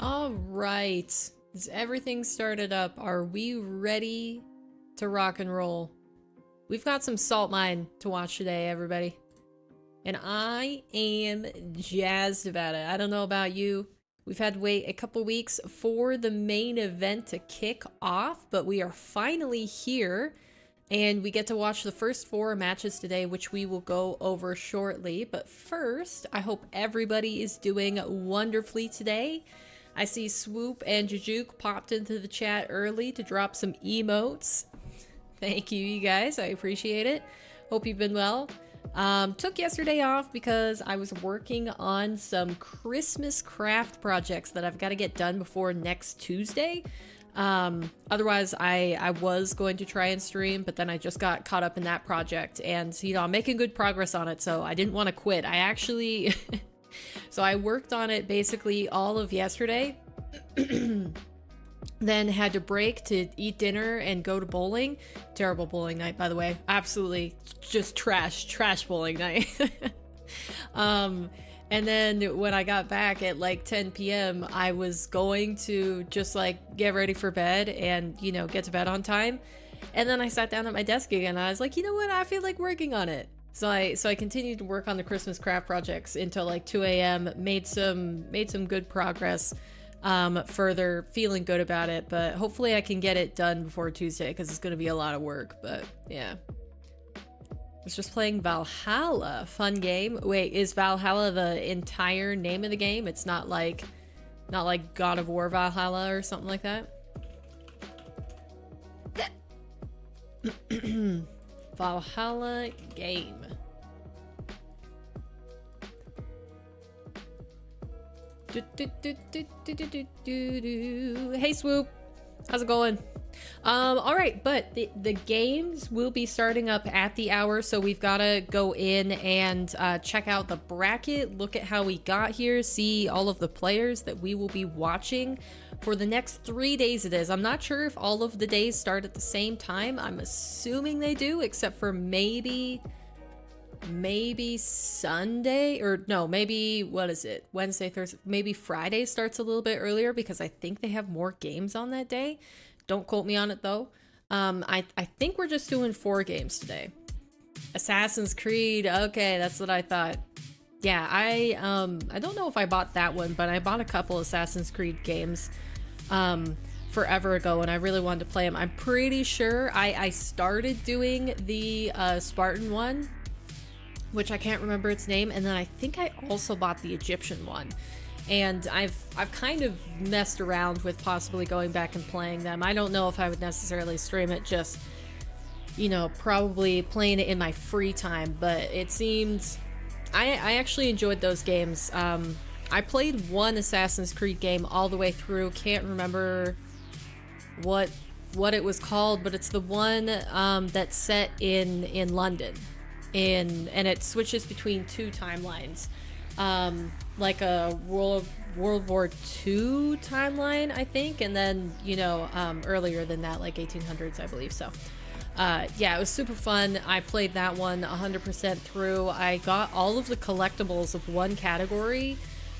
All right. Is everything started up? Are we ready to rock and roll? We've got some Salt Mine to watch today, everybody. And I am jazzed about it. I don't know about you. We've had to wait a couple weeks for the main event to kick off, but we are finally here. And we get to watch the first 4 matches today, which we will go over shortly. But first, I hope everybody is doing wonderfully today. I see Swoop and Jujuk popped into the chat early to drop some emotes. Thank you guys, I appreciate it. Hope you've been well. Took yesterday off because I was working on some Christmas craft projects that I've got to get done before next Tuesday. Otherwise I was going to try and stream, but then I just got caught up in that project and, you know, I'm making good progress on it, so I didn't want to quit. I actually, so I worked on it basically all of yesterday, then had to break to eat dinner and go to bowling. Terrible bowling night, by the way. Absolutely just trash bowling night. And then when I got back at like 10 p.m., I was going to just like get ready for bed and, you know, get to bed on time. And then I sat down at my desk again and I was like, you know what? I feel like working on it. So I continued to work on the Christmas craft projects until like 2 a.m. Made some good progress. Further feeling good about it, but hopefully I can get it done before Tuesday because it's going to be a lot of work. But yeah. It's just playing Valhalla. Fun game. Wait, is Valhalla the entire name of the game? It's not like God of War Valhalla or something like that? Valhalla game. Hey Swoop, how's it going? All right, but the games will be starting up at the hour, so we've got to go in and check out the bracket, look at how we got here, see all of the players that we will be watching for the next 3 days it is. I'm not sure if all of the days start at the same time. I'm assuming they do, except for maybe Sunday, or no, maybe, what is it, Wednesday, Thursday, maybe Friday starts a little bit earlier because I think they have more games on that day. Don't quote me on it though. I think we're just doing 4 games today. Assassin's Creed, okay, that's what I thought. Yeah, I don't know if I bought that one, but I bought a couple Assassin's Creed games forever ago and I really wanted to play them. I'm pretty sure I started doing the Spartan one, which I can't remember its name, and then I think I also bought the Egyptian one. And I've kind of messed around with possibly going back and playing them. I don't know if I would necessarily stream it, just, you know, probably playing it in my free time, but it seems I actually enjoyed those games. I played one Assassin's Creed game all the way through, can't remember what it was called, but it's the one that's set in London. And it switches between 2 timelines, like a World War II timeline, I think, and then, you know, earlier than that, like 1800s, I believe. So yeah, it was super fun. I played that one 100% through. I got all of the collectibles of one category,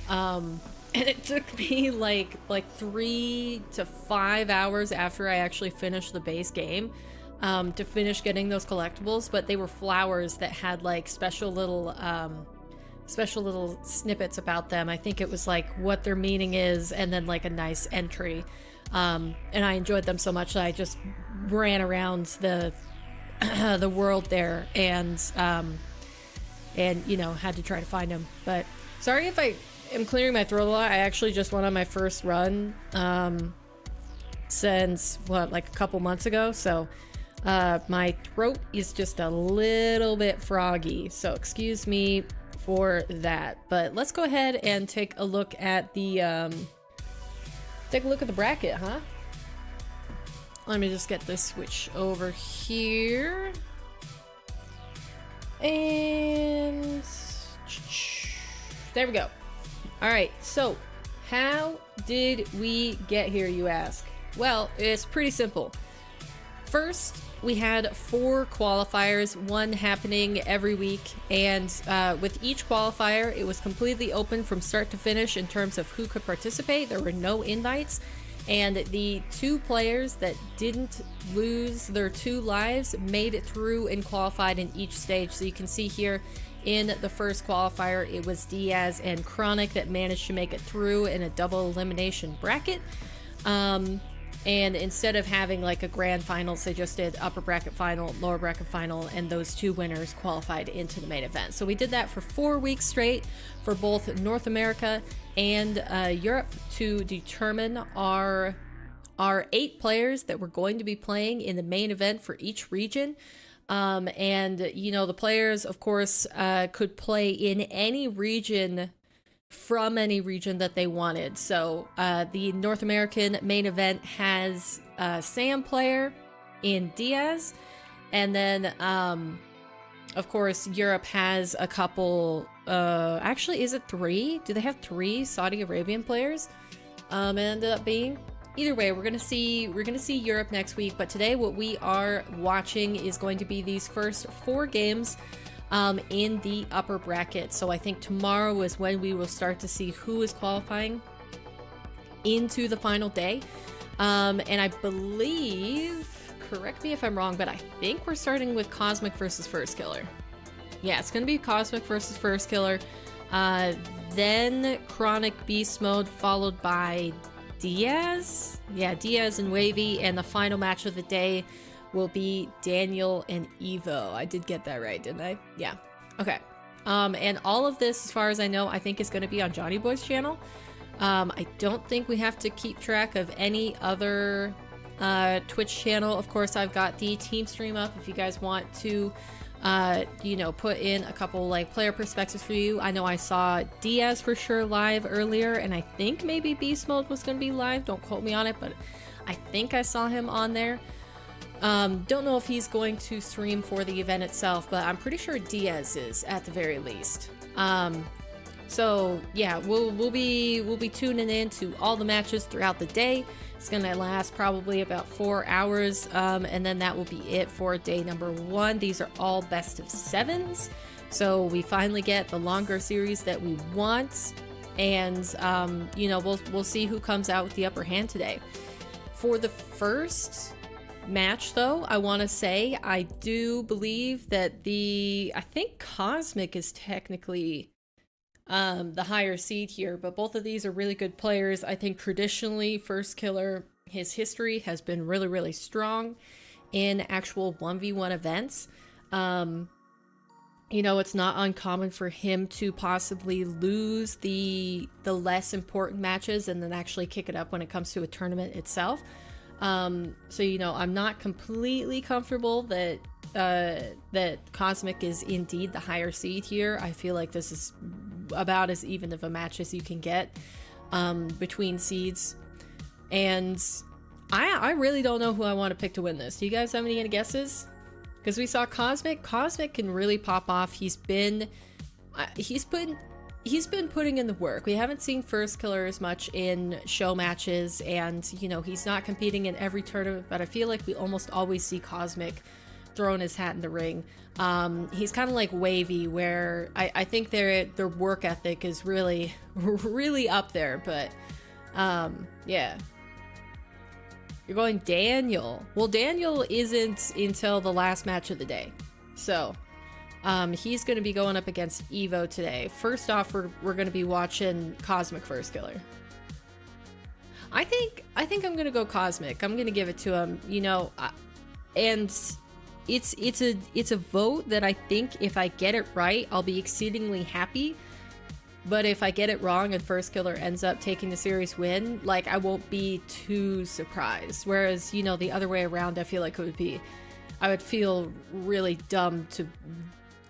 and it took me like 3 to 5 hours after I actually finished the base game to finish getting those collectibles, but they were flowers that had like special little snippets about them. I think it was like what their meaning is and then like a nice entry, and I enjoyed them so much that I just ran around the the world there and you know, had to try to find them. But sorry if I am clearing my throat a lot. I actually just went on my first run since what, like a couple months ago, so my throat is just a little bit froggy, so excuse me for that. But let's go ahead and take a look at the bracket, huh? Let me just get this switch over here. And there we go. All right, so how did we get here, you ask? Well, it's pretty simple. First, we had 4 qualifiers, one happening every week, and with each qualifier, it was completely open from start to finish in terms of who could participate. There were no invites, and the 2 players that didn't lose their 2 lives made it through and qualified in each stage. So you can see here in the first qualifier, it was Diaz and Chronic that managed to make it through in a double elimination bracket. And instead of having like a grand finals, they just did upper bracket final, lower bracket final, and those 2 winners qualified into the main event. So we did that for 4 weeks straight for both North America and Europe to determine our 8 players that were going to be playing in the main event for each region. And you know, the players, of course, could play in any region from any region that they wanted. So the North American main event has Sam player in Diaz, and then of course Europe has a couple, actually is it 3? Do they have 3 Saudi Arabian players? It ended up being. Either way, we're gonna see Europe next week, but today what we are watching is going to be these first 4 games in the upper bracket. So I think tomorrow is when we will start to see who is qualifying into the final day. And I believe, correct me if I'm wrong, but I think we're starting with Cosmic versus Firstkiller. Yeah, it's gonna be Cosmic versus Firstkiller. Then Chronic BeastMode, followed by Diaz. Yeah, Diaz and Wavy, and the final match of the day will be Daniel and Evo. I did get that right, didn't I? Yeah. Okay. And all of this, as far as I know, I think is going to be on Johnny Boy's channel. I don't think we have to keep track of any other Twitch channel. Of course, I've got the team stream up if you guys want to, you know, put in a couple like player perspectives for you. I know I saw Diaz for sure live earlier, and I think maybe Beast Mode was going to be live. Don't quote me on it, but I think I saw him on there. Don't know if he's going to stream for the event itself, but I'm pretty sure Diaz is at the very least. So yeah, we'll be tuning in to all the matches throughout the day. It's gonna last probably about 4 hours, and then that will be it for day number 1. These are all best of 7s, so we finally get the longer series that we want, and you know, we'll see who comes out with the upper hand today. For the first match though, I want to say I do believe that I think Cosmic is technically the higher seed here, but both of these are really good players. I think traditionally Firstkiller, his history has been really, really strong in actual 1v1 events. You know, it's not uncommon for him to possibly lose the less important matches and then actually kick it up when it comes to a tournament itself. So, you know, I'm not completely comfortable that that Cosmic is indeed the higher seed here. I feel like this is about as even of a match as you can get between seeds, and I really don't know who I want to pick to win this. Do you guys have any guesses? Because we saw Cosmic can really pop off. He's been putting in the work. We haven't seen Firstkiller as much in show matches, and you know, he's not competing in every tournament, but I feel like we almost always see Cosmic throwing his hat in the ring. He's kind of like Wavy, where I think their work ethic is really really up there, but yeah. You're going Daniel. Well, Daniel isn't until the last match of the day, so he's going to be going up against Evo today. First off, we're going to be watching Cosmic Firstkiller. I think I'm going to go Cosmic. I'm going to give it to him, you know, and it's a vote that I think if I get it right, I'll be exceedingly happy. But if I get it wrong and Firstkiller ends up taking the series win, like, I won't be too surprised. Whereas, you know, the other way around, I feel like I would feel really dumb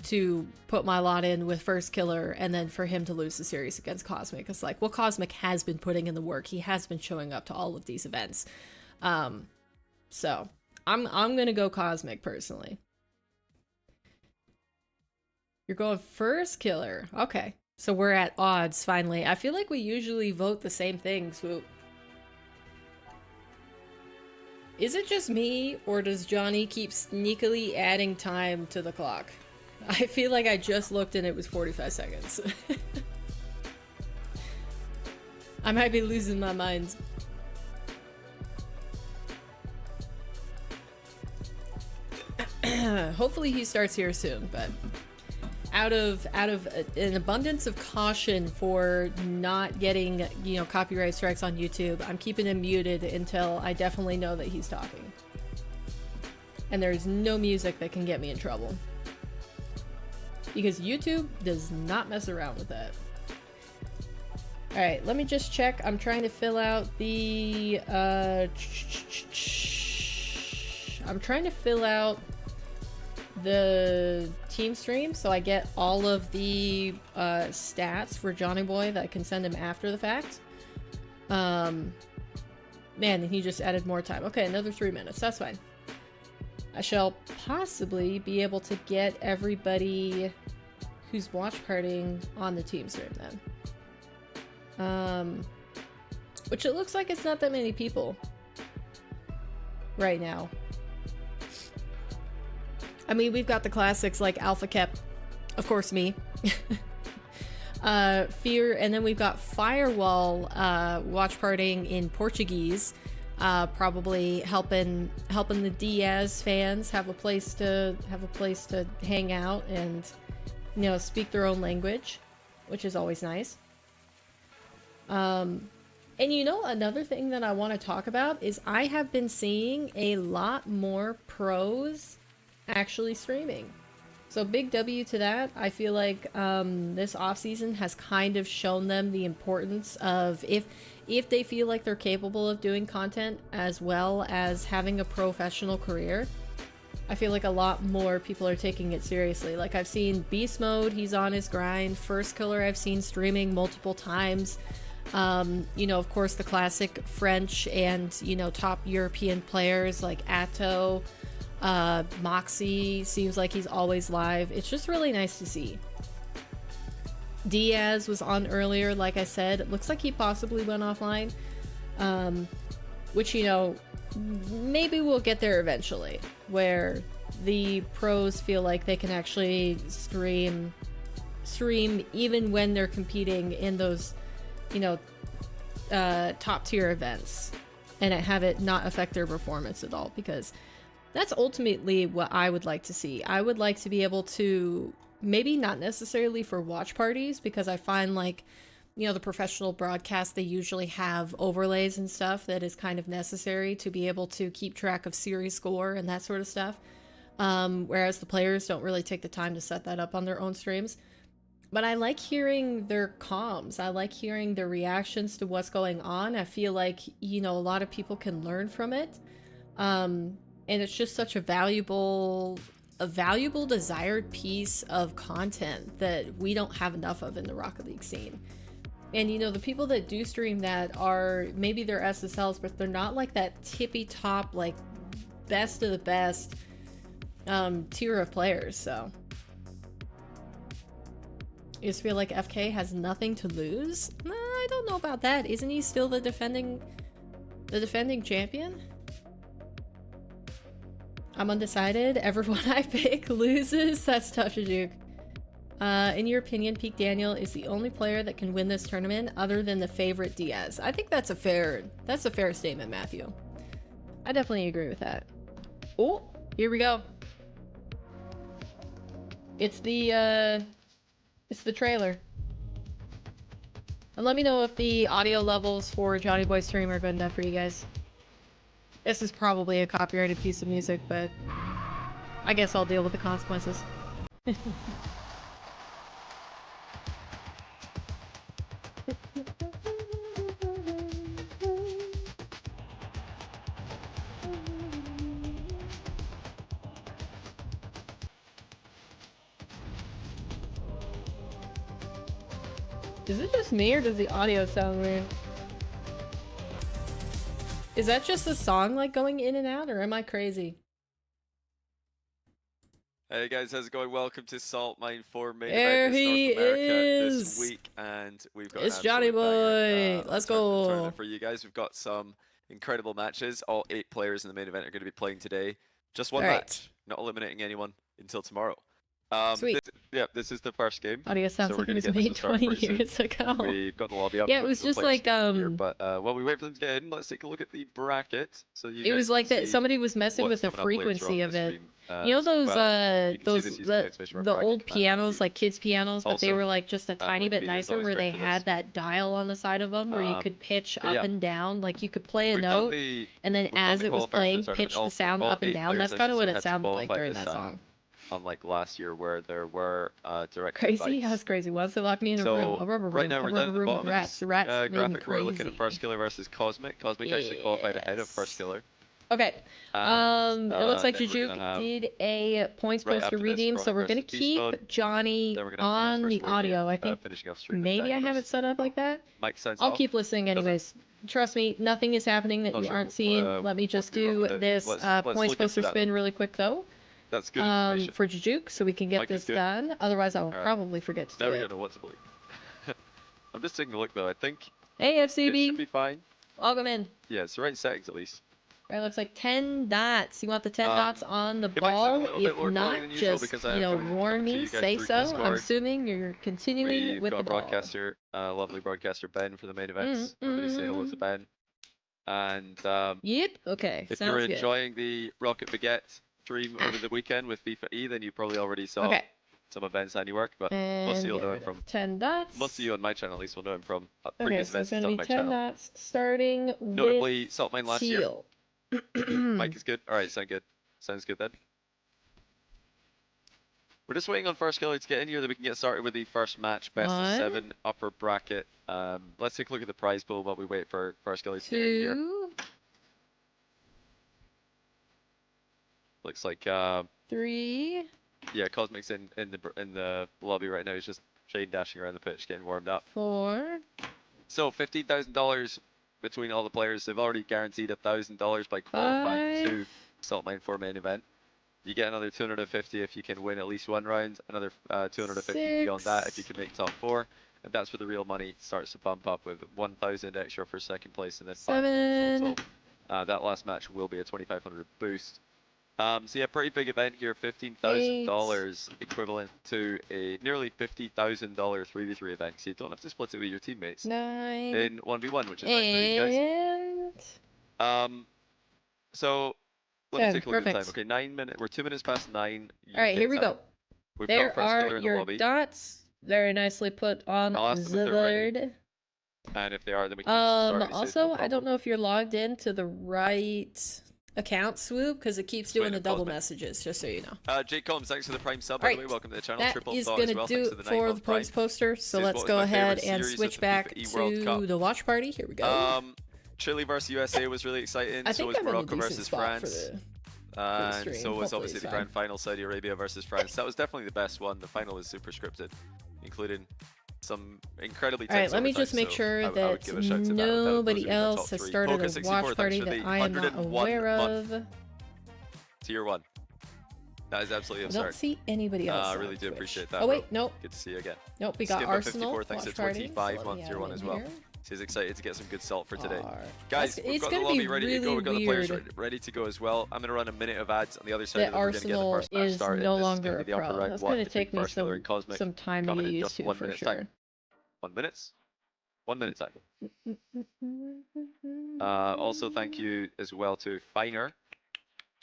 to put my lot in with Firstkiller and then for him to lose the series against Cosmic. It's like, well, Cosmic has been putting in the work. He has been showing up to all of these events. So I'm gonna go Cosmic personally. You're going Firstkiller. Okay. So we're at odds finally. I feel like we usually vote the same thing, Swoop. Is it just me, or does Johnny keep sneakily adding time to the clock? I feel like I just looked and it was 45 seconds. I might be losing my mind. Hopefully he starts here soon, but out of an abundance of caution for not getting, you know, copyright strikes on YouTube, I'm keeping him muted until I definitely know that he's talking. And there's no music that can get me in trouble. Because YouTube does not mess around with that. Alright, let me just check. I'm trying to fill out the I'm trying to fill out the team stream so I get all of the stats for Johnny Boy that I can send him after the fact. Man, he just added more time. Okay, another 3 minutes. That's fine. I shall possibly be able to get everybody who's watch partying on the team stream then. Which it looks like it's not that many people right now. I mean, we've got the classics like Alpha Kep, of course me, Fear, and then we've got Firewall watch partying in Portuguese, probably helping the Diaz fans have a place to hang out and, you know, speak their own language, which is always nice. And you know, another thing that I want to talk about is I have been seeing a lot more pros actually streaming. So big W to that. I feel like this offseason has kind of shown them the importance of if they feel like they're capable of doing content as well as having a professional career. I feel like a lot more people are taking it seriously. Like I've seen BeastMode, he's on his grind. Firstkiller I've seen streaming multiple times. You know, of course the classic French and, you know, top European players like Atto. Moxie seems like he's always live. It's just really nice to see. Diaz was on earlier, like I said. It looks like he possibly went offline. Which, you know, maybe we'll get there eventually, where the pros feel like they can actually stream even when they're competing in those, you know, top tier events, and have it not affect their performance at all, because that's ultimately what I would like to see. I would like to be able to, maybe not necessarily for watch parties, because I find like, you know, the professional broadcast, they usually have overlays and stuff that is kind of necessary to be able to keep track of series score and that sort of stuff. Whereas the players don't really take the time to set that up on their own streams. But I like hearing their comms. I like hearing their reactions to what's going on. I feel like, you know, a lot of people can learn from it. And it's just such a valuable desired piece of content that we don't have enough of in the Rocket League scene. And you know, the people that do stream that are, maybe they're SSLs, but they're not like that tippy top, like best of the best tier of players. So I just feel like FK has nothing to lose. I don't know about that. Isn't he still the defending champion? I'm undecided. Everyone I pick loses. That's tough to do. In your opinion, Peak Daniel is the only player that can win this tournament other than the favorite Diaz. I think that's a fair statement, Matthew. I definitely agree with that. Oh, here we go. It's the trailer. And let me know if the audio levels for Johnny Boy stream are good enough for you guys. This is probably a copyrighted piece of music, but I guess I'll deal with the consequences. Is it just me, or does the audio sound weird? Is that just the song like going in and out, or am I crazy? Hey guys, how's it going? Welcome to Salt Mine 4 main There event in he North America is. this week, and we've got It's an Johnny absolute Boy. banger, Let's tournament go for you guys. We've got some incredible matches. All 8 players in the main event are going to be playing today. Just one All right. match, not eliminating anyone until tomorrow. Sweet. This is the first game. Audio sounds so like it was get this made to start 20 pretty soon. years ago. We've got the lobby up. Yeah, it was just like here, but while we wait for them to get in, let's take a look at the bracket. So you it was guys like can that see somebody was messing with what's the coming up later frequency on of the it. stream. You know those you can see the season animation for the bracket old command pianos, view. like kids pianos, but they Also, were like just a tiny bit Wikipedia is nicer, always where great they for had this. that dial on the side of them where you could pitch but up yeah. and down, like you could play a We've done note, and then we've done as the it was qualifiers for the playing, tournament. pitch the sound all up and 8 down. players, That's I kind should of say, what it had to sounded like qualify during this that time. song. Unlike last year where there were direct Crazy? invites. How's crazy? Once they locked me in a room, a rubber room, right now a we're rubber down at the room with bottom of rats. this The rats made me graphic. We're looking at crazy. Firstkiller versus Cosmic. Cosmic actually qualified ahead of Firstkiller. Okay. And, It looks like then we're Jujuk gonna have- did a points right poster after this, redeem, so we're Rock gonna versus keep BeastMode. Johnny Then we're gonna have on First the Wave, audio. I think finishing off stream maybe I have it set up like that. Mike signs I'll off. keep listening Doesn't- anyways. Trust me, nothing is happening that Not you sure, aren't seeing. Let me what just we do want to- this let's points look into poster that spin then. really quick though. That's good information. For Jujuk, so we can get Mike is this good. done. Otherwise, I will Alright. probably forget to Now do we it. don't know what to believe. I'm just taking a look though. I think Hey it should FCB, be fine. welcome in. Yeah, it's the right settings at least. Right, looks like 10 dots. You want the 10 dots on the it might sound a ball? little bit If more not, crawling than usual just, because you know, I'm warn coming to me, you guys say through so. I'm Discord. assuming you're continuing We've with got the ball. broadcaster, lovely broadcaster Ben for the main events. Everybody say hello to Ben. And Yep, okay, if sounds you're good. enjoying the Rocket Baguette stream over the weekend with FIFA E, then you probably already saw some of Ben's handiwork. But most of you will know him from 10 dots. Most of you on my channel at least will know him from Okay, previous so it's events going on to be my 10 channel. dots starting Notably, with Saltmine last year. Teal. Mike is good. Alright, sound good. Sounds good then. We're just waiting on Firstkiller to get in here that we can get started with the first match, best of 7 upper bracket. Let's take a look at the prize pool while we wait for Firstkiller to get in here. Looks like 3. Yeah, Cosmic's in the lobby right now. He's just shade dashing around the pitch, getting warmed up. 4. So $15,000 between all the players. They've already guaranteed $1,000 by qualifying to Saltmine 4 main event. You get another 250 if you can win at least one round. Another 250 beyond that if you can make top 4. And that's where the real money starts to bump up with 1,000 extra for second place and then 5 total. That last match will be a 2,500 boost. So yeah, pretty big event here. $15,000 equivalent to a nearly $50,000 3v3 event. So you don't have to split it with your teammates 9. in 1v1, which is nice, guys. So let me take a look at the time. Okay, 9 minutes. We're 2 minutes past 9. All right, here we go. We've there got Firstkiller are in the your lobby. dots, very nicely put on the board. And if they are, then we can start. Also, I don't know if you're logged into the right account, Swoop, because it keeps doing the double messages, just so you know. Jake Combs, thanks for the Prime sub, by the way. Welcome to the channel. That is going to do it for the points poster, so let's go ahead and switch back to the watch party. Here we go. Chile versus USA was really exciting. I think so was Morocco versus France. And so was obviously the grand final, Saudi Arabia versus France. That was definitely the best one. The final was super scripted, including some incredibly tight. Alright, let me just make sure that nobody else has started a watch party that I am not aware of. Tier 1. That is absolutely absurd. I don't see anybody else. I really do appreciate that. Oh wait, nope. Good to see you again. Nope, we got Arsenal. 54, thanks to 25 on Tier 1 as well. He's excited to get some good salt for today. Guys, we've got the lobby ready to go. We've got the players ready to go as well. I'm going to run a minute of ads on the other side. That Arsenal is no longer a pro. That's going to take me some time to get used to, for sure. 1 minute? 1 minute time. Also, thank you as well to Finer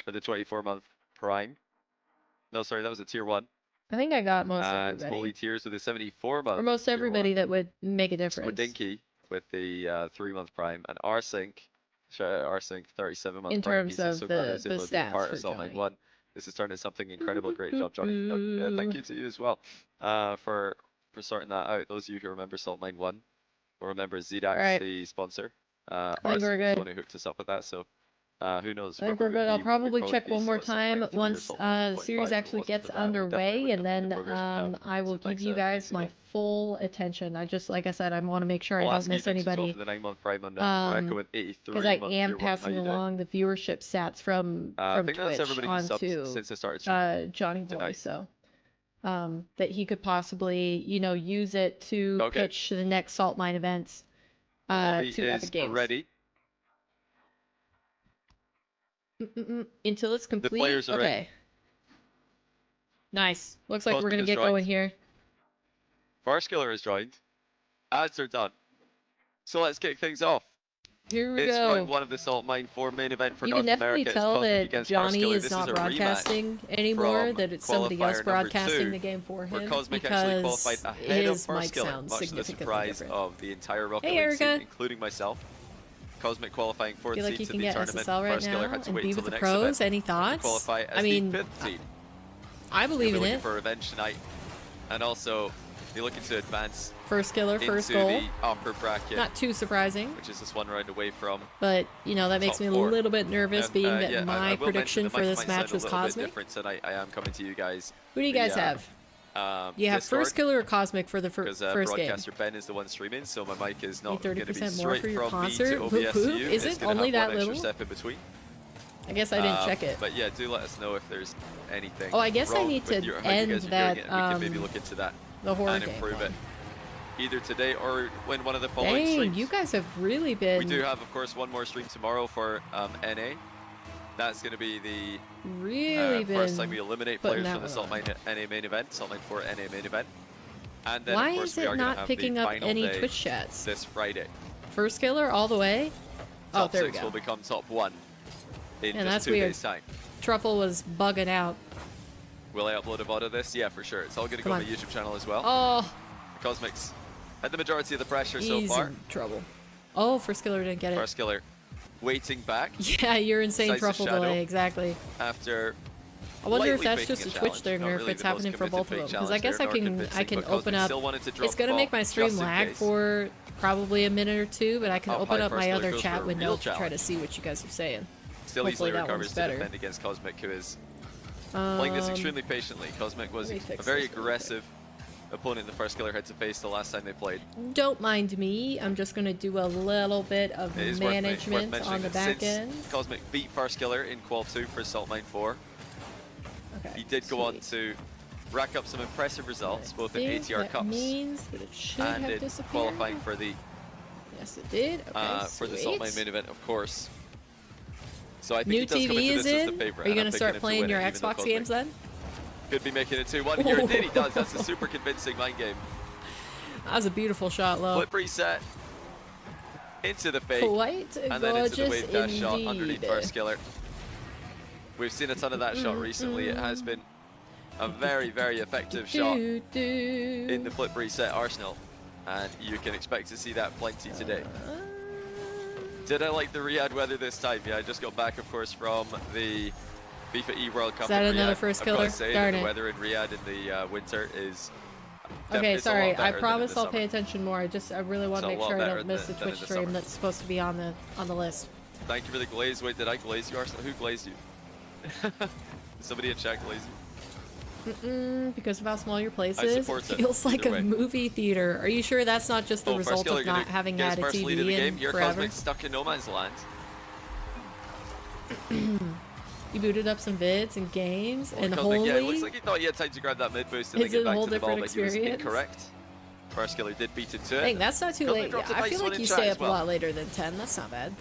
for the 24-month Prime. No, sorry, that was a Tier 1. I think I got most everybody. Holy Tears with a 74-month. For most everybody that would make a difference. Dinky with the 3-month Prime, and RSync, RSync 37-month in Prime. terms of the stats part for of Saltmine Johnny. 1. This has turned into something incredible. Great job, Johnny. Thank you to you as well for sorting that out. Those of you who remember Saltmine 1 will remember ZDAX, the sponsor. RSync is the one who hooked us up with that, so who knows? I think we're good. I'll probably check one more time once the series actually gets underway, and then I will give you guys my full attention. I just, like I said, I want to make sure I don't miss anybody. Because I am passing along the viewership stats from Twitch onto Johnny Boy, so that he could possibly, you know, use it to pitch the next Saltmine events to Epic Games. Ready. Until it's complete. The players are okay. Nice. Looks like we're Cosmic gonna is get joined. going here. Firstkiller has joined. Ads are done. So let's kick things off. Here we It's go. round one of the Salt Mine 4 main event for You North can definitely America. tell Cosmic that against Johnny Firstkiller. is This not a rematch broadcasting anymore, from that it's somebody else qualifier number broadcasting 2, the game for where him Cosmic actually because qualified ahead of his mic Firstkiller, sounds much to the significantly surprise different. of the entire Rocket Hey, League scene, Erica. including myself. Cosmic qualifying 4th Feel like seed you to can the get tournament. SSL right Firstkiller now had to and wait be until with the the next event pros. Any to thoughts? qualify as I mean, the 5th seed. I believe They'll in be looking it. for revenge tonight, and also they're looking to advance Firstkiller, first into goal. the upper bracket, Not too surprising, which is just one round away from. but you know that makes top me a 4. little bit nervous, And, being that yeah, I my will prediction mention the for mic this might match sound was a little bit Cosmic. different tonight. I am coming to you guys. Who do you guys have? You have Discord, Firstkiller or Cosmic for the because first game? broadcaster Ben is the one streaming, so my mic is not going to be 30% more straight for your from me concert? to Poop, OBS to poop. you. Is It's it gonna only have that one extra little? step in between. I guess I didn't check it. But yeah, do let us know if there's anything. Oh, I guess I wrong need with to how you end guys are doing that, it, and we can maybe look into that the horror and game improve one. it either today or when one of the following Dang, streams. you guys have really been. We do have, of course, one more stream tomorrow for NA. That's going to be the first time we eliminate players from the Salt Mine NA main event, Salt Mine 4 NA main event. And then, Why of course, is we it are going to not have picking the up final any day Twitch chats? this Friday. Firstkiller all the way? Oh, Top there we 6 go. will become top 1 in And just that's 2 weird. days' time. Truffle was bugging out. Will I upload a VOD of this? Yeah, for sure. It's all going to go Come on my on. YouTube channel as well. Oh, Cosmics had the majority of the pressure so he's far. in trouble. Oh, Firstkiller didn't get it. Firstkiller waiting back Yeah, you're insane Besides the Truffle shadow. delay, exactly. after. I wonder if lightly that's faking just a Twitch challenge. thing Not or if really it's the most happening for committed both of fake them. Because challenge I guess there, I nor can convincing, but open Cosmic up. still wanted to drop It's gonna the make ball my stream just in lag case. for probably a minute or two, but I can Up open high up my Firstkiller other goes for chat a window real to try to challenge. see what you guys are saying. Still Hopefully easily that recovers one's to better. defend against Cosmic, who is playing this extremely patiently. Cosmic was Let me a fix very this real quick. aggressive opponent the Firstkiller had to face the last time they played. Don't mind me. I'm just going to do a little bit of It is worth management mentioning on the that back since end. Cosmic beat Firstkiller in Qual 2 for Salt Mine 4, Okay, he did go on sweet. to rack up some impressive results, I both in think ATR that Cups means that it should and have in disappeared. qualifying for the Yes, it did. Okay, for the Salt Mine sweet. main event, of course. So I think New he does come TV into is this as in. the favorite. Are you and I'm going to picking start him playing win your it, even though Xbox Cosmic games then? could be making it 2-1 here. Indeed he does. That's a super convincing mind game. That was a beautiful shot, Lo. Flip reset into the fake, Quite and then into the gorgeous wave dash shot underneath indeed. Firstkiller. We've seen a ton of that shot recently. It has been a very, very effective shot in the flip reset arsenal, and you can expect to see that plenty today. Did I like the Riyadh weather this time? Yeah, I just got back, of course, from the FIFA E World Cup that in another Riyadh. Firstkiller? I've got to say Darn that it. the weather in Riyadh in the winter is Okay, it's a lot sorry. better I than in promise the I'll summer. pay attention more. I really want to It's a make lot sure I better don't miss the than in Twitch the stream summer. that's supposed to be on the list. Thank you for the glaze. Wait, did I glaze you, Arsenal? Who glazed you? Somebody in chat glazed you? Because of how small your place I is, it support it, feels like either a way. movie theater. Are you sure that's not just the Oh, result Firstkiller of gonna not having get had a his first lead in the TV game. in Here, forever? Cosmic stuck in no man's land. You booted up some vids and games, and Cosmic, holy, yeah, it looks like he thought he had time to grab that mid boost and then Is it get a back whole to the ball, different but he was experience? incorrect. Firstkiller did beat into it. dang, that's not too Cosmic late. dropped a I nice feel one like in you chat stay as up well. a lot later than 10. That's not bad.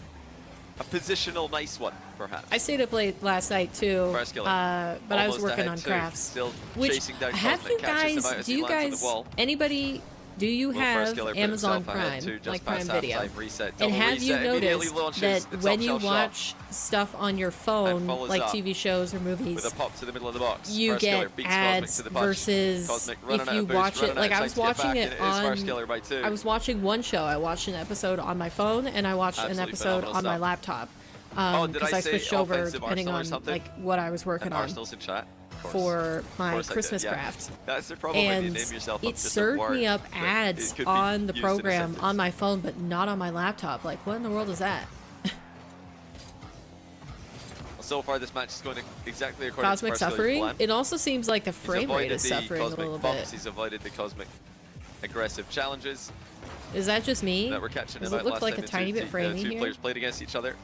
A positional nice one, perhaps. I stayed up late last night too, Firstkiller. but I was Almost working ahead on too. crafts. Still Which chasing down have Cosmic, you catches him guys? out as Do he you lands on guys? the wall. Anybody? Do you Will have Firstkiller put Amazon himself ahead Prime, to just like past Prime Video? halftime, reset, And double have you reset, immediately noticed launches that the when top you shell shot watch stuff on your phone, follows like up TV shows or movies, with a pop to the middle of the box. you Firstkiller get beats ads Cosmic to the punch. versus Cosmic running if out you of boost, watch running it. out Like of I time was to get watching back, it and on. is Firstkiller by 2. I was watching one show. I watched an episode on my phone, and I watched an Absolutely episode phenomenal on my stuff. laptop. Oh, did Because I I say switched over offensive depending Arsenal or on something? like what I was working And on Arsenal's in chat. Of course. for Of my course I did, Christmas yeah. craft. That's the problem when you And name yourself up it just a served word me up that ads it could be on the used in a program sentence. on my phone, but not on my laptop. Like, what in the world is that? So far, this match is going exactly according Cosmic to Firstkiller's suffering? plan. It also seems like the He's frame rate avoided is the suffering a Cosmic little bumps. bit. He's avoided the Cosmic aggressive challenges Is that just me? that were catching Does him it out look last like time a the tiny bit framey two here? players played against each other.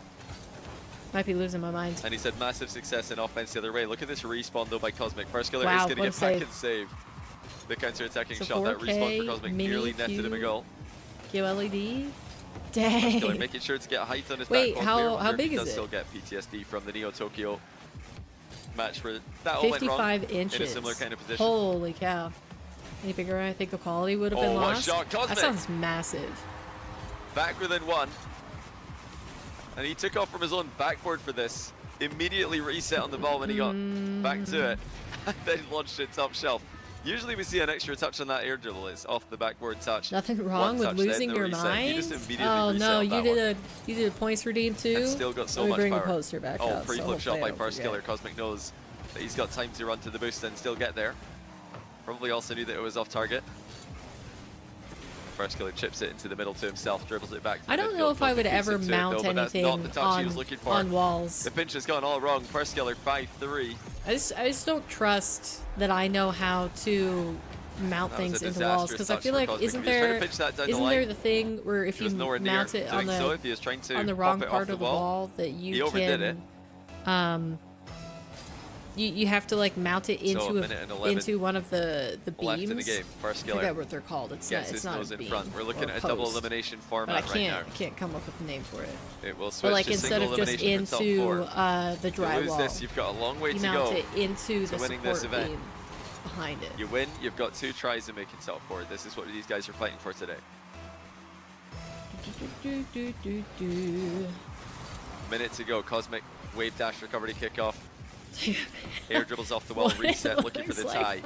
Might be losing my mind. And he said massive success in offense the other way. Look at this respawn though by Cosmic. Firstkiller Wow, is going to what get a back save. and save the counter-attacking So shot. That 4K respawn for Cosmic mini nearly netted him a goal. QLED. Dang. Making sure to get height on his Wait, back. how big he is does it? still get PTSD from the Neo Tokyo match where that all went wrong 55 inches. in a similar kind of position. Holy cow. Any bigger, I think the quality would have been what lost. shot, Cosmic. That sounds massive. Back within one. And he took off from his own backboard for this. Immediately reset on the ball when he got back to it. And then launched it top shelf. Usually we see an extra touch on that air dribble. It's off the backboard touch. Nothing wrong with losing your mind? Oh no, you did a points redeem too? And still got so Let me much bring power. the poster back out. Pre-flip shot by Firstkiller. Cosmic knows that he's got time to run to the boost and still get there. Probably also knew that it was off target. Firstkiller chips it into the middle to himself, dribbles it back to the I don't midfield. know if I would Cosmic ever keeps it mount though, but that's anything not the touch he was looking for. on walls. The pinch has gone all wrong. Firstkiller 5-3. I just don't trust that I know how to mount things into walls, because I feel like isn't there the thing where if you mount it on the wrong part of the wall that you can you have to like mount it into one of the beams. Left in the game. Firstkiller. I forget what they're called. It's not a beam. Front. We're looking at a double elimination format right now. I can't come up with a name for it. It will switch but like to instead of just into the drywall, this, you've got a long way to go. Mount it into the winning this support event. beam behind it. You win. You've got 2 tries to make it top 4. This is what these guys are fighting for today. Minute to go. Cosmic wave dash recovery kickoff. Air dribbles off the wall, reset, looking for the tie.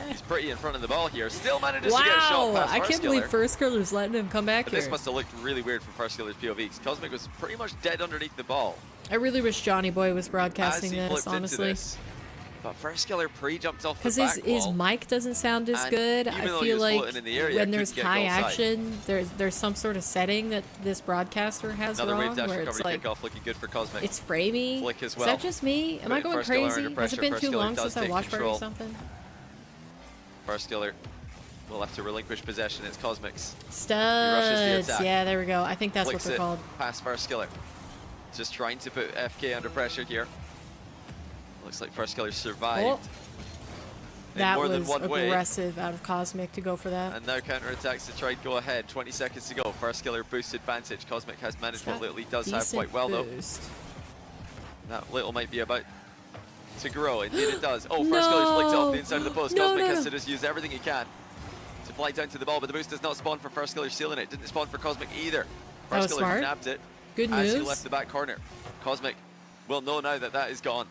He's pretty in front of the ball here. Still manages to get a shot past I can't believe Firstkiller's letting him come back here. This must have looked really weird from Firstkiller's POV. Cosmic was pretty much dead underneath the ball. I really wish Johnny Boy was broadcasting this, honestly. But Firstkiller pre-jumped off the back wall. Because his mic doesn't sound as good. I feel like when there's high action, there's some sort of setting that this broadcaster has wrong, where it's like looking good for Cosmic. It's framey. Flick as well. Is that just me? Am I going crazy? Has it been too long since I watched or something? Firstkiller will have to relinquish possession. It's Cosmic's. Studs. Yeah, there we go. I think that's what they're called. Past Firstkiller. Just trying to put FK under pressure here. Looks like Firstkiller survived. That was aggressive out of Cosmic to go for that. And now counterattacks to try and go ahead. 20 seconds to go. Firstkiller boost advantage. Cosmic has managed what little he does have quite well though. That little might be about to grow. Indeed it does. Oh, Firstkiller's flicked it off the inside of the post. Cosmic has to just use everything he can to fly down to the ball, but the boost does not spawn for Firstkiller stealing it. Didn't spawn for Cosmic either. Firstkiller nabbed it as he left the back corner. Cosmic will know now that that is gone.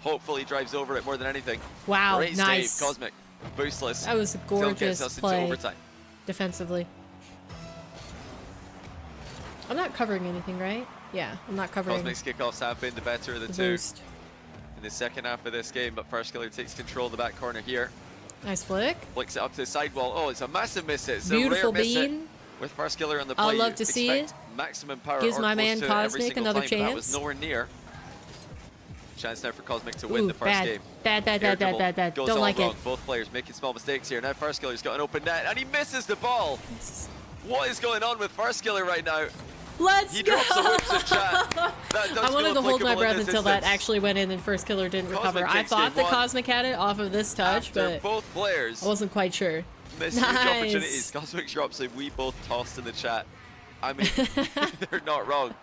Hopefully drives over it more than anything. Wow, great nice. Save, Cosmic, boostless. That was a gorgeous play overtime. Defensively. I'm not covering anything, right? Yeah, I'm not covering. Cosmic's kickoffs have been the better of the two in the second half of this game, but Firstkiller takes control of the back corner here. Nice flick. Flicks it up to the sidewall. Oh, it's a massive miss hit. It's beautiful a rare bean. Miss hit with Firstkiller on the play. I'll love to see it. Maximum power. Gives my man Cosmic another chance. That was nowhere near. Chance now for Cosmic to win the first game. Bad. Don't like it. Both players making small mistakes here. Now Firstkiller's got an open net and he misses the ball. What is going on with Firstkiller right now? Let's he go! Drops the whoops in chat. I wanted to hold my breath until that actually went in and Firstkiller didn't recover. I thought the Cosmic had it off of this touch, but both players I wasn't quite sure. Missed huge opportunities. Cosmic drops it. We both tossed in the chat. I mean, they're not wrong.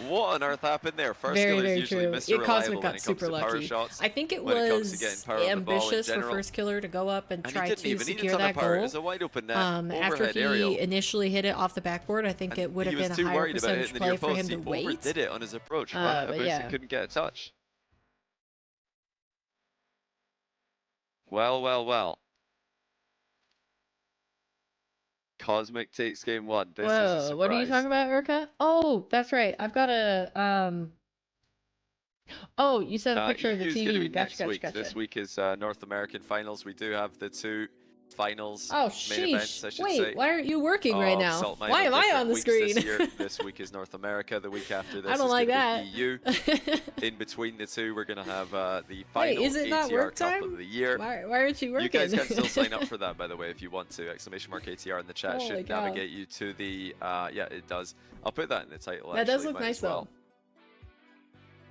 What on earth happened there? Very true. Cosmic got super lucky. I think it was ambitious for Firstkiller to go up and try to secure that goal. It was a wide open net, after he initially hit it off the backboard, I think it would have been a higher percentage play for him to wait. He overdid it on his approach, but he couldn't get a touch. Well. Cosmic takes game 1. This is a surprise. What are you talking about, Urka? Oh, that's right. I've got a Oh, you sent a picture of the TV. Gotcha. This week is North American finals. We do have the 2 finals. Oh, main events, I should say. Why aren't you working right now? Why am I on the screen? This week is North America. The week after this I don't like that. EU. In between the 2, we're gonna have the final is it not work ATR time? Cup of the year. Why aren't you working? You guys can still sign up for that, by the way, if you want to. !ATR in the chat should navigate you to the. Yeah, it does. I'll put that in the title. That does look nice though.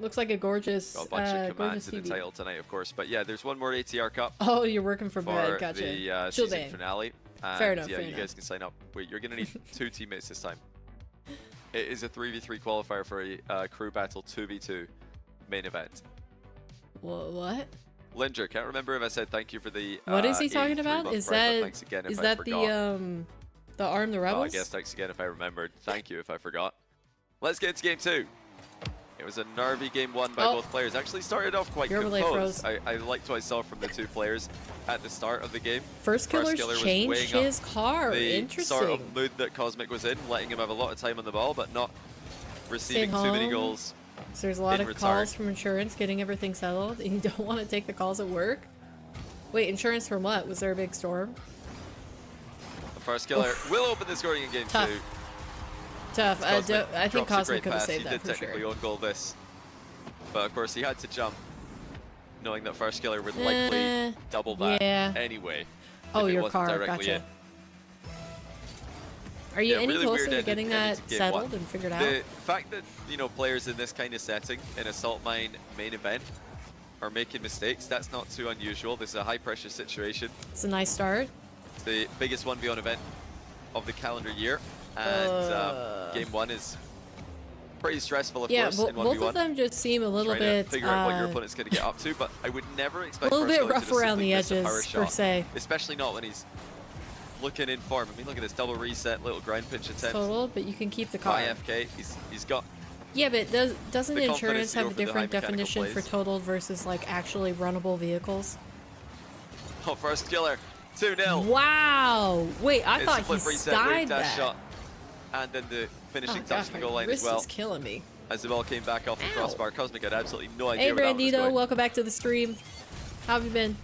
Looks like a gorgeous. Got a bunch of commands in the title tonight, of course. But yeah, there's one more ATR Cup. Oh, you're working for bed. Gotcha. The season finale. And fair enough. Yeah, you guys can sign up. Wait, you're gonna need 2 teammates this time. It is a 3v3 qualifier for a crew battle 2v2 main event. What? Linger, can't remember if I said thank you for the. What is he talking 83 about? month Is Pride, that but thanks again if is I that forgot. the Arm the Rebels? I guess thanks again if I remembered. Thank you if I forgot. Let's get into game 2. It was a nervy game 1 by both players. Actually started off quite composed. I liked what I saw from the two players at the start of the game. Firstkiller changed his car. Interesting. Sort of mood that Cosmic was in, letting him have a lot of time on the ball, but not receiving too many goals. So there's a lot of calls from insurance, getting everything settled, and you don't want to take the calls at work. Wait, insurance from what? Was there a big storm? The Firstkiller will open the scoring in game 2. Tough. I think Cosmic could have saved that for sure. He did technically own goal this, but of course he had to jump, knowing that Firstkiller would likely double that anyway. Oh, your car, gotcha. Are you any closer to getting that settled and figured out? The fact that, you know, players in this kind of setting, in a salt mine main event, are making mistakes, that's not too unusual. This is a high pressure situation. It's a nice start. It's the biggest 1v1 event of the calendar year, and game 1 is pretty stressful, of course, in 1v1. Both of them just seem a little bit to figure out what your opponent's going to get up to, but I would never expect a little bit rough to around the miss a power edges, shot, per se. especially not when he's looking in form. I mean, look at this double reset, little ground pitch attempt. Total, but you can keep the car. IFK, he's got. Yeah, but doesn't insurance have a different definition for total versus like actually runnable vehicles? Oh, Firstkiller, 2-0. Wow! Wait, I thought he died that. Shot, and then the finishing touch to the goal line as well. This is killing me. As the ball came back off the crossbar, Cosmic had absolutely no idea where that was going. Hey, Brandito, welcome back to the stream. How have you been?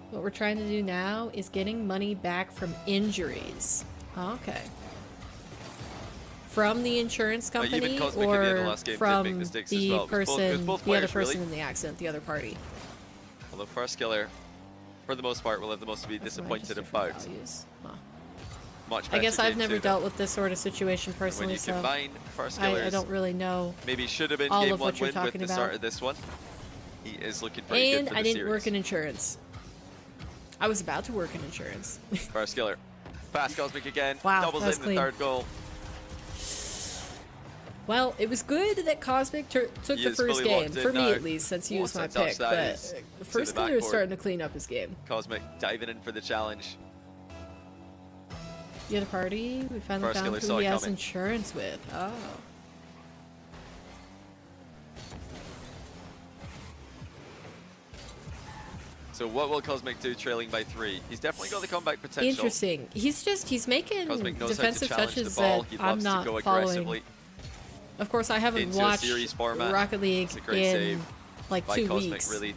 What we're trying to do now is getting money back from injuries. Okay. From the insurance company or from the person, the other person in the accident, the other party. Although Firstkiller, for the most part, will have the most to be disappointed about. Much I guess I've never dealt with this sort of situation personally, so I don't really know maybe should have been all game of 1 what you're win talking with the about. start of this one. He is looking pretty good for the I didn't series. work in insurance. I was about to work in insurance. Firstkiller. Pass Cosmic again. Wow, doubles in the third goal. Well, it was good that Cosmic took the first game, for me at least, since he was my pick, but Firstkiller is starting to clean up his game. Cosmic diving in for the challenge. The other party, we finally found who he has insurance with. Oh. So what will Cosmic do trailing by 3? He's definitely got the comeback potential. Interesting. He's making defensive touches that I'm not following. Of course, I haven't watched Rocket League in like 2 weeks. Really,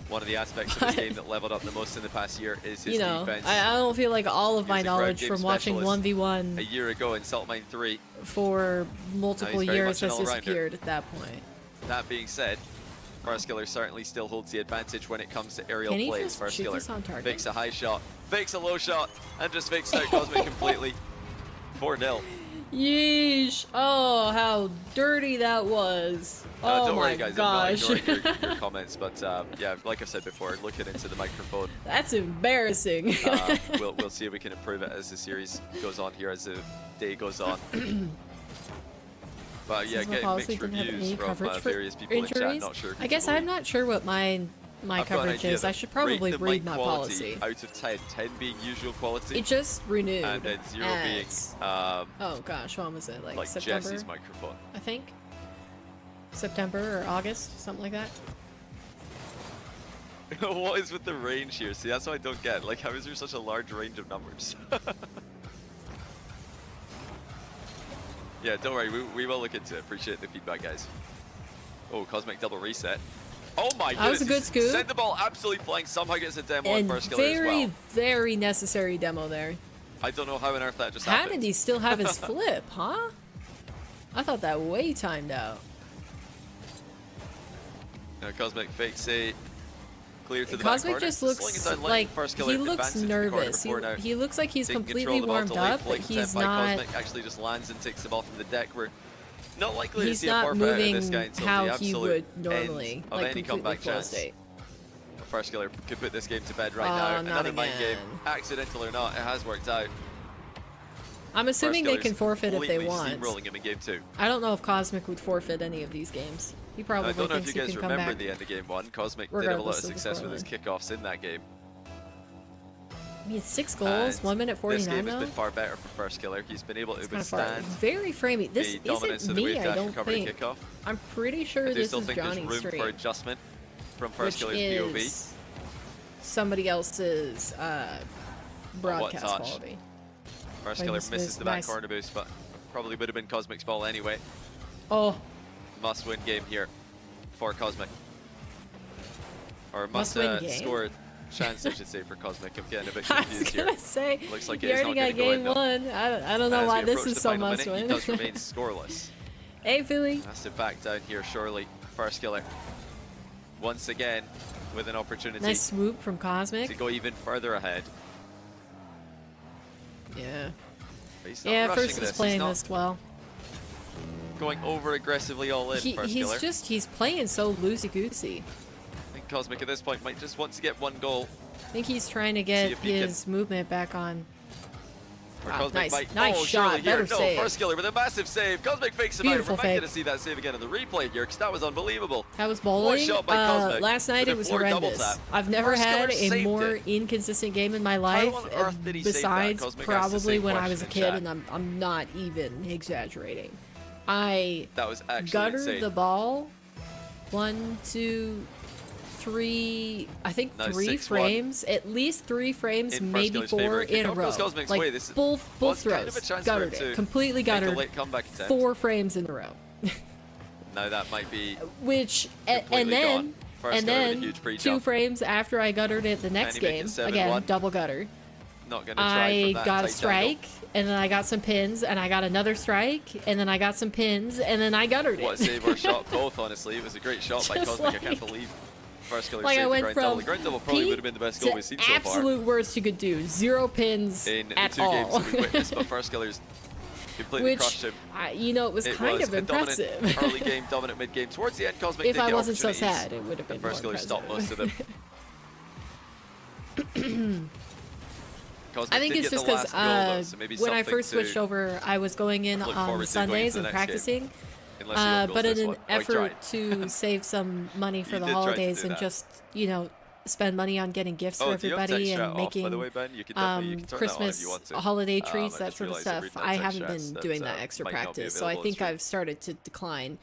one of the aspects of this game that leveled up the most in the past year is his defense. I don't feel like all of my knowledge from watching 1v1 a year ago in Salt Mine 3 for multiple years has disappeared at that point. That being said, Firstkiller certainly still holds the advantage when it comes to aerial plays. Firstkiller fakes a high shot, fakes a low shot, and just fakes out Cosmic completely. 4-0. Yeesh. Oh, how dirty that was. Oh don't my worry, guys, gosh. I'm not ignoring your comments, but yeah, like I've said before, looking into the microphone. That's embarrassing. We'll see if we can improve it as the series goes on here, as the day goes on. But yeah, getting mixed reviews from various people in chat. Not sure. I guess I'm not sure what my coverage is. I should probably read my policy. Out of 10, 10 being usual quality. It just renewed. And then 0 being oh gosh, when was it? Like September? Jesse's microphone. I think. September or August, something like that. What is with the range here? See, that's what I don't get. Like, how is there such a large range of numbers? Yeah, don't worry, we will look into it. Appreciate the feedback, guys. Oh, Cosmic double reset. Oh my goodness, that was a good scoop. Sent the ball absolutely flying, somehow gets a demo on Firstkiller as well. Very, very necessary demo there. I don't know how on earth that just happened. How did he still have his flip, huh? I thought that way timed out. Now Cosmic fakes a clear to the Cosmic back corner. just looks like he looks nervous. He looks like he's completely warmed up, but he's not. Cosmic actually just lands and takes the ball from the deck. We're not likely to see a forfeit out of this guy until how the absolute he would normally, end of like any completely comeback full chance. state. Firstkiller could put this game to bed right now. Not Another mind again. game, accidental or not, it has worked out. I'm assuming they Firstkiller's can forfeit if they completely want. steamrolling him in game 2. I don't know if Cosmic would forfeit any of these games. He probably I don't know if thinks you he guys can come remember back. the end of game 1. Cosmic did have a lot of Regardless of the success with his scoreline. kickoffs in that game. I mean, 6 goals, And 1 minute 49 this game though. has been far better for Firstkiller. He's been able to It's kind of far. withstand Very framey. This the dominance isn't of the me, wave I dash don't recovery think. kickoff. I'm pretty sure I do this still is think there's Johnny's room stream, for adjustment from which Firstkiller's POV. is somebody else's broadcast touch. quality. Firstkiller Nice, misses the back nice. corner boost, but probably would have been Cosmic's ball anyway. Oh, Must-win game here for Cosmic. Or Must-win game? score chance, I should say, for Cosmic. I'm getting a bit I was confused here. gonna say, Looks like you it is already not got going to go game in, though. 1. I don't know As why we this approach is the so final must minute, win. he does remain scoreless. Hey, Philly. Has to back down here, surely. Firstkiller, once again, with an opportunity Nice swoop from to Cosmic. go even further ahead. Yeah. But he's not Yeah, rushing First is this. playing He's not this well. going over aggressively all in, Firstkiller. He's playing so loosey-goosey. I think Cosmic at this point might just want to get one goal. I think he's trying to See get if he can- his movement back on. Or Wow, Cosmic nice, might, nice oh, shot, surely here. better No, save. Firstkiller with a massive save. Cosmic fakes him out. Beautiful We're not going fake. to see that save again in the replay here because that was unbelievable. That was bowling. shot by Cosmic Last night with it a was floor double horrendous. tap. I've never Firstkiller had a saved more it. inconsistent game in my life, on earth did he save that? besides Cosmic asked the probably same when I question was a in kid, chat. and I'm not even exaggerating. I That was actually guttered insane. the ball 1, 2, 3, I think No, 3 6-1. frames, at least 3 frames, In maybe Firstkiller's 4 favour. in a Kickoff row. goes Cosmic's Like way. This both was throws, kind of a chance for him guttered to it, completely make a guttered, late comeback attempt. 4 frames in a row. Now that might be Which completely and then gone. Firstkiller and with a then huge 2 pre-jump. frames after I guttered it the next he make it game, 7-1? again double gutter, not going to try I from that got a tight strike, angle. and then I got some pins, and I got another strike, and then I got some pins, and then I guttered What a it. save or shot, both honestly. It was a great shot by Just Cosmic. I can't like- believe Firstkiller Like I saved the went ground double. from The ground double probably peak would have been the best goal to we've seen so far absolute worst you could do. 0 pins in the at 2 all. games that we witnessed, but Firstkiller's completely Which, crushed him. it was It kind was of a dominant impressive. early game, dominant mid game. Towards the end, Cosmic If did I get wasn't so opportunities, sad, it would have been and more Firstkiller stopped impressive. most of them. Cosmic I think did it's get just the because last goal, though, so maybe when I something first to switched over, I was going in look forward on to going Sundays into and the next game. practicing. Unless he goes But this in an one. Oh, he effort tried. to save some money for You the did try to holidays do and that. just, spend money on getting gifts for do you have everybody text chat and off, by making the way, Ben? You can definitely you can turn that on if Christmas you want to. holiday I treats, that just sort of realised I've stuff. written I down text haven't chats been that, doing that extra might not be practice, so I available think as well. I've started to decline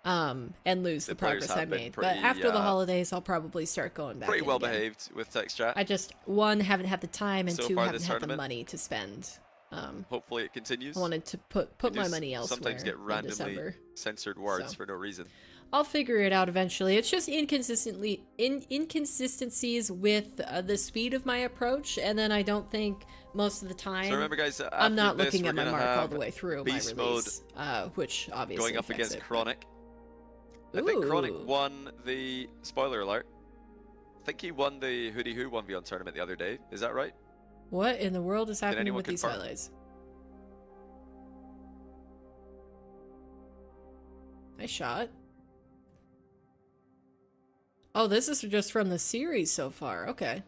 and lose the The players progress I have been made. But pretty, after the holidays, I'll probably start going back Pretty in well again. behaved with text chat. I just, 1, haven't had the time, and So 2, far haven't this had the tournament. money to spend. Hopefully it continues. I wanted to put You my just money elsewhere sometimes get in randomly December. censored words So. for no reason. I'll figure it out eventually. It's just inconsistencies with the speed of my approach, and then I don't think most of the time So remember, guys, after I'm not this, looking we're at my gonna mark all have the way through my Beast release, which obviously going up affects against it. Chronic. I think Chronic Ooh. won the spoiler alert. I think he won the Hoodie Who 1v1 tournament the other day. Is that right? What in the world is happening anyone with these confirm? highlights? Nice shot. Oh, this is just from the series so far. Okay.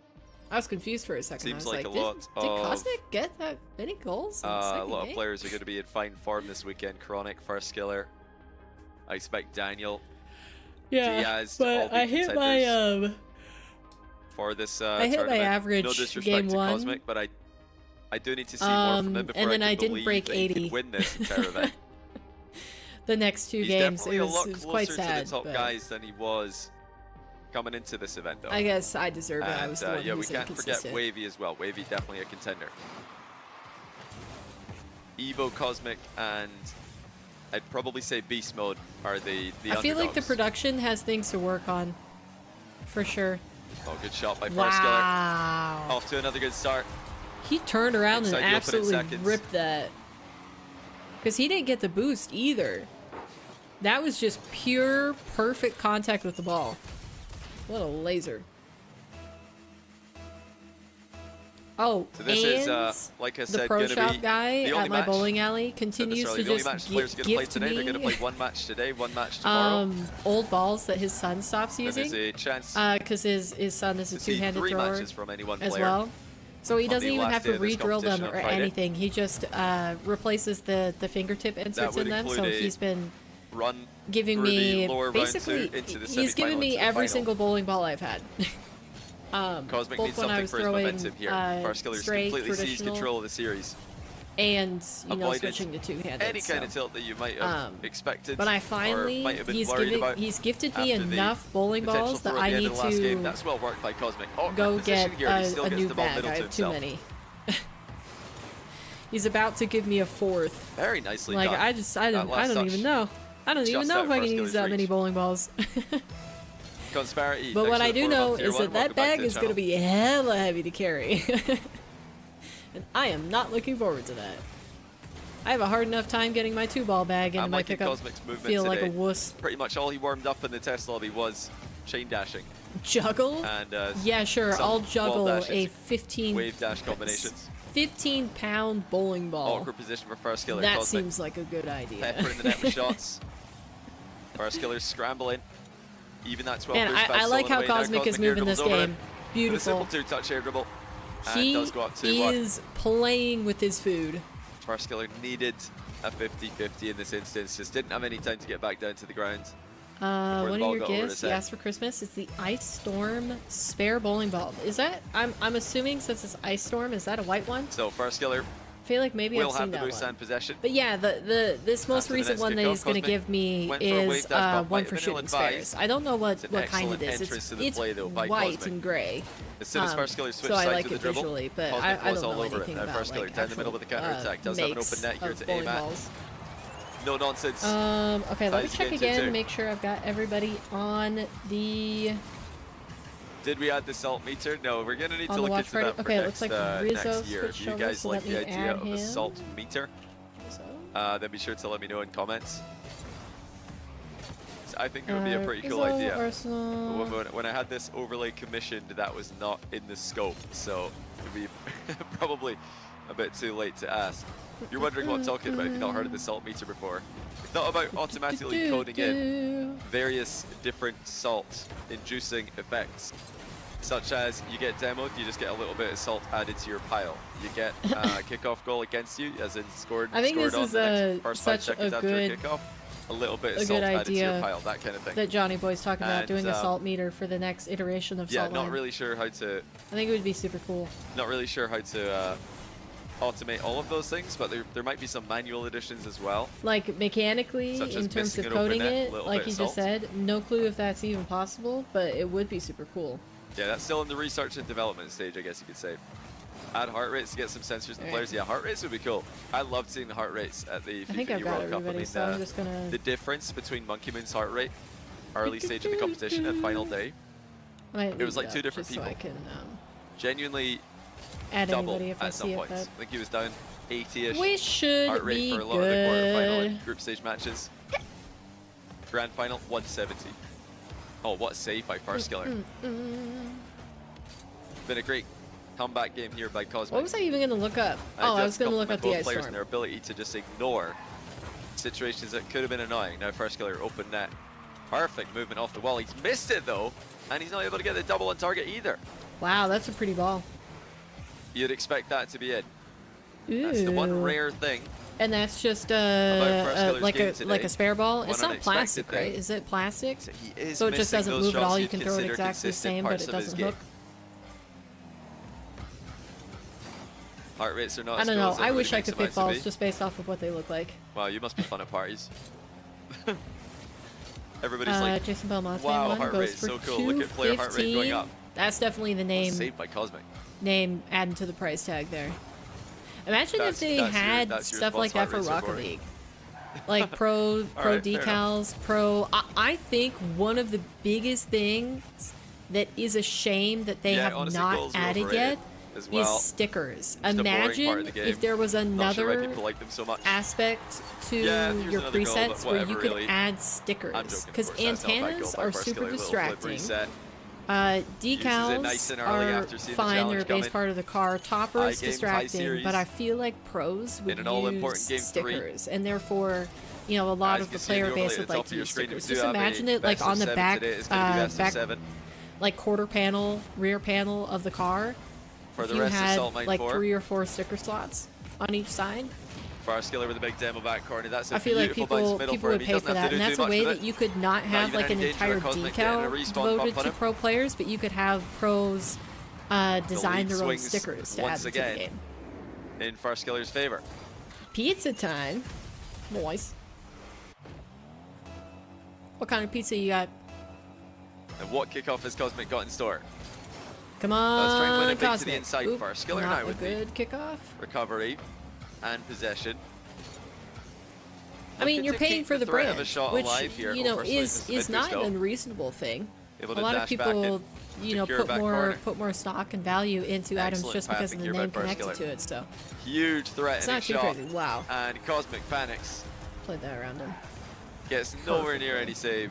I was confused for a second. Seems I was like a did, lot did of- Cosmic get that many goals? In the A second lot of game? players are going to be in fine form this weekend. Chronic, Firstkiller. I expect Daniel, Diaz to all but be I hit contenders my for this I hit my tournament. average No disrespect game to 1. Cosmic, but I do need to see more from him before and then I can didn't believe break that he can 80. win this entire event. The next 2 He's games, definitely it a lot was quite closer sad. to the top but guys than he was coming into this event, though. I guess I deserve it. I And was the one yeah, who we was can't forget inconsistent. Wavy as well. Wavy definitely a contender. Evo, Cosmic, and I'd probably say Beast Mode are the I feel like the underdogs. production has things to work on, for sure. Oh, good shot by Firstkiller. Wow. Off to another good start. He turned around Inside and the opening absolutely seconds. ripped that. Because he didn't get the boost either. That was just pure, perfect contact with the ball. What a laser. Oh, So this and is, like I the said, pro going to shop be guy the only at my match. bowling alley continues to The only just match the players are going to play gift today. They're going to play me one match today, one match tomorrow. old balls that his son stops And there's using. a chance Because his son is a to see two-handed 3 thrower matches from any one as player. well. So he on doesn't the even last have day to of this re-drill them competition or on Friday. anything. He just replaces the fingertip inserts would in them. So include a he's been Run giving through me the lower basically round 2 into the he's given semi-final, me into the every final. single bowling ball I've had. Cosmic both needs when I something was for his throwing momentum here. Firstkiller's straight, completely seized traditional, control of the series. and Avoided switching to two-handed. Any kind of tilt that you might have expected, But I or finally might have been worried about. he's gifted me after the enough bowling potential balls that throw at the I end need of the last game. to That's well worked by Cosmic. Awkward go position get here, but he still a gets new the ball bag. middle I to have too himself. many. He's about to give me a fourth. Very nicely Like done. I That last don't touch. even know. I don't even Just know out if I can Firstkiller's use that many reach. bowling balls. Consparity. But thanks what for I the do 4 know month tier is one. that that Welcome back bag to the is going to channel. be hella heavy to carry. And I am not looking forward to that. I have a hard enough time getting my 2-ball bag into I'm my liking pickup. Cosmic's movement Feel like a today. wuss. Pretty much all he warmed up in the test lobby was chain dashing Juggle? and Yeah, sure. some I'll wall juggle dash a into 15 wave dash combinations. 15-pound bowling ball. Awkward position for Firstkiller. That Cosmic seems like a good idea. pepper in the net with shots. Firstkiller scrambling. Even that 12 Man, boost by I still like on the how way. Now Cosmic is Cosmic air moving this dribbles over game. him with a Beautiful. simple 2-touch air dribble. And He does go up to 1. is playing with his food. Firstkiller needed a 50-50 in this instance. Just didn't have any time to get back down to the ground. One the of ball your got over gifts his you head. asked for Christmas is the Ice Storm spare bowling ball. Is that? I'm assuming since it's Ice Storm, is that a white one? So Firstkiller I feel like maybe will I've seen have the that boost one. and possession. But yeah, this most After the recent next one that kickoff, he's going to Cosmic give me went for a wave is dash, but might one have for been shooting ill-advised. spares. I don't know what It's an kind it excellent is. entrance to the It's play, though, by white Cosmic. and gray. As soon as Firstkiller switched so I sides like with the it dribble, visually, but Cosmic I was don't all know over it. anything Now about Firstkiller like down the middle with the counter attack. Does have an makes open net here of to bowling aim at. balls. No nonsense. Okay, let me Ties check again, again, 2-2. make sure I've got everybody on the Did we add the salt meter? No, we're gonna need on to the look watch into party. that for Okay, it next, looks like Rizzo next year. If switched you over, guys so like let the me idea add of a him. salt meter, So, then be sure to let me know in comments. I think it would be a pretty cool Rizzo, idea. Arsenal. But when I had this overlay commissioned, that was not in the scope, so it'd be probably a bit too late to ask. You're wondering what I'm talking about if you've not heard of the salt meter before. We thought about automatically coding in various different salt inducing effects, such as you get demoed, you just get a little bit of salt added to your pile. You get a kickoff goal against you, as in scored I think scored this on is the next first 5 such seconds a after good- a kickoff. A little bit of a salt good added to your idea pile, that kind of thing. that Johnny Boy's talking about And, doing a salt meter for the next iteration of Yeah, Salt not Line. really sure how to I think it would be super cool. automate all of those things, but there might be some manual additions as well. Like mechanically, Such as in terms missing of an open coding net, it, little like bit he of just salt. said, no clue if that's even possible, but it would be super cool. Yeah, that's still in the research and development stage, I guess you could say. Add heart rates to get some sensors in the Alright. players. Yeah, heart rates would be cool. I loved seeing the heart rates at the I think FIFA I've got World Cup. everybody, I mean, so I'm just gonna the difference between Monkey Moon's heart rate, early stage of the competition and final day, it was like 2 different just so I people. can genuinely add double anybody if I at some see it. points. But I think he was down 80-ish we should heart rate be for a lot of the quarterfinal good. and group stage matches. Grand final, 170. Oh, what a save by Firstkiller. Been a great comeback game here by Cosmic. What was I even gonna look up? Oh, I was gonna look up the both Ice players Storm. and their ability to just ignore situations that could have been annoying. Now Firstkiller open net. Perfect movement off the wall. He's missed it though, and he's not able to get the double on target either. Wow, that's a pretty ball. You'd expect that to be it. Ooh. That's the one rare thing. And that's just Firstkiller's like game a today. a spare ball. One It's not unexpected plastic, thing. right? Is it plastic? So he is So it just missing doesn't those move at shots all. You you'd can throw it consider exactly the consistent same, but parts it of his doesn't game. hook. Heart rates are not I as don't cool know. as I everybody wish I makes could them pick out to balls be. just based off of what they look like. Wow, you must be fun at parties. Everybody's like, Jason Belmont's wow, one heart goes rate, for so cool. Look at player heart rate going 215. up. That's definitely the Saved by Cosmic. name adding to the price tag there. Imagine That's- if they that's your- had that's your stuff like that response. for Heart rates are Rocket boring. League. Like pro right, fair decals, pro. I think one of the biggest things that is a shame that they Yeah, have honestly, not goals are added overrated yet as well. is stickers. a boring part Imagine of the game. if there was Not sure why another people like them so much. aspect to Yeah, here's your another goal, but presets where you whatever, could really. add I'm stickers joking, because of course. That's not a bad goal antennas by are Firstkiller. super Little flip distracting. reset. Decals nice and early are after seeing the fine, they're a challenge base coming. part of the car. Toppers High games, high distracting, series. but I feel like pros would In an all-important game use 3. stickers, and therefore, you know, a lot As of you the can see in player overlay base at would the like top to of your use screen, stickers. we do Just have a imagine it like best of on the 7 back, today. It's gonna be best of back 7. like quarter panel, rear panel of the car. For if the you rest of had Salt Mine like 4. 3 or 4 sticker slots on each side. Firstkiller with a big demo back corner. That's a I feel like beautiful bounce middle people for him. would He pay doesn't for have that, to and do that's too a much way with that it. you could not have even like an any danger entire of Cosmic getting a decal respawn devoted bump to on him. pro players, but you could have pros design lead their own swings stickers to add once into the again. game. In Firstkiller's favor. Pizza time, boys. What kind of pizza you got? And what kickoff has Cosmic got in store? Come Let's try and win on, a big to the Cosmic. inside Oop, Firstkiller not now a with the good kickoff. recovery and possession. I mean, Looking you're to paying keep for the threat of brand, a shot which alive here. you Oh, know first slice is mid not boost an though. unreasonable thing. Able A to lot of dash back people, in, you know, secure back corner. put more stock and value into items Excellent just because of pathing the here by name connected Firstkiller. to it. So Huge it's threatening not too shot. crazy. Wow, And Cosmic panics. played that around him. Gets nowhere near any save.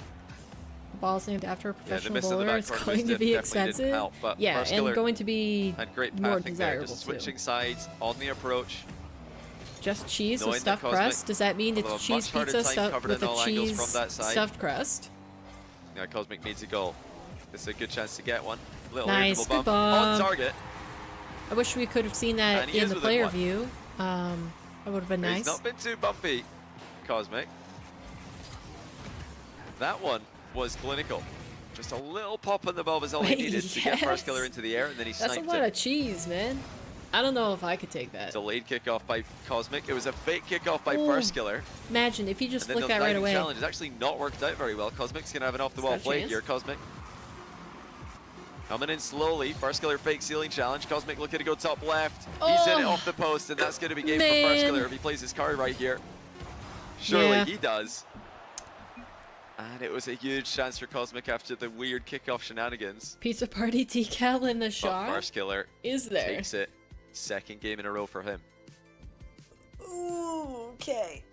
The ball's named after a Yeah, the professional miss on the bowler. back It's corner going boost to be definitely didn't expensive. help, but Yeah, Firstkiller and going to be had great more pathing there, desirable just too. switching sides on the approach. Just cheese knowing with that stuffed Cosmic crust? Does that mean will have it's a cheese much harder pizza time stuffed covered with in a all angles cheese from that side. stuffed crust? Now Cosmic needs a goal. This is a good chance to get one. Little Nice, irritable good bump on bump. target. I wish we could have seen that And he in is the within player one. view. That would have been He's nice. not been too bumpy, Cosmic. That one was clinical. Just a little pop on the bulb is all he needed to get Yes. Firstkiller into the air, and then he That's a sniped lot it. of cheese, man. I don't know if I could take that. Delayed kickoff by Cosmic. It was a fake kickoff by Ooh. Firstkiller. Imagine if you just And then flick the that right diving away. challenge has actually not worked out very well. Cosmic's going to have an off-the-wall got a play chance. here, Cosmic. Coming in slowly. Firstkiller fake ceiling challenge. Cosmic looking to go top left. He's in it Oh, off the post, and that's going to be game man. for Firstkiller if he plays his card right here. Surely Yeah. he does. And it was a huge chance for Cosmic after the weird kickoff shenanigans. Pizza party decal in the But shot Firstkiller is there. takes it. Second game in a row for him. Ooh, okay.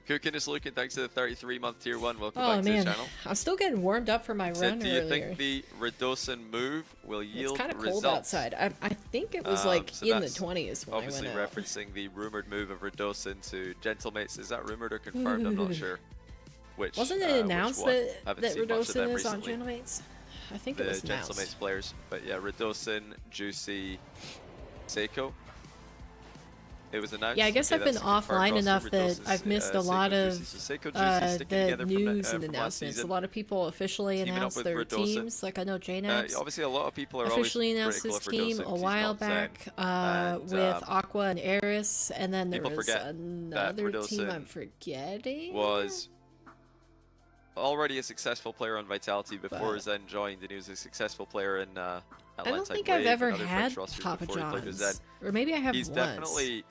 Cookin is looking, thanks to the 33-month tier 1. Welcome Oh back to man, the channel. I'm still getting warmed up for my Said, run do you earlier. think the Redosin move will yield It's kind of results? cold outside. I think it was like So in the that's 20s when I Obviously went out. referencing the rumored move of Redosin to Gentlemates. Is that rumored or confirmed? I'm not sure. Which Wasn't it which announced one. that Haven't that seen much of them Redosin is on recently. Gentlemates? I think The it was announced. Gentlemates players. But yeah, Redosin, Juicy, Seiko. It was announced. Yeah, I guess Okay, I've been that's a confirmed offline roster. enough that Redosin's, I've missed a Seiko, lot of Juicy. So Seiko, Juicy sticking the together news from, and from last announcements. A season. lot of people officially Teaming up announced with their Redosin. teams. Like I know JNAX Obviously, a lot of people are officially always announced critical his of team Redosin a 'cause while he's not back Zen. And, with Aqua and Eris, and then there people was forget that another team Redosin I'm forgetting. was already a successful player on Vitality before But- Zen joined, and he was a successful player in I don't Atlantic think Wave I've ever and other had French rosters Papa before he played with Zen. John's, or maybe I have He's once. definitely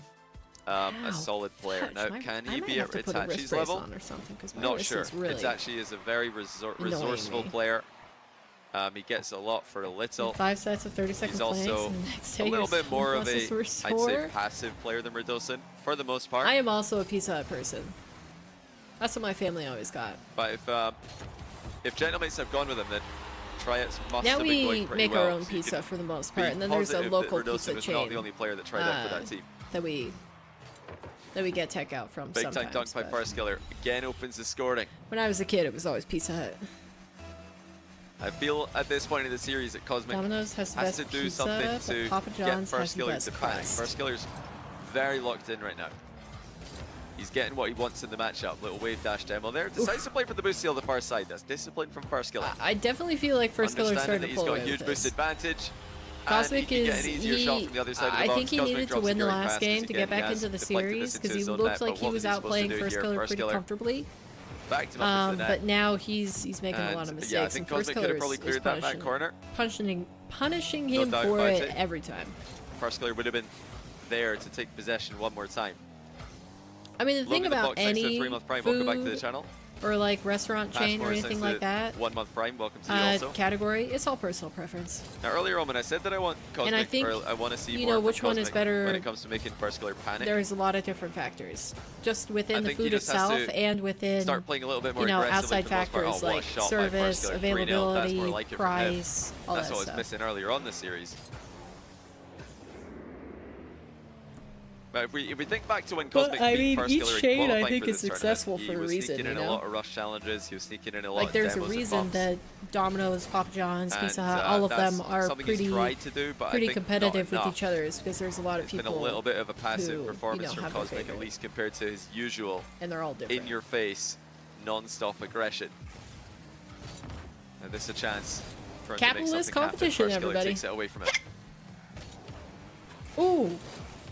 a Ow, solid player. fudge, Now, my- can I he might be have at to put a wrist Itachi's brace level? on or something, 'cause my Not wrist sure. is really Itachi is a very annoying resourceful me. player. He gets a lot for a little. 5 sets of 30-second He's planks, also and the next a day little your bit more of a, sunglasses were I'd say, sore. passive player than Redosin for the most part. I am also a Pizza Hut person. That's what my family always got. But if Gentlemates have gone with him, then Triets must Now have been we going pretty make well. our own So you pizza can for the most be part, and then there's a positive local that Redosin pizza was not the chain only player that tried out for that team. that we get tech out from Big time sometimes. dunk by but Firstkiller. Again opens the scoring. when I was a kid, it was always Pizza Hut. I feel at this point in the series that Cosmic Domino's has the has best to do pizza, something but to Papa get John's has the Firstkiller best to panic. crust. Firstkiller's very locked in right now. He's getting what he wants in the matchup. Little wave dash demo there. Decides to play for the boost steal the far side. That's discipline from Firstkiller. I definitely feel like Firstkiller Understanding started that to he's pull got away a huge with boost this. advantage. Cosmic and he can is get an easier shot from the other side of the I box. think he Cosmic needed to drops win the securing last pass, game 'cause to again, get back he has into the deflected series this because into he his own looked net, like but he what was he supposed to outplaying do here? Firstkiller pretty Firstkiller comfortably. backed him up into the net. But now he's making a lot of And, mistakes, yeah, I think and Cosmic could have Firstkiller probably is cleared that back punishing corner. him doubt for about it it. every time. Firstkiller would have been there to take possession one more time. I mean, the thing Logan the about Fox, thanks for the any 3-month prime. Welcome back to the food channel. or like restaurant chain or Ashmore, anything thanks like to that 1 month prime. Welcome to you also. category, it's all personal preference. Now earlier on when I said that I want Cosmic, I think, or I want to see you more know, from which one is Cosmic better. when it comes to making Firstkiller panic. There's a lot of different factors, just within I the think he food just has itself to and within start playing a little bit more you know, aggressively outside for the most part. factors Oh, what a like shot by service, Firstkiller. 3-0. That's more availability, like it from him. price, all That's that what I was stuff. missing earlier on the series. But if we think back to when But, Cosmic I beat mean, each Firstkiller in chain, I qualifying think, for is this successful tournament, for a he was reason, sneaking in you a know? lot of rush challenges, he was sneaking in a lot Like, of there's a demos and reason bumps. that Domino's, Papa John's, And, Pizza Hut, all of that's them are something pretty he's tried to do, but I pretty think competitive not with each enough. other, because there's a lot of It's people been a little bit of a passive who, performance you know, from have their Cosmic, at favorite. least compared to his usual and they're all different. in-your-face, non-stop aggression. And this is a chance for him Capitalist to make something competition, happen. Firstkiller everybody. takes it away from him. Ooh,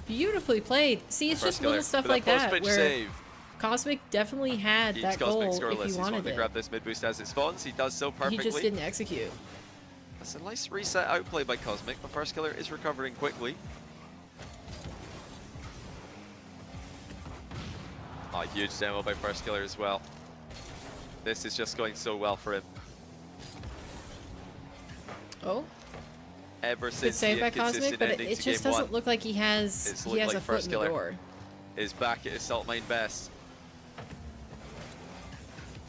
beautifully played. See, it's just little stuff like that Post-pitch where save. Cosmic definitely had Keeps that Cosmic goal if scoreless. he He's wanted wanting to it. grab this mid boost as it spawns. He does so He perfectly. just didn't execute. That's a nice reset outplay by Cosmic, but Firstkiller is recovering quickly. Oh, huge demo by Firstkiller as well. This is just going so well for him. Oh, Ever good since the save by inconsistent Cosmic, but ending it to just game doesn't one look like he has It's he looked has like a foot in the Firstkiller. door. is back at his salt mine best.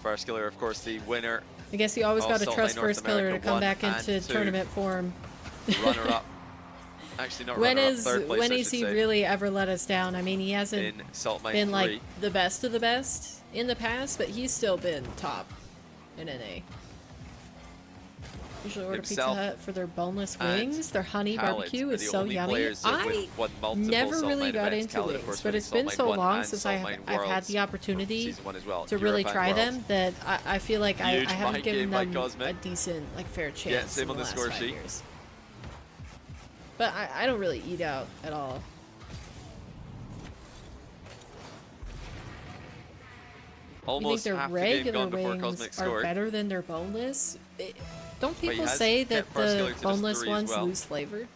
Firstkiller, of course, the winner, I guess you always got to Salt trust Lake North Firstkiller to America come 1 back and into 2. tournament form. runner-up. Actually, not When runner-up, is third place, when I has should he say, really ever let us down? I mean, he hasn't in Salt Mine been 3. like the best of the best in the past, but he's still been top in NA. Usually order Pizza Himself Hut for their boneless and wings. Their honey Khaled barbecue are is the so only yummy. players that I won multiple never Salt really Mine got events. into Khaled, of wings, course, but winning it's been Salt so Mine 1 long and since Salt Mine I've had Worlds. the opportunity Season 1 as well. to really Europe and try Worlds. them that I feel like I Huge haven't mind given game by them Cosmic. a decent, like, fair chance Yeah, same in on the last score 5 sheet. years. But I don't really eat out at all. Almost you think half their the game regular gone before wings Cosmic are scored. better than their boneless? Don't But he people has say that kept Firstkiller the to just boneless 3 as ones well. lose flavor?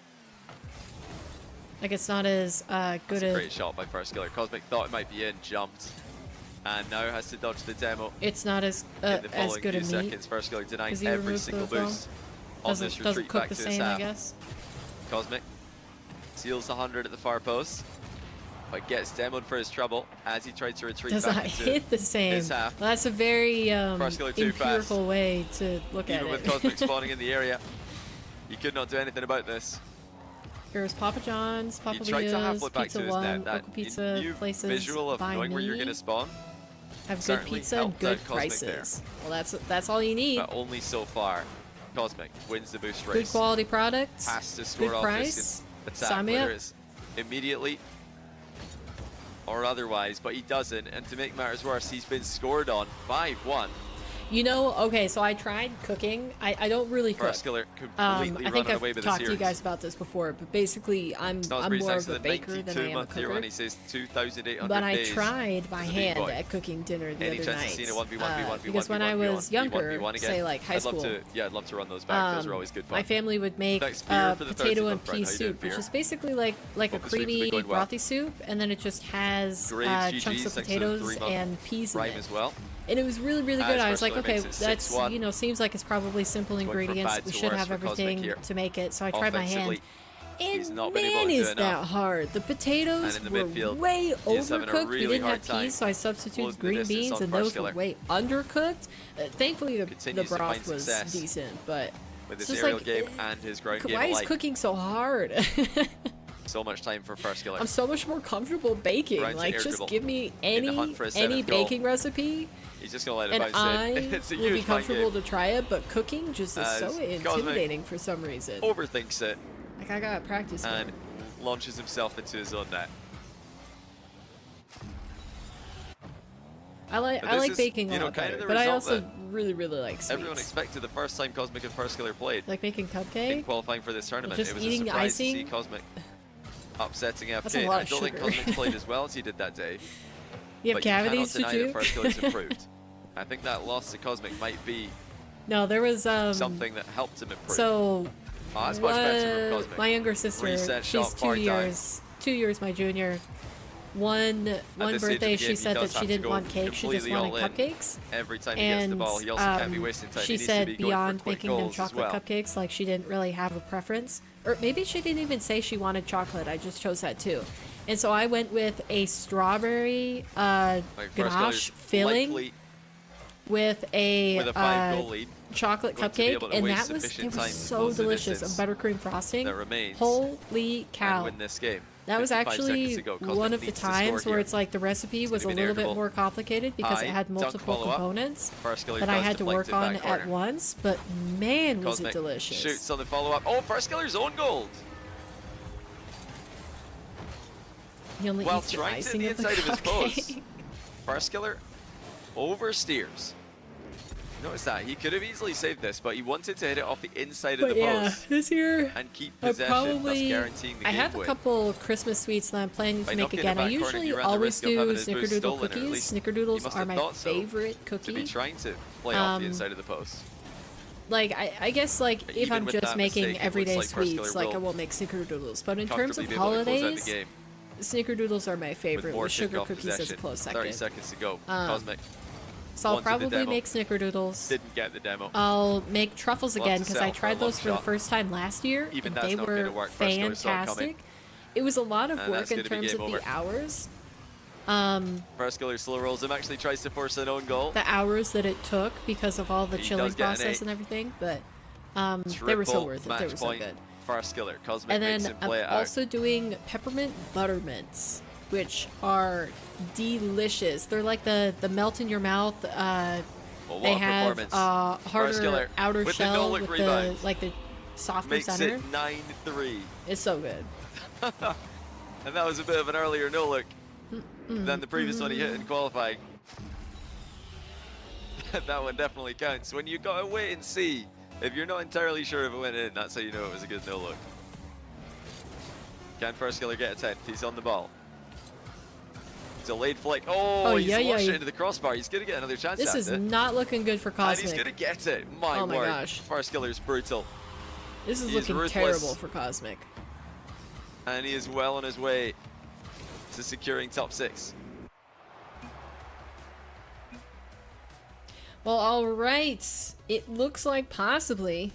Like it's not as good That's a a... great shot by Firstkiller. Cosmic thought it might be in, jumped, and now has to dodge the demo. It's not as In the as following good a few meat. seconds, Firstkiller denying 'Cause he every removed single the foam. boost on this Doesn't retreat cook back the to his same, I half. guess. Cosmic seals the 100 at the far post, but gets demoed for his trouble as he tried to retreat Does back not into hit the same. his half. Well, that's a very Firstkiller too fast. empirical way to look at Even it. with Cosmic spawning in the area, he could not do anything about this. Here's Papa John's, He Papa tried to half Leo's, flip back Pizza to his One, net. That local pizza new places visual of by knowing where you're me going to spawn, have good certainly pizza and helped good out Cosmic there. prices. Well, that's all you need. but only so far. Cosmic wins the boost Good race. quality products, Has to score good off price. this attack, Sign me whether up. it's immediately or otherwise, but he doesn't. And to make matters worse, he's been scored on 5-1. You know, okay, so I tried cooking. I don't really cook. Firstkiller completely I think running I've away with the talked to you series. guys about this before, but basically I'm Salisbury's more next of to a the baker than I 92 am a month year cooker. one. He says 2,800 But I days tried by as a big hand boy. at cooking dinner the Any other chance night. of seeing a 1v1v1v1 because when I was younger, again? say like high I'd love school, to, yeah, I'd love to run those back. Those are always good fun. my family would make Thanks, Fear, for the 30 potato and month run. pea How you doing, soup, which Fear? is basically like a Hope the stream's creamy been going well. brothy soup, and then it just has Graves, chunks GGs, of thanks for the potatoes 3-month and peas in Prime it. as well. And it was really, really good. As I was like, Firstkiller okay, makes it that's 6-1. you know, seems like it's probably simple Going from ingredients. bad We to should worse have for Cosmic everything here. to make it. So I tried my hand. Offensively, he's And not been able man, to do is that enough. hard. The potatoes And in were the midfield, way he is having a overcooked. We really didn't have hard time peas, so I substituted closing the green distance beans, on and those were Firstkiller. way undercooked. Thankfully, the Continues to broth find was success decent, but with it's his just aerial like, game and his ground game why is alike. cooking so hard? So much time for Firstkiller. I'm so much more comfortable baking. Round to Like, air just dribble. give me In the hunt for his any 7th goal. baking recipe, He's just going to let it and bounce I in. It's a will be huge mind comfortable game. to try it. But cooking just is As so Cosmic intimidating for some reason. Overthinks it Like, I gotta practice more. and launches himself into his own net. I like But this is, baking a you know, lot kind of better, the but I result also that really, really like sweets. Everyone expected the first time Cosmic and Firstkiller played Like making in cupcake. qualifying for this tournament. just It was a eating surprise to see icing. Cosmic upsetting That's a FK. lot I of don't think sugar. Cosmic's played as well as he did that day. You have but cavities you to cannot deny chew. that Firstkiller's improved. I think that loss to Cosmic might be No, there was something that helped him improve. So Oh, that's much better from Cosmic. my younger sister, Reset she's shot, bar time. 2 years my junior. One this stage of birthday, the she game, said he that does she have to didn't go want cake, she just completely wanted all in cupcakes. Every time he gets the And ball, he also can't be wasting time. she He needs said to be going beyond for quick making them goals as chocolate well. cupcakes, like she didn't really have a preference. Or maybe she didn't even say she wanted chocolate, I just chose that too. And so I went with a strawberry Like ganache Firstkiller's filling likely with a, with a 5-goal lead chocolate going to be able cupcake, to and waste that was sufficient it was time to so close the delicious. distance A buttercream frosting. that remains Holy and cow! win this game. That was 55 seconds actually to go. Cosmic one of the needs to score times where here. it's like the recipe was a gonna be an little bit air more complicated because it High had dunk multiple follow-up. components Firstkiller that I does had to deflect work it on back at corner. once, but man, was it Cosmic delicious. shoots on the follow-up. Oh, Firstkiller's own gold. He only While eats the trying to icing the of the inside of his post, cupcake. Firstkiller oversteers. Notice that he could have easily saved this, but he wanted to hit it off the inside of But the yeah, post this year and keep I possession, thus guaranteeing the I game have a win. couple Christmas sweets that I'm planning By to make knocking again. the I back corner, usually you ran the always risk of having do his boost snickerdoodle stolen, or at cookies. least you Snickerdoodles must are have my thought so, favorite to be cookie. trying to play off the inside of the post. Like I guess like But if even I'm with just that making mistake, it everyday looks like sweets, Firstkiller like I will won't make snickerdoodles. But in terms Comfortably of be able to close out the holidays, game snickerdoodles are my with favorite, more with sugar kickoff cookies as a possession. close 30 second. seconds to go. Cosmic So I'll wanted the probably demo. make snickerdoodles. didn't get the demo. I'll make truffles We'll have again to because I settle for a tried those long for the shot. first time last year, Even and that's they not gonna were work. Firstkiller saw it coming. fantastic. It was a lot of And work that's in gonna be terms game of over. the hours. Firstkiller slow rolls him, actually tries to force an own goal. The hours that it took because of all the He chilling does get an process 8. and everything, but they were so Triple worth it. match They were so point. good. Firstkiller. Cosmic And makes then him I'm play it out. also doing peppermint buttermints, which are delicious. They're like the melt in your mouth. Well, They what a have performance. harder Firstkiller outer with the shell no-look with rebound. the like the softer Makes center. it 9-3. It's so good. And that was a bit of an earlier no-look than the previous one he hit in qualifying. That one definitely counts. When you gotta wait and see, if you're not entirely sure if it went in, that's how you know it was a good no-look. Can Firstkiller get a 10th? He's on the ball. Delayed flick. Oh, he's launched it into the crossbar. He's gonna get another chance This at is it. not looking good for And Cosmic. he's gonna get it. My Oh my word. gosh. Firstkiller's brutal. This is He is looking ruthless. terrible for Cosmic. And he is well on his way to securing top 6. Well, all right. It looks like possibly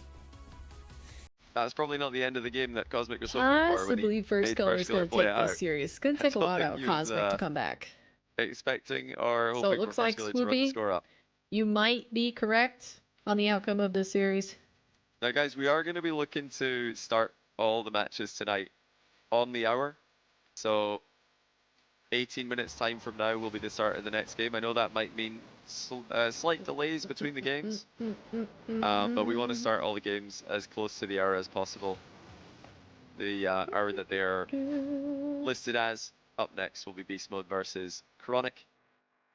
That's probably not the end of the game that Cosmic was hoping for when he made Firstkiller is going Firstkiller to play take it out. this series. It's going to take a don't lot think out of he was, Cosmic to come back. Expecting or So it hoping looks for like, Firstkiller to run the Swoopy, score up. you might be correct on the outcome of this series. Now, guys, we are going to be looking to start all the matches tonight on the hour. So 18 minutes time from now will be the start of the next game. I know that might mean slight delays between the games, but we want to start all the games as close to the hour as possible. The hour that they are listed as. Up next will be BeastMode versus Chronic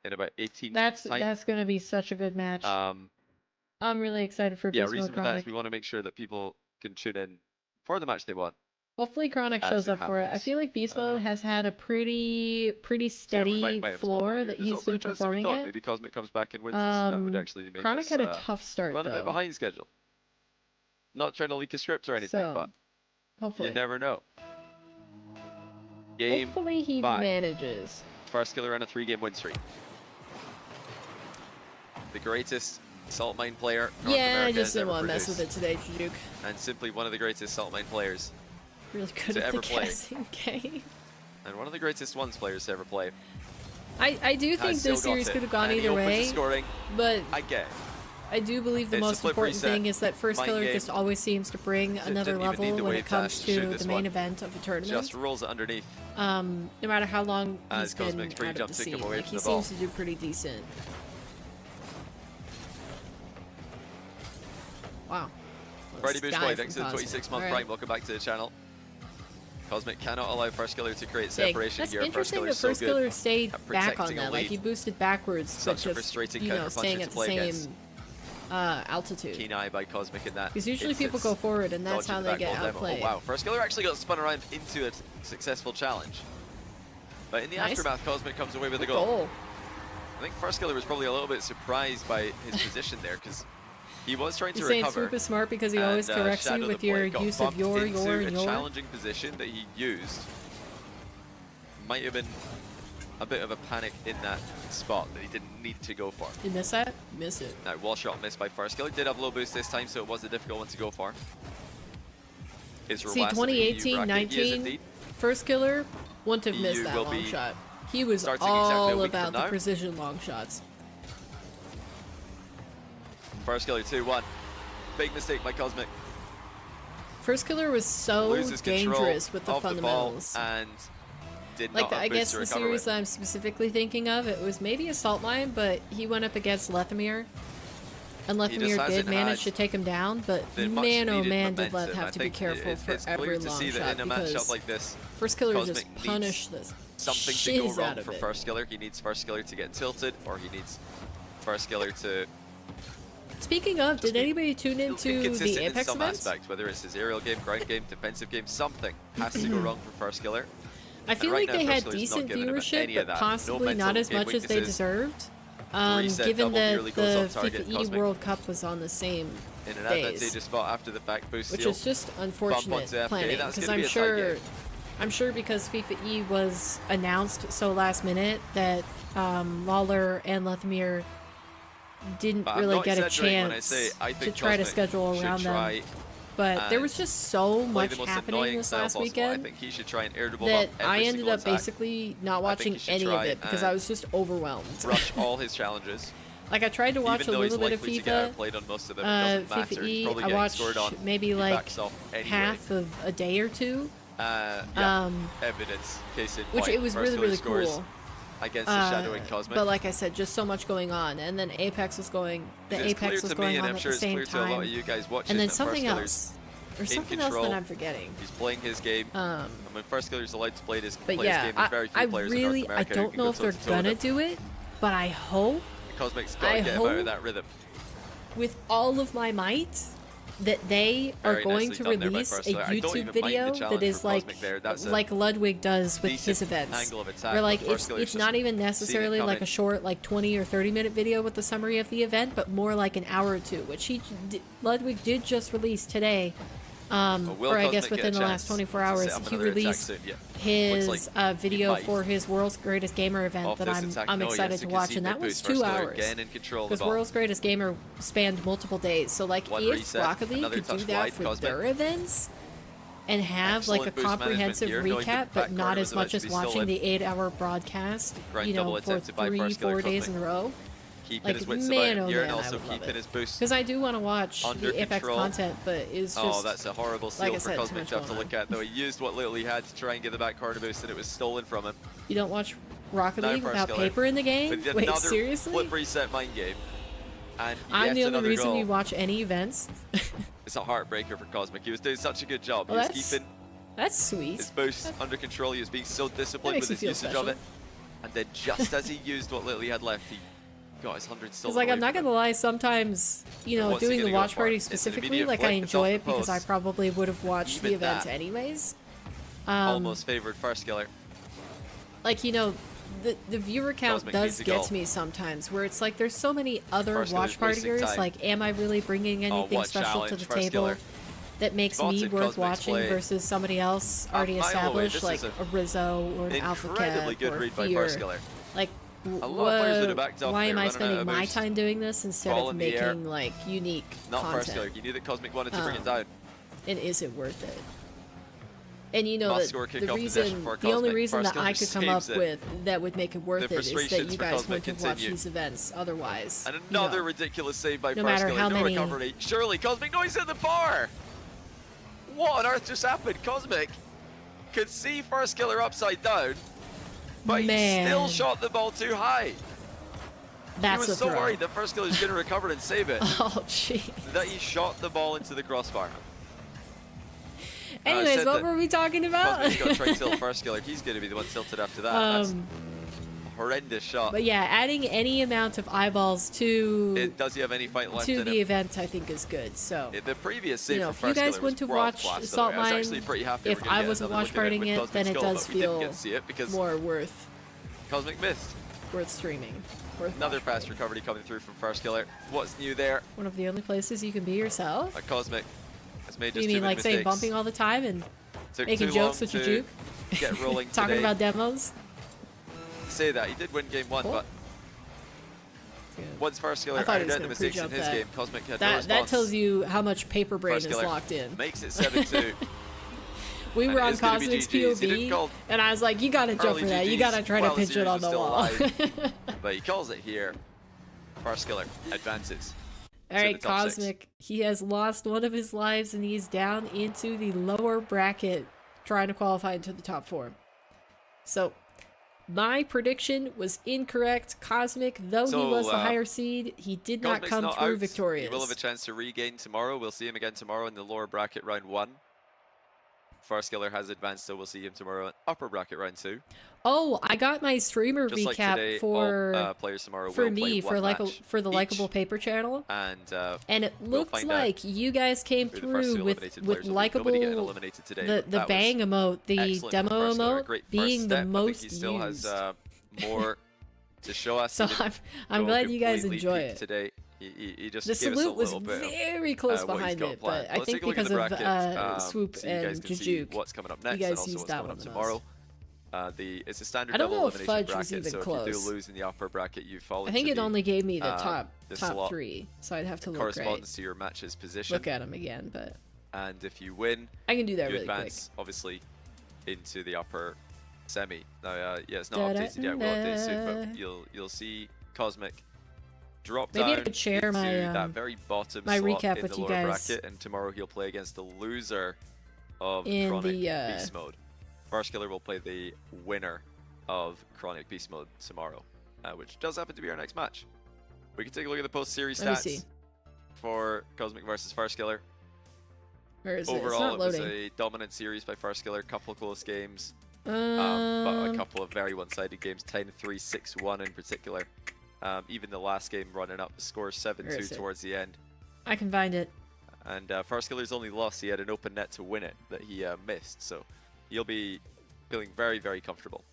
in about 18 minutes time. That's going to be such a good match. I'm really excited for Yeah, BeastMode reason for that is Chronic. we want to make sure that people can tune in for the match they want. Hopefully Chronic as shows it up for it. I happens. feel like BeastMode has had a pretty steady might have floor some that There's he's also a been chance that we performing thought at. Maybe Cosmic comes back and wins. That would actually make Chronic us, had a tough start run a bit though. behind schedule. Not trying to leak a script or anything, So, but hopefully. you never know. Game Hopefully he 5. manages. Firstkiller on a 3-game win streak. The greatest salt mine player North Yeah, America I just has didn't ever want to mess with produced, it today, Jujuk. and simply one of the greatest salt mine players, Really good to at the ever play. guessing game. and one of the greatest ones players to ever play. I do think Has still this got series it, could have gone and he either opens the way, scoring. but I get it. I do believe the It's a most flip important reset, thing is that Firstkiller mind just game. always seems to bring another Didn't even need level the when wave it comes dash to shoot to this the main one. event of the tournament. Just rolls it underneath. No matter how long As he's been Cosmic's pretty out of jump the took him scene, away like from he the ball. seems to do pretty decent. Wow. Friday Sky Bushboy, from thanks to the Cosmic. 26-month Alright. Prime. Welcome back to the channel. Cosmic cannot allow Firstkiller to create Dang, separation that's here. interesting that Firstkiller's so good Firstkiller stayed at back on protecting a that. Like lead. he boosted backwards, Such but a just frustrating you know counterpuncher staying to at the play same against. altitude. Keen eye by Cosmic in that. Because usually people instance. go forward, and that's Dodging how the they back get wall demo. outplayed. Oh wow, Firstkiller actually got spun around into a successful challenge. But in the Nice. aftermath, Cosmic comes away with a Good goal. goal. I think Firstkiller was probably a little bit surprised by his position there, because he was trying to You're saying recover. Swoop is smart because he always and, corrects Shadow you the with your Blade got use of bumped your, into and a your. challenging position that he used. Might have been a bit of a panic in that spot that he didn't need to go for. You miss that? Miss it. Now, wall shot missed by Firstkiller. Did have low boost this time, so it was a difficult one to go for. His See, last in the EU 2018, bracket. He is 19, indeed. Firstkiller wouldn't have missed EU that will long be shot. He was starting exactly a all week about from the now. precision long shots. Firstkiller 2-1. Big mistake by Cosmic. Firstkiller was so Loses control dangerous with the of fundamentals. The ball and did Like, not have I guess boost to the recover series with. that I'm specifically thinking of, it was maybe a salt mine, but he went up against Lethamyr. And Lethamyr did hasn't manage to had take him down, but the much man, oh needed man, did momentum. Leth I have to be think careful for it's every clear to long see that shot, in a matchup because like this, Firstkiller just Cosmic punished this something to go shiz wrong out of for it. Firstkiller. He needs Firstkiller to get tilted, or he needs Firstkiller to Speaking of, did anybody tune into inconsistent the in Apex some events? aspect, whether it's his aerial game, ground game, defensive game, something has to go wrong for Firstkiller. I feel right like now, they had Firstkiller's not decent giving him viewership, any of but that. possibly No not mental as game much as they weaknesses. deserved. Reset, Given double that nearly goes the off target, FIFA E Cosmic. World Cup was on the same In an days, advantageous spot after the fact boost which steal. is just Bump unfortunate onto FK, planning, that's because gonna be a tight game. I'm sure because FIFA E was announced so last minute that Lawler and Lethamyr didn't But I'm really not get a exaggerating when I chance say I to think try to Cosmic schedule should around them. try But there and was just so play much the most happening annoying this style last possible. I weekend think he should try and air double that bump every I ended single up attack. basically not I think watching he should any of try it because and I was just overwhelmed. rush all his challenges. Like, I tried to watch Even a though he's little bit of likely to get FIFA. outplayed on most of them, it doesn't matter. FIFA He's E, probably I getting watched scored on. maybe He like backs off anyway. half of a day or two, Yeah, evidence, case in which point. it was really, Firstkiller really scores cool. against the shadowing Cosmic. But like I said, just so much going on, and then Apex was going. The It's clear Apex was to going me, and on I'm at sure the it's same clear to a lot time, of you guys watching and then that something Firstkiller's else, or in something else control. that I'm forgetting. He's playing his game. And when Firstkiller's allowed to play his But game, yeah, there's very few I players in really, North I America who don't can know go if they're toe-to-toe with gonna him. do it, but I hope, Cosmic's got to get him out of that rhythm. with all of my might, that they are Very going nicely to done there by release a Firstkiller. I don't YouTube even mind the video challenge that is for like Cosmic there. That's a like Ludwig does with his decent events. angle of attack, Where like but it's Firstkiller's not just even seen it necessarily like coming. a short like 20 or 30-minute video with the summary of the event, but more like an hour or two, which Ludwig did just release today. Or I guess within the last 24 hours, he released his video for his World's Greatest Gamer event that I'm excited to watch, and that was 2 hours. Because World's Greatest Gamer spanned multiple days, so like if Rocket League could do that for their events and have like a comprehensive recap, but not as much as watching the 8-hour broadcast, you know, for 3-4 days in a row. Keeping Like, his wits man, about oh him here and man, I also would love keeping it. his boost. Because I do want to watch Under the Apex control. content, but it's just... Oh, that's a horrible steal like I for said, too Cosmic much to have to going look at, though. He used what little he had to try and get the back corner boost, and it was stolen from him. You don't watch Rocket No League without Firstkiller. paper in the game? But he did Wait, another seriously? flip reset mind game. And I'm yet the only another reason goal. you watch any events. It's a heartbreaker for Cosmic. He was doing such a good job. Well, He was keeping That's sweet. his boost under control. He was being so disciplined makes with me his feel usage of special. it. And then just as he used what little he had left, he got his 100 stolen Because, like, away I'm not from going to him. lie, sometimes, you know, What's he doing the gonna go watch for? party It's an specifically, immediate like, I flick, it's enjoy off it the because I post. probably would have watched the Even event that. anyways. Almost favored Firstkiller. Like, you know, the viewer count Cosmic does needs to get go. to me sometimes, where it's like there's so many other Firstkiller's watch wasting partiers. time. Like, am I really bringing anything what special to challenge, the table Firstkiller. that makes me Spotted worth Cosmic's watching play. versus somebody else already By the way, established, this like is a Rizzo or an Alpha Incredibly Cat good or read by Fear? Firstkiller. Like, A lot of players would have backed off why there, am I running out spending of my boost. time doing this instead Ball of in the air. making like unique Not content? Firstkiller. You knew that Cosmic wanted to bring it Um, down. And is it worth it? And you know Must that score the kickoff possession reason, for the only Cosmic. reason that I Firstkiller could come up saves it. with that would make it worth The it is that frustrations you for guys Cosmic wouldn't have watched continue. these events otherwise. And you another know. ridiculous save by No matter Firstkiller. how No many- recovery. Surely Cosmic. No, he's at the bar. What on earth just happened? Cosmic could see Firstkiller upside down, but he Man. still shot the ball too high. That's He was a so throw. worried that Firstkiller was going to recover and save it Oh, jeez. that he shot the ball into the crossbar. Anyways, said what that were we talking about? Cosmic's got to try and tilt Firstkiller. He's going to be the one tilted after that. That's a horrendous shot. But yeah, adding any amount of eyeballs to Does he have any fight left to in the him? event, I think is good. So The previous save you know, for if you guys Firstkiller wouldn't was have watched world-class, Salt though. I was Mine, actually pretty happy if we're gonna I get wasn't another watch look at partying with it, Cosmic's then it goal, does but we didn't feel get to see it because more worth Cosmic missed. streaming. Worth Another watch fast partying. recovery coming through from Firstkiller. What's new there? One of the only places you can be yourself. Cosmic has made You just mean too many like saying mistakes. bumping all the time and Took making too jokes long with your to juke? get rolling Talking today. about demos? Say that he did win game one, Cool. but once Firstkiller I thought he ironed was out the gonna mistakes in pre-jump his that. game, Cosmic had no That response. tells you how much paper brain is Firstkiller locked in. makes it 7-2. We and were it on is gonna be Cosmic's GG's. He didn't call POV, and I was like, you gotta jump early for that. You GGs gotta try to while the pitch it on series the was wall. still alive. But he calls it here. Firstkiller advances. All right, Cosmic. He has lost one of his lives and he's down into the lower bracket trying to qualify into the top 4. So, my prediction was incorrect. Cosmic, though he was the higher seed, he did not come through victorious. He will have a chance to regain tomorrow. We'll see him again tomorrow in the lower bracket round 1. Firstkiller has advanced, so we'll see him tomorrow in upper bracket round 2. Oh, I got my streamer Just recap like today, for all, players tomorrow for will me play for the Likeable Paper channel, and it looks like you guys came through with Likeable the bang emote, the demo emote being the most used. He still has more to show us. So I'm glad you guys enjoy it today. He just the gave us a salute was little bit very close behind it, but I think because of Swoop so and Jujuke, what's coming up next, you and guys also used what's that coming one up the tomorrow. most. It's a standard I don't double know if elimination Fudge was bracket, even so close. if you do lose in the upper bracket, you fall I think into it only gave me the top slot 3, so I'd have to look corresponds to your match's position. Look at them again, but and if you win, I can do that you really advance, obviously, into the upper semi. Now, yeah, it's not updated yet. We'll update soon, but you'll see Cosmic drop Maybe down I could share into my that very bottom my slot recap in with the you lower guys bracket, and tomorrow he'll play against the loser of in Chronic the Beast Mode. Firstkiller will play the winner of Chronic Beast Mode tomorrow, which does happen to be our next match. We can take a look at the post-series stats for Cosmic versus Firstkiller. Where is Overall, it was a dominant series by Firstkiller, couple close games, but a couple of very one-sided games, 10-3, 6-1 in particular. Even the last game running up the score 7-2 towards the end. I can find it. And Firstkiller's only loss, he had an open net to win it that he missed, so he'll be feeling very, very comfortable.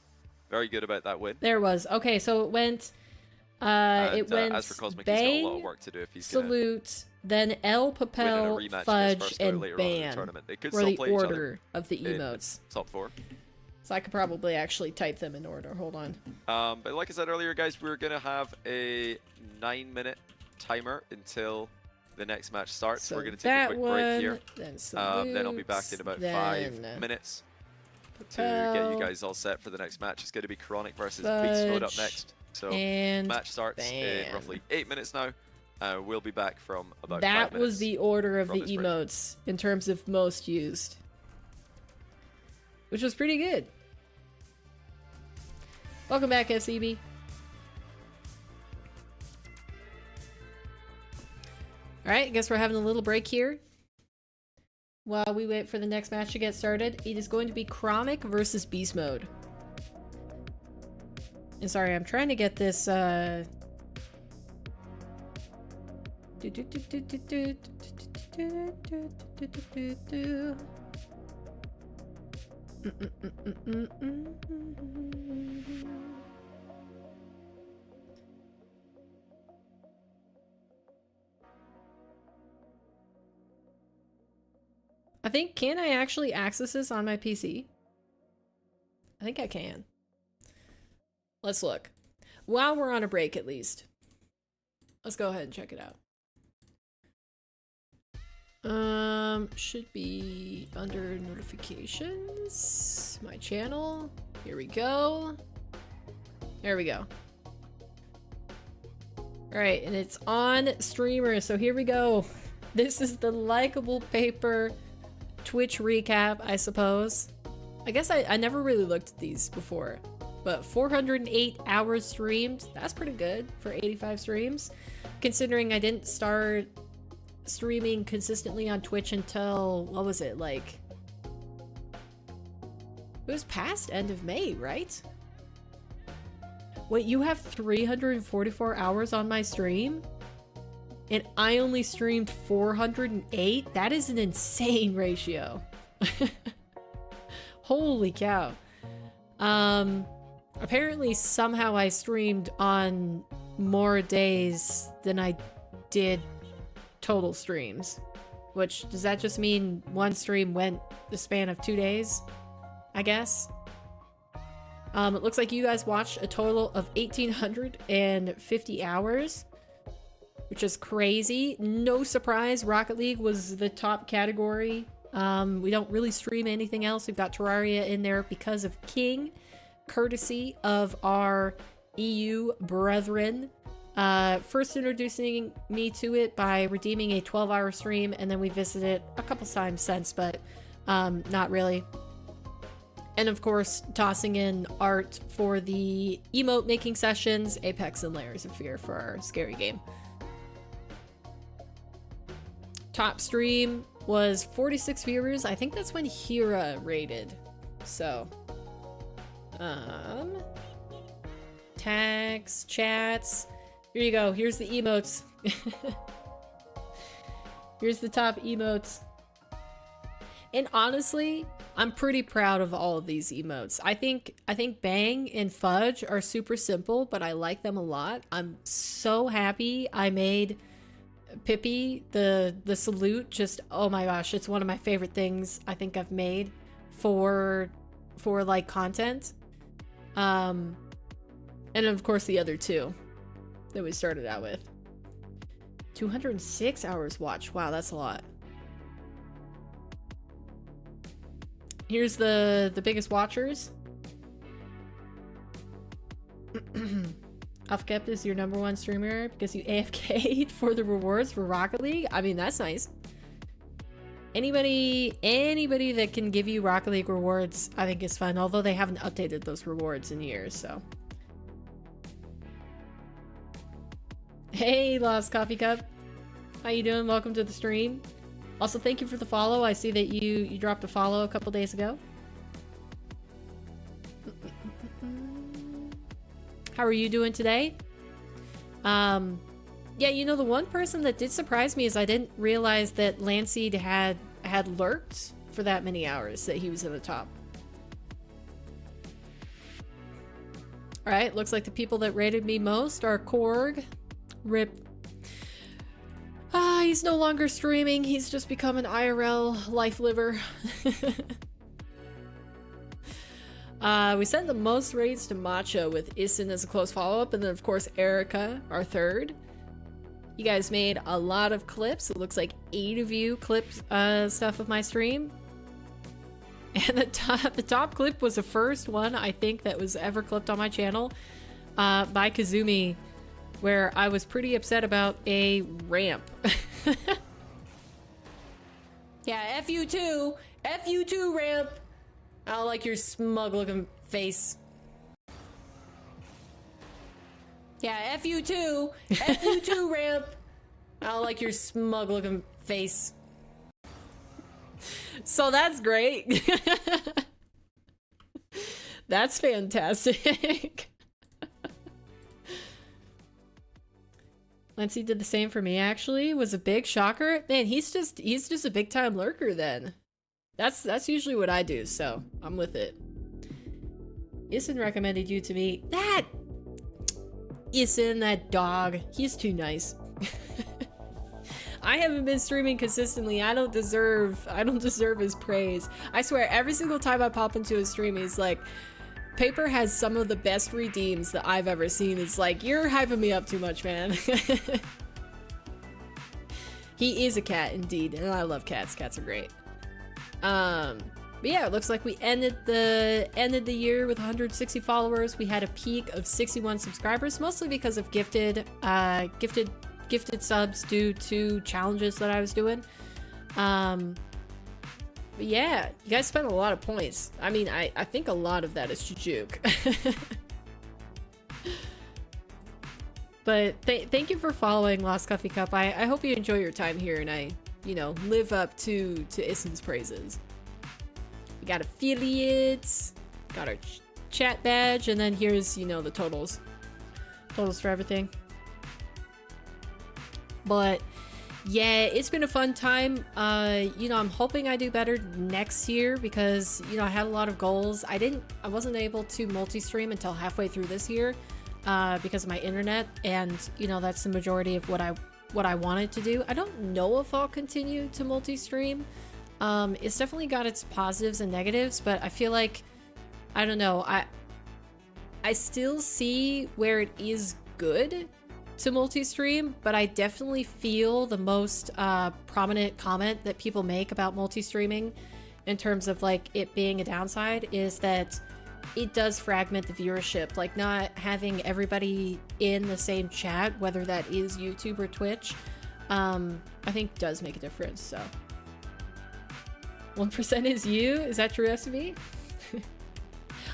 Very good about that win. There was. Okay, so it went as for Cosmic, he's got a lot of work to do if he's Salute, then El Papel, Fudge, and Ban were the order of the emotes. Top 4. So I could probably actually type them in order. Hold on. But like I said earlier, guys, we're going to have a 9-minute timer until the next match starts. So we're going to take a quick break here. Then I'll be back in about 5 minutes to get you guys all set for the next match. It's going to be Chronic versus BeastMode up next. So match starts in roughly 8 minutes now. We'll be back from about 5 minutes. That was the order of the emotes in terms of most used, which was pretty good. Welcome back, FCB. Alright, I guess we're having a little break here while we wait for the next match to get started. It is going to be Chronic versus BeastMode. And sorry, I'm trying to get this I think, can I actually access this on my PC? I think I can. Let's look. While we're on a break, at least. Let's go ahead and check it out. Should be under notifications. My channel. Here we go. There we go. Alright, and it's on streamer, so here we go. This is the Likeable Paper Twitch recap, I suppose. I guess I never really looked at these before, but 408 hours streamed. That's pretty good for 85 streams, considering I didn't start streaming consistently on Twitch until, what was it, like, it was past end of May, right? Wait, you have 344 hours on my stream? And I only streamed 408? That is an insane ratio. Holy cow. Apparently somehow I streamed on more days than I did total streams. Which, does that just mean one stream went the span of 2 days? I guess. It looks like you guys watched a total of 1,850 hours. Which is crazy. No surprise, Rocket League was the top category. We don't really stream anything else. We've got Terraria in there because of King, courtesy of our EU brethren first introducing me to it by redeeming a 12-hour stream, and then we visited it a couple times since, but not really. And of course, tossing in art for the emote making sessions, Apex and Layers of Fear for our scary game. Top stream was 46 viewers. I think that's when Hira rated. So, tags, chats. Here you go. Here's the emotes. Here's the top emotes. And honestly, I'm pretty proud of all of these emotes. I think Bang and Fudge are super simple, but I like them a lot. I'm so happy I made Pippi the salute. Just, oh my gosh, it's one of my favorite things I think I've made for like content. And of course the other two that we started out with. 206 hours watched. Wow, that's a lot. Here's the biggest watchers. Offkept is your #1 streamer because you AFK'd for the rewards for Rocket League. I mean, that's nice. Anybody that can give you Rocket League rewards, I think is fun. Although they haven't updated those rewards in years, so. Hey, Lost Coffee Cup. How you doing? Welcome to the stream. Also, thank you for the follow. I see that you dropped a follow a couple days ago. How are you doing today? Yeah, you know, the one person that did surprise me is I didn't realize that Lanceed had lurked for that many hours, that he was in the top. Alright, looks like the people that rated me most are Korg. Rip. He's no longer streaming. He's just become an IRL life liver. We sent the most raids to Macho with Isin as a close follow-up, and then of course Erica, our third. You guys made a lot of clips. It looks like 8 of you clipped stuff of my stream. And the top clip was the first one, I think, that was ever clipped on my channel by Kazumi, where I was pretty upset about a ramp. Yeah, F you too! F you too, ramp! I don't like your smug looking face. Yeah, F you too! F you too, ramp! I don't like your smug looking face. So that's great. That's fantastic. Lancey did the same for me, actually. Was a big shocker. Man, he's just a big time lurker then. That's usually what I do, so I'm with it. Isin recommended you to me. That Isin, that dog, he's too nice. I haven't been streaming consistently. I don't deserve his praise. I swear, every single time I pop into a stream, he's like, Paper has some of the best redeems that I've ever seen. It's like, you're hyping me up too much, man. He is a cat, indeed, and I love cats. Cats are great. But yeah, it looks like we ended the year with 160 followers. We had a peak of 61 subscribers, mostly because of gifted subs due to challenges that I was doing. But yeah, you guys spent a lot of points. I mean, I think a lot of that is Jujuk. But thank you for following Lost Coffee Cup. I hope you enjoy your time here and I, you know, live up to Isin's praises. We got affiliates, got our chat badge, and then here's, you know, the totals for everything. But yeah, it's been a fun time. You know, I'm hoping I do better next year because, you know, I had a lot of goals. I wasn't able to multi-stream until halfway through this year because of my internet, and you know, that's the majority of what I wanted to do. I don't know if I'll continue to multi-stream. It's definitely got its positives and negatives, but I feel like, I don't know, I still see where it is good to multi-stream, but I definitely feel the most prominent comment that people make about multi-streaming in terms of like it being a downside is that it does fragment the viewership. Like, not having everybody in the same chat, whether that is YouTube or Twitch, I think does make a difference. So 1% is you? Is that true, SB?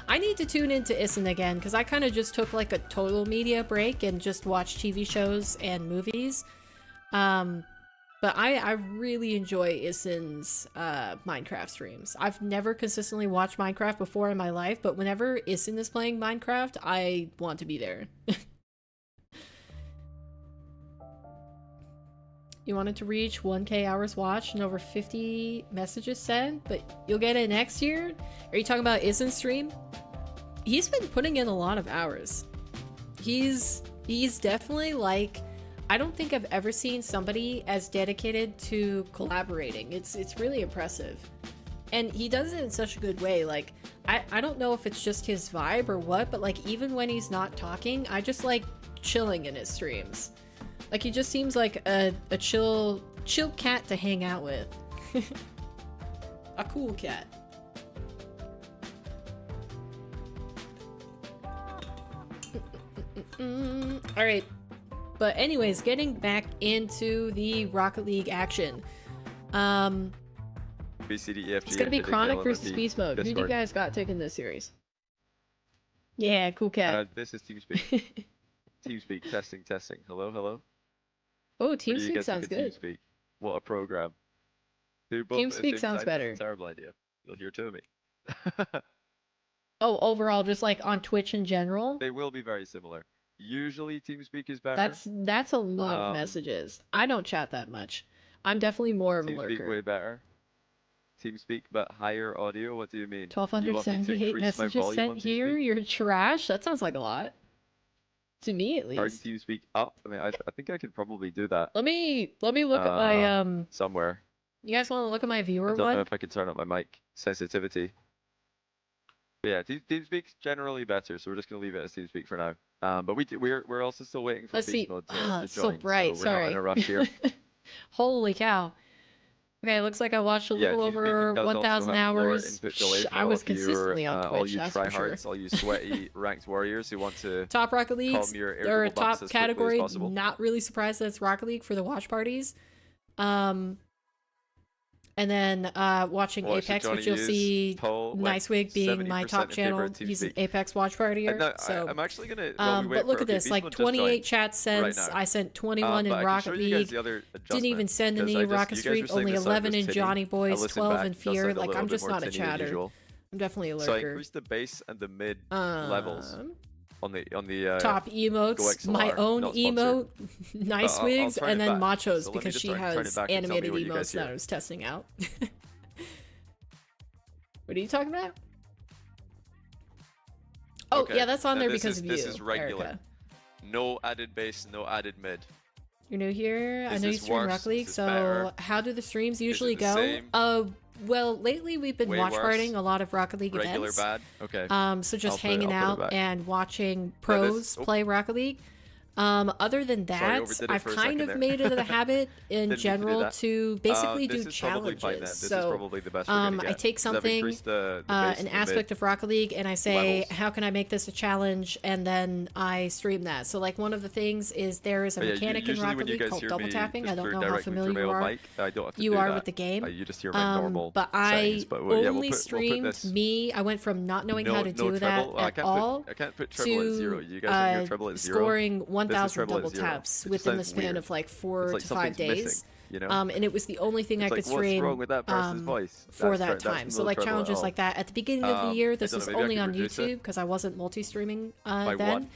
I need to tune into Isen again, because I kind of just took like a total media break and just watched TV shows and movies. But I really enjoy Isen's Minecraft streams. I've never consistently watched Minecraft before in my life, but whenever Isen is playing Minecraft, I want to be there. You wanted to reach 1K hours watched and over 50 messages sent, but you'll get it next year? Are you talking about Isen's stream? He's been putting in a lot of hours. He's definitely like... I don't think I've ever seen somebody as dedicated to collaborating. It's really impressive. And he does it in such a good way. Like, I don't know if it's just his vibe or what, but like, even when he's not talking, I just like chilling in his streams. Like, he just seems like a chill cat to hang out with. A cool cat. Alright. But anyways, getting back into the Rocket League action. B, C, D, E, F, G, it's gonna be Chronic versus BeastMode. Who do you guys got taking this series? Yeah, cool cat. This is TeamSpeak. TeamSpeak, testing. Hello. Oh, TeamSpeak sounds good. TeamSpeak. What a program. TeamSpeak sounds better. Terrible idea. You'll hear to me. Oh, overall, just like on Twitch in general? They will be very similar. Usually TeamSpeak is better. That's a lot of messages. I don't chat that much. I'm definitely more of a lurker. TeamSpeak way better. TeamSpeak but higher audio. What do you mean? 1278 messages sent here. You're trash. That sounds like a lot. To me, at least. Turn TeamSpeak up. I mean, I think I could probably do that. Let me look at my somewhere. You guys want to look at my viewer I don't know if I can turn up my mic sensitivity. But yeah, TeamSpeak's generally better, so we're just gonna leave it as TeamSpeak for now. But we're also still waiting for BeastMode to join. It's so bright. So we're not in a rush here. Holy cow. Okay, looks like I watched a little over 1,000 hours. I was consistently on Twitch, all you that's for tryhards, sure. all you sweaty ranked warriors who want to top Rocket Leagues, or top category, as not really surprised that it's Rocket League for the watch parties. And then watching Apex, which you'll see Nicewig being my top channel. He's an Apex watch partier. So I'm actually gonna. But look at this, like 28 chat sends. I sent 21 in Rocket League. Didn't even send any Rocket Street. Only 11 in Johnny Boys, 12 in Fear. Like, I'm just not a chatter. I'm definitely a lurker. So I increased the base and the mid levels on the top emotes, my own emote, Nicewigs, and then Machos, so because she has animated emotes that I was testing out. What are you talking about? Oh, okay. Yeah, that's on there because of you, This is regular. Erica. No added base, no added mid. You're new here. I know you stream Rocket League, so better? How do the streams usually go? Well, lately we've been watch partying a lot of Rocket League events. Bad? Okay. So just hanging out and watching pros play Rocket League. Other than that, I've kind of made it a habit in general to basically do challenges. So I take something, an aspect of Rocket League, and I say, how can I make this a challenge? And then I stream that. So like one of the things is there is a mechanic in Rocket League called double tapping. I don't know how familiar you are with the game. You just hear my normal but I only streamed me. I went from not knowing how to do that at all to scoring 1,000 double taps within the span of like 4 to 5 days. You know? And it was the only thing I could stream for that time. So like challenges like that. At the beginning of the year, this was only on YouTube because I wasn't multi-streaming then.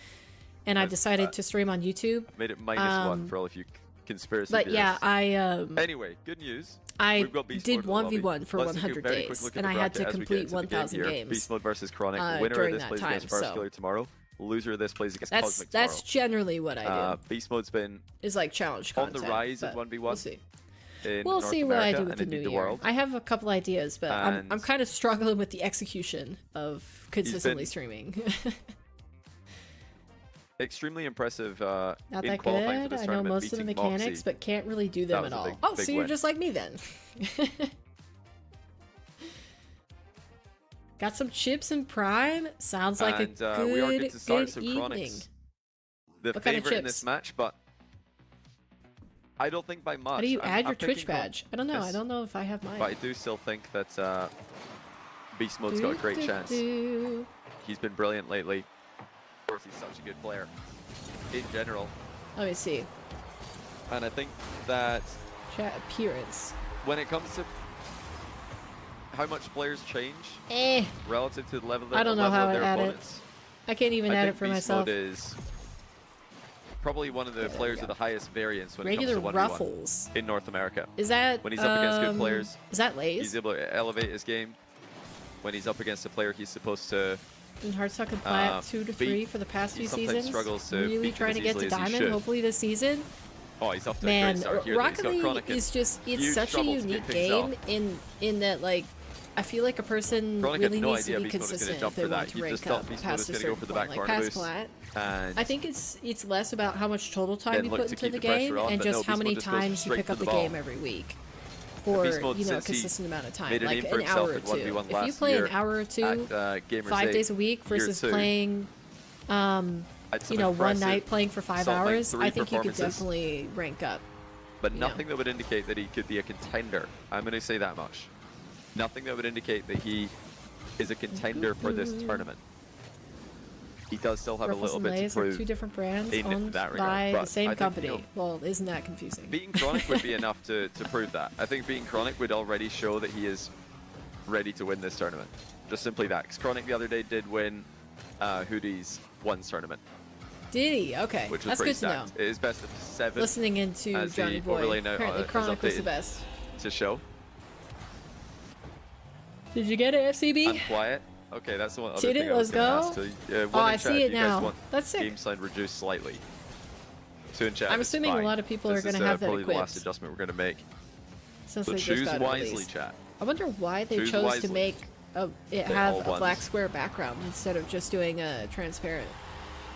And I decided to stream on YouTube. Made it -1 for all of you conspiracy theorists. But yeah, anyway, good news. I did 1v1 for 100 days, and I had to complete 1,000 games. BeastMode versus Chronic. Winner of this plays against Firstkiller tomorrow. Loser of this plays against Cosmic tomorrow. That's generally what I do. BeastMode's been like challenge content, on the rise of 1v1. We'll see. We'll see what I do with the new year. I have a couple ideas, but I'm kind of struggling with the execution of consistently streaming. Extremely impressive. Not that good. I know most of the mechanics, but can't really do them at all. Oh, so you're just like me then. Got some chips in Prime. Sounds like a good, we are good to start, good so evening. Chronic's the What kind of favorite in chips? this match, but I don't think by much. How do you add your I'm Twitch picking badge? I don't know. I don't know if I have mine. But I do still think that BeastMode's got a great chance. He's been brilliant lately. Of course, he's such a good player in general. Let me see. And I think that Chat appearance. when it comes to how much players change relative to the level, I don't know how of I their add it. opponents, I can't even add it for myself. BeastMode is probably one of the players with the highest variance when Regular it comes to 1v1 ruffles in North America. Is that when he's up against good players? Is that Lays? He's able to elevate his game. When he's up against a player he's supposed to In Heartsuck and Plat 2 to 3 for the past few seasons. Struggles to really beat trying to get to Diamond, hopefully this season. Oh, he's off to a Man, great start here. Rocket League is just, it's such a unique game in that, like, I feel like a person really needs to be consistent if they want to rank up past a certain point, like past Plat. I think it's less about how much total time you put into the game and just how many times you pick up the game every week for, you know, a consistent amount of time, like an hour or two. If you play an hour or two, 5 days a week versus playing, you know, one night playing for 5 hours, I think you could definitely rank up. But nothing that would indicate that he could be a contender. I'm going to say that much. Nothing that would indicate that he is a contender for this tournament. He does still have Ruffles a little bit to prove. Are two different brands in owned that by regard. the same company. You know, well, isn't that confusing? Beating Chronic would be enough to prove that. I think beating Chronic would already show that he is ready to win this tournament. Just simply that. Because Chronic the other day did win Hoodie's ones tournament. Did he? Okay. Which was That's good to know. It is best of 7. Listening into Johnny Boy, apparently Chronic was the best. To show. Did you get it, FCB? I'm quiet. Okay, that's the one other Did thing it? I was Let's going go. to ask. Oh, I see it now. That's sick. Game sign reduced slightly. So in chat, I'm assuming a lot of people are going to have that equipped. Probably the last adjustment we're going to make. Since so they choose just got wisely, released. chat. I wonder why they chose to make it have a black square background instead of just doing a transparent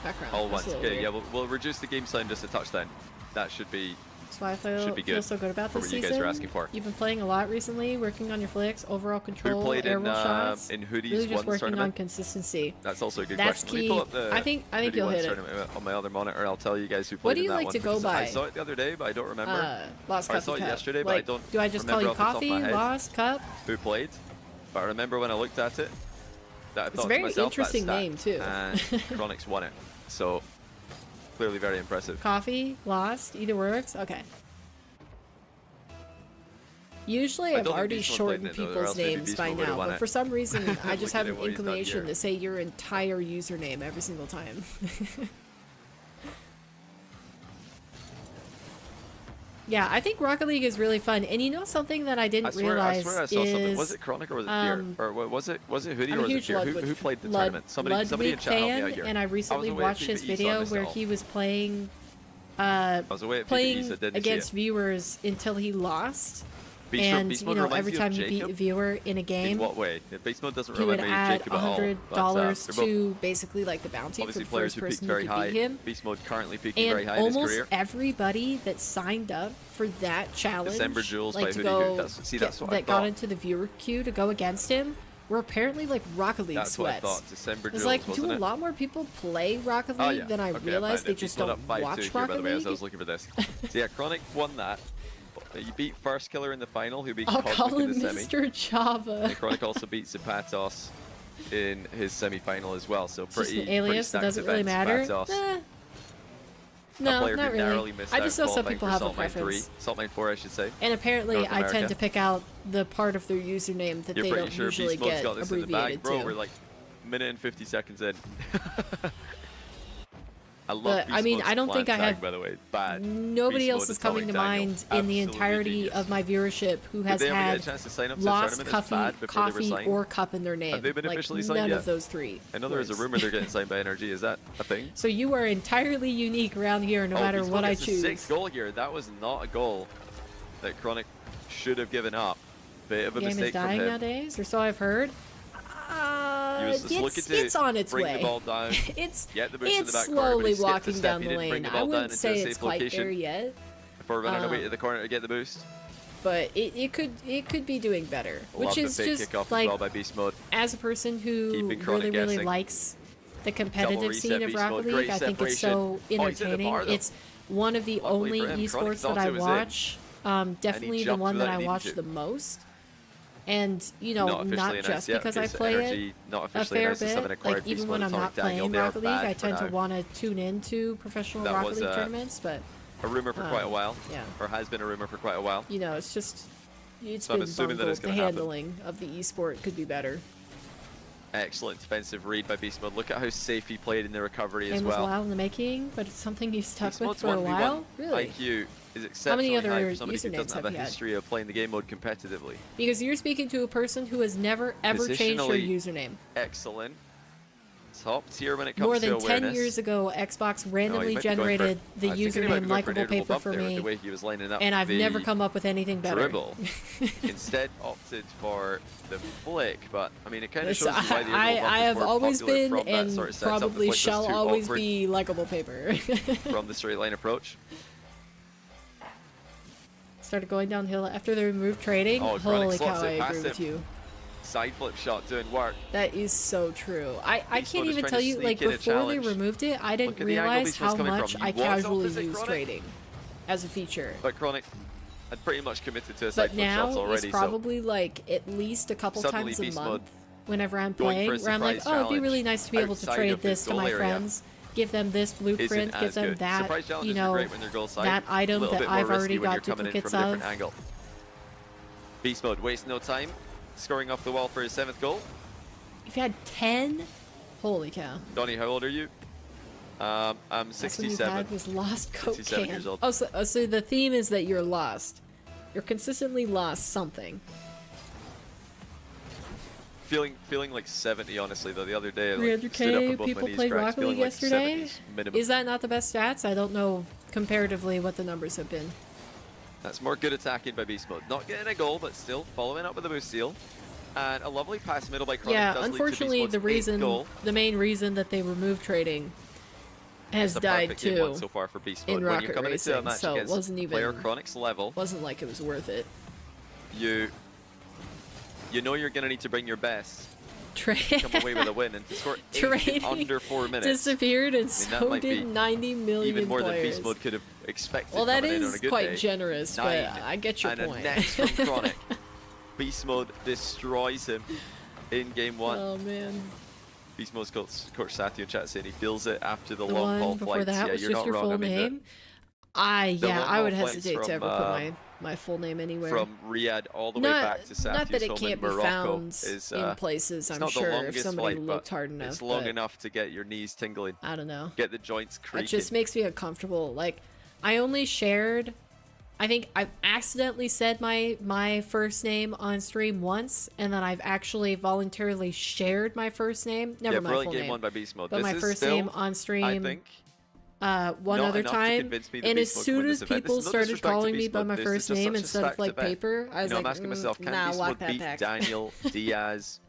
background. All ones. Okay, yeah, we'll reduce the game sign just a touch then. That should be. That's why I feel so good about this season. You guys are asking for. You've been playing a lot recently, working on your flicks, overall control, air roll shots. In Hoodie's really just working tournament? on consistency. That's also a good That's question. key. Let me pull up the I think you'll hit it. On my other monitor, I'll tell you guys who played in that one. What do you like to go by? I saw it the other day, but I don't remember. Lost Cup. I saw it yesterday, but I don't. Do I just call you Coffee? Lost Cup? Who played? But I remember when I looked at it, that I thought it's a very to myself, interesting name too. And Chronix won it, so clearly very impressive. Coffee, Lost, either works. Okay. Usually I've already shortened people's names by now, but for some reason I just have an inclination to say your entire username every single time. Yeah, I think Rocket League is really fun, and you know something that I didn't realize I swear I saw something. Was it Chronic or was it Beer? Or was it Hoodie or was it Beer? Who played the tournament? Somebody in chat help me out here. And I recently watched his video where he was playing against viewers until he lost. And you know, every time you beat a viewer in a game, in what way? BeastMode doesn't he would remember add Jacob at all. $100 to basically like the bounty for the first person who could beat him. BeastMode currently peaking very high in his career. And almost everybody that signed up for that challenge, December Jewels like by to Hoodie, go, that's what that got into the viewer queue to go against him, were apparently like Rocket League sweats. What I thought. December Jewels, like, do a lot more people play Rocket League than I realized? They just don't watch Rocket League. As I was looking for this. So yeah, Chronic won that. You beat Firstkiller in the final, who beat I'll Cosmic call him in the semi. Mr. Java. And Chronic also beat Zapatos in his semi-final as well. So pretty, just an alias, it doesn't really matter. No, not really. I just know some people have a preference. Saltmine 4, I should say. And apparently, I tend to pick out the part of their username that they don't usually get abbreviated to. Bro, we're like minute and 50 seconds in. I love I mean, I don't think I have. By the way, bad. Nobody else is coming to mind in the entirety of my viewership who has had Lost, Coffee, or Cup in their name. Have they been officially like, signed none yet? of those three. I know there was a rumor they're getting signed by Energy. Is that a thing? So you are entirely unique around here, no matter what I choose. 6th goal here. That was not a goal that Chronic should have given up. Bit of a mistake from him. The game is dying nowadays, or so I've heard. It's on its way. The ball down, it's the slowly walking down the lane. I wouldn't say it's quite there yet. Before running away to the corner to get the boost. but it could be doing better. Which is just like, well by BeastMode. As a person who really likes the competitive scene of Rocket League, I think it's so entertaining. It's one of the only esports that I watch. Definitely the one that I watch the most. And, you know, not just because I play it a fair bit, like even when I'm not playing Rocket League, I tend to want to tune into professional Rocket League tournaments, but... a rumor for quite a while, or has been a rumor for quite a while. You know, it's just, it's been bungled. The handling of the esport could be better. Excellent defensive read by BeastMode. Look at how safe he played in the recovery as well. It was a while in the making, but it's something he's stuck with for a while. Really? IQ is exceptionally high for somebody who doesn't have a history of playing the game mode competitively. Because you're speaking to a person who has never ever changed their username. Excellent. Top tier when it comes More to than awareness. 10 years ago, Xbox randomly generated the username Likeable Paper for me, and I've never come up with anything better. Dribble. Instead opted for the flick, but I mean it kind of shows you why the I have always been and sort of probably shall always be Likeable Paper. From the straight line approach. Started going downhill after they removed trading. Holy cow, I agree with you. Side flip shot doing work. That is so true. I can't even tell you, like, before they removed it, I didn't realize how much I casually use trading as a feature. But Chronic had pretty much committed to a side flip shots already. But now it's probably like at least a couple times a month whenever I'm playing, where I'm like, oh, it'd be really nice to be able to trade this to my friends, give them this blueprint, give them that, you know, that item that I've already got duplicates of. BeastMode wastes no time. Scoring off the wall for his 7th goal. You've had 10? Holy cow. Donnie, how old are you? I'm 67. That's when you had was lost coke 67 can. years old. Oh, so the theme is that you're lost. You're consistently lost something. Feeling like 70, honestly, though. The other day, like, 300k people played Rocket League yesterday? Is that not the best stats? I don't know comparatively what the numbers have been. That's more good attacking by BeastMode. Not getting a goal, but still following up with a boost steal. And a lovely pass middle by Chronic. Yeah, unfortunately, the main reason that they removed trading has died too so far for BeastMode. in when Rocket you're coming Racing, into a match so it wasn't even player Chronic's level. Wasn't like it was worth it. You know you're gonna need to bring your best. Trade come away with a win and to score 8 under 4 minutes. Disappeared, and so did 90 million even more players. than BeastMode could have expected. Well, that is quite generous, but I get your and point. A next from Chronic. BeastMode destroys him in game 1. Oh man. BeastMode's coach Satya chat saying he feels it after the long haul flights. That was you're just not your wrong. full name. I would hesitate to ever put my full name anywhere. From Riyadh all the way back to Satya's not that it home can't in Morocco be found in places, I'm sure, if somebody looked hard enough. It's long enough to get your knees tingling. I don't know. Get the joints creaking. It just makes me uncomfortable. Like, I only shared, I think I've accidentally said my first name on stream once, and then I've actually voluntarily shared my first name. Never my full name. One by BeastMode. But my first name on stream. I think. One other time, and as soon as people started calling me by my first name instead of like Paper, I was like, I'm asking myself, can walk BeastMode beat Daniel Diaz?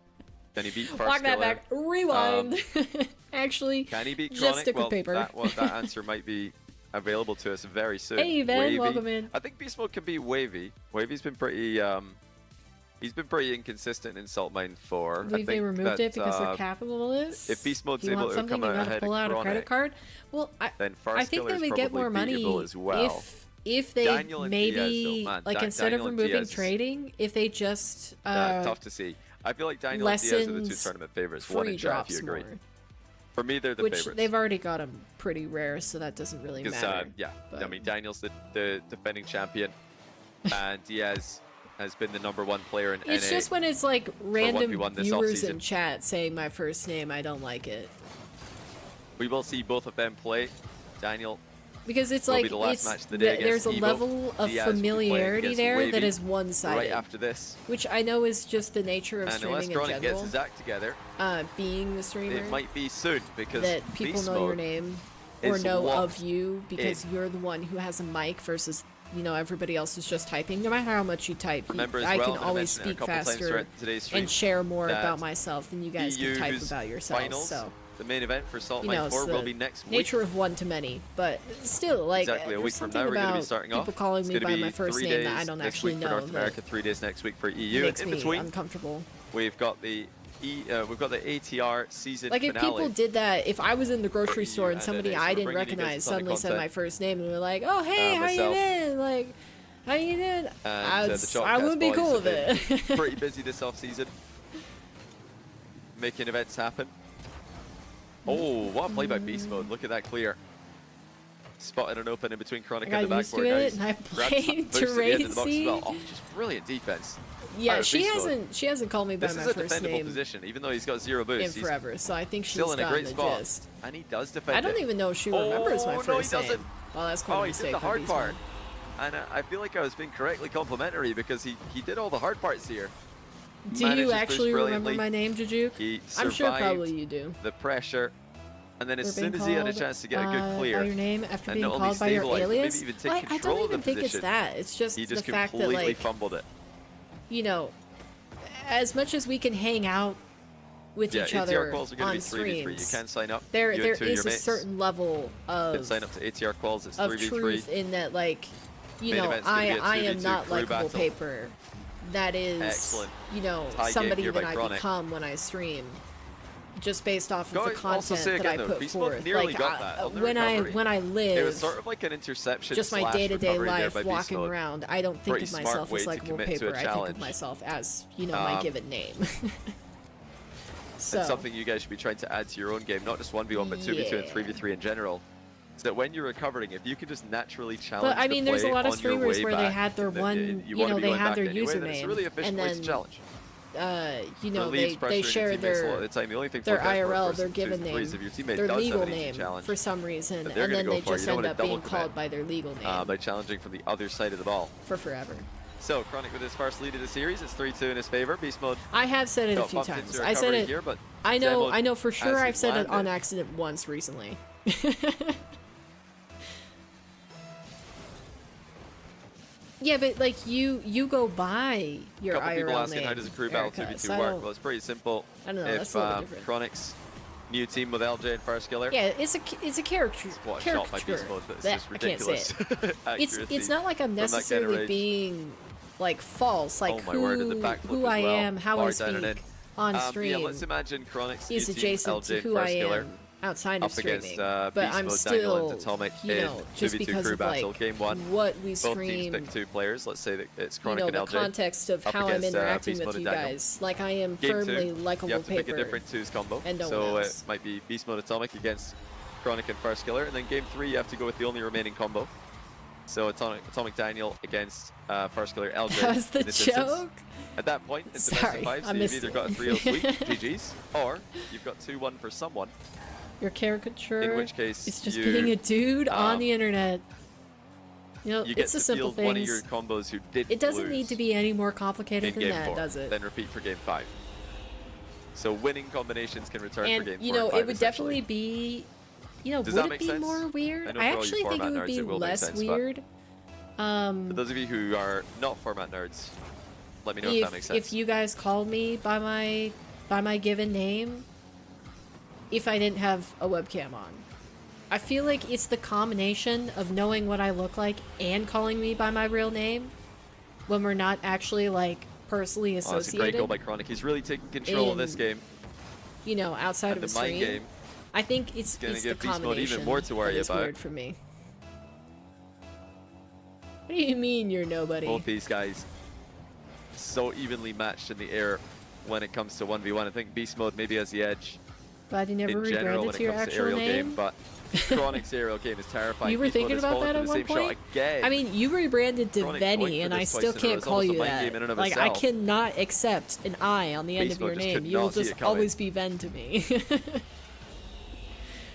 Can he beat Firstkiller? Walk that back. Rewind. Actually, can he beat just Chronic? stick with Paper. That answer might be available to us very soon. Hey, Van, welcome in. I think BeastMode can beat Wavy. Wavy's been pretty he's been pretty inconsistent in Salt Mine 4. I think they removed it because their capital is. If BeastMode's able to come out ahead pull out a credit card. Well, I think they would get more money if they maybe like instead of removing trading, if they just tough to see. I feel like Daniel and Diaz are the 2 tournament favorites. One in chat, if you agree. For me, they're the favorites. They've already got them pretty rare, so that doesn't really matter. Yeah, I mean, Daniel's the defending champion, and Diaz has been the #1 player in NA. It's just when it's like random viewers in chat saying my first name, I don't like it. We will see both of them play. Daniel. Because it's like there's a level of familiarity there that is one-sided. Right after this, which I know is just the nature of streaming in general. And unless Chronic gets his act together, being the streamer, it might be soon because that people know your name or know of you because you're the one who has a mic versus everybody else is just typing. No matter how much you type, I can always speak faster and share more about myself than you guys can type about yourselves. So the main event for Salt you Mine know, 4 will be next week. Nature of one to many, but still, like, exactly a week from now, we're going to be starting people off. calling me by my first 3 name days that I don't this actually week know. for North America, 3 days next week for EU. Makes In me between, uncomfortable. we've got the ATR season like, if finale. people did that, if I was in the grocery store and and somebody then I we're didn't bringing you guys recognize a ton of suddenly said content. my first name and were like, "Oh, hey, how you myself, doing?" Like, how you doing? And I would be cool with it. Pretty busy this off season, making events happen. Oh, what a play by BeastMode! Look at that clear. Spotted an open in between Chronic and the I got used to backboard. it, and I played Terrain Siege. Well. Oh, just brilliant defense. Yeah, she hasn't called me by my first name. This is a defendable position, even though he's got 0 boost. In forever, so I think she's still in a great spot. Gist. And he does defend. I don't even know if she remembers my first name. Well, that's quite a mistake. He did the hard part. And I feel like I was being correctly complimentary because he did all the hard parts here. Do you actually remember my name, Jujuk? I'm sure probably you do. The pressure. And then as soon as he had a chance to get a good clear, by your name after and being not called by your only alias, maybe even take I don't even think it's that. It's just he the just fact that, completely like, fumbled it. You know, as much as we can hang out with each other calls are on be 3v3. You can sign up. There is a certain level of you can sign up to ATR calls. It's 3v3. Truth in that, like, you know, I am not likable paper. That is, excellent. You know, somebody that I become when I stream. Just based off of the content that I put forth. Like, when I live, it was sort of like an interception. Just my day-to-day life, walking around. I don't think of myself as likable paper. I think of myself as, you know, my given name. So it's something you guys should be trying to add to your own game, not just 1v1, but 2v2 and 3v3 in general. So that when you're recovering, if you can just naturally challenge. But I mean, there's a lot of streamers where they had their they had their username, it's a really efficient way to challenge. You know, they share their IRL, their given name, their legal name for some reason, and then they just end up being called by their legal name. By challenging from the other side of the ball. For forever. So, Chronic with his first lead of the series, it's 3-2 in his favor. BeastMode. I have said it a few times. I said it. Here, but I know for sure I've said it on accident once recently. Yeah, but like you go by your IRL people asking name, how does a crew battle 2v2 work? Well, it's pretty simple. I don't know. If that's a little different. Chronic's new team with LJ and Firstkiller. Yeah, it's a character. What a shot by BeastMode, but it's just ridiculous. I can't say it. It's not like I'm necessarily being like false, like who I am, how I speak on stream. Yeah, let's imagine Chronic's is new team, adjacent LJ to who I am outside of streaming, but I'm still, you know, just because of like game 1. what we Both stream, teams pick 2 players. Let's say that it's Chronic you know, and LJ. the context of how I'm interacting with you guys. Like I am firmly likable paper. You have to pick a different 2s combo. And no so one else. it might be BeastMode Atomic against Chronic and Firstkiller, and then game 3 you have to go with the only remaining combo. So Atomic Daniel against Firstkiller LJ. That was the joke. At that point, it's the best of 5, so you've either got a 3-0 sweep, GG's, or you've got 2-1 for someone. Your caricature. In which case, it's just being a dude on the internet. You know, you it's the simple things. One of your combos who did it doesn't need to be any more complicated than that, 4, does it? Then repeat for game 5. So winning combinations can return for game 4 you know, and 5, it would definitely be, you know, would it be more weird? I actually think it would be less weird. For those of you who are not format nerds, let me know if that makes sense. If you guys called me by my given name, if I didn't have a webcam on. I feel like it's the combination of knowing what I look like and calling me by my real name when we're not actually like personally associated. That's a great goal by Chronic. He's really taking control of this game. You know, outside of a stream. Game, I think it's the combination even more to worry about. Weird for me. What do you mean you're nobody? Both these guys so evenly matched in the air when it comes to 1v1. I think BeastMode maybe has the edge. Glad you never rebranded to your actual name. But Chronic's aerial game is terrifying. You were thinking about that at one point? I mean, you rebranded to Venny, and I still can't call you that. Like, I cannot accept an I on the end of your name. You will just always be Ven to me.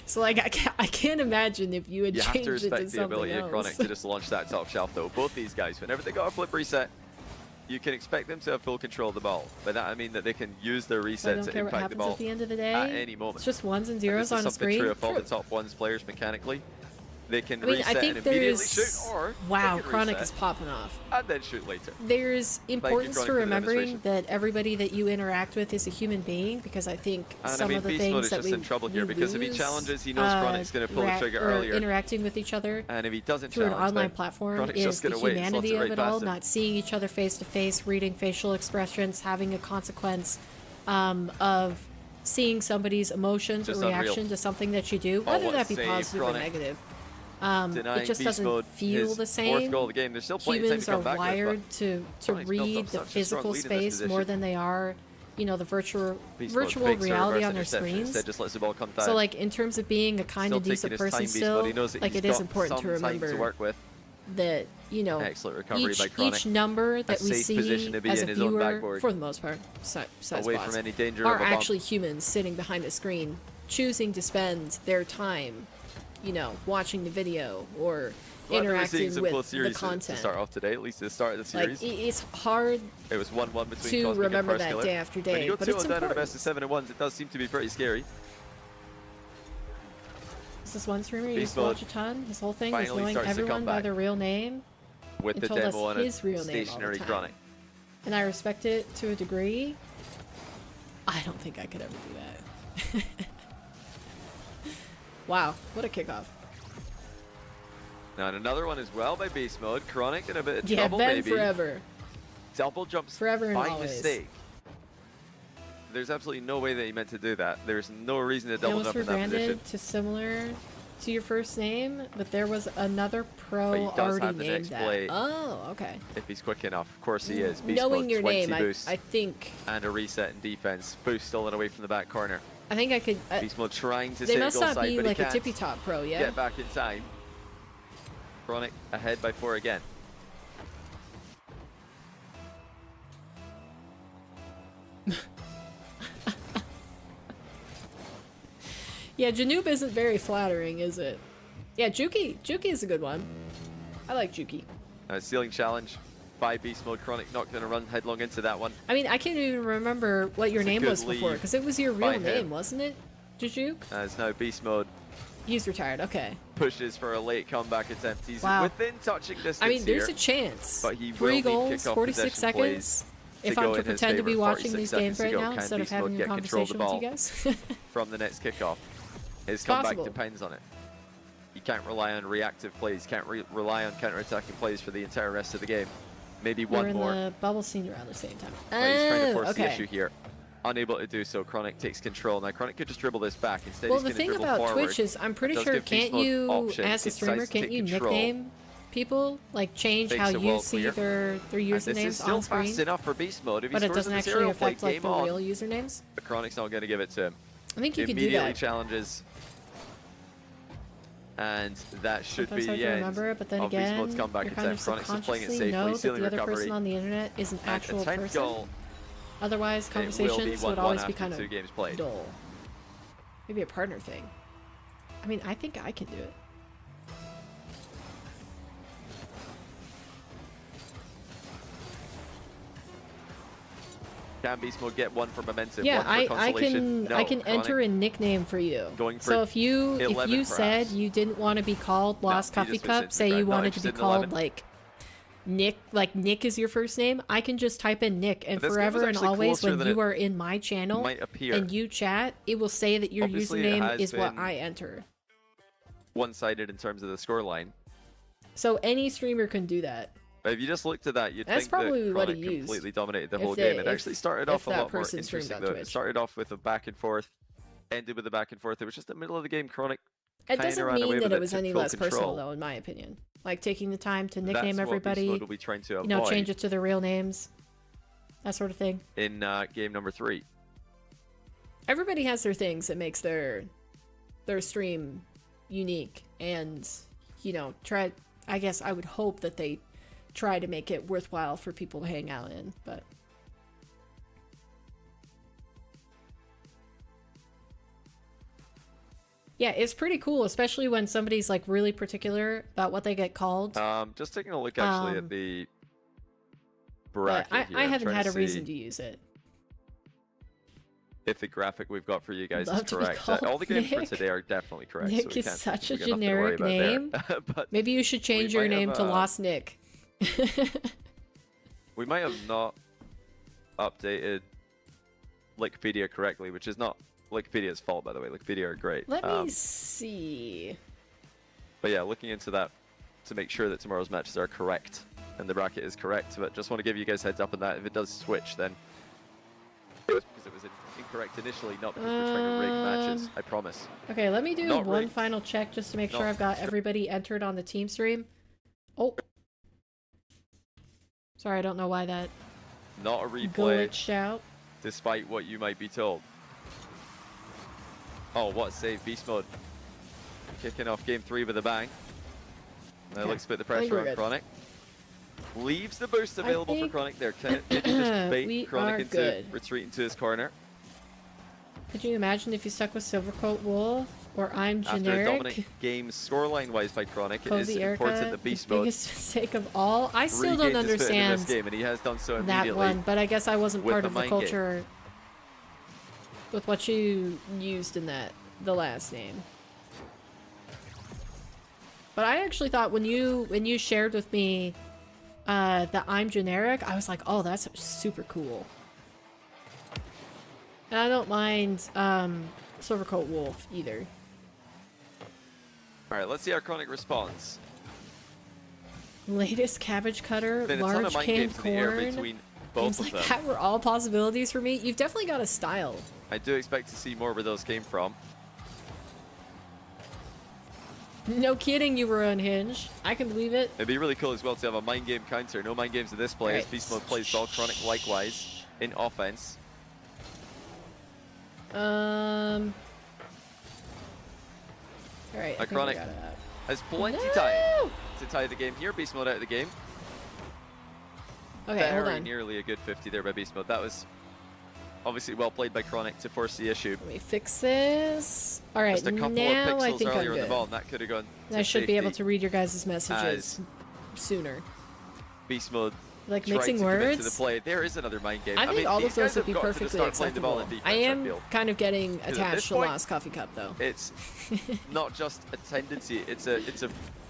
So, like, I can't imagine if you had changed it to something else. You have to respect the ability of Chronic to just launch that top shelf, though. Both these guys, whenever they got a flip reset, you can expect them to have full control of the ball. By that I mean that they can use their reset to impact the ball at the end of the day. At any moment. It's just ones and zeros on a screen. This is something true of all the top ones players mechanically. they can I mean, reset I think and immediately shoot, there's... or Wow, they can Chronic reset is popping off. and then shoot later. There's importance Chronic, to for the remembering demonstration. that everybody that you interact with is a human being, because I think And some I mean, of the BeastMode things is that just we in trouble here we because if he lose, challenges, he knows Chronic's going to pull the trigger earlier. Interacting with each other And if he doesn't through an challenge, online then platform Chronic's is just the gonna wait and slots humanity right of it past all, him. not seeing each other face to face, reading facial expressions, having a consequence of seeing somebody's emotions Just or reaction unreal. to something that you do, Oh, whether what a that be save, positive or Chronic. negative. Denying It just BeastMode doesn't feel his the fourth same. goal of the game. There's still plenty of time Humans to are come back wired with, to Chronic's built up read the such a strong physical lead in this space more position. than they are, you know, the virtual BeastMode fakes a reality reverse on their interception, screens. Instead just lets the ball come down. So, like, in terms of being a kind Still and decent taking his person time, still, BeastMode. He knows that like, he's it is got important to some time remember to work with. that, you know, Excellent recovery by each Chronic. number that we safe position see to be as in a his own viewer, backboard. for the most part, Away from any danger are of a bump. actually humans sitting behind a screen, choosing to spend their time, you know, watching the video or Well, we're seeing interacting some with cool the series content. to start off today, at least at the start of the Like, series. it's hard It was 1-1 between to Cosmic remember and that Firstkiller. day after When day, you go but 2 it's down in a important. best of 7 and 1s, it does seem to be pretty scary. Is this one streamer you used to BeastMode watch a ton? His whole thing was finally knowing starts to everyone come by back their real name, with and the told us demo and his a real name all the stationary time. Chronic. And I respect it to a degree. I don't think I could ever do that. Wow, what a kickoff. Now and another one as well by BeastMode. Chronic in a bit of Yeah, trouble, Ben maybe. forever. Double jumps Forever and by always. mistake. There's absolutely no way that he meant to do that. There's no reason to You double almost jump were in that position. branded to similar to your first name, but there was another pro But he does already have the named next that. play. Oh, okay. If he's quick enough. Of course he is. Beast Knowing mode, your 20 name, boost, I think and a reset in defense. Boost stolen away from the back corner. I think I could. Beast mode trying to They save must goal not side, be but like he a can't tippy top pro, yeah. get back in time. Chronic ahead by 4 again. Yeah, Janoob isn't very flattering, is it? Yeah, Juki is a good one. I like Juki. Ceiling challenge by Beast Mode. Chronic not going to run headlong into that one. I mean, I can't even remember what your It's a name good was before, leave because it was your by real name, him. wasn't it? Jujuk? As now Beast Mode He's retired, okay. pushes for a late comeback attempt. He's Wow. within touching distance I mean, there's here, a chance. but he 3 will need goals, kickoff 46 possession plays seconds. to If go I'm in to his pretend to be favour. watching 46 these seconds games to right go. now Can instead of Beast Mode having a get control of the conversation with you guys. from the next kickoff. His possible. comeback depends on it. He can't rely on reactive plays, can't rely on counter-attacking plays for the entire rest of the game. Maybe We're one in more. the bubble scene around the same time. But he's trying to force the okay. issue here. Unable to do so, Chronic takes control. Now Chronic could just dribble this back. Instead, Well, he's the going to thing dribble about forward. Twitch is, I'm pretty does sure, give Beast can't Mode you, options. as a He streamer, decides to can't take you control. nickname people? Like, change Fakes how a you wall see clear. their And this is usernames still on screen? fast enough for Beast Mode. If he But it scores doesn't in this actually aerial play, affect, like, game the on. real usernames? But Chronic's not going to give it to him. I think you could do Immediately that. challenges. And that should Sometimes be hard the to end remember it, but then of Beast again, Mode's comeback you're kind attempt. of Chronic's just playing it subconsciously know safely, that stealing the other recovery. person on the internet is an And actual the 10th person. goal, Otherwise, it will be conversations 1-1 would always be after kind 2 of games played. dull. Maybe a partner thing. I mean, I think I can do it. Can Beast Mode get one for momentum? Yeah, one for I consolation? can No, I can Chronic enter a nickname for you. Going for So if you 11 said perhaps. you didn't want to be called Lost he Coffee just Cup, visits say the you ground. Not wanted to be interested in called 11. like Nick, like Nick is your first name, I can just type in Nick, and But this game forever was and actually always closer when than you it are in my channel might appear. and you chat, it will say that your Obviously, it username has is what been I enter. One-sided in terms of the scoreline. So any streamer can do that. But if you just looked at that, you'd That's think probably that what he Chronic used. completely dominated the If whole they- game. It actually started if off a that lot more person streamed interesting on though. It Twitch. started off with a back and forth, ended with a back and forth. It was just the middle of the game. Chronic It kinda doesn't ran away mean that with it was took any full less personal, control. though, in my opinion. Like taking the time to That's nickname what everybody, BeastMode will be trying to avoid you know, change it to their real names, that sort of thing. in game number 3. Everybody has their things that makes their stream unique, and you know, try. I guess I would hope that they try to make it worthwhile for people to hang out in, but. Yeah, it's pretty cool, especially when somebody's like really particular about what they get called. Just taking a look actually at the But bracket here. I I'm haven't trying had to a reason see. to use it. if the graphic we've got for you guys Love is correct. All the games for today are definitely correct. Nick is such a generic name. But maybe you should change your name to Lost Nick. We might have not updated Wikipedia correctly, which is not Wikipedia's fault, by the way. Wikipedia are great. Let me see. But yeah, looking into that to make sure that tomorrow's matches are correct and the bracket is correct. But just want to give you guys heads up on that. If it does switch, then it was because it was incorrect initially, not because we're trying to rig matches. I promise. Okay, let me do Not one rigged. final check just to make sure I've got everybody entered on the team stream. Oh. Sorry, I don't know why that Not a replay, glitched out. despite what you might be told. Oh, what a save. Beast Mode. Kicking off game 3 with a bang. Now looks to put the pressure on Chronic. Leaves the boost available for Chronic there. Did he just bait Chronic into retreating to his corner? Could you imagine if you stuck with Silvercoat Wolf or I'm Generic? After a dominant game scoreline-wise by Chronic, it is important that Beast Mode biggest mistake of all. I still don't understand this game, and he has done so that immediately. one, but I guess I wasn't part of the mind culture with what you used in the last name. But I actually thought when you shared with me that I'm Generic, I was like, oh, that's super cool. And I don't mind Silvercoat Wolf either. Alright, let's see how Chronic responds. Latest cabbage cutter, large canned corn. Between both Seems of like them. that were all possibilities for me. You've definitely got a style. I do expect to see more where those came from. No kidding, you were unhinged. I can believe it. It'd be really cool as well to have a mind game counter. No mind games in this play, as Beast Mode plays ball. Chronic likewise in offense. Alright, Chronic has plenty time to tie the game here. Beast Mode out of the game. Okay, Very hold on. nearly a good 50 there by Beast Mode. That was obviously well played by Chronic to force the issue. Let me fix this. Alright, Just a couple now of I pixels think I'm earlier in the good. ball, and that could have gone to I should be able safety to read your guys' messages sooner. Beast Mode Like tried mixing to commit words? to the play. There is another mind game. I think mean, all of these those guys would be have got to perfectly start playing the ball acceptable. in defense, I am feel. kind of getting at attached this to point, Lost Coffee Cup, though. It's not just a tendency, it's a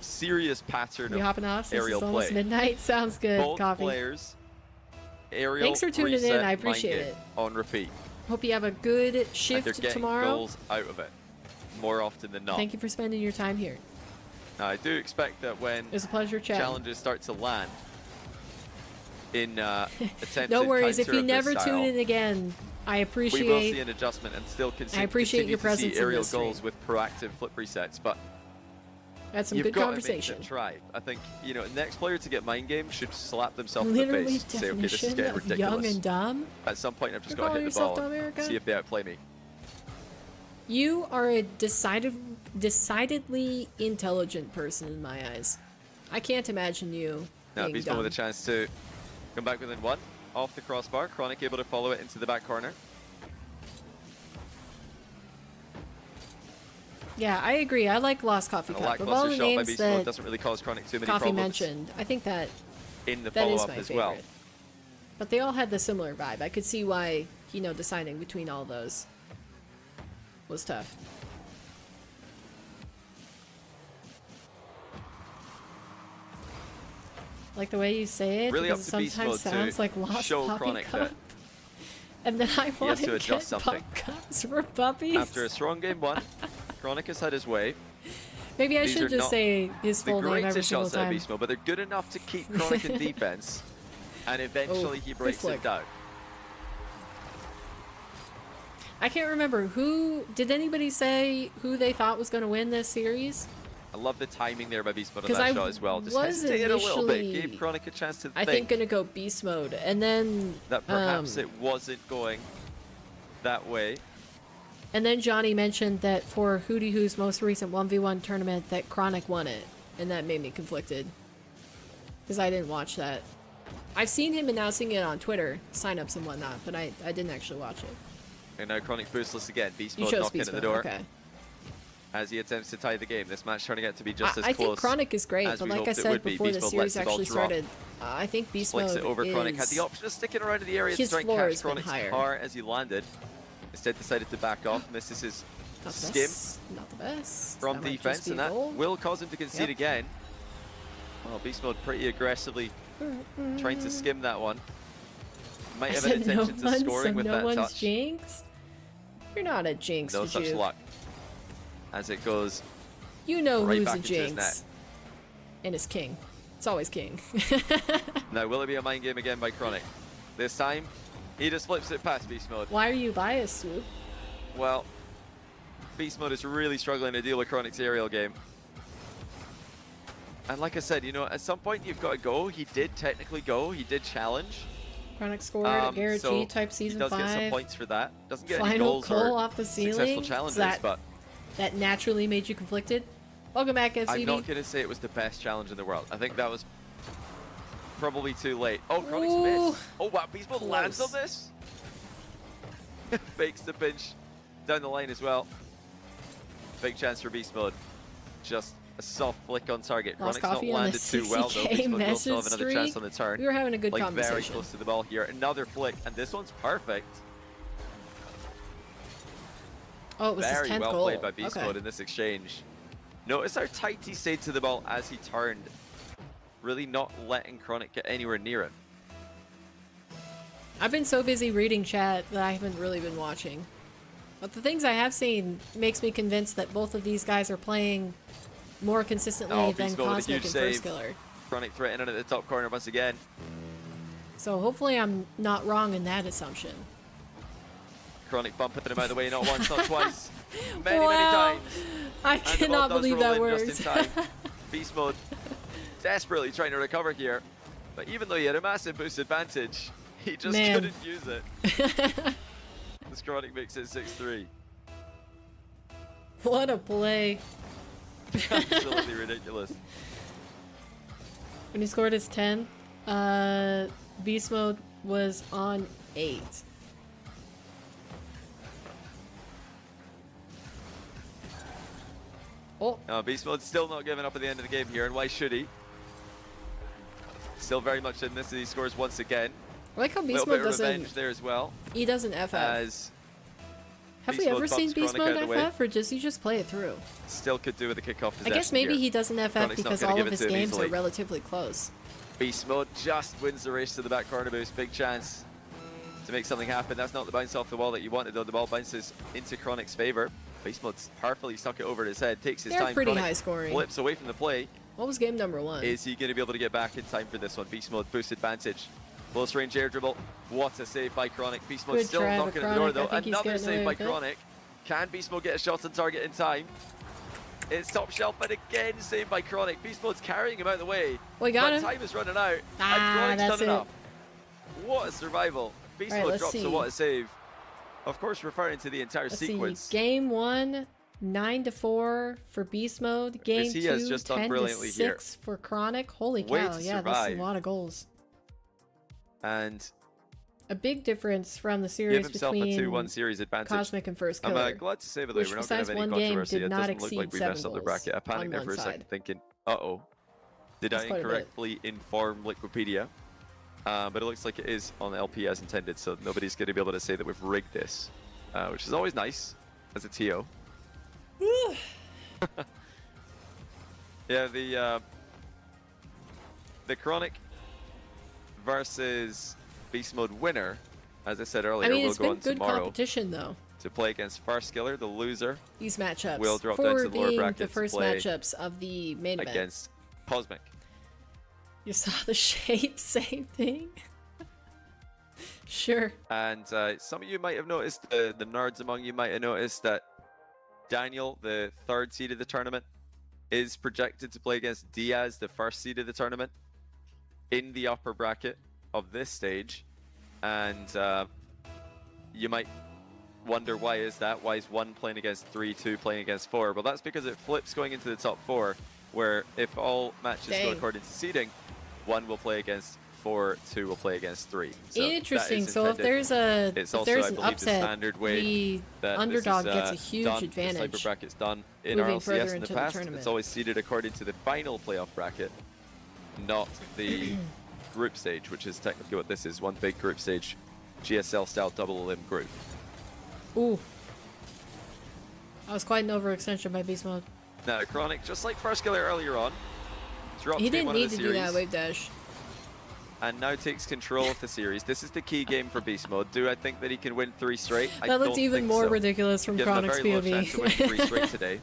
serious pattern You of hopping off since aerial it's almost play. midnight? Sounds good, Both Coffee. players, aerial Thanks for tuning in, reset, I appreciate mind game it. on repeat. Hope you have a good And they're shift getting tomorrow. goals out of it more often than not. Thank you for spending your time here. Now, I do expect that when It was a pleasure chatting. challenges start to land in attempted No worries, if counter you of this never style, tune in again, I we will see appreciate an adjustment and still I appreciate continue your to presence see in aerial this stream. goals with proactive flip resets, but that's some you've good got conversation. to make them try. I think, you know, next player to get mind game should slap themselves Literally in the face and say, okay, this is definition getting of ridiculous. young and dumb. At some point, I've just You're got to hit the calling ball yourself and America? see if they outplay me. You are a decidedly intelligent person in my eyes. I can't imagine you Now, being Beast dumb. with a chance to come back within one. Off the crossbar, Chronic able to follow it into the back corner. Yeah, I agree. I like Lost Coffee A Cup. Of all lackluster the shot by names Beast Mode that doesn't really cause Chronic too many Coffee problems mentioned, I think that in the that is follow-up my as favorite. well. But they all had the similar vibe. I could see why, you know, deciding between all those was tough. Like the way you say it, Really because up to it Beast sometimes Mode sounds to like Lost show Puppy Chronic Cup. that And then I want to to adjust get something. pup cups for puppies. After a strong game one, Chronic has had his way. Maybe I These should are just not say his The full name every greatest single shots out of time. Beast Mode, but they're good enough to keep Chronic in defense, and eventually he good breaks flick. it down. I can't remember did anybody say who they thought was going to win this series? I love the timing there by Beast Mode on 'Cause that I shot as well. Just was hesitated a little bit, initially- gave Chronic a chance to I think going to go Beast Mode, and then that perhaps it wasn't going that way. and then Johnny mentioned that for Hootie Who's most recent 1v1 tournament that Chronic won it, and that made me conflicted because I didn't watch that. I've seen him announcing it on Twitter, signups and whatnot, but I didn't actually watch it. And now Chronic boostless again. Beast You Mode chose knocking Beast at the Mode, door okay. as he attempts to tie the game. This match turning out to be just as I close. think Chronic is great, as but we like hoped I it said would be. before the Beast Mode series lets the ball actually drop. started, I think Beast Flicks Mode it over is... Chronic. Had the option of sticking around in the area his to try and floor catch has been Chronic's higher. car as he landed. Instead decided to back off, misses his skim not the best. from defense, and that will cause him to concede again. Well, BeastMode pretty aggressively trying to skim that one. Might have an intention to scoring with that touch. Jinx? You're not a jinx, No such luck. As it goes. You know right who's back a jinx. And it's king. It's always king. Now, will it be a mind game again by Chronic? This time, he just flips it past BeastMode. Why are you biased, Swoop? Well, BeastMode is really struggling to deal with Chronic's aerial game. And like I said, you know, at some point you've got to go. He did technically go. He did challenge. Chronic scored at Garrett G type season 5. He does get some points for that. Doesn't get Final any goals goal or off the ceiling. Successful challenges, but that naturally made you conflicted. Welcome back, FCB. I'm not going to say it was the best challenge in the world. I think that was probably too late. Oh, Chronic's missed. Oh, wow. BeastMode lands on this. Fakes the pinch down the line as well. Big chance for BeastMode. Just a soft flick on target. Chronic's not landed too well, though. BeastMode will still have another chance on the turn. We were having a good conversation. Very close to the ball here. Another flick, and this one's perfect. Oh, it was his 10th Very well goal. played by BeastMode in this exchange. Notice how tight he stayed to the ball as he turned. Really not letting Chronic get anywhere near him. I've been so busy reading chat that I haven't really been watching. But the things I have seen makes me convinced that both of these guys are playing more consistently than Cosmic and Firstkiller. Chronic threatening at the top corner once again. So hopefully I'm not wrong in that assumption. Chronic bumping him out of the way, not once, not twice. Many times. I cannot believe that works. BeastMode desperately trying to recover here. But even though he had a massive boost advantage, he just couldn't use it. This Chronic makes it 6-3. What a play. Absolutely ridiculous. When he scored his 10, BeastMode was on 8. Oh. BeastMode's still not giving up at the end of the game here, and why should he? Still very much in this as he scores once again. I like how BeastMode doesn't. There as well. He doesn't FF. Have we ever seen BeastMode FF, or does he just play it through? Still could do with a kickoff possession. I guess maybe here. He doesn't FF because all of his games are relatively close. BeastMode just wins the race to the back corner boost. Big chance to make something happen. That's not the bounce off the wall that you wanted, though. The ball bounces into Chronic's favor. BeastMode's powerfully stuck it over his head. Takes his time. Pretty Chronic high scoring. Flips away from the play. What was game number 1? Is he going to be able to get back in time for this one? BeastMode boost advantage. Close range air dribble. What a save by Chronic. BeastMode still knocking at the door, though. Another save by Chronic. Can BeastMode get a shot on target in time? It's top shelf, and again saved by Chronic. BeastMode's carrying him out of the way. We got him. Time is running out. And Chronic's done enough. What a survival. BeastMode drops a what a save. Of course, referring to the entire sequence. Game 1, 9-4 for BeastMode. Game 2, 10-6 for Chronic. Holy cow! Yeah, that's a lot of goals. And a big difference from the series between a 2-1 series advantage. Cosmic and Firstkiller. I'm glad to say, by the way, we're not going to have any controversy. It doesn't look like we messed up the bracket. I panicked there for a second, thinking, uh-oh, did I incorrectly inform Liquipedia? But it looks like it is on LP as intended, so nobody's going to be able to say that we've rigged this, which is always nice as a TO. Yeah, the Chronic versus BeastMode winner, as I said earlier, will go on tomorrow competition, though, to play against Firstkiller. The loser these matchups will drop down to the lower bracket the first matchups of the main event against Cosmic. You saw the shape, same thing. Sure. And some of you might have noticed, the nerds among you might have noticed that Daniel, the 3rd seed of the tournament, is projected to play against Diaz, the 1st seed of the tournament, in the upper bracket of this stage. And you might wonder, why is that? Why is 1 playing against 3, 2 playing against 4? Well, that's because it flips going into the top 4, where if all matches go according to seeding, 1 will play against 4, 2 will play against 3. So interesting. So if there's an upset, the underdog gets a huge advantage. The Sniper bracket's done in RLCS in the past. It's always seeded according to the final playoff bracket, not the group stage, which is technically what this is. One big group stage, GSL style double elim group. Ooh. That was quite an overextension by BeastMode. Now, Chronic, just like Firstkiller earlier on, dropped he didn't need to series, do that wave dash. and now takes control of the series. This is the key game for BeastMode. Do I think that he can win 3 straight? That looked even more ridiculous from Chronic's POV. Give him a very low chance to win 3 straight today,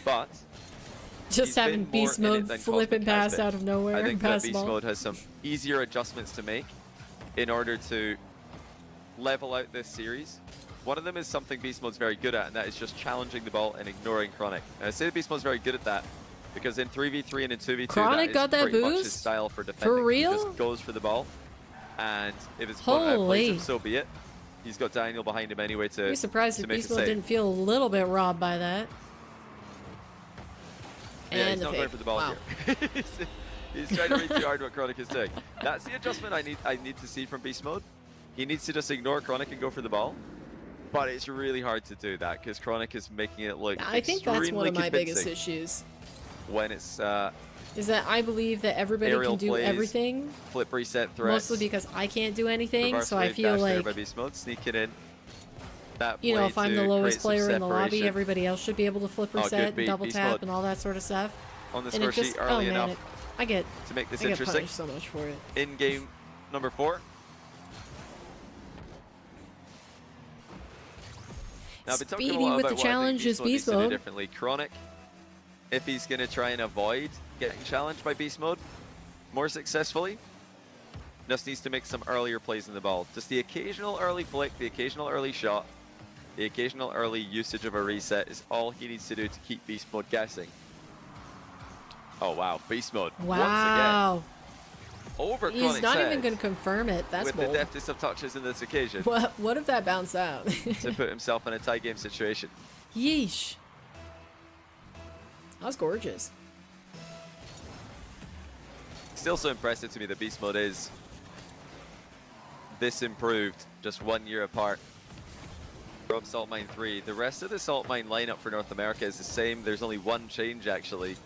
but just having BeastMode flipping past out of nowhere. I think that BeastMode has some easier adjustments to make in order to level out this series. One of them is something BeastMode's very good at, and that is just challenging the ball and ignoring Chronic. And I say that BeastMode's very good at that because in 3v3 and in 2v2, Chronic got that pretty boost? much his style for defending. For real? He just goes for the ball, and if his opponent outplays him, so be it. He's got Daniel behind him anyway to. Be surprised if BeastMode didn't feel a little bit robbed by that. Yeah, he's not going for the ball here. He's trying to read too hard what Chronic is doing. That's the adjustment I need to see from BeastMode. He needs to just ignore Chronic and go for the ball. But it's really hard to do that because Chronic is making it look I think that's one of my biggest issues. When it's is that I believe that everybody can do everything. Flip reset threats. Mostly because I can't do anything, so I feel like by BeastMode, sneaking in. You know, if I'm the lowest player in the lobby, everybody else should be able to flip reset, double tap, and all that sort of stuff. On the score sheet early enough to make this I interesting. get punished so much for it. In game number 4. Now, I've been talking a lot with about the challenge is BeastMode. Differently, Chronic, if he's going to try and avoid getting challenged by BeastMode more successfully, just needs to make some earlier plays in the ball. Just the occasional early flick, the occasional early shot, the occasional early usage of a reset is all he needs to do to keep BeastMode guessing. Oh wow, BeastMode wow. once again. Over He's not even going to confirm it. That's with bold. the deftest of touches in this occasion. What if that bounced out? to put himself in a tie game situation. Yeesh. That was gorgeous. Still so impressive to me that BeastMode is this improved just 1 year apart from Salt Mine 3. The rest of the Salt Mine lineup for North America is the same. There's only one change actually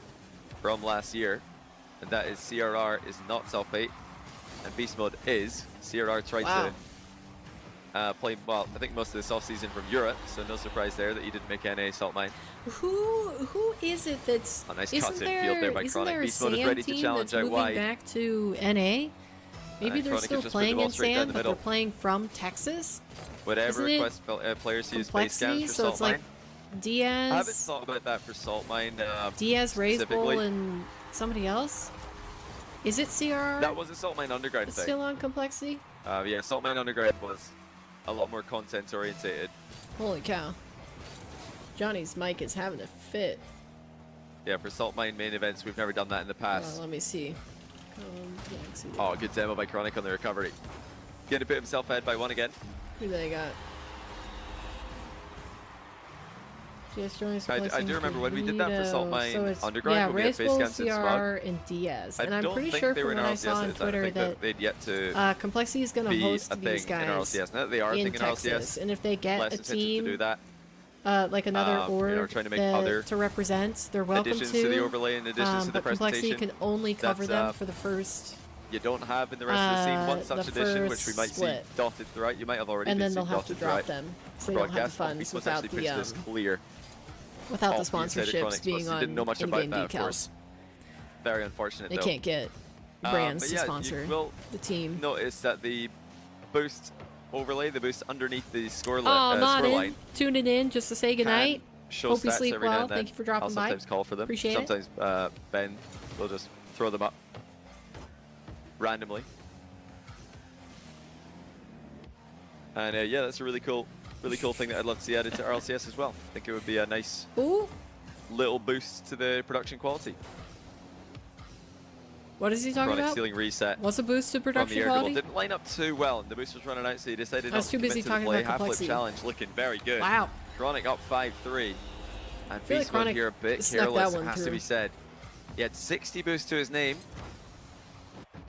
from last year, and that is CRR is not Salt Bait, and BeastMode is. CRR tried to play, well, I think most of this off-season from Europe, so no surprise there that he didn't make NA Salt Mine. Who is it that's... A nice cut-in field there by Chronic. BeastMode is ready to challenge out wide. Back to NA? Maybe they're still playing in Sand, but they're playing from Texas? Whatever request players use base scans for Salt Mine. Diaz... I haven't thought about that for Salt Mine Diaz, Raisebowl, and somebody else? Is it CRR? That was a Salt Mine Underground thing. Still on Complexity? Yeah, Salt Mine Underground was a lot more content orientated. Holy cow. Johnny's mic is having a fit. Yeah, for Salt Mine main events, we've never done that in the past. Let me see. Oh, good demo by Chronic on the recovery. Going to put himself ahead by 1 again. Who they got? I do remember when we did that for Salt Mine Underground, when we had face scans in Smug. And Diaz. And I'm pretty sure from what I saw on Twitter that they'd yet to Complexity is going to host these guys they are in Texas. And if they get a team, to do that, like another org to represent, they're welcome to the overlay in addition to the but Complexity can only cover them for the first. You don't have in the rest of the scene one such edition, which we might see dotted throughout. You might have already and then seen they'll have to drop them, so you don't have the funds without the without the sponsorships being on in-game decals. Very unfortunate. They can't get brands to sponsor the team. Notice that the boost overlay, the boost underneath the score line, tuning in just to say goodnight. Hope you sleep well. Thank you for dropping by. I'll sometimes call for them. Appreciate it. Sometimes Ben will just throw them up randomly. And yeah, that's a really cool thing that I'd love to see added to RLCS as well. I think it would be a nice little boost to the production quality. What is he talking about? Ceiling reset. What's a boost to production quality? Didn't line up too well, and the boost was running out, so he decided not to commit to the play. Half flip challenge, looking very good. Wow. Chronic up 5-3, and BeastMode here a bit careless, it has to be said. He had 60 boost to his name,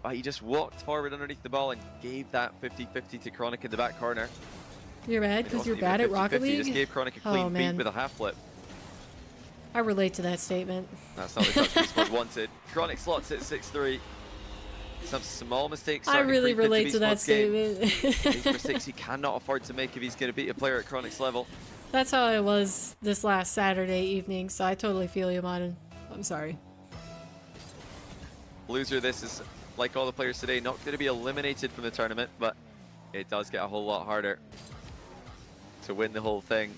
but he just walked forward underneath the ball and gave that 50-50 to Chronic in the back corner. You're mad because you're bad at Rocket League? He just gave Chronic a clean beat with a half flip. I relate to that statement. That's not the touch BeastMode wanted. Chronic slots it 6-3. Some small mistakes. I really relate to that statement. These mistakes he cannot afford to make if he's going to beat a player at Chronic's level. That's how I was this last Saturday evening, so I totally feel you, Martin. I'm sorry. Loser, this is, like all the players today, not going to be eliminated from the tournament, but it does get a whole lot harder to win the whole thing.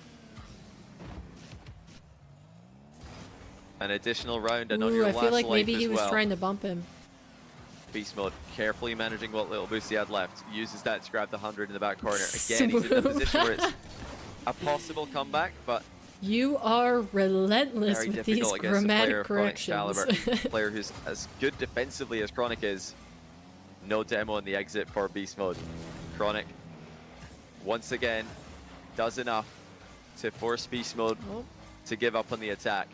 An additional round and on your last life as well. I feel like maybe he was trying to bump him. BeastMode carefully managing what little boost he had left. Uses that to grab the 100 in the back corner. Again, he's in a position where it's a possible comeback, but you are relentless very with these difficult against grammatic a player of corrections. caliber. Player who's as good defensively as Chronic is. No demo in the exit for BeastMode. Chronic, once again, does enough to force BeastMode to give up on the attack.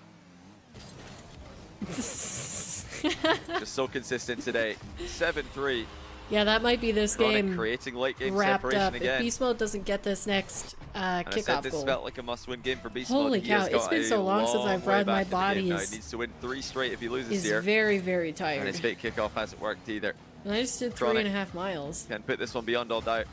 Just so consistent today. 7-3. Yeah, that might be this Chronic game creating late game wrapped separation up. again. If BeastMode doesn't get this next and kickoff I said this goal. felt like a must-win game for BeastMode. Holy cow, it's been so long since I've run. My body He needs to win 3 straight if he loses is here. very, very tired. And his fake kickoff hasn't worked either. And I just did Chronic 3.5 miles. can put this one beyond all doubt.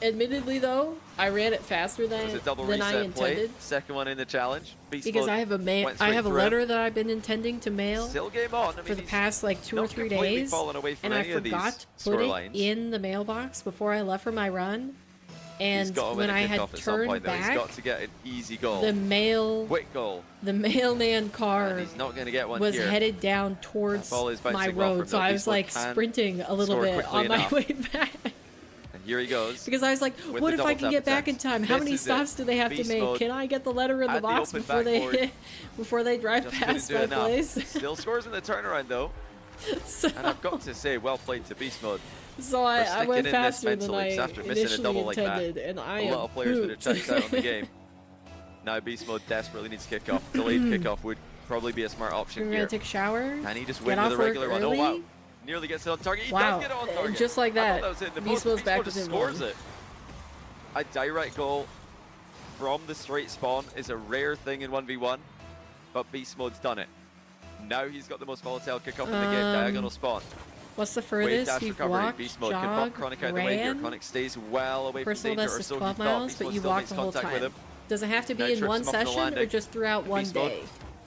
Admittedly, though, I ran it faster It was a double than I reset play. intended. Second one in the challenge. Because I have a letter that I've been intending to mail Still game on. I mean, for the past like 2 or 3 days, and I forgot to put it in the mailbox before I left for my run. And when I had turned back, he's got to get an easy goal. Quick goal. The mailman car and he's not going to get one was here. Headed down towards my road, so I was like sprinting a little bit on my way back. And here he goes. Because I was like, what if I can get back in time? How many stops do they have to make? Can I get the letter in the box before they drive past my place? Still scores in the turnaround though. And I've got to say, well played to BeastMode. So I went faster than I after missing a double intended, like that. and I a lot of players would have checked out on the game. Now BeastMode desperately needs kickoff. Delayed kickoff would probably be a smart option here. We're gonna take a shower. And he just went with a regular one. Oh wow. Nearly gets it on target. He does get it on target. Just like that. BeastMode's back to scores it. A direct goal from the straight spawn is a rare thing in 1v1, but BeastMode's done it. Now he's got the most volatile kickoff in the game, diagonal spawn. What's the furthest you've walked, BeastMode jog, can pop Chronic out the way here. Chronic stays well away from danger, or so 12 he miles, thought. but you walked the whole time. Does it have to be in one session or just throughout one day?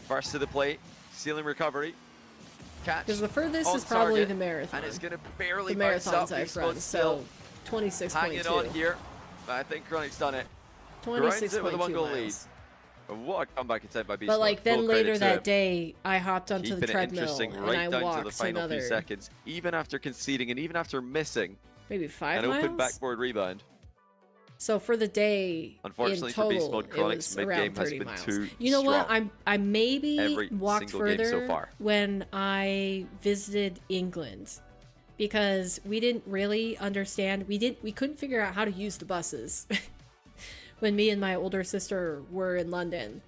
First to the plate, ceiling recovery. Catch. Because the furthest is probably the marathon. And it's going to barely the marathons I've run, so 26.2. Hanging on here, but I think Chronic's done it. 26.2 with a 1-goal lead. What a comeback attempt by BeastMode. But like then later that day, I hopped onto the treadmill and I walked to the final few seconds, even after conceding and even after missing maybe 5 miles. An open backboard rebound. So for the day, unfortunately in total, for BeastMode, Chronic's mid-game has been too You know strong. what? I maybe walked further so far. when I visited England, because we didn't really understand. We couldn't figure out how to use the buses when me and my older sister were in London,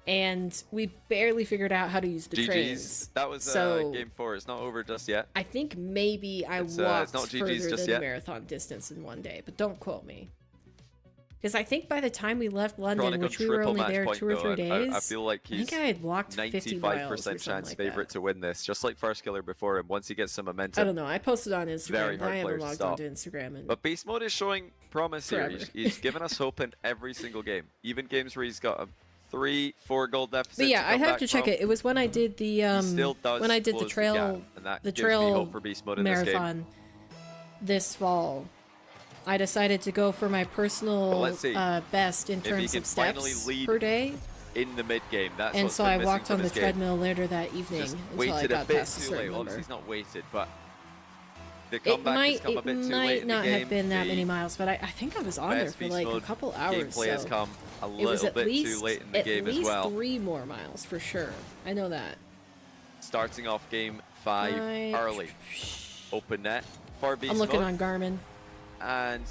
and we barely figured out how to use the trains. That was game 4. It's not over just yet. I think maybe I walked further than the marathon distance in one day, but don't quote me. Because I think by the time we left London, which we were only there 2 or 3 days, I feel like he's I had walked 50 miles or 95% chance like favorite to win this, just like Firstkiller before him. Once he gets some momentum, I don't know. I posted on Instagram. Very hard I haven't player to logged stop. onto Instagram. But BeastMode is showing promise here. He's given us hope in every single game, even games where he's got a 3-4 goal deficit. But yeah, I have to check it. It was when I did the when I did the trail marathon this fall. I decided to go for my personal best in terms of steps per day. In the mid game, and so I walked on the treadmill later that evening until I got past a certain number. Obviously, he's not waited, but the it might not have been that many miles, but I think I was on there for like a couple hours. Gameplay has come a little bit too late in the game as well. At least 3 more miles for sure. I know that. Starting off game 5 early. Open net for BeastMode. I'm looking on Garmin. And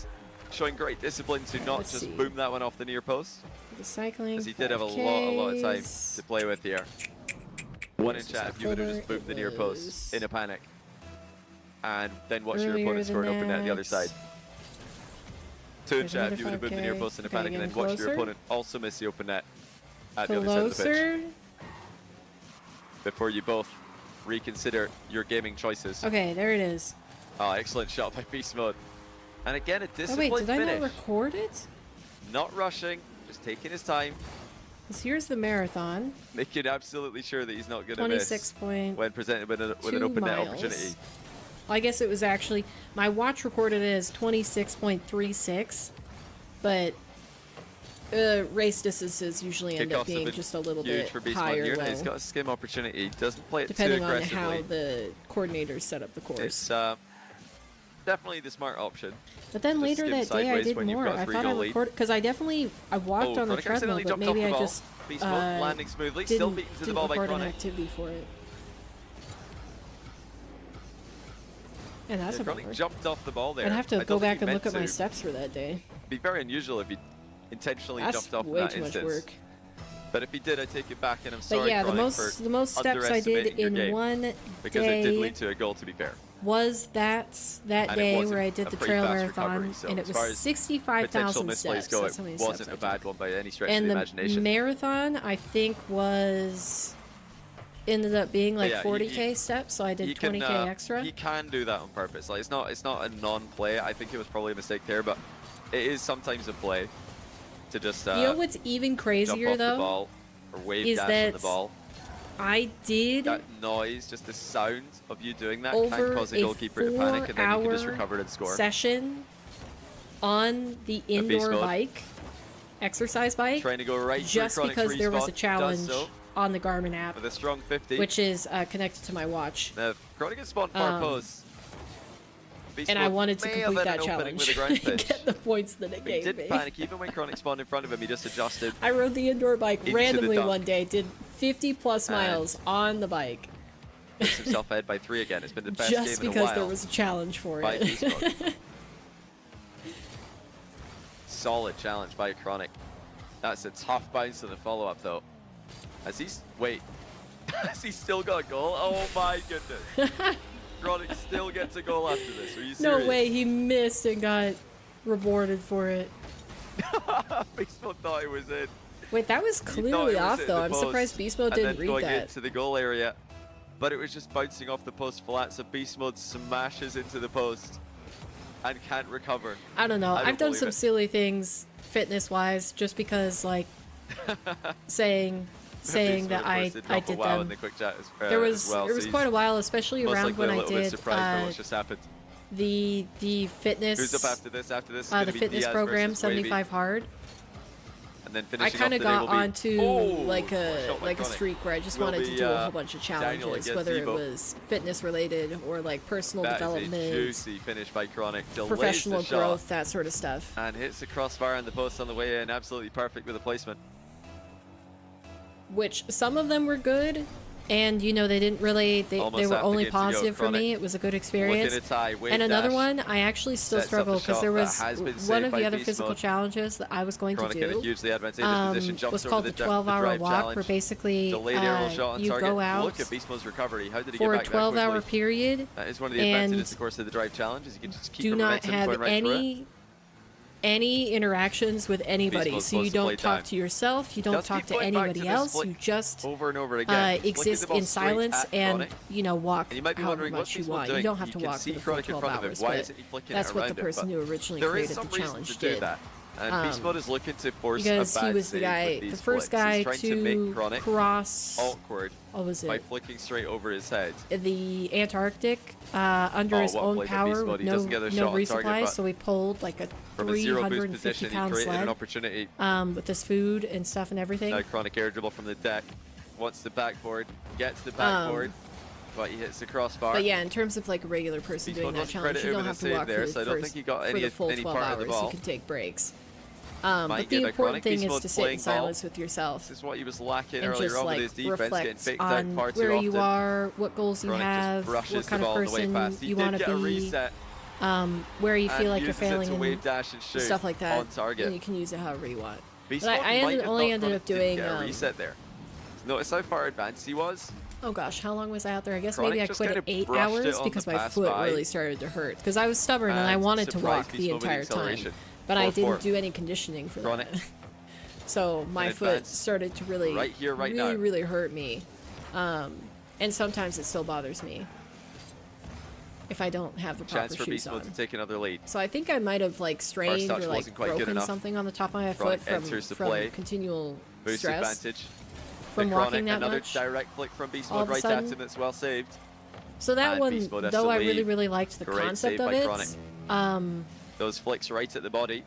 showing great discipline to not just boom that one off the near post. The cycling, as he did have a lot of time to play with here. One in chat if you would have just boomed the near post in a panic. And then watch your opponent score an open net the other side. 2 in chat if you would have boomed the near post in a panic and then watch your opponent also miss the open net at the other side of the pitch. Before you both reconsider your gaming choices. Okay, there it is. Oh, excellent shot by BeastMode. And again, a Oh disciplined wait, did I finish. not record it? Not rushing, just taking his time. Because here's the marathon. Making absolutely sure that he's not going to miss 26.2 when presented with an open net miles. opportunity. I guess it was actually, my watch recorded it as 26.36, but race distances usually end up being just a little bit higher. Here. He's got a skim opportunity. He doesn't play it depending too on aggressively. how the coordinators set up the course. It's definitely the smart option. But then Just later skim that day I sideways did when you've more. got a I thought I 3-goal lead. recorded, because I walked on the Chronic treadmill, accidentally but jumped maybe off I the ball. just BeastMode landing smoothly, still beaten to the didn't ball by record an Chronic. activity for it. And that's a Chronic bummer. jumped off the ball there. I'd have I to don't go think back he and look meant at my to. steps for that day. It'd be very unusual if he intentionally That's jumped off in way that too much instance. work. But if he did, I take it back, and I'm sorry, But yeah, the Chronic, most steps I did underestimating your in game, one because it did day lead to a goal, to be fair. was that And it day was where a I did the pretty trail fast marathon, recovery, so and it as was far as 65,000 misplays steps. go, That's how many it steps wasn't I a did. bad one by any stretch And of the the imagination. marathon, I think, ended up being like Yeah, 40k steps, so I did 20k extra. He can do that on purpose. Like it's not a non-play. I think it was probably a mistake there, but it is sometimes a play to just You know what's even jump crazier off the though? ball or wave is dash on the that ball. I did That noise, just the sound of you doing that, over can cause the goalkeeper to panic, and then you can just recover it and score. session on the indoor BeastMode. bike, exercise bike, Trying to go right just through Chronic's because there was a respawn, challenge does so on the Garmin app, with a strong 50. which is connected to my watch. Now, Chronic has spawned far posts. And I BeastMode wanted to may complete have that an opening with a challenge ground and pitch. get the points that it But he gave me. didn't panic. Even when Chronic spawned in front of him, he just adjusted. I rode the indoor bike Into the randomly dunk. one day, did 50 plus And miles on the bike, Puts himself ahead by 3 again. It's been the best game just in a because while. there was a challenge for by it. BeastMode. Solid challenge by Chronic. That's a tough bounce to the follow-up though. Has he has he still got a goal? Oh my goodness. Chronic still gets a goal after this. Are you serious? No way, he missed and got rewarded for it. BeastMode thought it was in. Wait, that was He thought clearly it was off hitting though. the I'm post surprised BeastMode and didn't then read going that. into the goal area. But it was just bouncing off the post flat, so BeastMode smashes into the post and can't recover. I don't know. I don't I've done believe some it. silly things fitness-wise, just because like saying BeastMode, that of I course, did drop a did wow them. in the quick chat as, There as was well, there was so quite a he's while, especially most around likely when a I little bit did surprised by what's just happened. the fitness Who's up after this? After this, the fitness program 75 hard. And then I finishing kind off of the day got will be- onto Oh, like shot a by Chronic. streak where I just Will wanted to be, do a whole bunch of Daniel challenges, against whether it Evo. was fitness related or like personal That is a development, juicy finish by Chronic. Delays professional the shot growth, that sort of stuff. and hits the crossbar on the post on the way in. Absolutely perfect with the placement. Which some of them were good, and you know they didn't really they Almost were half the only game to go. positive for Chronic me. It was a good Looking experience. to tie, wave And another dash. one, I actually still Sets up struggle a because shot there that was has been one saved of by the other physical BeastMode. challenges that I was going Chronic to in a do. hugely advantageous position. Jumps Was over called the the 12-hour drive walk, where challenge. basically Delayed aerial shot on you target. go out Look at BeastMode's recovery. How did he for get a back that 12-hour quickly? period. That is one of the and advantages, of course, of the drive challenge. Is you can just keep do the not momentum have going right through it. any interactions with anybody, BeastMode's so you supposed to play don't talk time. to yourself, you don't Does talk keep to going back to anybody this else, flick you just over and over again. Flicking the exist ball in straight silence at and Chronic. you know walk And you might be however wondering much what's you BeastMode want. doing. You don't have to You can walk see for the full Chronic in 12 front of him. hours, Why but isn't he flicking that's it what around the him? person But who originally there is created some the reason challenge to do did. that. And BeastMode is looking to force Because a bad he was the save guy, with these the first flicks. guy He's trying to make to Chronic cross, awkward what was by it, flicking straight over his head. the Antarctic under Oh, his what a own play by power BeastMode. with He no doesn't get a shot on resupply, target, but so we pulled like a From a zero boost position, 350-pound he created an sled opportunity. with this food and stuff and everything. Now Chronic air dribble from the deck. Wants the backboard. Gets the backboard. But he hits the crossbar. But yeah, in terms of like a regular person BeastMode doing that wasn't challenge, you credited don't with a have to save walk there, for so I the don't first, think he got for any the full 12 part of the hours. You ball. can take breaks. Might But get the a important Chronic. thing is BeastMode to sit in playing ball. silence with yourself This is what he was lacking and earlier just on with like his defense, getting reflect faked out on far too where often. you are, what goals you Chronic have, just brushes what kind the of ball on the way person past. He you did want to get a be, reset where you feel like and you're uses it failing to and wave dash and shoot stuff like that. on target. And you can use it however you want. BeastMode But I might have only thought ended up Chronic didn't doing get a reset there. Notice how far advanced he was. oh gosh, how long was I out there? I guess Chronic maybe I just quit kinda at 8 brushed it hours on because the my pass foot by really started to hurt. Because I was stubborn and I wanted to surprised walk the BeastMode with entire time. acceleration. But I 4-4. didn't do any conditioning for Chronic. that. So my In foot advance. started to really, Right here, right really, now. really hurt me. And sometimes it still bothers me if I don't have the proper shoes on. Chance for BeastMode to take another lead. So I think I might have like strained or like broken something on the top of my foot from continual stress. Advantage. From walking that another much. Direct flick from BeastMode right at him. That's well saved. So that one, though I really liked the concept of it. Those flicks right at the body.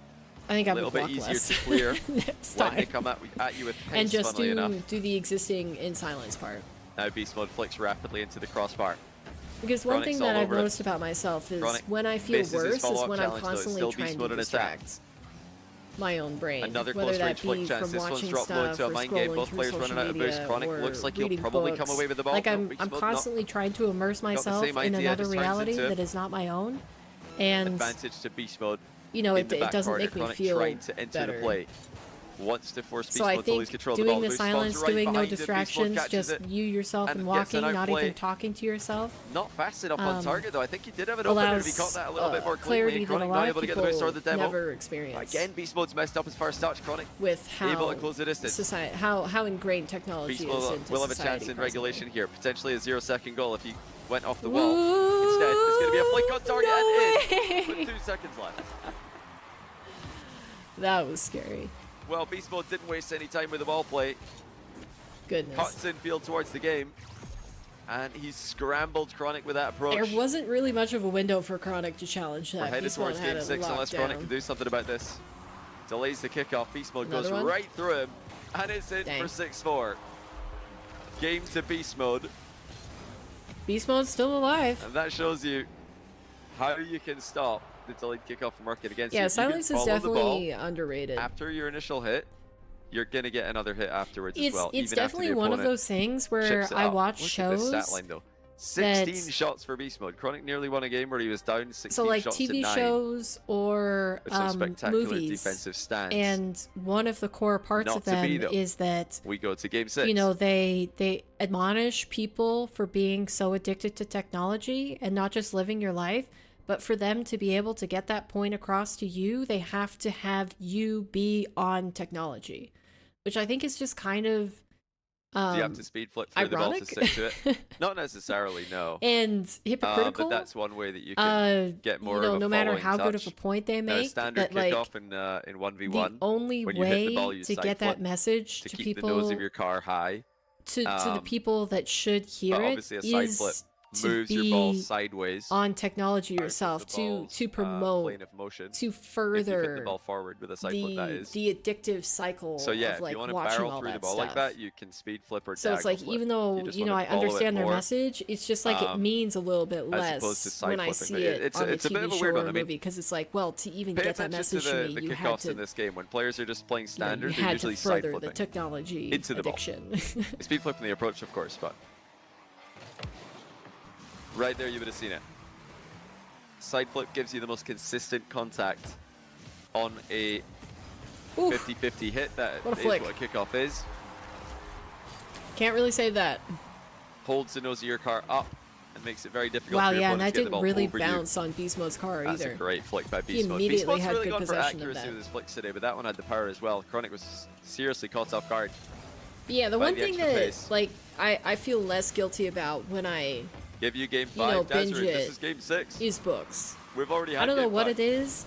I think I would a little bit easier less. to clear Next when time. they come at you with pace, and just do the existing in silence part. Now BeastMode flicks rapidly into the crossbar. Because one thing that I've noticed about myself is when I feel worse is when I'm constantly trying to distract my own brain. Another whether close that range flick be chance. from This one's watching dropped low stuff to a or mind game. scrolling Both through players social running out of boost. media Chronic or looks like he'll reading probably books. come away with the ball. Like I'm BeastMode constantly trying to immerse myself in another reality that is not my own. And advantage to BeastMode. You know, it doesn't make me feel trying to enter better. the play. Wants to force So I BeastMode to lose think control of the ball. doing the silence, right doing no behind him. distractions, just you yourself and walking, not even talking to yourself. Not fast enough on target though. I think he did have an opener if he caught that a little bit more cleanly. Clarity that a lot of people never experience. Again, BeastMode's messed up as far as touch. Chronic with how able to close the distance. Society, how ingrained technology is into society. Will have a chance in regulation here. Potentially a 0-second goal if he went off the wall. Instead, it's going to be a flick on target and in with 2 seconds left. That was scary. Well, BeastMode didn't waste any time with the ball play. Goodness. Cuts infield towards the game. And he's scrambled Chronic with that approach. There wasn't really much of a window for Chronic to challenge that. We're headed towards game 6 unless Chronic can do something about this. Delays the kickoff. BeastMode goes right through him. And it's in for 6-4. Game to BeastMode. BeastMode's still alive. And that shows you how you can stop the delayed kickoff from working against you. Yeah, silence is definitely underrated. After your initial hit, you're going to get another hit afterwards as well. It's definitely one of those things where I watch shows. Stat line, though. 16 shots for BeastMode. Chronic nearly won a game where he was down 16 so like shots TV to 9 shows or movies, defensive stands. And one of the core parts of them is that we go to game 6. You know, they admonish people for being so addicted to technology and not just living your life, but for them to be able to get that point across to you, they have to have you be on technology, which I think is just kind of do you have to speed flip through ironic? The ball to stick to it? Not necessarily, no. And hypocritical. But that's one way that you can get more of a no matter how touch. good of a point they make. Standard kickoff in 1v1. The only way to get that message to keep people, the nose of your car high, to the people that should hear it, obviously a side flip moves your ball sideways on technology yourself to promote to further the ball forward with a side flip, that is the addictive cycle. So yeah, of, like, if you want to watching barrel all through that the ball stuff. like that, you can speed flip or so it's like flip. even though I understand their message, it's just like it means a little bit less when I see it on a TV show or a movie, because it's like, well, to even get that message to me, you had to. In this game, when players are just playing standard, you they're had usually to further side flipping the technology into the addiction. Speed flipping the approach, of course, but right there you would have seen it. Side flip gives you the most consistent contact on a 50-50 hit. That is what a kickoff is. Can't really say that. Holds the nose of your car up and makes it very difficult for your and opponent that to get the ball didn't really over bounce on BeastMode's car either. That's a great flick by BeastMode. He immediately BeastMode's had really good gone for possession accuracy of that. with his flicks today, but that one had the power as well. Chronic was seriously caught off guard. Yeah, the one thing that like I feel less guilty about when I give you game 5, binge this is game 6. Is books. We've already had I don't know what 5. it is.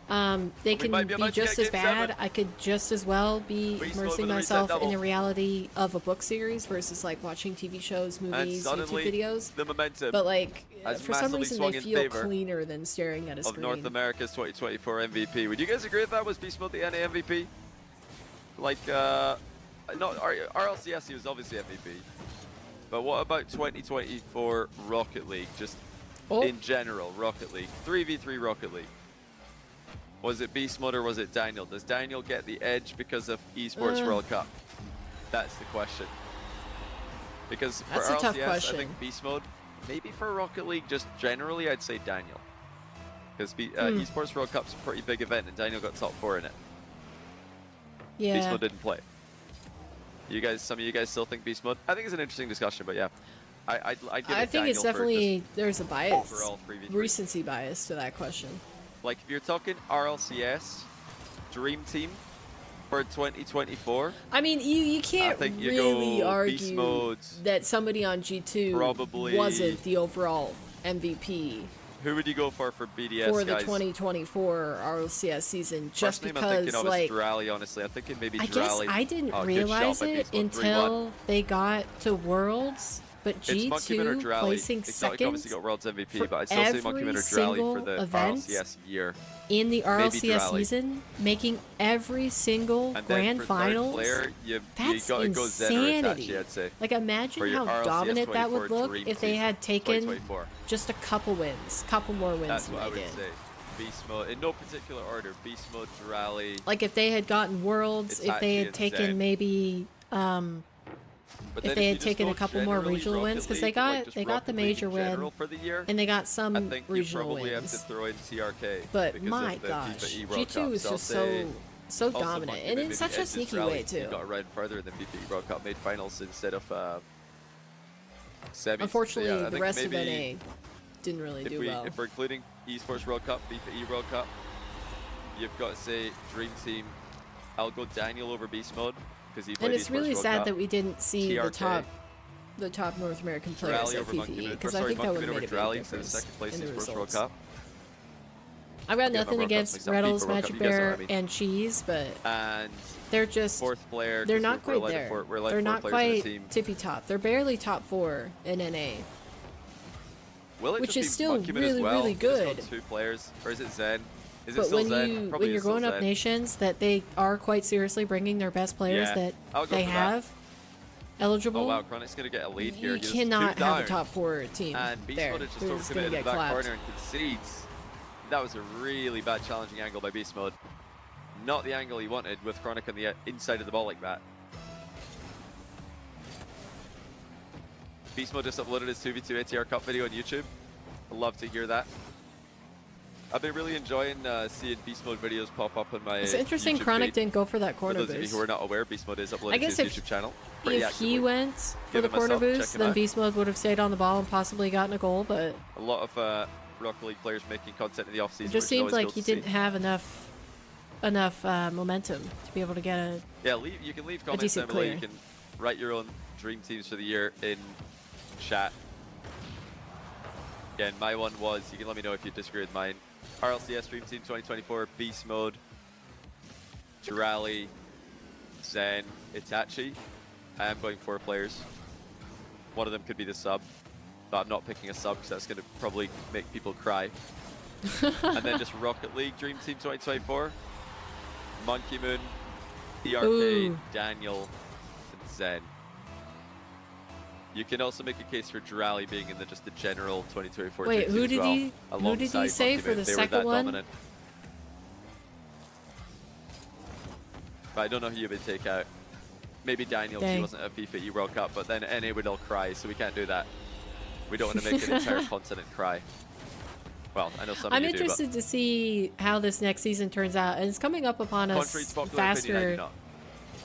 They can be just as bad. 7. I could just as well be immersing myself in the reality of a book series versus like watching TV shows, movies, YouTube videos. The momentum but like for some reason they feel cleaner than staring at a screen. Of North America's 2024 MVP. Would you guys agree with that? Was BeastMode the NA MVP? Like, no, RLCS he was obviously MVP. But what about 2024 Rocket League? Just in general, Rocket League. 3v3 Rocket League. Was it BeastMode or was it Daniel? Does Daniel get the edge because of Esports World Cup? That's the question. Because for RLCS, I think BeastMode, maybe for Rocket League, just generally, I'd say Daniel. Because Esports World Cup's a pretty big event and Daniel got top 4 in it. Yeah. BeastMode didn't play. Some of you guys still think BeastMode? I think it's an interesting discussion, but yeah. I'd give it I think it's definitely, there's a bias, recency bias to that question. Like if you're talking RLCS, Dream Team, for 2024. I mean, you can't really argue that somebody on G2 probably wasn't the overall MVP. Who would you go for BDS, for the guys? 2024 RLCS season? Just First because, name I'm thinking of like, is Drally, honestly. I'm thinking maybe I Drally. guess I didn't realize it until they got to Worlds. But G2 placing second obviously got World's MVP, but I'd still say Monkeyman or Drally for the RLCS year. In the RLCS season, making every single grand finals. That's insanity. Like, imagine how dominant that would look if they had taken just a couple wins, couple more wins. That's what I would say. BeastMode, in no particular order. BeastMode, Drally. Like, if they had gotten Worlds, if they had taken maybe if they had taken a couple more regional wins, because they got the major win and they got some regional wins. But my gosh, G2 is just so dominant, and in such a sneaky way too. Got around further than BPE World Cup, made finals instead of semis. Unfortunately, so yeah, the rest of NA didn't really do well. If we're including Esports World Cup, BPE World Cup, you've got to say Dream Team. I'll go Daniel over BeastMode. And it's really sad that we didn't see the top North American players at FPE, because I think that would have made a big difference in the results. I've got nothing against Reddles, Magic Bear, and Cheese, but they're just they're not quite there. They're not quite tippy top. They're barely top 4 in NA, which is still really good. 2 players, or is it Zen? But when you're going up nations, that they are quite seriously bringing their best players that they have eligible. Oh wow, Chronic's gonna get a lead here. You cannot have a top 4 team and there. BeastMode just overcommitted in the back corner and concedes. That was a really bad challenging angle by BeastMode. Not the angle he wanted with Chronic on the inside of the ball like that. BeastMode just uploaded his 2v2 ATR Cup video on YouTube. I'd love to hear that. I've been really enjoying seeing BeastMode videos pop up on my It's interesting YouTube Chronic feed. Didn't go for that corner boost. For those of you who are not aware, BeastMode is uploading to his YouTube channel. If he went for the corner boost, then BeastMode would have stayed on the ball and possibly gotten a goal, but... A lot of Rocket League players making content in the off-season. It just seems like he didn't have enough momentum to be able to get a Yeah, you can leave comments down below. You can write your own dream teams for the year in chat. Again, my one was, you can let me know if you disagree with mine. RLCS Dream Team 2024, BeastMode, Drally, Zen, Itachi. I am going 4 players. One of them could be the sub, but I'm not picking a sub because that's going to probably make people cry. And then just Rocket League Dream Team 2024, Monkeyman, ERK, Daniel, and Zen. You can also make a case for Drally being in just the general 2024 Wait, who did he say for the second one? Dominant. But I don't know who you would take out. Maybe Daniel, because he wasn't at FIFA E World Cup, but then NA would all cry, so we can't do that. We don't want to make an entire continent cry. Well, I know some of you do, I'm interested to see how this next season turns out, and it's coming up upon us faster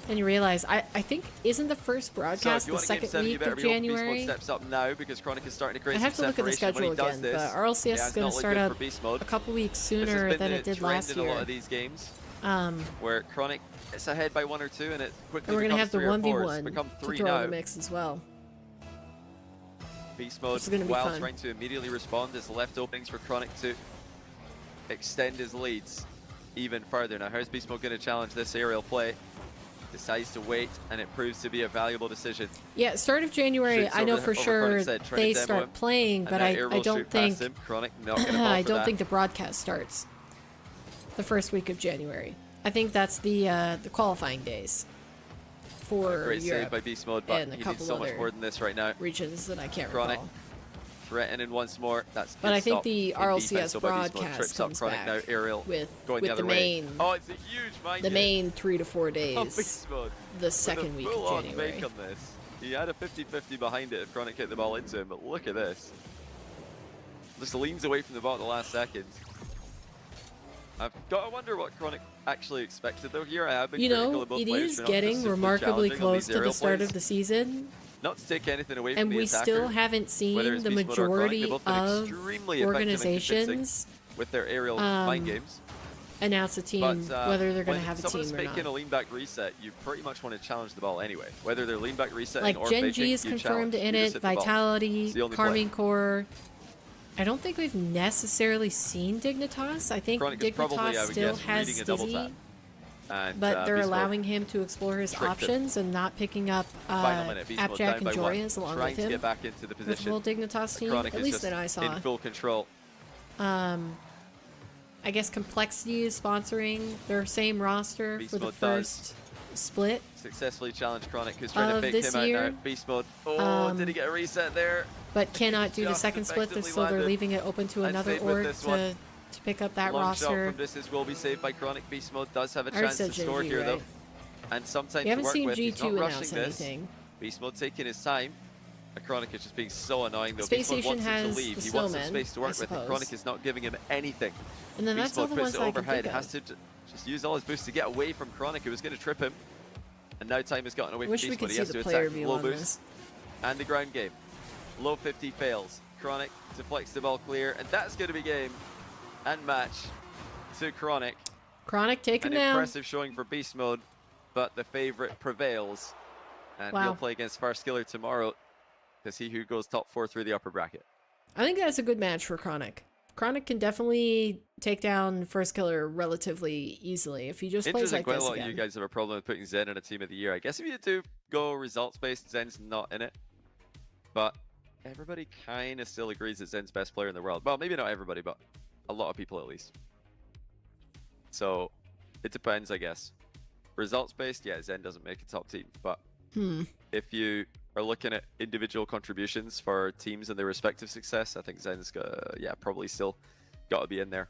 than you realize. I think, isn't the first broadcast the second week of January? Steps up now because Chronic is starting to create I have to look at the schedule again, but RLCS is going to start up a couple weeks sooner than it did last year. In a lot of these games, where Chronic is ahead by 1 or 2, and it quickly we're becomes 3 or 4. It's 1v1 become 3 to throw now. in the mix as well. BeastMode, while trying to immediately respond, has left openings for Chronic to extend his leads even further. Now, how's BeastMode going to challenge this aerial play? Decides to wait, and it proves to be a valuable decision. Yeah, start of January, I know for sure they start playing, but I don't think I don't think the broadcast starts the first week of January. I think that's the qualifying days for great Europe save by BeastMode, but and a he couple needs so much more than this right now. Regions that I can't Chronic recall. Threatening once more. That's but I think the RLCS broadcast comes back now, Aerial with the main. Oh, it's a huge mind the main 3 to 4 days. Oh, the second week of January. On this. He had a 50-50 behind it if Chronic hit the ball into him, but look at this. Just leans away from the ball at the last second. I've got to wonder what Chronic actually expected though here. I have been critical of both players. It is getting remarkably close to the start of the season. Not to take anything away from and the we attacker, still haven't seen the majority of organizations with their aerial mind games. announce a team, whether they're going to have a team or not. When someone's making a lean back reset, you pretty much want to challenge the ball anyway. Whether they're lean back resetting like or Gen faking, G is confirmed in it, Vitality, Carmine Core. I don't think we've necessarily seen Dignitas. I think Chronic Dignitas still has Stizzy, but they're allowing him to explore his options and not picking up Appjack and Joria's along with him. Trying to get back into the position. Full Dignitas team, at least that I saw. In full control. I guess Complexity is sponsoring their same roster for the first split. Successfully challenged Chronic, who's trying to fake him out now. Beast Mode. Oh, did he get a reset there? But cannot do the second split, so they're leaving it open to another org to pick up that roster. Long shot from distance will be saved by Chronic. Beast Mode does have a chance to score here, though. And sometimes we haven't seen G2 G2 announce anything. Beast Mode taking his time. Chronic is just being so annoying, though. Space Beast Mode Station wants him has to leave. the He wants some snowman, space to work with, and Chronic is not giving him anything. And then Beast that's all Mode the puts ones it I can overhead. think Has of. to just use all his boosts to get away from Chronic, who was going to trip him. And now time has gotten away from Wish we Beast could Mode. He see has the to player attack view low on boost this. and the ground game. Low 50 fails. Chronic deflects the ball clear, and that's going to be game and match to Chronic. Chronic taken An down. impressive showing for Beast Mode, but the favorite prevails. And he'll play against Firstkiller tomorrow, because he who goes top 4 through the upper bracket. I think that's a good match for Chronic. Chronic can definitely take down Firstkiller relatively easily if he just plays like quite this a lot again. of you guys have a problem with putting Zen in a team of the year. I guess if you do go results-based, Zen's not in it. But everybody kind of still agrees that Zen's best player in the world. Well, maybe not everybody, but a lot of people at least. So it depends, I guess. Results-based, yeah, Zen doesn't make a top team. But if you are looking at individual contributions for teams and their respective success, I think Zen's probably still got to be in there.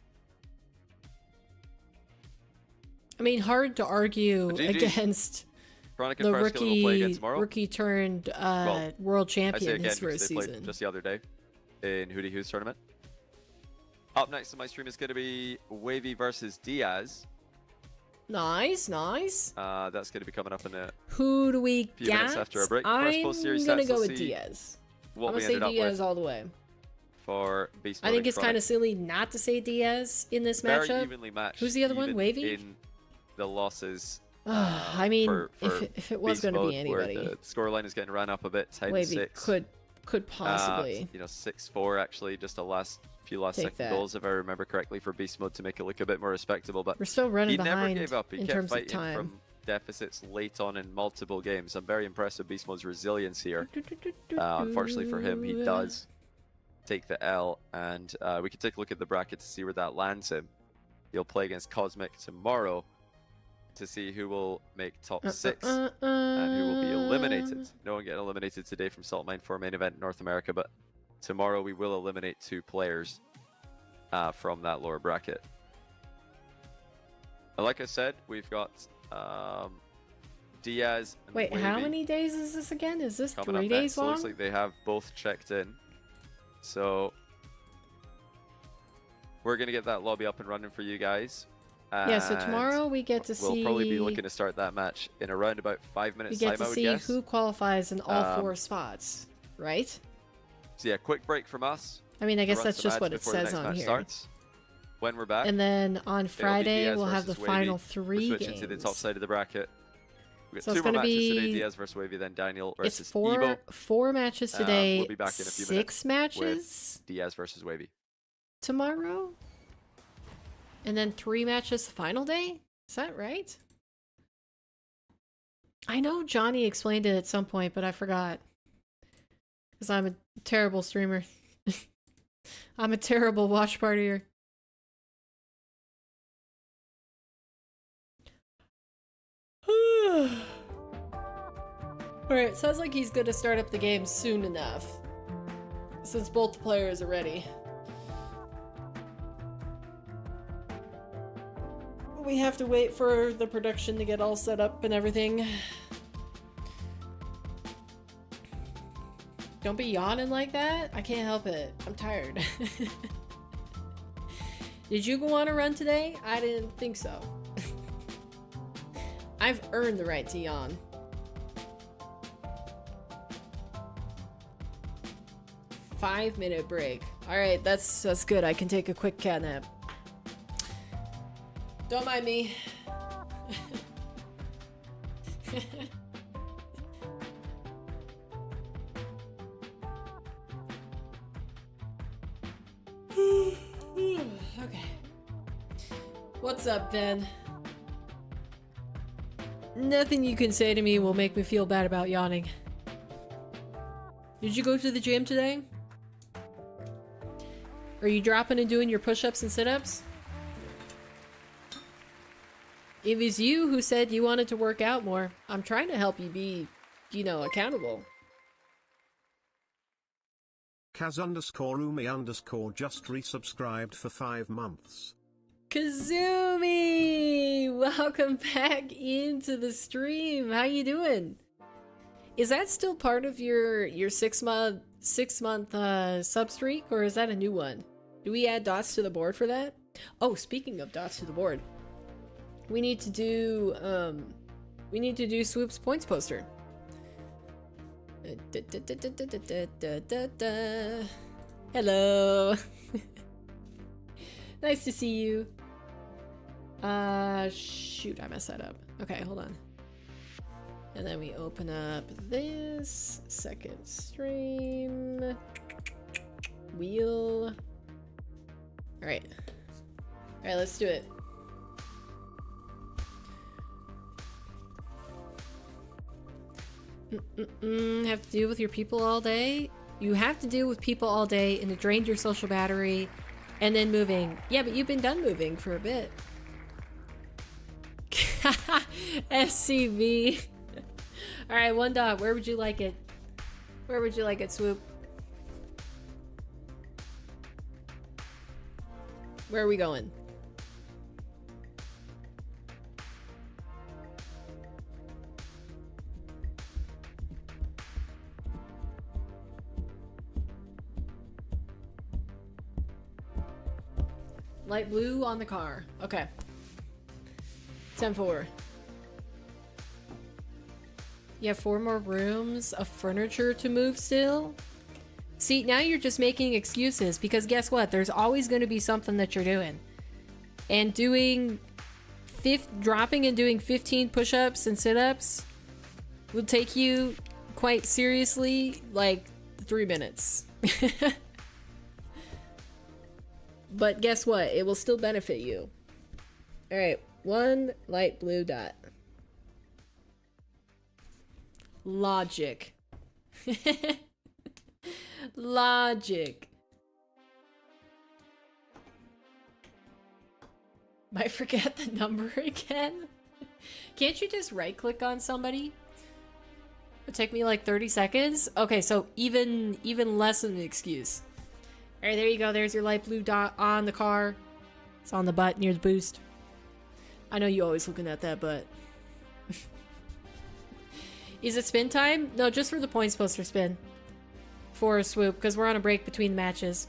I mean, hard to argue against the rookie turned world champion his first season. Just the other day in Hootie Who's tournament. Up next on my stream is going to be Wavy versus Diaz. Nice, nice. That's going to be coming up in a Who do we few minutes after our break. I'm gonna go with Diaz. I'm gonna say Diaz all the way. For BeastMode, I think it's kind of silly not to say Diaz in this matchup. Very evenly matched. Who's the other one? Wavy. In the losses. I mean, if it was going to be anybody, the scoreline is getting ran up a bit. 10-6. Wavy could possibly. 6-4 actually. Just the few last second goals, if I remember correctly, for Beast Mode to make it look a bit more respectable. But we're still running behind. He never gave up. He kept fighting from deficits late on in multiple games. I'm very impressed with Beast Mode's resilience here. Unfortunately for him, he does take the L, and we can take a look at the bracket to see where that lands him. He'll play against Cosmic tomorrow to see who will make top 6 and who will be eliminated. No one getting eliminated today from Salt Mine 4 main event North America, but tomorrow we will eliminate 2 players from that lower bracket. Like I said, we've got Diaz and Wait, Wavy how many days is this again? Is this 3 days next. long? So it looks like they have both checked in. So we're going to get that lobby up and running for you guys. Yeah, so tomorrow we get to see... We'll probably be looking to start that match in around about 5 minutes time, I would guess. We get to see who qualifies in all 4 spots, right? So yeah, quick break from us. I mean, I guess that's just what it says on here. Starts. When we're back. And then on Friday, we'll have the final 3 games. We're switching to the top side of the bracket. We've got 2 more matches today, Diaz versus Wavy, then Daniel versus Evo. 4 matches today, we'll be back in a few 6 matches. Diaz versus Wavy. Tomorrow? And then 3 matches the final day? Is that right? I know Johnny explained it at some point, but I forgot. Because I'm a terrible streamer. I'm a terrible watch partier. Alright, sounds like he's gonna start up the game soon enough. Since both players are ready. We have to wait for the production to get all set up and everything. Don't be yawning like that. I can't help it. I'm tired. Did you go on a run today? I didn't think so. I've earned the right to yawn. Five-minute break. Alright, that's good. I can take a quick cat nap. Don't mind me. Okay. What's up, Ben? Nothing you can say to me will make me feel bad about yawning. Did you go to the gym today? Are you dropping and doing your push-ups and sit-ups? It was you who said you wanted to work out more. I'm trying to help you be, you know, accountable. Kaz_Umi_ just resubscribed for 5 months. Kazumi! Welcome back into the stream. How you doing? Is that still part of your 6-month sub streak, or is that a new one? Do we add dots to the board for that? Oh, speaking of dots to the board, we need to do Swoop's points poster. Hello. Nice to see you. Shoot, I messed that up. Okay, hold on. And then we open up this second stream wheel. All right, let's do it. Have to deal with your people all day? You have to deal with people all day, and it drained your social battery, and then moving. Yeah, but you've been done moving for a bit. SCV. All right, 1 dot. Where would you like it? Where would you like it, Swoop? Where are we going? Light blue on the car. Okay. 10-4. You have 4 more rooms of furniture to move still? See, now you're just making excuses, because guess what? There's always going to be something that you're doing. And dropping and doing 15 push-ups and sit-ups will take you quite seriously like 3 minutes. But guess what? It will still benefit you. All right, 1 light blue dot. Logic. Logic. Might forget the number again. Can't you just right click on somebody? It'll take me like 30 seconds. Okay, so even less of an excuse. All right, there you go. There's your light blue dot on the car. It's on the butt near the boost. I know you're always looking at that butt. Is it spin time? No, just for the points poster spin. For a Swoop, because we're on a break between matches.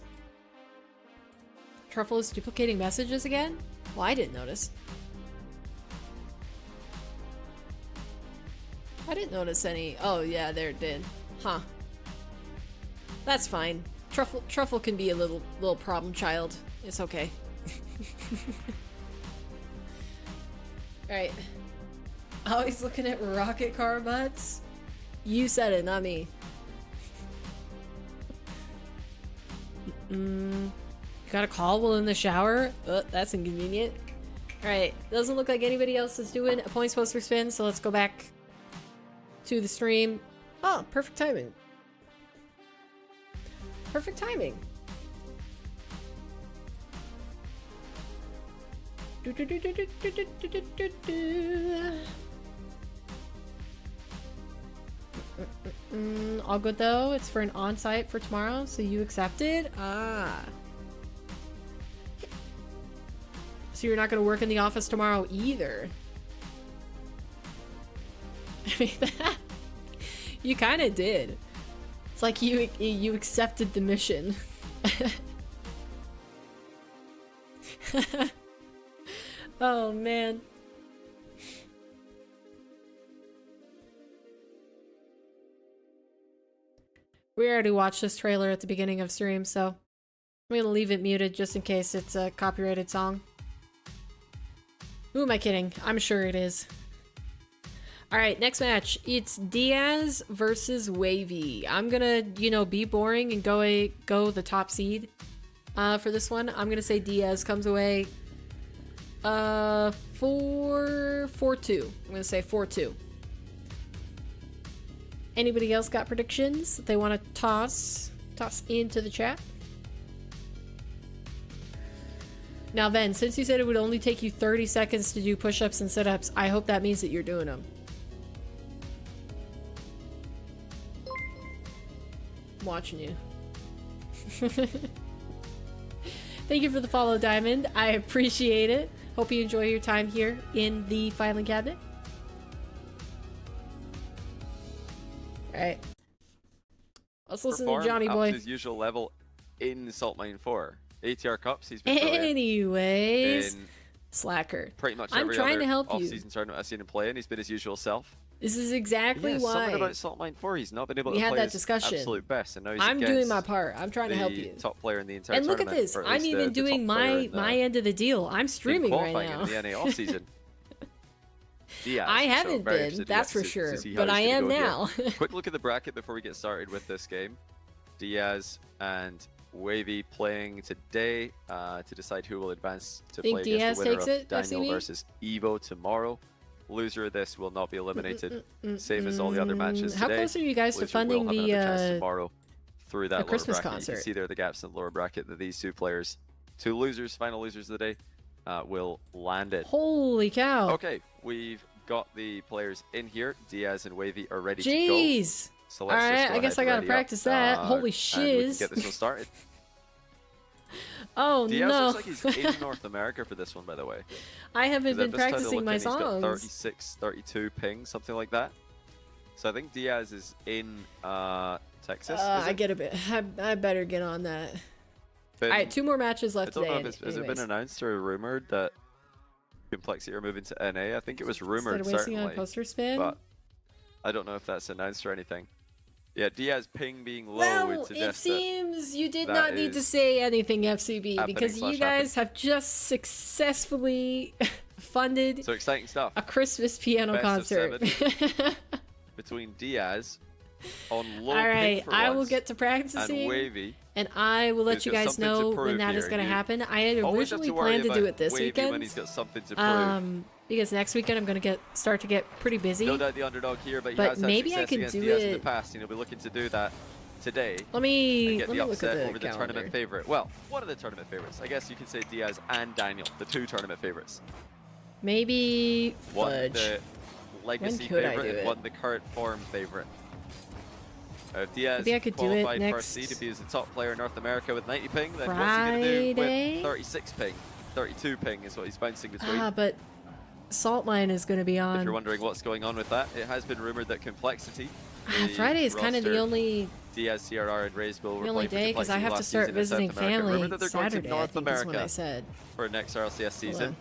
Truffle is duplicating messages again? Well, I didn't notice. I didn't notice any. Oh, yeah, there it did. Huh. That's fine. Truffle can be a little problem child. It's okay. Alright. Always looking at rocket car butts? You said it, not me. You got a call while in the shower? Oh, that's inconvenient. Alright, doesn't look like anybody else is doing a points poster spin, so let's go back to the stream. Oh, perfect timing. Perfect timing. All good though. It's for an on-site for tomorrow, so you accepted? Ah. So you're not going to work in the office tomorrow either. I mean, you kind of did. It's like you accepted the mission. Oh man. We already watched this trailer at the beginning of stream, so I'm gonna leave it muted just in case it's a copyrighted song. Who am I kidding? I'm sure it is. All right, next match. It's Diaz versus Wavy. I'm gonna, you know, be boring and go the top seed for this one. I'm gonna say Diaz comes away 4-2. I'm gonna say 4-2. Anybody else got predictions that they want to toss into the chat? Now, Ben, since you said it would only take you 30 seconds to do push-ups and sit-ups, I hope that means that you're doing them. I'm watching you. Thank you for the follow, Diamond. I appreciate it. Hope you enjoy your time here in the filing cabinet. Alright. Let's listen to Johnny Boy. Up to his usual level in Salt Mine 4. ATR Cups, he's been anyways, slacker. Pretty much I'm every trying other to help you. off-season tournament I've seen him play, and he's been his usual self. This is exactly why. Something about Salt Mine 4, he's not been able to play had that his discussion. Absolute best, and now he's I'm doing my part. I'm trying to help you. Top player in the entire and look tournament. at this. I'm even doing my end of the deal. I'm streaming right now. In the NA off-season. I haven't been, that's for sure, but I am now. Quick look at the bracket before we get started with this game. Diaz and Wavy playing today to decide who will advance to play against the winner of Daniel versus Evo tomorrow. Loser of this will not be eliminated, same as all the other matches today. How close are you guys to funding the tomorrow through that Christmas lower bracket. concert? You can see there the gaps in the lower bracket that these two players, two losers, final losers of the day, will land it. Holy cow. Okay, we've got the players in here. Diaz and Wavy are ready to go. Jeez. So let's Alright, I guess I gotta practice that. Holy shiz. Get this one started. Oh Diaz no. looks like he's in North America for this one, by the way. I haven't been practicing my songs. He's got 36, 32 ping, something like that. So I think Diaz is in Texas. I get a bit. I better get on that. Alright, 2 more matches left today. I don't know if has it been announced or rumored that Complexity are moving to NA. I think it was rumored, certainly. On poster spin? But I don't know if that's announced or anything. Yeah, Diaz ping being low would suggest it seems you did not need to say anything, FCB, because you guys have just successfully funded so exciting stuff. A Christmas piano concert. Between Diaz on low Alright, I will get to practicing. And Wavy. And I will let you guys know when that is going to happen. I had originally planned to do it this weekend. When he's got something to prove. Because next weekend I'm going to start to get pretty busy. No doubt the underdog here, but he has had maybe I success could against do Diaz it in the past, and he'll be looking to do that today. Let me get the look at the over the tournament favorite. Well, one of the tournament favorites. I guess you can say Diaz and Daniel, the 2 tournament favorites. Maybe Fudge. One the legacy favorite and one the current form favorite. If Diaz maybe I could do it next first seed, if he was the top player in North America with 90 ping, then what's he going to do with 36 ping? 32 ping is what he's bouncing between. But Salt Mine is going to be on. If you're wondering what's going on with that, it has been rumored that Complexity. Friday is kind of the only Diaz, CRR, and Razebill the only day because I have to start visiting family Saturday. North America what I said. For next RLCS season.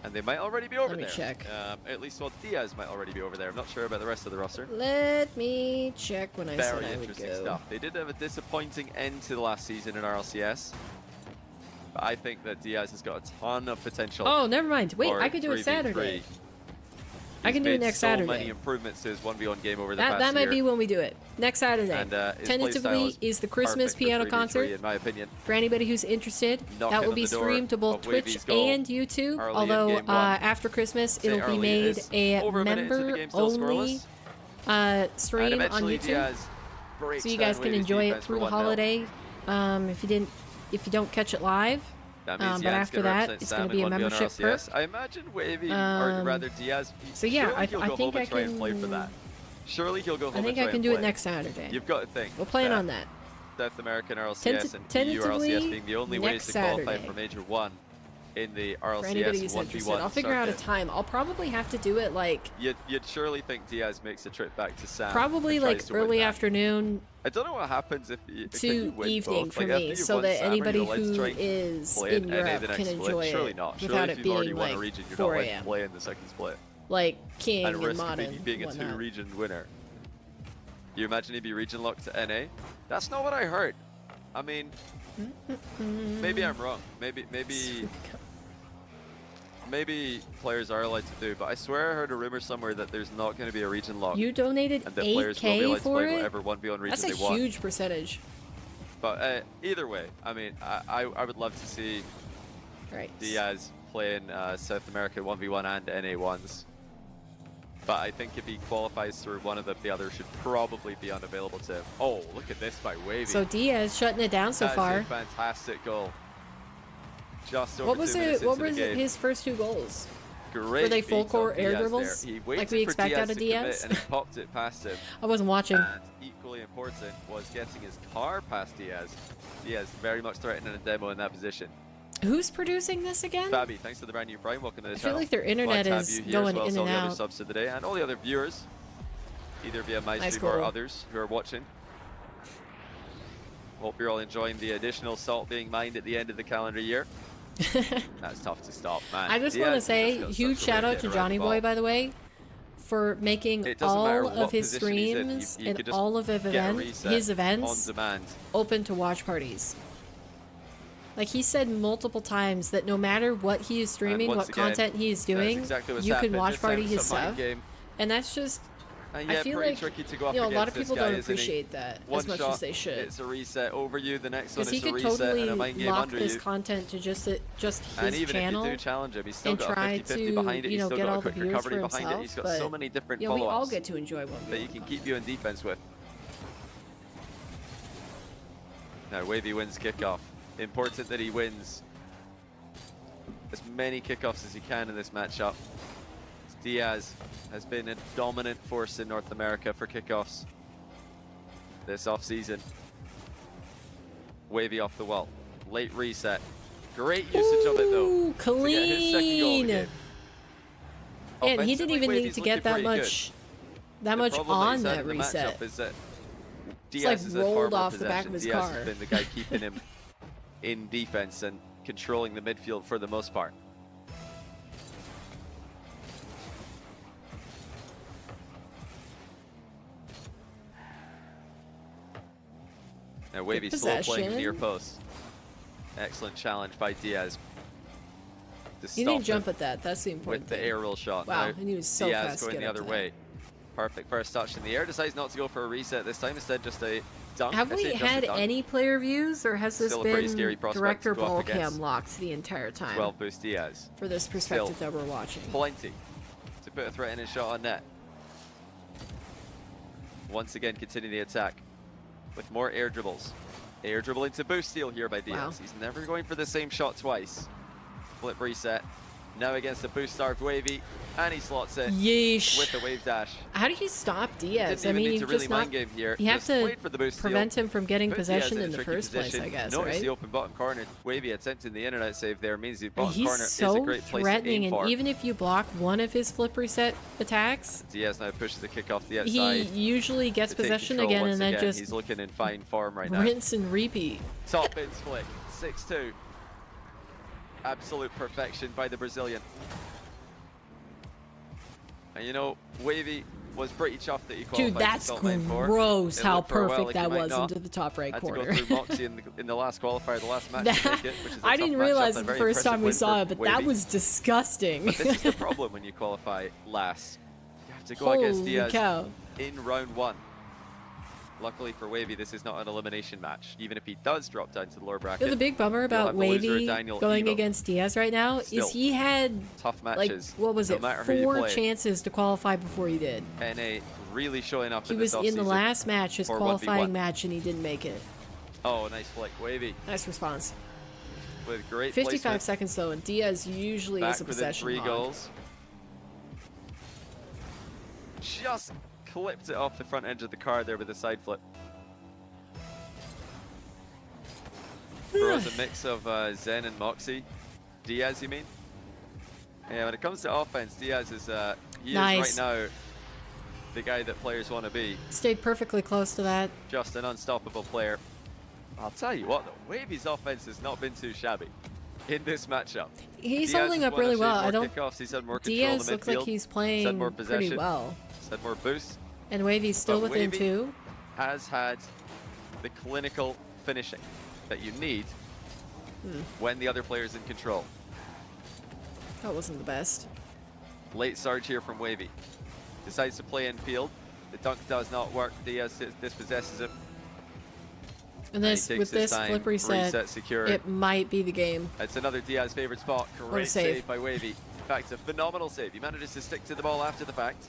And they might already be over there. Let me check. At least, well, Diaz might already be over there. I'm not sure about the rest of the roster. Let me check when I said I would go. Very interesting stuff. They did have a disappointing end to the last season in RLCS. But I think that Diaz has got a ton of potential. Oh, never mind. Wait, I could do it Saturday. I can do it next Saturday. So many improvements to his 1v1 game over the past year. That might be when we do it. Next Saturday. And, tentatively is the Christmas piano concert. In my opinion. For anybody who's interested, that will be streamed to both Twitch and YouTube. Although after Christmas, it'll be made a member-only stream on YouTube, so you guys can enjoy it through the holiday. If you don't catch it live. That means but after that, it's going to be a membership perk. I imagine Wavy, or rather Diaz. So yeah, I think I can. And play for that. Surely he'll go home. I think I can do it next Saturday. You've got to think. We'll plan on that. South American RLCS and EU RLCS being the only ways to qualify for Major 1 in the RLCS 1v1. I'll figure out a time. I'll probably have to do it like. You'd surely think Diaz makes a trip back to Sam. Probably like early afternoon. I don't know what happens if to evening for me, so that anybody who is in Europe can enjoy it without it being like 4 a.m. Play in the second split. Like King and risk Modern being a 2-region winner. You imagine he'd be region locked to NA? That's not what I heard. I mean, maybe I'm wrong. Maybe maybe players are allowed to do, but I swear I heard a rumor somewhere that there's not going to be a region lock. You donated and that players will be allowed $8K to for play it? whatever 1v1 region That's they a want. huge percentage. But either way, I mean, I would love to see Diaz playing South America 1v1 and NA1s. But I think if he qualifies through one of them, the other should probably be unavailable to him. Oh, look at this by Wavy. So Diaz shutting it down so far. That's a fantastic goal. Just over what was 2 minutes What into the was game. his first 2 goals? Great. Were they full court air Diaz dribbles? He Like we expect out of Diaz? And he popped it past him. I wasn't watching. And equally important was getting his car past Diaz. Diaz very much threatening a demo in that position. Who's producing this again? Fabi, thanks for the brand new Prime. Welcome to the I channel. feel like their internet is going in and all the other out. subs today, and all the other viewers, either via my Nice stream or goal. others who are watching. Hope you're all enjoying the additional salt being mined at the end of the calendar year. That's tough to stop, man. I just want to say, huge shout out to Johnny Boy, by the way, for making all of his streams and all of his events on demand. open to watch parties. Like he said multiple times that no matter what he is streaming, what content he is doing, you can watch party his stuff. And that's just, I feel like, tricky to go up a lot of against people this guy, don't isn't he? appreciate that One as much shot, as they should. It's a reset over you. The next one Because is he a could reset totally and a mind game lock under this you. content to just And his even channel if you do challenge him, he's still and got a try 50-50 behind it. to, He's still get got all a the quick viewers for recovery behind it. himself. He's got But so many different we all follow-ups get to enjoy one that you can keep you in defense with. Now Wavy wins kickoff. Important that he wins as many kickoffs as he can in this matchup. Diaz has been a dominant force in North America for kickoffs this off-season. Wavy off the wall. Late reset. Great usage of it though. Clean. To get his second goal of the game. And he didn't even need Wavy's to get that looking much The problem on that that he's had in the reset. matchup is that It's Diaz like is at far rolled more off the back of possession. his Diaz car. has been the guy keeping him in defense and controlling the midfield for the most part. Now Wavy slow playing near post. Excellent challenge by Diaz. You didn't jump at that. That's the important with the thing. aerial shot. Wow, now, and he was so Diaz fast to going get the up other to way. Perfect first touch in the air. Decides not to go for a reset this time. Instead, just a dunk. Have we had any player views, or has this been director ball cam locked the entire time? 12 boost Diaz. For this perspective that we're watching. Plenty to put a threatening shot on net. Once again, continue the attack with more air dribbles. Air dribble into boost steal here by Diaz. Wow. He's never going for the same shot twice. Flip reset. Now against the boost starved Wavy, and he slots it with the wave dash. How do you stop Diaz? I mean, you really mind game here. You have to for the boost prevent steal. him from getting Put possession Diaz in the first place, I guess, Notice right? the open bottom corner. Wavy attempting the internet save there means the bottom He's corner so is a great place threatening, to aim and for. even if you block one of his flip reset attacks, Diaz now pushes the kick off the he outside. usually gets possession again, and then just he's looking in fine form right now. rinse and repeat. Top bin flick, 6-2. Absolute perfection by the Brazilian. And you know, Wavy was pretty chuffed that he qualified. Dude, that's gross how perfect that was into the top right corner. Had to go through Moxie in the last qualifier, the last match to make it, which is a I tough didn't matchup realize and the very first time we impressive saw win it, but for that Wavy. was disgusting. But this is the problem when you qualify last. You have to go Holy against Diaz cow. in round 1. Luckily for Wavy, this is not an elimination match. Even if he does drop down to the lower bracket. The big bummer about Wavy going against Diaz right now is he had tough matches. Like, what was it, 4 chances to qualify before he did. NA really showing up. He was in the last match, his qualifying match, and he didn't make it. Oh, nice flick, Wavy. Nice response. With great 55 placement. seconds though, and Diaz usually is a possession 3 hog. goals. Just clipped it off the front edge of the car there with a side flip. Throws a mix of Zen and Moxie. Diaz, you mean? Yeah, when it comes to offense, Diaz is he is right now the guy that players want to be. Stayed perfectly close to that. Just an unstoppable player. I'll tell you what, though, Wavy's offense has not been too shabby in this matchup. He's holding up really well. I don't. He's had more Diaz looks like he's playing pretty well. He's had more boost. And Wavy's still within Wavy 2. Has had the clinical finishing that you need when the other player is in control. That wasn't the best. Late surge here from Wavy. Decides to play in field. The dunk does not work. Diaz dispossesses him. And this, with this flip reset, secure. It might be the game. It's another Diaz favorite spot. Great save by Wavy. In fact, a phenomenal save. He manages to stick to the ball after the fact.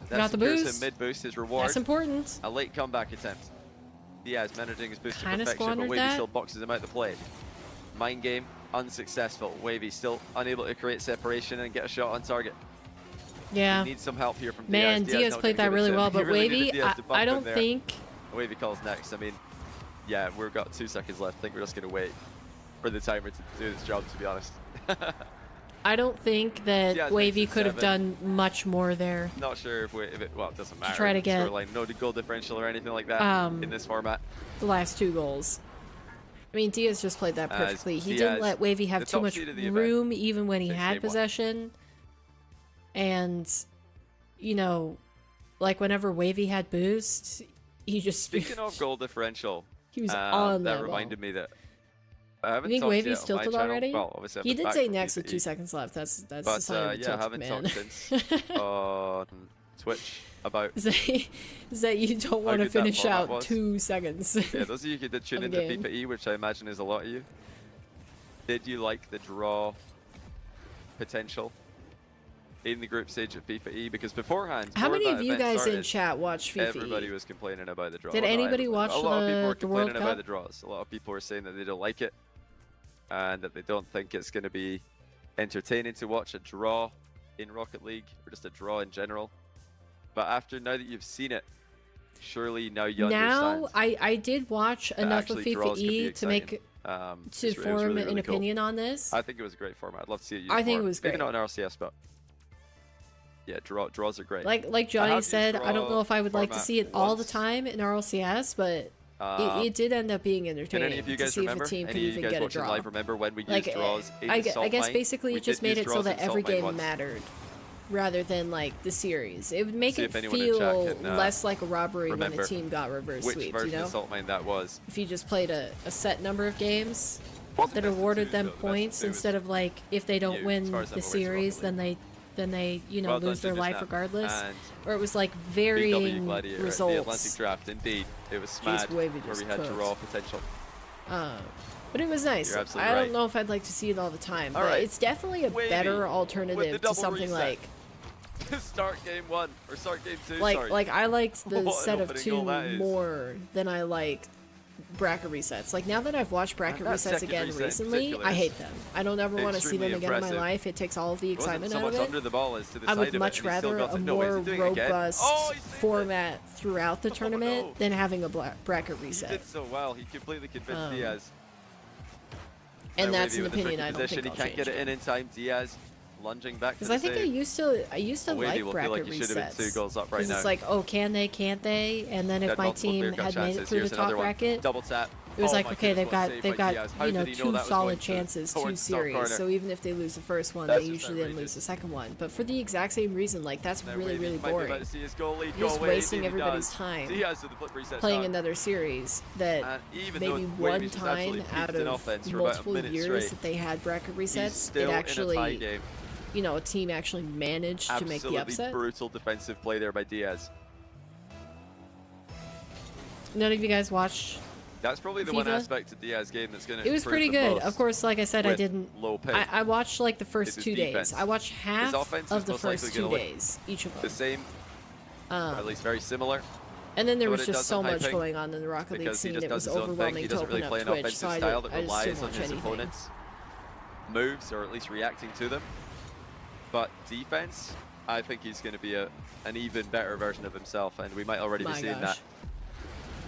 That got the boost. Mid boost, his reward. That's important. A late comeback attempt. Diaz managing his boost to Kinda perfection, but Wavy that. still boxes him out the play. Mind game, unsuccessful. Wavy still unable to create separation and get a shot on target. Yeah. He needs some help here from Diaz. Man, Diaz played that really well, but Wavy, I don't think... Wavy calls next. I mean, yeah, we've got 2 seconds left. I think we're just going to wait for the timer to do this job, to be honest. I don't think that Wavy could have done much more there. Not sure if it, well, it doesn't matter. To try to get like no goal differential or anything like that in this format. The last 2 goals. I mean, Diaz just played that perfectly. He didn't let Wavy have too much room, even when he had possession. And, you know, like whenever Wavy had boost, he just... Speaking of goal differential, he was on that reminded me that I haven't you think Wavy's tilted tilted already? Well, obviously he did say next with 2 seconds left. That's the sign of a yeah, I tilted haven't man. talked since on Twitch about is that you don't want to finish out 2 seconds. Yeah, those of you who did tune into FIFA E, which I imagine is a lot of you, did you like the draw potential in the group stage at FIFA E? Because beforehand, how many of you guys in chat watch FIFA E? Everybody was complaining about the draw. Did anybody watch the World Cup? A lot of people were complaining about the draws. A lot of people were saying that they don't like it and that they don't think it's going to be entertaining to watch a draw in Rocket League or just a draw in general. But now that you've seen it, surely now you understand. Now, I did watch enough of FIFA E to make to form really an opinion on this. I think it was a great format. I'd love to see it used I think more. it was great. Maybe not in RCS, but yeah, draws are great. Like Johnny said, I don't know if I would like to see it all the time in RLCS, but it did end up being entertaining to see if a team could even get a draw. Live remember when we used draws in I guess basically it just made it so that every game mattered, rather than like the series. It would make it feel less like a robbery when a team got reverse sweeps, you know? Of Salt Mine that was. If you just played a set number of games that awarded them points instead of like if they don't win the series, then they you know lose their life regardless, or it was like varying results. The Atlantic Draft, indeed, it was SMAD where we had draw potential. But it was nice. I don't know if I'd like to see it all the time, but it's definitely a better alternative to something like start game 1 or start game 2. Like I liked the set of 2 more than I liked bracket resets. Like now that I've watched bracket resets again recently, I hate them. I don't ever want to see them again in my life. It takes all of the excitement out of it. Under the ball as to the I would much rather a more robust format throughout the tournament than having a bracket reset. He did so well. He completely convinced Diaz. And that's an opinion I don't think I'll change. He can't get it in time. Diaz lunging back. Because I think I used to like bracket resets. Because it's like, oh, can they, can't they? And then if my team had made it through the top bracket, double tap. It was like, okay, they've got you know 2 solid chances, 2 series. So even if they lose the first one, they usually then lose the second one. But for the exact same reason, like that's really boring. You're just wasting everybody's time playing another series that maybe one time out of multiple years that they had bracket resets, it actually, you know, a team actually managed to make the upset. Absolutely brutal defensive play there by Diaz. None of you guys watched. That's probably the one aspect of Diaz's game that's going to. It was pretty good. Of course, like I said, I didn't. I watched like the first 2 days. I watched half of the first 2 days, each of them. The same, or at least very similar. And then there was just so much going on in the Rocket League scene. It was overwhelming to open up Twitch, so I just didn't watch anything. Moves, or at least reacting to them. But defense, I think he's going to be an even better version of himself, and we might already be seeing that.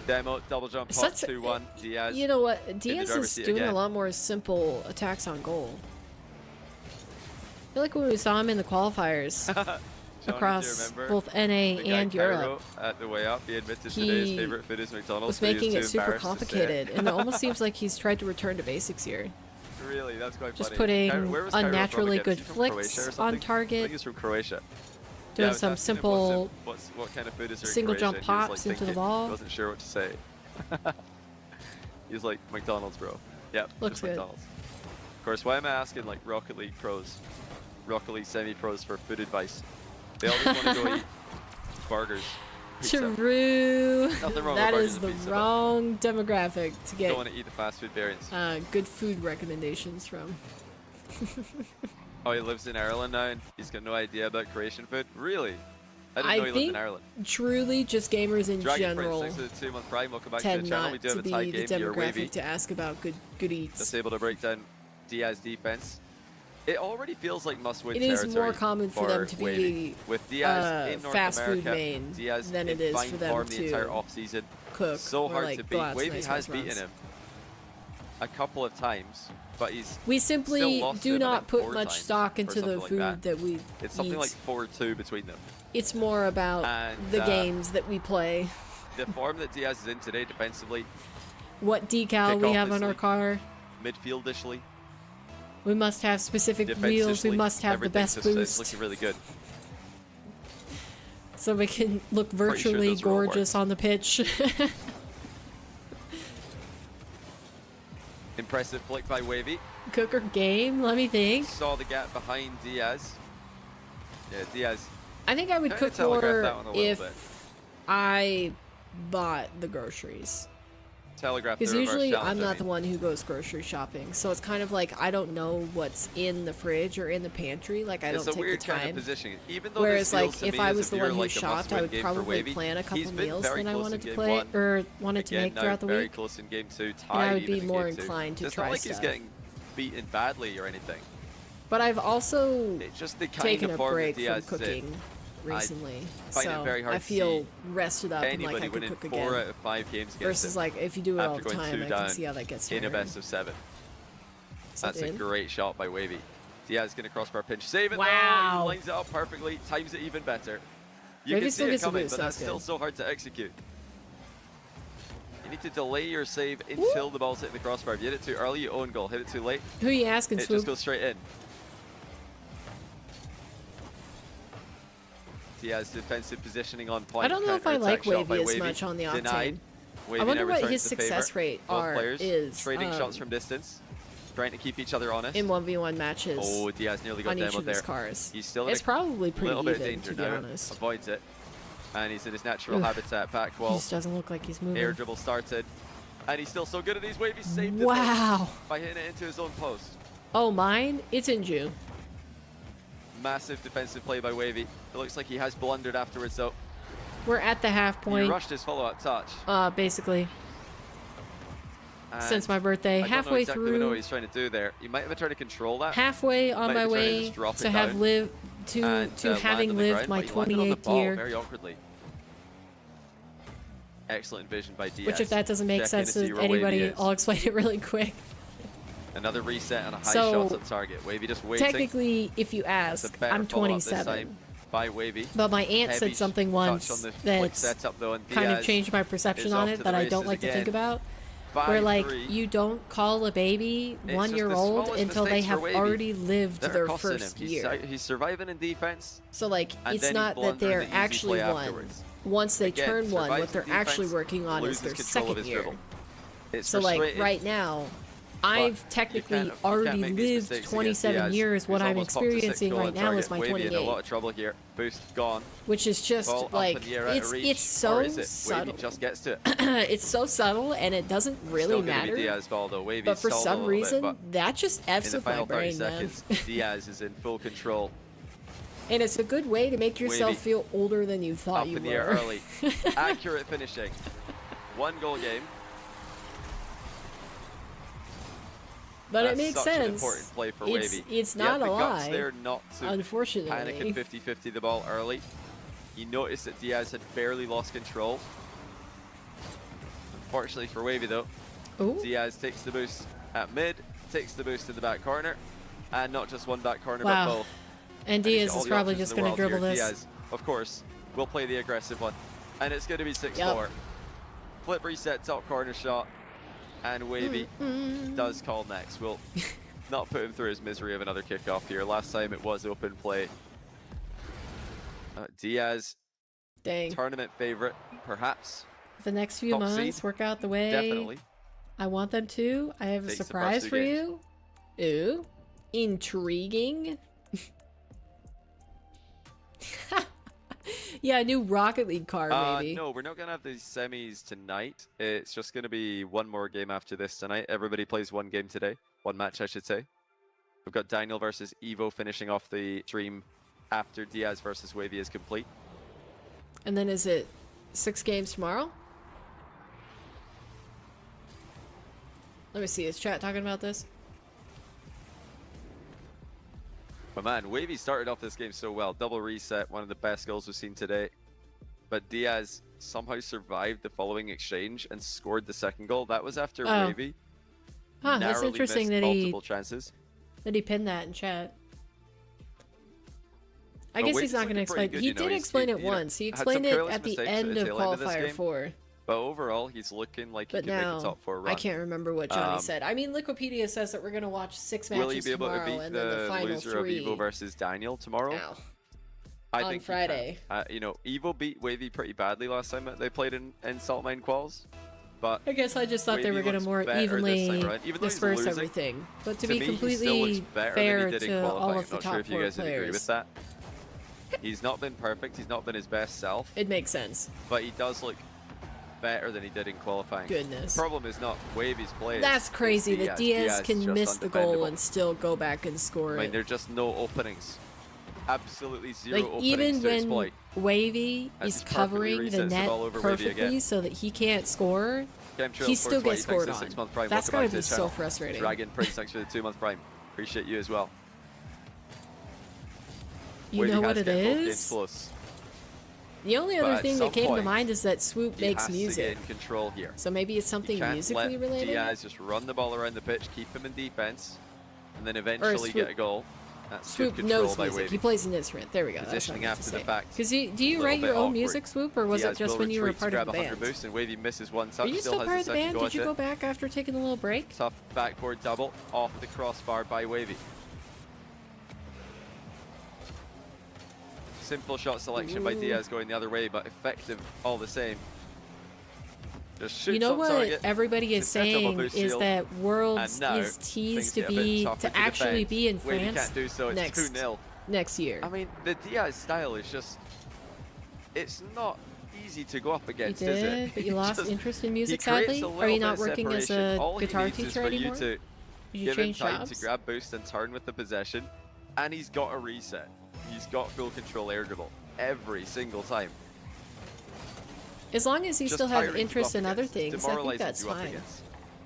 Demo, double jump, pop, 2-1, Diaz. You know what? Diaz is doing a lot more simple attacks on goal. I feel like when we saw him in the qualifiers across both NA and Europe, at the way up, he admitted today his favorite food is McDonald's. Was making it super complicated, and it almost seems like he's tried to return to basics here. Really, that's quite funny. Just putting unnaturally good flicks on target. I think he's from Croatia. Doing some simple what kind of food is there single jump pops into the ball. He wasn't sure what to say. He's like, McDonald's, bro. Yeah, looks good. McDonald's. Of course, why am I asking like Rocket League pros, Rocket League semi-pros for food advice? They always want to go eat burgers. Pizza. True. Nothing wrong That with is burgers the and pizza, wrong demographic to get don't want to eat the fast food variants. good food recommendations from. Oh, he lives in Ireland now and he's got no idea about Croatian food? Really? I didn't know he lived in Ireland. Truly, just gamers in Dragon general Prince, thanks for the 2-month prime. Welcome back to tend the channel. not We do to have a be tie the game. You're wavy. demographic to ask about good eats. Just able to break down Diaz defense. It already feels like must-win It territory. is more common for them to be wavy. With Diaz in North fast America, food main Diaz than it in is fine for them form the to entire off-season. cook. So or hard like to go beat. out to Wavy nice has beaten restaurants. him a couple of times, but he's We still simply lost do to him, I not think, put 4 much times stock or into the something like food that we It's something eat. like 4-2 between them. It's more about And, the games that we play. The form that Diaz is in today defensively, What decal we have on our car. midfieldishly, We must have specific wheels. We must have the best It's boost. looking really good. So we can look Pretty sure virtually those are all gorgeous on the pitch. Impressive flick by Wavy. Cooker game, let me think. Saw the gap behind Diaz. Yeah, Diaz. I think I would Kinda cook telegraphed that more one a little if bit. I bought the groceries. Telegraph the Because reverse usually challenge, I'm I not the mean. one who goes grocery shopping. So it's kind of like I don't know what's in the fridge or in the pantry. Like I It's don't a take weird the time. kind of positioning. Even though Whereas this feels like to if me I as was if the you're one who like a shopped, I must-win would game for probably Wavy. plan a couple He's been meals very that I close wanted in to game play 1. or wanted to Again, make now throughout the very week. close in game 2. And I Tied would be even in more game 2. inclined to It's try not like he's stuff. getting beaten badly or anything. But I've also It's just the kind taken of a form break that from Diaz is in. cooking recently. find it So very hard I to feel see rested up and like Anybody I could winning cook 4 again. out of 5 games against Versus him like if you do it all after the going 2 time, I down can see how that gets in a tiring. best of 7. That's a in. great shot by Wavy. Diaz going to crossbar pinch. Save it. Wow. No, he lines it up perfectly. Times it even better. You Maybe can still see it gets a coming, boost, but that's that's still good. so hard to execute. You need to delay your save until the ball's hitting the crossbar. If you hit it too early, you own goal. Hit it too late, Who are you asking, it Swoop? just goes straight in. Diaz defensive positioning on point. I don't know if I like Counter-attack shot by Wavy as much on the Denied. Octane. Wavy I wonder now what returns his the success favor. rate Both players is trading shots from distance, trying to keep each other honest. in 1v1 matches Oh, Diaz nearly got on each demoed of his there. cars. He's still in It's probably pretty little bit of even, danger to be now. honest. Avoids it. And he's in his natural Oof. habitat. Back He wall. just doesn't look like he's moving. Air dribble started. And he's still so good at these Wavy saved it Wow. by hitting it into his own post. Oh, mine? It's in June. Massive defensive play by Wavy. It looks like he has blundered afterwards though. We're at the half He point, rushed his follow-up touch. basically, And since my birthday. I don't know Halfway exactly what through, he's trying to do there. He might have been trying to control that. halfway on Might my be trying to way just drop to it have down lived to and, land having on the lived ground, my but he landed on the 28th ball year. very awkwardly. Excellent vision by Diaz. Which, if that doesn't make Check in sense see to where Wavy anybody, is. I'll explain it really quick. Another reset and a high So, shot at target. Wavy just waiting. Technically, if you It's a ask, better I'm follow-up this 27. time by Wavy. But my aunt Heavy said something touch once on the quick that setup, though, and kind of Diaz changed my perception is on off it to that the I don't races like to think again. about. By Where like 3. you don't call a baby It's 1 just year the old smallest until they mistakes for have Wavy already lived that are their costing first him. year. He's surviving in defense. So like and it's then he's not that blundering they're the easy actually play one. afterwards. Once they Again, turn one, survives what they're in actually defense, working on is loses their control of second his year. dribble. It's So like frustrating, right now, I've technically you can't already make these lived mistakes against 27 Diaz, years. What who's I'm almost popped a 6 experiencing goal on right now target. is my Wavy in a lot 28, of trouble here. Boost gone. which is just Ball up like in the air out of reach. it's so Or is it? subtle. Wavy just gets to it. It's so subtle and it doesn't really Still gonna matter. be Diaz ball though. Wavy But for stalled a some little reason, bit, but that just f's in the with my final 30 brain, man. seconds, Diaz is in full control. And it's a good way to make yourself Wavy. feel older than you thought Up you in the were. air early. Accurate finishing. 1 goal game. But That's it makes such sense. an important play for it's, Wavy. it's He had not the a guts lie, there not to unfortunately. panic and 50-50 the ball early. You noticed that Diaz had barely lost control. Unfortunately for Wavy though, Ooh. Diaz takes the boost at mid, takes the boost in the back corner, and not just one back corner Wow. but both. And he's Diaz got all is the probably options just in the going to world dribble here. this. Diaz, of course, will play the aggressive one. And it's going to be 6-4. Yep. Flip reset, top corner shot, and Wavy does call next. We'll not put him through his misery of another kickoff here. Last time it was open play. Diaz, Dang. tournament favorite, perhaps. The next few Top months seed, work out the way Definitely. I want them to. I have a Takes the surprise first 2 for games. you. Ooh, intriguing. Yeah, a new Rocket League card, maybe. No, we're not going to have the semis tonight. It's just going to be one more game after this tonight. Everybody plays one game today. One match, I should say. We've got Daniel versus Evo finishing off the stream after Diaz versus Wavy is complete. And then is it 6 games tomorrow? Let me see, is chat talking about this? But man, Wavy started off this game so well. Double reset, one of the best goals we've seen today. But Diaz somehow survived the following exchange and scored the second goal. That was after Wavy that's interesting that multiple chances. That he pinned that in chat. I guess he's not going to explain. He did explain it once. He explained it at the end of qualifier 4. But overall, he's looking like he can make the top 4 run. I can't remember what Johnny said. I mean, Wikipedia says that we're going to watch 6 matches tomorrow, and then the final 3. Will he be able to beat the loser of Evo versus Daniel tomorrow? Ow. I on think Friday. You know, Evo beat Wavy pretty badly last time that they played in Salt Mine Quals. But I guess I just thought they were going to more evenly disperse everything. But to be completely fair to all of the top 4 players. Agree with that. He's not been perfect. He's not been his best self. It makes sense. But he does look better than he did in qualifying. Goodness. The problem is not Wavy's play. That's crazy that Diaz can miss the goal and still go back and score it. I mean, there's just no openings. Absolutely zero like, openings even to when exploit. Wavy is covering the net perfectly so that he can't score, he still gets scored on. That's gotta be so frustrating. Dragon Prince, thanks for the 2-month prime. Appreciate you as well. You know what it is? The only other thing that came to mind is that Swoop makes music. In control here. So maybe it's something musically related? Diaz just run the ball around the pitch, keep him in defense, and then eventually get a goal. That's Swoop knows music. He plays an instrument. There we go. Positioning after the fact. Because do you write your own music, Swoop, or was it just when you were part of the band? Boost and Wavy misses one touch. Are you still part of the band? Did you go back after taking a little break? Tough backboard double off the crossbar by Wavy. Simple shot selection by Diaz going the other way, but effective all the same. Just shoots you know what target, everybody is saying is that Worlds is teased to actually be in France next year. I mean, the Diaz style is just, it's not easy to go up against, is it? But you lost interest in music, sadly? Are you not working as a guitar teacher anymore? Did you change jobs? To grab boost and turn with the possession, and he's got a reset. He's got full control air dribble every single time. As long as you still have interest in other things, I think that's fine.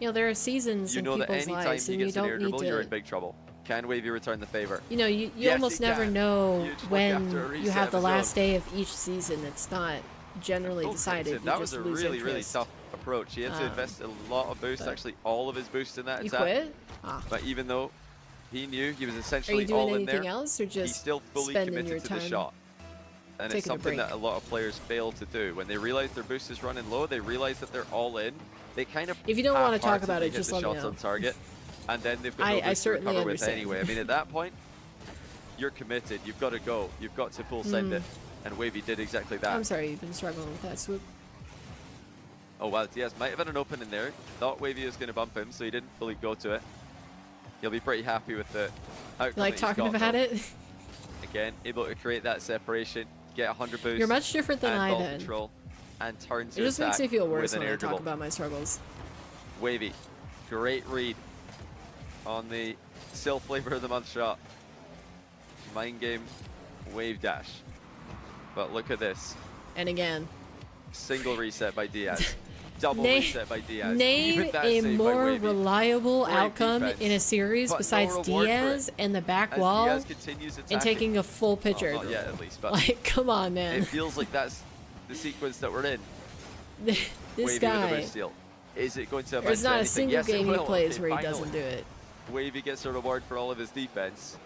You know, there are seasons in people's lives, and you don't need to... You're in big trouble. Can Wavy return the favor? You know, you almost never know when you have the last day of each season. It's not generally decided. That was a really tough approach. He had to invest a lot of boost, actually all of his boost in that attack. You quit? But even though he knew he was essentially all in there, Are you doing anything else, or just he's still fully committed to the shot. And it's something that a lot of players fail to do. When they realize their boost is running low, they realize that they're all in. They kind of if you don't want to talk about it, just let me know. On target, and then they've got no boost to recover with anyway. I mean, at that point, you're committed. You've got to go. You've got to full send it. And Wavy did exactly that. I'm sorry, you've been struggling with that, Swoop. Oh wow, Diaz might have had an opening there. Thought Wavy was going to bump him, so he didn't fully go to it. He'll be pretty happy with the outcome. Like talking about it. Again, able to create that separation. Get 100 boost. You're much different than I then. Control, and turn to it just makes me feel worse when I talk about my struggles. Wavy, great read on the still flavor of the month shot. Mind game, wave dash. But look at this. And again. Single reset by Diaz. Double reset by Diaz. Name a more reliable outcome in a series besides Diaz and the back wall and taking a full pitcher. Not yet, at least, but like, come on, man. It feels like that's the sequence that we're in. This Wavy guy. With a steal. Is it going to amount There's not to a single yes, game he plays where he doesn't do it. Wavy gets a reward for all of his defense.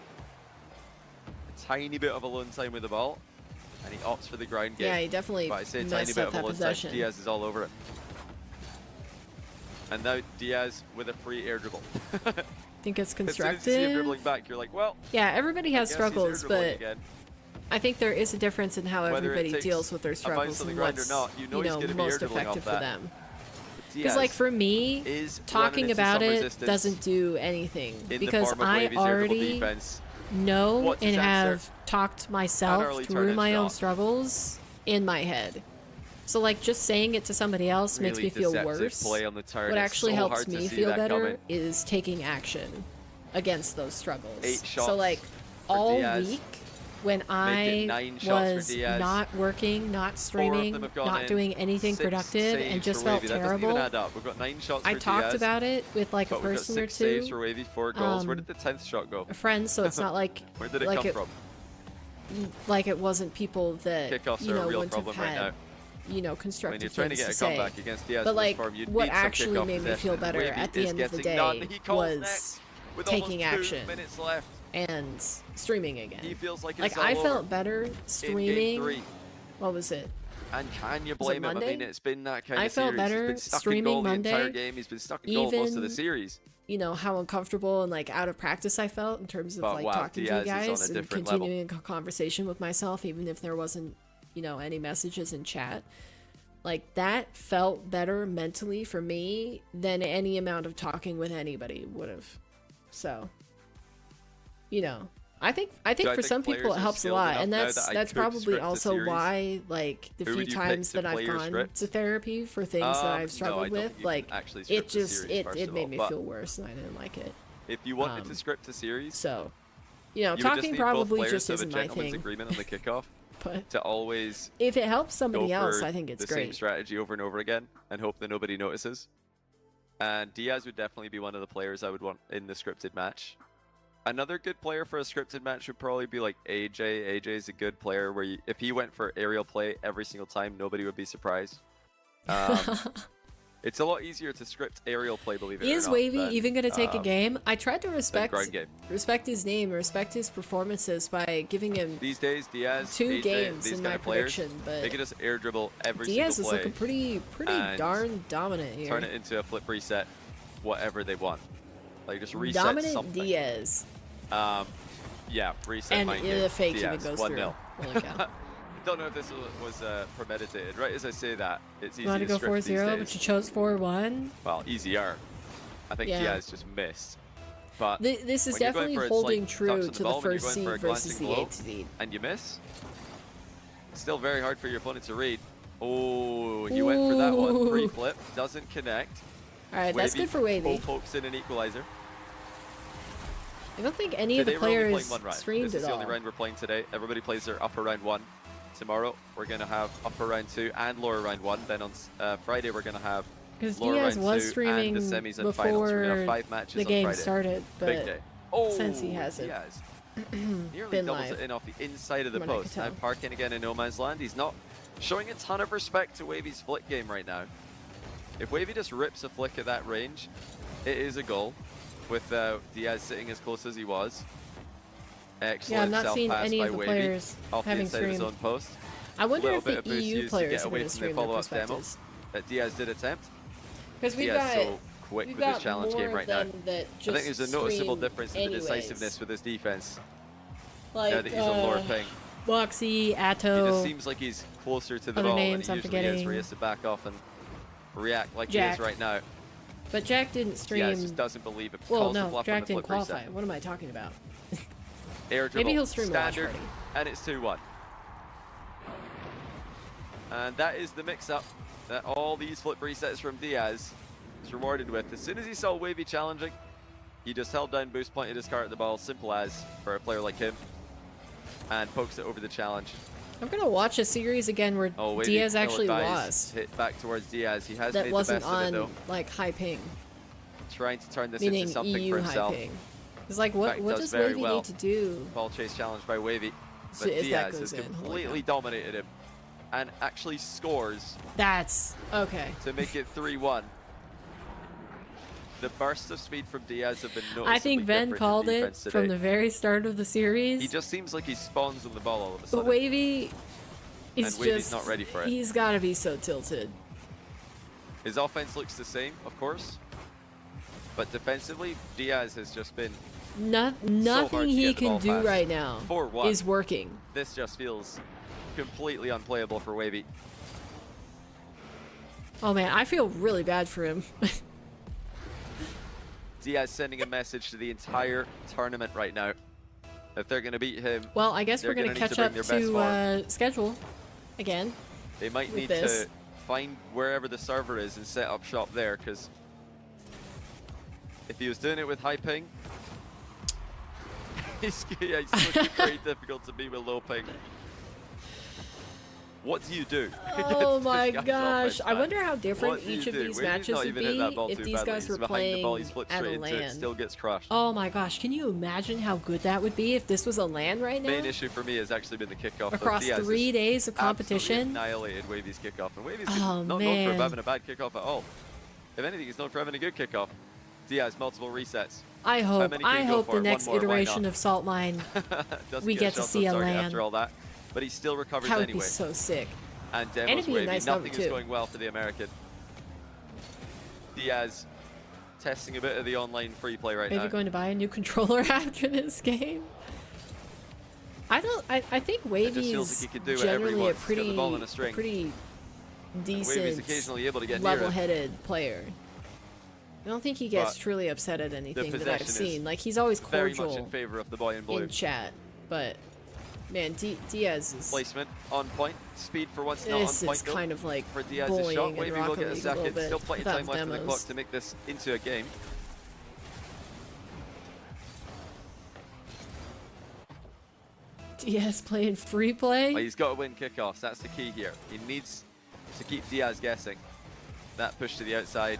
A tiny bit of alone time with the ball, and he opts for the ground game. Yeah, he definitely but I say messed tiny up bit of that alone possession. time. Diaz is all over it. And now Diaz with a free air dribble. Think it's constructive. As soon as you see him dribbling back, you're like, well. Yeah, everybody has struggles, but I think there is a difference in how everybody deals with their struggles and what's most effective for them. Because like for me, talking about it doesn't do anything because I already know and have talked myself through my own struggles in my head. So like just saying it to somebody else makes me feel worse. What actually helps me feel better is taking action against those struggles. So like all week when I was not working, not streaming, not doing anything productive and just felt terrible, I talked about it with like a person or two. Where did the 10th shot go? A friend, so it's not like where did it come from? Like it wasn't people that Kickoffs you are know a real wouldn't have problem right had now. you know constructive When you're trying to things get a say. comeback against Diaz, But like form, what actually made me feel better at the end of the day was taking action and streaming again. He feels like I felt better streaming. What was it? And can you blame him? I mean, it's been that kind of series. I felt better He's been stuck streaming in goal Monday. The entire game. He's been stuck in goal most of the series. You know how uncomfortable and like out of practice I felt in terms of like talking to you guys and continuing a conversation with myself, even if there wasn't, you know, any messages in chat. Like that felt better mentally for me than any amount of talking with anybody would have. So, you know, I think for some people it helps a lot, and that's probably also why like the few times that I've gone to therapy for things that I've struggled with, like it just it made me feel worse and I didn't like it. If you wanted to script a series, so you know, talking probably just isn't my thing. Agreement on the kickoff, but to always if it helps somebody else, I think it's the great. Same strategy over and over again, and hope that nobody notices. And Diaz would definitely be one of the players I would want in the scripted match. Another good player for a scripted match would probably be like AJ. AJ is a good player where if he went for aerial play every single time, nobody would be surprised. It's a lot easier to script aerial play, believe it or not. Is Wavy even going to take a game? I tried to respect his name, respect his performances by giving him these days Diaz 2 AJ, games these in kind my of players, prediction, but they can just air dribble every Diaz single play. Diaz is looking pretty darn dominant here. Turn it into a flip reset, whatever they want. Like just reset dominant something. Diaz. Yeah, reset and the fake Diaz, even goes 1-0. through. Holy cow. I don't know if this was premeditated. Right as I say that, it's easy you want to go 4-0, but you chose 4-1? Well, easier. I think Diaz just missed. But this is definitely holding true to the first seed versus the 8th seed. And you miss? It's still very hard for your opponent to read. Oh, he went for that one. Pre-flip. Doesn't connect. Alright, that's good for Wavy. Pokes in an equalizer. I don't think any of the players streamed this is the only round we're playing today. Everybody plays their upper round 1. Tomorrow we're going to have upper round 2 and lower round 1. Then on Friday we're going to have lower Diaz round was 2 streaming and the semis and finals. We're going to have 5 matches the on game Friday. started, but big day. since he hasn't Diaz nearly been doubles live. it in off the inside of the post. And parking again in no man's land. He's not showing a ton of respect to Wavy's flick game right now. If Wavy just rips a flick at that range, it is a goal. With Diaz sitting as close as he was. Excellent I'm not seeing any of the players off the inside of his own post. I wonder if the EU players are going to stream their perspectives. That Diaz did attempt. Because we've got so quick with his challenge game right now. I think there's a noticeable difference in the decisiveness with his defense. Like, now that he's on lower ping. Boxy, Atto. He just seems like he's closer to the ball than he usually is, where he has to back off and react like Jack. he is right now. But Jack didn't stream. Diaz just doesn't believe it. Well, no, Jack didn't qualify. What am I talking about? Maybe he'll stream standard, and it's 2-1. And that is the mix-up that all these flip resets from Diaz is rewarded with. As soon as he saw Wavy challenging, he just held down boost, pointed his cart at the ball, simple as for a player like him, and pokes it over the challenge. I'm gonna watch a series again where Diaz actually lost. Hit back towards Diaz. He has that made wasn't the best on of it, though. like high ping. Trying to turn this Meaning into something EU for himself. High ping. It's like what does Wavy need to do? Ball chase challenge by Wavy, but Diaz has completely dominated him, and actually scores. That's okay. To make it 3-1. The bursts of speed from Diaz have been noticeably I think Ben called it from the very start of the series. He just seems like he spawns on the ball all of a sudden. But Wavy is Wavy's not ready for it. He's got to be so tilted. His offense looks the same, of course. But defensively, Diaz has just been nothing he can do right now is working. This just feels completely unplayable for Wavy. Oh man, I feel really bad for him. Diaz sending a message to the entire tournament right now. If they're going to beat him, well, I guess we're going to catch up to schedule again. They might need to find wherever the server is and set up shop there, because if he was doing it with high ping, it's very difficult to be with low ping. What do you do? Oh my gosh. I wonder how different each of these matches would be if these guys were playing at a LAN. Still gets crushed. Oh my gosh. Can you imagine how good that would be if this was a LAN right now? Main issue for me has actually been the kickoff. Across 3 days of competition. Annihilated Wavy's kickoff. And Wavy's not known for having a bad kickoff at all. If anything, he's known for having a good kickoff. Diaz, multiple resets. I hope the next iteration of Salt Mine we get to see a LAN. After all that. But he still recovers anyway. That would be so sick. And demos Wavy. Nice nothing is going well for the American. Diaz testing a bit of the online free play right now. Maybe going to buy a new controller after this game. I think Wavy is like generally a pretty decent, level-headed player. I don't think he gets truly upset at anything that I've seen. Like, he's always cordial very much in favor of the boy in blue in chat, but man, Diaz's placement on point, speed for once not on point. This is kind of like for Diaz's shot. Wavy will get a second. Still plenty of time left on the clock to make this into a game. Diaz playing free play. Well, he's got to win kickoffs. That's the key here. He needs to keep Diaz guessing. That push to the outside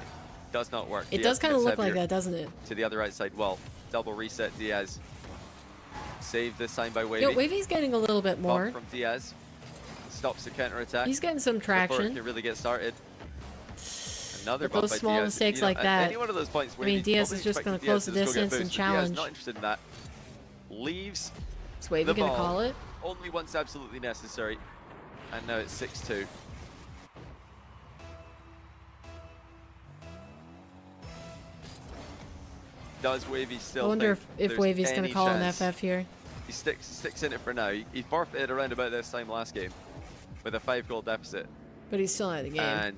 does not work. It does kind of look like that, doesn't it? To the other outside wall. Double reset Diaz. Save this time by Wavy. Yo, Wavy's getting a little bit more. Bump from Diaz. Stops the counter attack. He's getting some traction. Before it can really get started. Another bump those by small Diaz. mistakes like that. Any one of those points I mean, Diaz is just going to close the distance and challenge. Diaz not interested in that. Leaves. Is Wavy going to call it? Only once absolutely necessary. And now it's 6-2. Does Wavy still I wonder if Wavy's going to call an FF here. He sticks in it for now. He forfeited around about this time last game with a 5-goal deficit. But he's still out of the game. And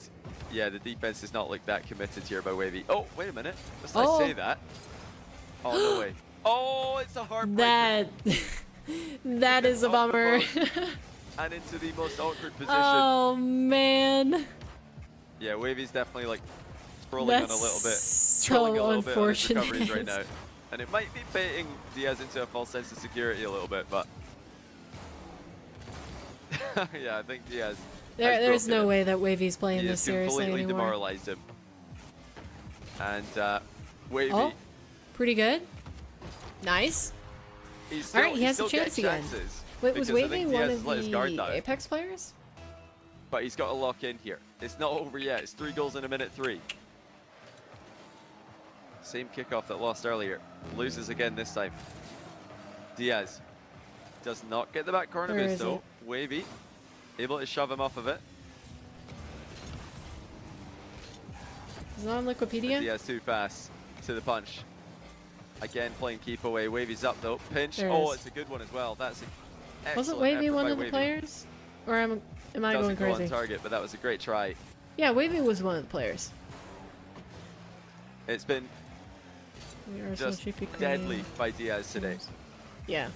yeah, the defense is not like that committed here by Wavy. Oh, wait a minute. Let's not say that. Oh, no way. Oh, it's a heartbreaker. That is a bummer. And into the most awkward position. Oh, man. Yeah, Wavy's definitely like scrolling on a little bit. So unfortunate. Recoveries right now. And it might be baiting Diaz into a false sense of security a little bit, but yeah, I think Diaz. There's no way that Wavy's playing this seriously anymore. Completely demoralized him. And Wavy. Oh, pretty good. Nice. All right, he has a chance again. Wait, was Wavy one of the Apex players? But he's got to lock in here. It's not over yet. It's 3 goals in a minute 3. Same kickoff that lost earlier. Loses again this time. Diaz does not get the back corner boost though. Wavy able to shove him off of it. Is it on Wikipedia? Diaz too fast to the punch. Again playing keep away. Wavy's up though. Pinch. It's a good one as well. That's an Wasn't Wavy one of the players? Or am I going crazy? Doesn't go on target, but that was a great try. Yeah, Wavy was one of the players. It's been just deadly by Diaz today. Yeah.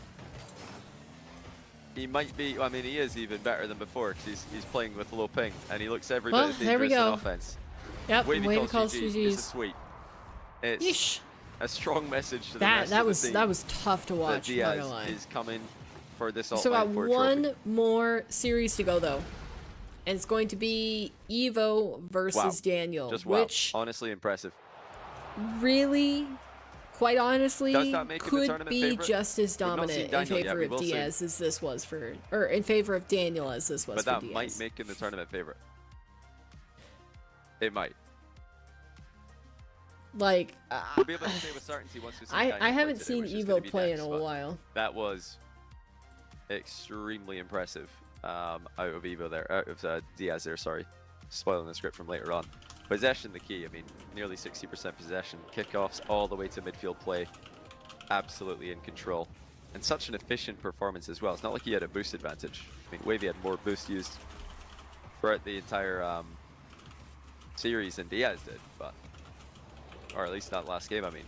He might be, I mean, he is even better than before because he's playing with low ping and he looks every bit as dangerous in offense. Yep, Wavy calls GG's. It's a sweet. It's a strong message to the rest of the team. That was tough to watch. Diaz is coming for this So got one more series to go though. And it's going to be Evo versus Daniel. Just which honestly impressive. Really, quite honestly, could be just as dominant in favor of Diaz as this was for, or in favor of Daniel as this was for Diaz. But that might make him the tournament favorite. It might. Like, we'll be able to say with certainty once we see I haven't seen Evo play in a while. That was extremely impressive out of Evo there, out of Diaz there, sorry. Spoiling the script from later on. Possession the key, I mean, nearly 60% possession. Kickoffs all the way to midfield play. Absolutely in control. And such an efficient performance as well. It's not like he had a boost advantage. I mean, Wavy had more boost used throughout the entire series than Diaz did, but or at least that last game, I mean.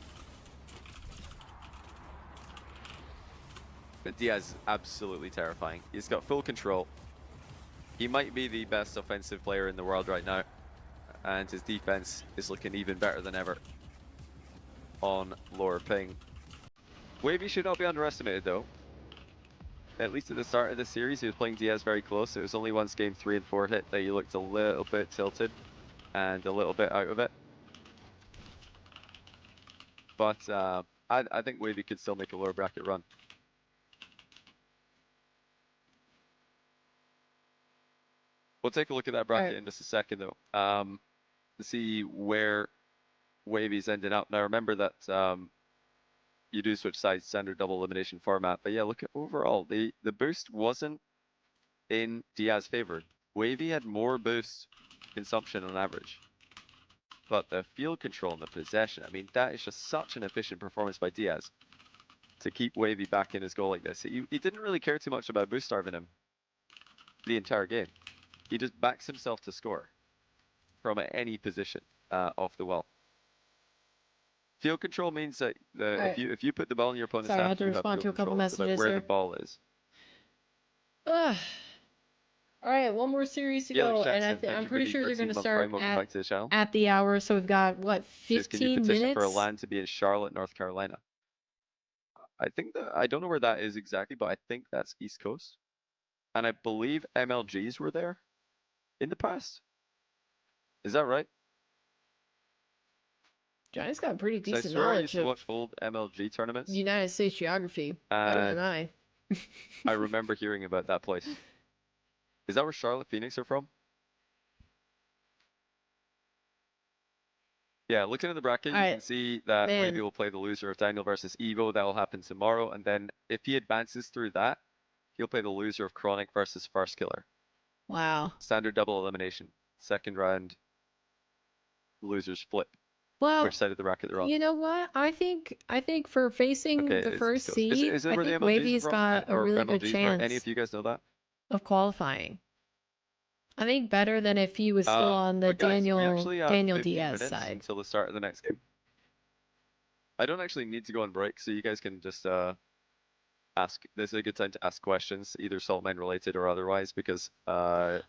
But Diaz is absolutely terrifying. He's got full control. He might be the best offensive player in the world right now, and his defense is looking even better than ever on lower ping. Wavy should not be underestimated though. At least at the start of the series, he was playing Diaz very close. It was only once game 3 and 4 hit that he looked a little bit tilted and a little bit out of it. But I think Wavy could still make a lower bracket run. We'll take a look at that bracket in just a second though, to see where Wavy's ending up. Now remember that you do switch sides, standard double elimination format. But yeah, look at overall, the boost wasn't in Diaz's favor. Wavy had more boost consumption on average. But the field control and the possession, I mean, that is just such an efficient performance by Diaz to keep Wavy back in his goal like this. He didn't really care too much about boost starving him the entire game. He just backs himself to score from any position off the wall. Field control means that if you put the ball in your opponent's hand, I had to respond to a couple messages where here. the ball is. All right, one more series to go, and I'm pretty sure they're going to start at the hour. So we've got what, 15 minutes? For a LAN to be in Charlotte, North Carolina. I think I don't know where that is exactly, but I think that's East Coast, and I believe MLGs were there in the past. Is that right? Johnny's got pretty decent knowledge of watch old MLG tournaments. United States geography, better than I. I remember hearing about that place. Is that where Charlotte Phoenix are from? Yeah, looking at the bracket, you can see that Wavy will play the loser of Daniel versus Evo. That will happen tomorrow. And then if he advances through that, he'll play the loser of Chronic versus Firstkiller. Wow. Standard double elimination. Second round, losers flip. Well, which side of the bracket they're on. You know what? I think for facing the first seed, I think Wavy's got a really good chance. Any of you guys know that? Of qualifying. I think better than if he was still on the Daniel Diaz side. Until the start of the next game. I don't actually need to go on break, so you guys can just ask. This is a good time to ask questions, either Saltmine related or otherwise, because it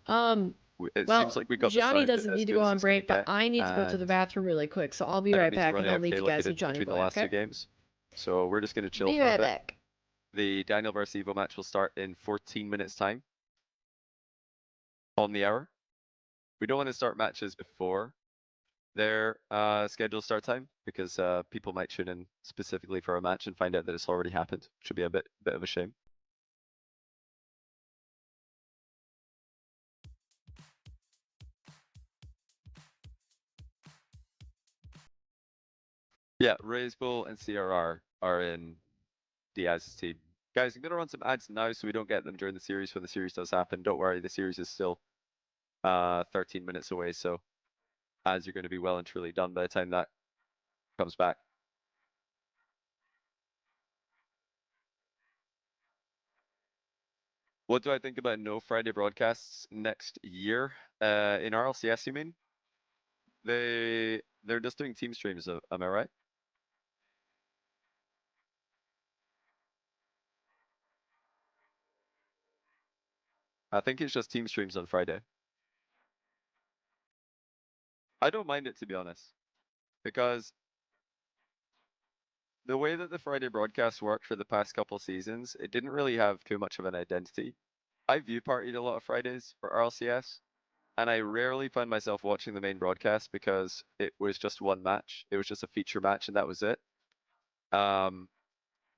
seems like we got Johnny doesn't need to go on break, but I need to go to the bathroom really quick, so I'll be right back and I'll leave you guys with Johnny between the last 2 games. So we're just gonna chill for a bit. The Daniel versus Evo match will start in 14 minutes time. On the hour. We don't want to start matches before their scheduled start time because people might tune in specifically for a match and find out that it's already happened, which would be a bit of a shame. Yeah, Raise Bull and CRR are in Diaz's team. Guys, I'm going to run some ads now so we don't get them during the series when the series does happen. Don't worry, the series is still 13 minutes away, so ads are going to be well and truly done by the time that comes back. What do I think about no Friday broadcasts next year? In RLCS, you mean? They're just doing team streams, am I right? I think it's just team streams on Friday. I don't mind it, to be honest, because the way that the Friday broadcast worked for the past couple seasons, it didn't really have too much of an identity. I view partied a lot of Fridays for RLCS, and I rarely find myself watching the main broadcast because it was just one match. It was just a feature match, and that was it. And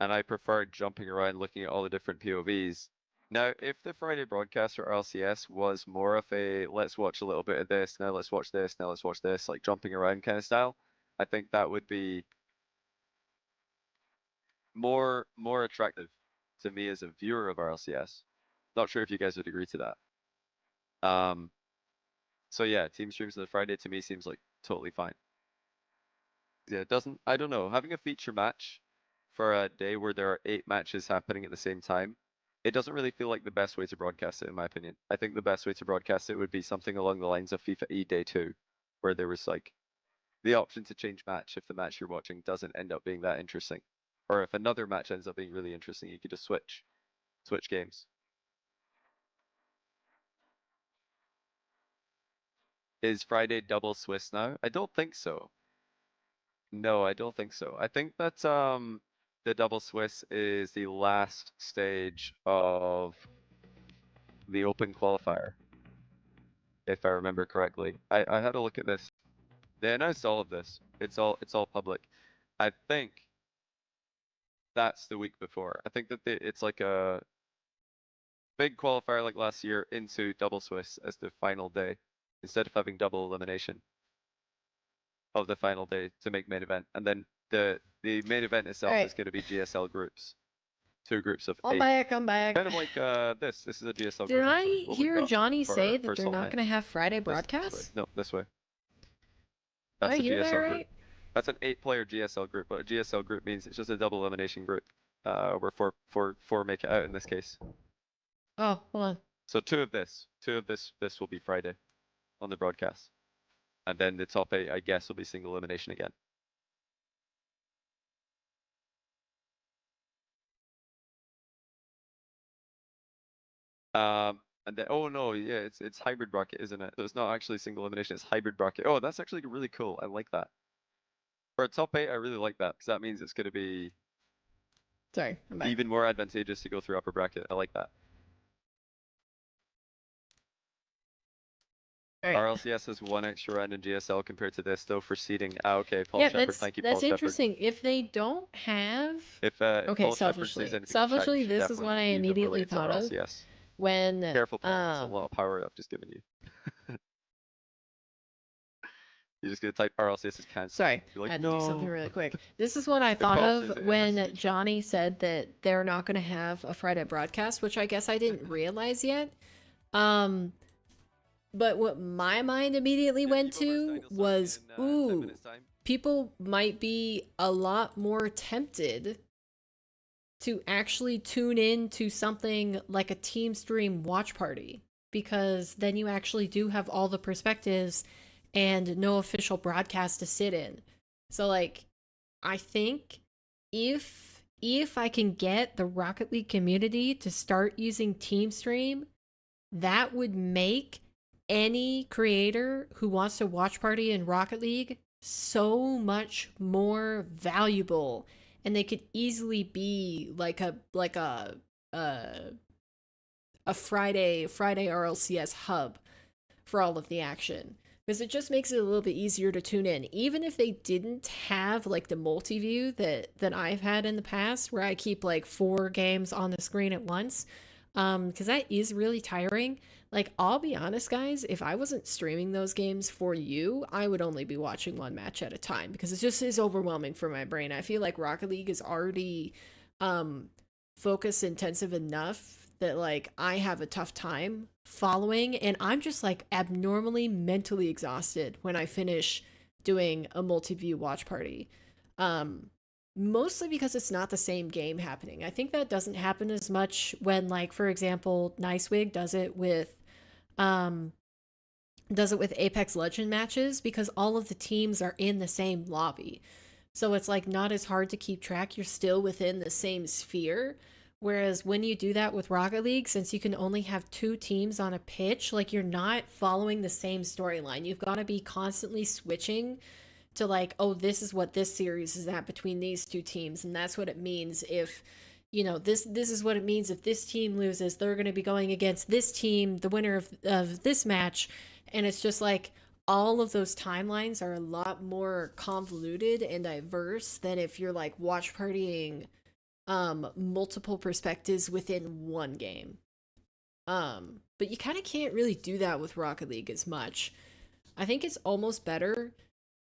I preferred jumping around looking at all the different POVs. Now, if the Friday broadcast for RLCS was more of a let's watch a little bit of this, now let's watch this, now let's watch this, like jumping around kind of style, I think that would be more attractive to me as a viewer of RLCS. Not sure if you guys would agree to that. So yeah, team streams on the Friday to me seems like totally fine. Yeah, it doesn't, I don't know, having a feature match for a day where there are 8 matches happening at the same time, it doesn't really feel like the best way to broadcast it, in my opinion. I think the best way to broadcast it would be something along the lines of FIFA E Day 2, where there was like the option to change match if the match you're watching doesn't end up being that interesting. Or if another match ends up being really interesting, you could just switch games. Is Friday double Swiss now? I don't think so. No, I don't think so. I think that the double Swiss is the last stage of the open qualifier, if I remember correctly. I had a look at this. They announced all of this. It's all public. I think that's the week before. I think that it's like a big qualifier like last year into double Swiss as the final day, instead of having double elimination of the final day to make main event. And then the main event itself is going to be GSL groups. 2 groups of 8. I'm back. Kind of like this. This is a GSL Did group. I hear Johnny say that they're not going to have Friday broadcasts? This way. No, this way. Did That's I a hear GSL that group. right? That's an 8-player GSL group, but a GSL group means it's just a double elimination group. Where four make it out in this case. Oh, hold on. So 2 of this will be Friday on the broadcast. And then the top 8, I guess, will be single elimination again. And then, oh no, yeah, it's hybrid bracket, isn't it? So it's not actually single elimination, it's hybrid bracket. Oh, that's actually really cool. I like that. For a top 8, I really like that, because that means it's going to be I'm back. even more advantageous to go through upper bracket. I like that. Right. RLCS has 1 extra round in GSL compared to this, though, for seeding. Okay, Paul Shepard, thank you, Paul Shepard. That's interesting. If they don't have... If okay, Paul selfishly, this is what I immediately thought of. RLCS. When... Careful, Paul. That's a lot of power I've just given you. You're just going to type RLCS as cancel. Sorry, like, I had to do something really quick. This is what I thought of when Johnny said that they're not going to have a Friday broadcast, which I guess I didn't realize yet. But what my mind immediately went to was, ooh, people might be a lot more tempted to actually tune in to something like a team stream watch party, because then you actually do have all the perspectives and no official broadcast to sit in. So like, I think if I can get the Rocket League community to start using Team Stream, that would make any creator who wants to watch party in Rocket League so much more valuable, and they could easily be like a Friday RLCS hub for all of the action, because it just makes it a little bit easier to tune in, even if they didn't have like the multi-view that I've had in the past, where I keep like 4 games on the screen at once, because that is really tiring. Like, I'll be honest, guys, if I wasn't streaming those games for you, I would only be watching 1 match at a time, because it just is overwhelming for my brain. I feel like Rocket League is already focus intensive enough that like I have a tough time following, and I'm just like abnormally mentally exhausted when I finish doing a multi-view watch party. Mostly because it's not the same game happening. I think that doesn't happen as much when, like, for example, Nicewig does it with Apex Legend matches, because all of the teams are in the same lobby. So it's like not as hard to keep track. You're still within the same sphere. Whereas when you do that with Rocket League, since you can only have 2 teams on a pitch, like, you're not following the same storyline. You've got to be constantly switching to like, oh, this is what this series is at between these 2 teams, and that's what it means if, you know, this is what it means if this team loses, they're going to be going against this team, the winner of this match. And it's just like, all of those timelines are a lot more convoluted and diverse than if you're like watch partying multiple perspectives within 1 game. But you kind of can't really do that with Rocket League as much. I think it's almost better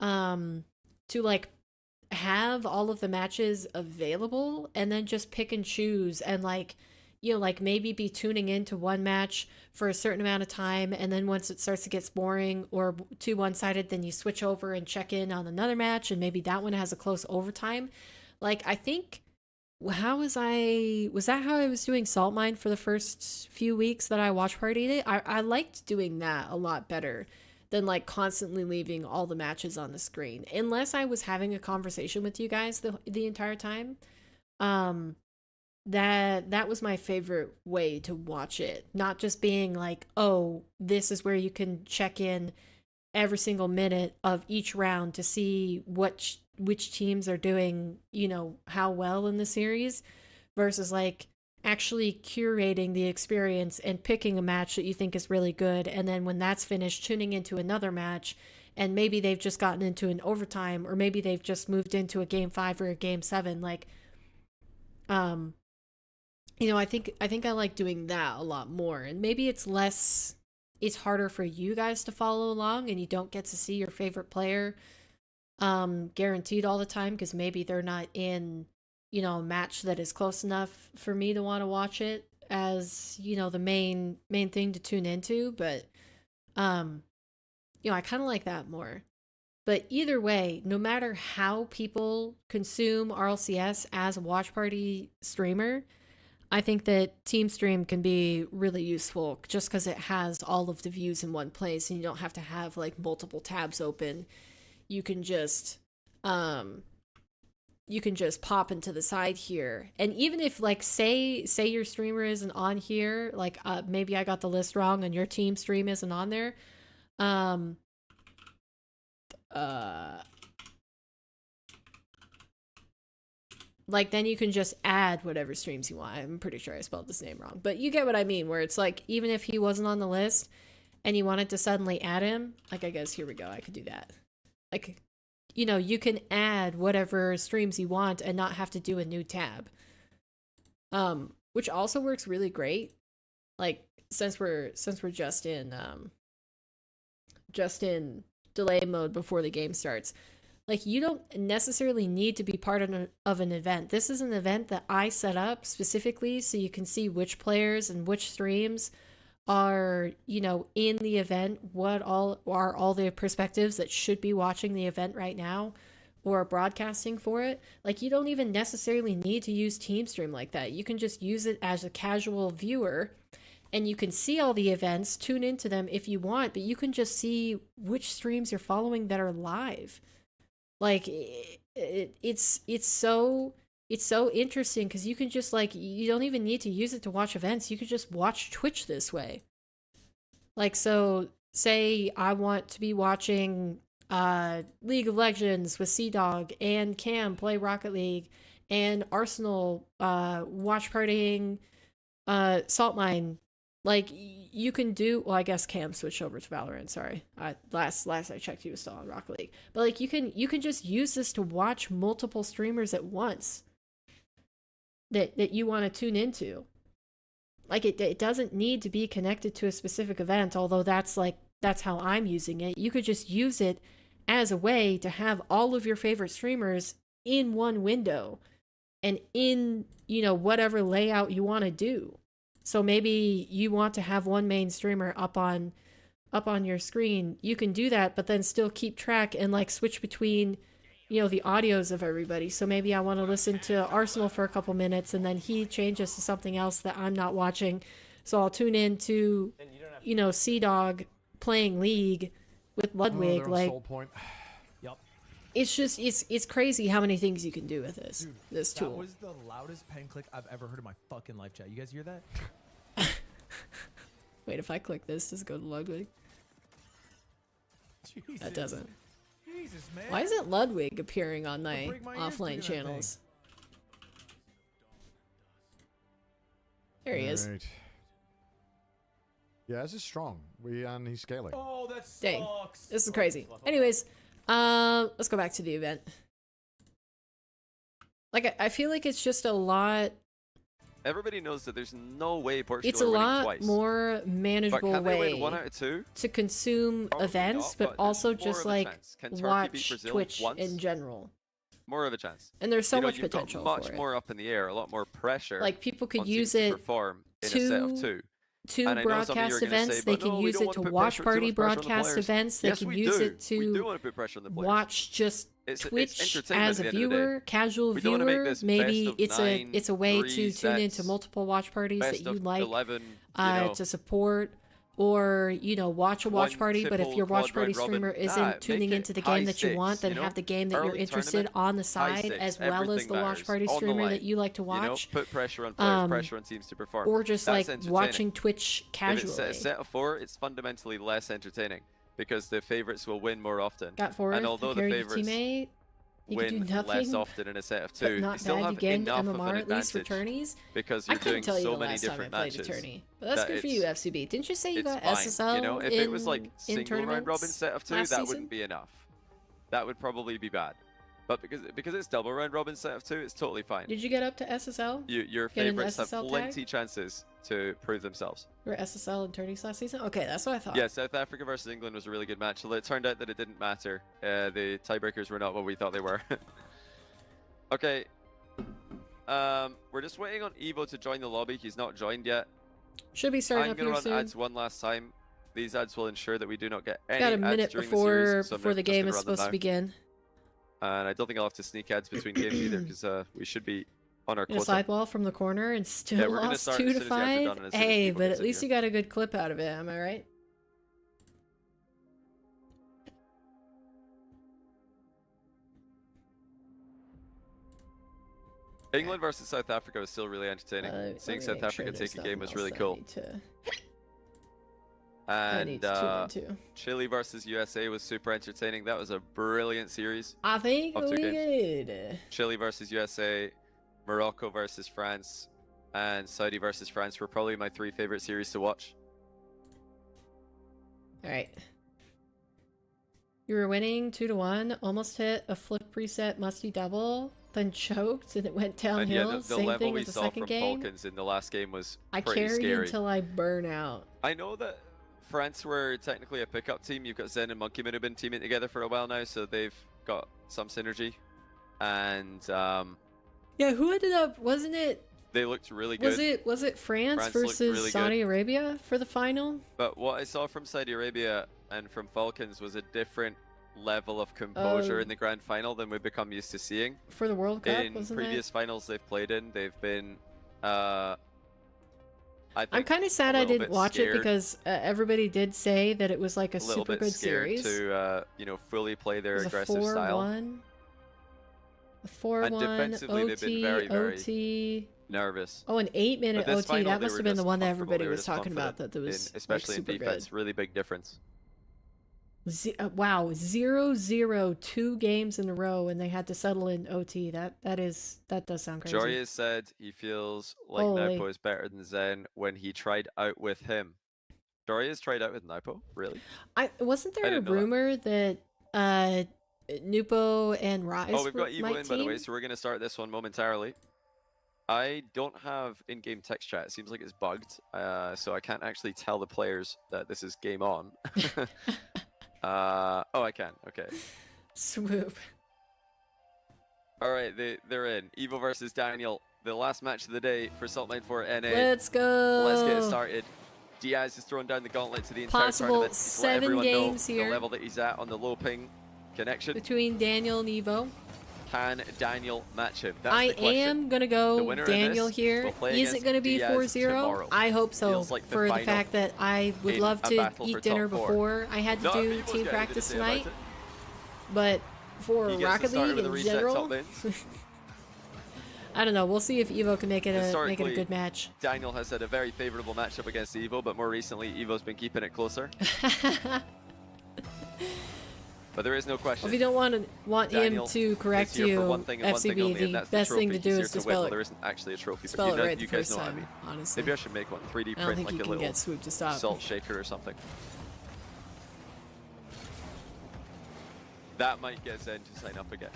to like have all of the matches available and then just pick and choose, and like, you know, like maybe be tuning into 1 match for a certain amount of time, and then once it starts to get boring or too one-sided, then you switch over and check in on another match, and maybe that one has a close overtime. Like, I think, was that how I was doing Salt Mine for the first few weeks that I watch partied it? I liked doing that a lot better than like constantly leaving all the matches on the screen. Unless I was having a conversation with you guys the entire time. That was my favorite way to watch it. Not just being like, oh, this is where you can check in every single minute of each round to see which teams are doing, you know, how well in the series, versus like actually curating the experience and picking a match that you think is really good, and then when that's finished, tuning into another match, and maybe they've just gotten into an overtime, or maybe they've just moved into a game 5 or a game 7. Like, you know, I think I like doing that a lot more, and maybe it's harder for you guys to follow along, and you don't get to see your favorite player guaranteed all the time, because maybe they're not in, you know, a match that is close enough for me to want to watch it as, you know, the main thing to tune into. But you know, I kind of like that more. But either way, no matter how people consume RLCS as a watch party streamer, I think that Team Stream can be really useful, just because it has all of the views in one place, and you don't have to have like multiple tabs open. You can just pop into the side here, and even if like say your streamer isn't on here, like maybe I got the list wrong and your team stream isn't on there, like then you can just add whatever streams you want. I'm pretty sure I spelled this name wrong, but you get what I mean, where it's like even if he wasn't on the list and you wanted to suddenly add him, like I guess here we go, I could do that. Like, you know, you can add whatever streams you want and not have to do a new tab. Which also works really great. Like since we're just in delay mode before the game starts. Like you don't necessarily need to be part of an event. This is an event that I set up specifically so you can see which players and which streams are, you know, in the event, what all are all the perspectives that should be watching the event right now or broadcasting for it. Like you don't even necessarily need to use Team Stream like that. You can just use it as a casual viewer, and you can see all the events, tune into them if you want, but you can just see which streams you're following that are live. Like it's so interesting, because you can just like, you don't even need to use it to watch events. You could just watch Twitch this way. Like, so say I want to be watching League of Legends with Sea-Dog and Cam play Rocket League, and Arsenal watch partying Salt Mine. Like you can do, well, I guess Cam switched over to Valorant, sorry. Last I checked he was still on Rocket League. But like you can just use this to watch multiple streamers at once that you want to tune into. Like it doesn't need to be connected to a specific event, although that's how I'm using it. You could just use it as a way to have all of your favorite streamers in one window and in, you know, whatever layout you want to do. So maybe you want to have one main streamer up on your screen. You can do that, but then still keep track and like switch between, you know, the audios of everybody. So maybe I want to listen to Arsenal for a couple minutes, and then he changes to something else that I'm not watching. So I'll tune in to, you know, Sea-Dog playing League with Ludwig. Like, Yep. It's just, it's crazy how many things you can do with this. Dude, this tool. That was the loudest pen click I've ever heard in my fucking life, chat. You guys hear that? Wait, if I click this, does it go to Ludwig? Jesus. That doesn't. Jesus, man. Why isn't Ludwig appearing on my offline channels? There he is. Right. Yeah, this is strong. And he's scaling. Oh, that sucks. Dang. This is crazy. Anyways, let's go back to the event. Like, I feel like it's just a lot. Everybody knows that there's no way Portugal it's a are winning lot twice. More manageable but can they way win 1 out of 2? to consume Probably events, not, but also there's more just of a like chance. Can Turkey beat watch Brazil Twitch once? in general. More of a chance. And there's so much you've potential got much for it. more up in the air, a lot more pressure. Like people could on use teams to it perform in a set of two. And I know some of you are broadcast gonna events. say, they "But can no, we use don't it want to put watch too party much pressure on the broadcast players." events. They Yes, can we use do. it to We do want to put pressure on the players. watch just It's Twitch entertainment as at a the end of the day. viewer, casual We don't wanna make viewer. this Maybe best of 9, it's a way 3 to tune into sets, multiple watch parties that best you of like 11, you know. to support. or, you know, watch a watch party, but if your watch party streamer isn't tuning into the game that you want, then have the game that you're interested on the side, as well as the watch party streamer that you like to watch. Put pressure on players, pressure on teams to perform. Or just like watching Twitch casually. If it's a set of 4, it's fundamentally less entertaining because the favorites will win more often. Got forward, and although the favorites win less often in a set of 2, you still have enough of an advantage because you're doing so many different matches. But that's good for you, FCB. Didn't you say you got fine. SSL? You know, if it was like in single round robin set of 2, that wouldn't be enough. That would probably be bad. But because it's double round robin set of 2, it's totally fine. Did you get up to SSL? Your favorites have plenty chances to prove themselves. Or SSL and tourneys last season? Okay, that's what I thought. Yeah, South Africa versus England was a really good match. Although it turned out that it didn't matter. The tiebreakers were not what we thought they were. Okay. We're just waiting on Evo to join the lobby. He's not joined yet. Should be starting up here soon. I'm going to run ads one last time. These ads will ensure that we do not get any Got a ads minute during before the series, so the game is supposed to begin. And I don't think I'll have to sneak ads between games either, because we should be on our quota. Sideball from the corner and still lost 2-5. Hey, but at least you got a good clip out of it, am I right? England versus South Africa was still really entertaining. Seeing South Africa take a game was really cool. And Chile versus USA was super entertaining. That was a brilliant series. I think we did. Chile versus USA, Morocco versus France, and Saudi versus France were probably my 3 favorite series to watch. All right. You were winning 2-1, almost hit a flip reset musty double, then choked, and it went downhill. And yeah, the Same level thing we with the saw second from game. Falcons in the last game was I pretty carry scary. until I burn out. I know that France were technically a pickup team. You've got Zen and Monkey Moon have been teaming together for a while now, so they've got some synergy. And yeah, who ended up? Wasn't it? They looked really good. Was it France versus really Saudi Arabia for the final? But what I saw from Saudi Arabia and from Falcons was a different level of composure in the grand final than we've become used to seeing. For the World Cup, in previous finals they've played in, they've been I'm kind of sad I didn't watch it because everybody did say that it was like a super good series. To you know, fully play their aggressive style. A 4-1, and defensively, OT, they've been very, very OT. Nervous. Oh, an 8-minute OT. Final, that must have been the one that everybody was talking talking about. That was especially like, in defense, really big difference. Wow, 0-0 2 games in a row, and they had to settle in OT. That does sound crazy. Jory has said he feels like Naupo is better than Zen when he tried out with him. Jory has tried out with Naupo, really? Wasn't there a rumor that Nupo and Rise? Oh, we've got Evo in, by the way, so we're gonna start this one momentarily. I don't have in-game text chat. It seems like it's bugged, so I can't actually tell the players that this is game on. Oh, I can. Okay. Swoop. All right, they're in. Evo versus Daniel. The last match of the day for Saltmine 4 NA. Let's go. Let's get it started. Diaz is throwing down the gauntlet to the entire tournament. 7 games here. The level that he's at on the low ping connection. Between Daniel and Evo. Can Daniel match him? That's I the question. am going to go Daniel here. Is it going to be 4-0? I hope so, like for the fact that I would love to eat dinner before I had to do team practice tonight. But for Rocket League in general, I don't know. We'll see if Evo can make it a good match. Daniel has had a very favorable matchup against Evo, but more recently Evo's been keeping it closer. But there is no question. Well, if you don't want him to correct you, FCB, the best thing to do is to spell it. There isn't actually a trophy. Spell it right you the guys first know time, what I mean. honestly. Maybe I should make one 3D print like a little Swoop to stop. salt shaker or something. That might get Zen to sign up again.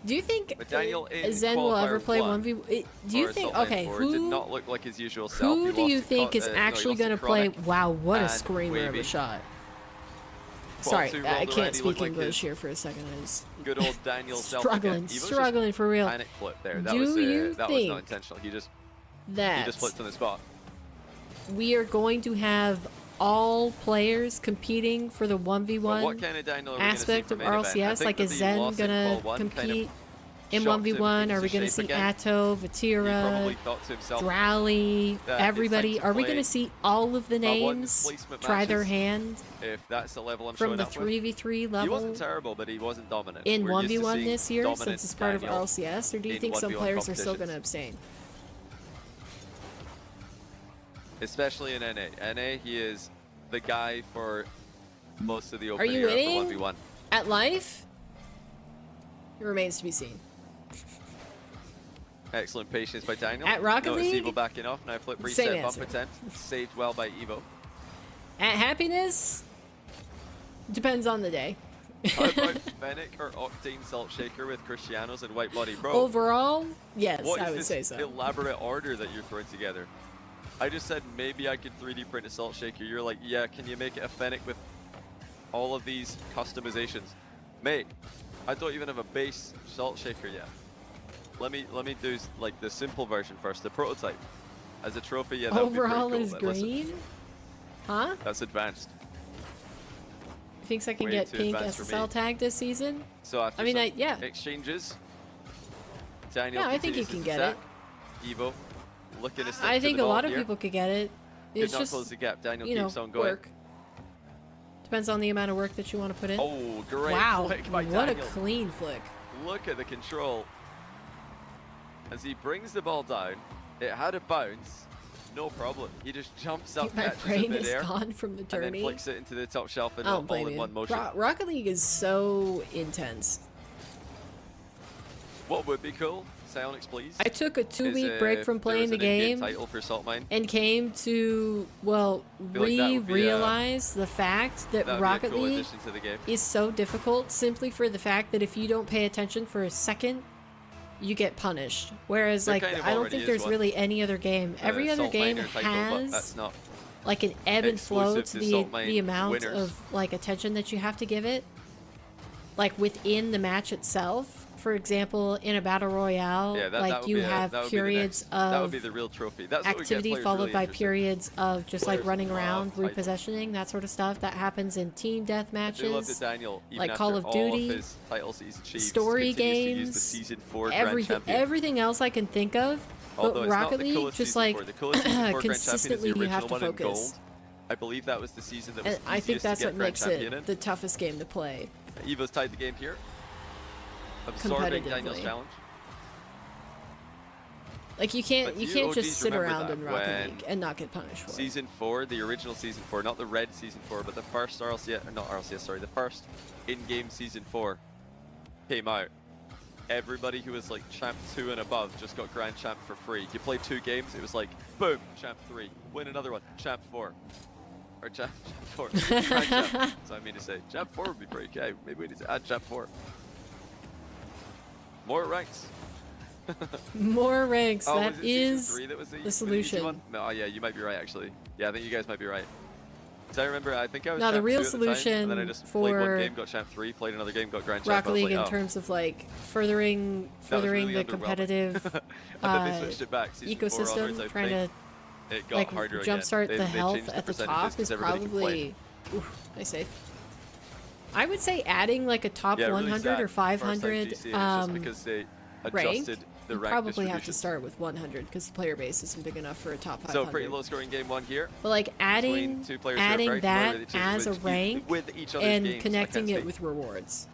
Do you think Zen will ever play 1v? Do you think? Okay, who did not look like his usual self. Who do you think is actually going to play? Wow, what a screamer of a shot! Sorry, I can't speak English here for a second. I just good old Daniel struggling for real. Panic flip there. That do was you that think was not intentional. He just flipped on the spot. We are going to have all players competing for the 1v1 what kind of Daniel aspect of RLCS? Like, is Zen gonna compete In shocked him 1v1, into are we going to shape see again. Atto, He Vatira, probably thought to himself, Drowley, that everybody? it's time Are to we going to play see all of the names placement try their matches. hand if that's the level I'm from showing the up with. 3v3 He level wasn't terrible, but he wasn't dominant. in We're used to 1v1 seeing this year dominant since it's part of Daniel RLCS? Or do you in think some 1v1 players are still going to competitions. abstain? Especially in NA. NA, he is the guy for most of the Are opening you era winning? for 1v1. At life? It remains to be seen. Excellent patience by Daniel. At Rocket Notice League? Evo backing off. Now flip Same reset bump answer. attempt. Saved well by Evo. At happiness? Depends on the day. How about Fennec or Octane Salt Shaker with Cristianos and White Body? Bro, Overall, yes, what I is would this say so. elaborate order that you're throwing together? I just said maybe I could 3D print a Salt Shaker. You're like, yeah, can you make it a Fennec with all of these customizations? Mate, I don't even have a base Salt Shaker yet. Let me do like the simple version first, the prototype. As a trophy, yeah, that would be pretty Overall cool, is but listen, green? Huh? that's advanced. Thinks I can Way get too pink advanced for SSL me. tag this season? So after I mean, some yeah. exchanges, Daniel Yeah, I think you continues can his get attack. Evo looking to stick I to think the a ball lot of here. people could get it. Did It's not just, close the gap. Daniel you know, keeps on going. work. Depends on the amount of work that you want to put in. Oh, great wow, flick by what Daniel. a clean flick. Look at the control. As he brings the ball down, it had a bounce, no problem. He just jumps up, My catches it brain is mid-air, gone from the and then tourney. flicks it into the top shelf and I don't all blame in you. one motion. Rocket League is so intense. What would be cool, Psionics please, I took a is 2-week break if from there playing was the an in-game game title for Salt Mine. and came to, well, feel like that would be a- realize the fact that That would Rocket be a cool League addition to the game. is so difficult simply for the fact that if you don't pay attention for a second, you get punished. Whereas, There like, kind of I don't already think is there's one. really any other game. Every other Salt game Miner title, but has that's not like an ebb and flow exclusive to to Salt Mine the amount winners. of like attention that you have to give it, like within the match itself. For example, in a battle royale, Yeah, that like would you be a- have that would be the periods next- that would of be the real trophy. That's what would get activity players followed really by interested. periods of just like Players running love around, title. repositioning, that sort of stuff. That happens in team death I do love that matches, Daniel, even like after Call of all Duty, of his titles he's achieved, story continues to use games, the season 4 Grand everything, Champion. everything else I can think of. Although But it's not Rocket the League, coolest just season like 4. The coolest season 4 Grand Champion is consistently, the you have original to one in focus. gold. I believe that was the season that was And I think easiest that's to what get Grand makes Champion it in. the toughest game to play. Evo's tied the game here. Absorbing Daniel's Competitively. challenge. Like you can't But you you can't OGs just sit remember around that in Rocket when League and not get punished for it. Season 4, the original Season 4, not the red Season 4, but the first RLCS, not RLCS, sorry, the first in-game Season 4 came out. Everybody who was like Champ 2 and above just got Grand Champ for free. You play 2 games, it was like, boom, Champ 3. Win another one, Champ 4. Or Champ 4. Grand Champ. That's what I mean to say. Champ 4 would be pretty okay. Maybe we need to add Champ 4. More ranks. More ranks. Oh, That was it Season is 3 that was the easy solution. one? No, oh yeah, you might be right actually. Yeah, I think you guys might be right. So I remember, I think I was No, the Champ real 2 at the time, and then I solution just played one for game, got Champ 3, played another game, got Grand Champ. Rocket I was League like, in terms of like furthering really the underwhelming. competitive and then they switched it back. Season 4 onwards, ecosystem, I trying think to it got like harder again. jumpstart They the health changed at the percentages top 'cause is everybody complained. probably I say I would say adding like a top Yeah, really 100 sad or for our side 500 GC, and it's just because they rank. adjusted the You rank probably have to distribution. start with 100 because the player base isn't big enough for a top 500. So pretty low scoring game 1 here. But like adding Between 2 players who are very familiar that with each other, as a with rank each other's and games, I connecting can't it speak. with rewards.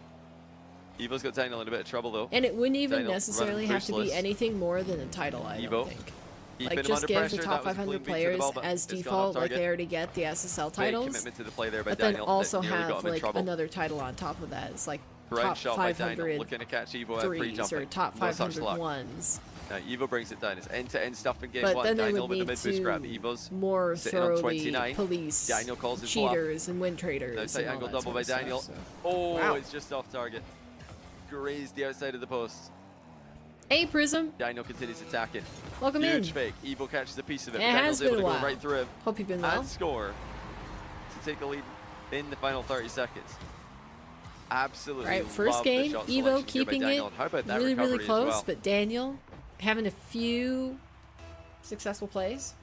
Evo's got Daniel in a bit of trouble though. And it wouldn't even Daniel necessarily running have to be boostless. anything more than a title, I Evo. don't think. Keeping Like him just under give pressure. the That top was a 500 clean beat to the players ball, but as it's gone off default, like target. they already get the SSL Big titles. commitment to the play there by But then Daniel. also that nearly got have him in like trouble. another title on top of that. It's like Great top shot by Daniel, 500 looking to catch Evo at threes pre-jumping. or top No such 500 luck. ones. Now Evo brings it down. It's end-to-end stuff in game But 1. then they Daniel would with the need mid-boost grab. to Evo's more sitting on thoroughly 29. police Daniel calls his bluff. cheaters and win traders. Now tight and all angle that double sort by of stuff, Daniel. so. Oh, Wow. it's just off target. Grazed the outside of the post. Hey Prism, Daniel continues attacking. welcome Huge in. fake. Evo catches a piece of it. It Daniel's has been able a to go while. right through him Hope you've been well. and score to take the lead in the final 30 seconds. Absolutely. All right, first love the game, shot Evo selection here by keeping it Daniel. And how about that really, really recovery as close, well? but Daniel having a few successful plays.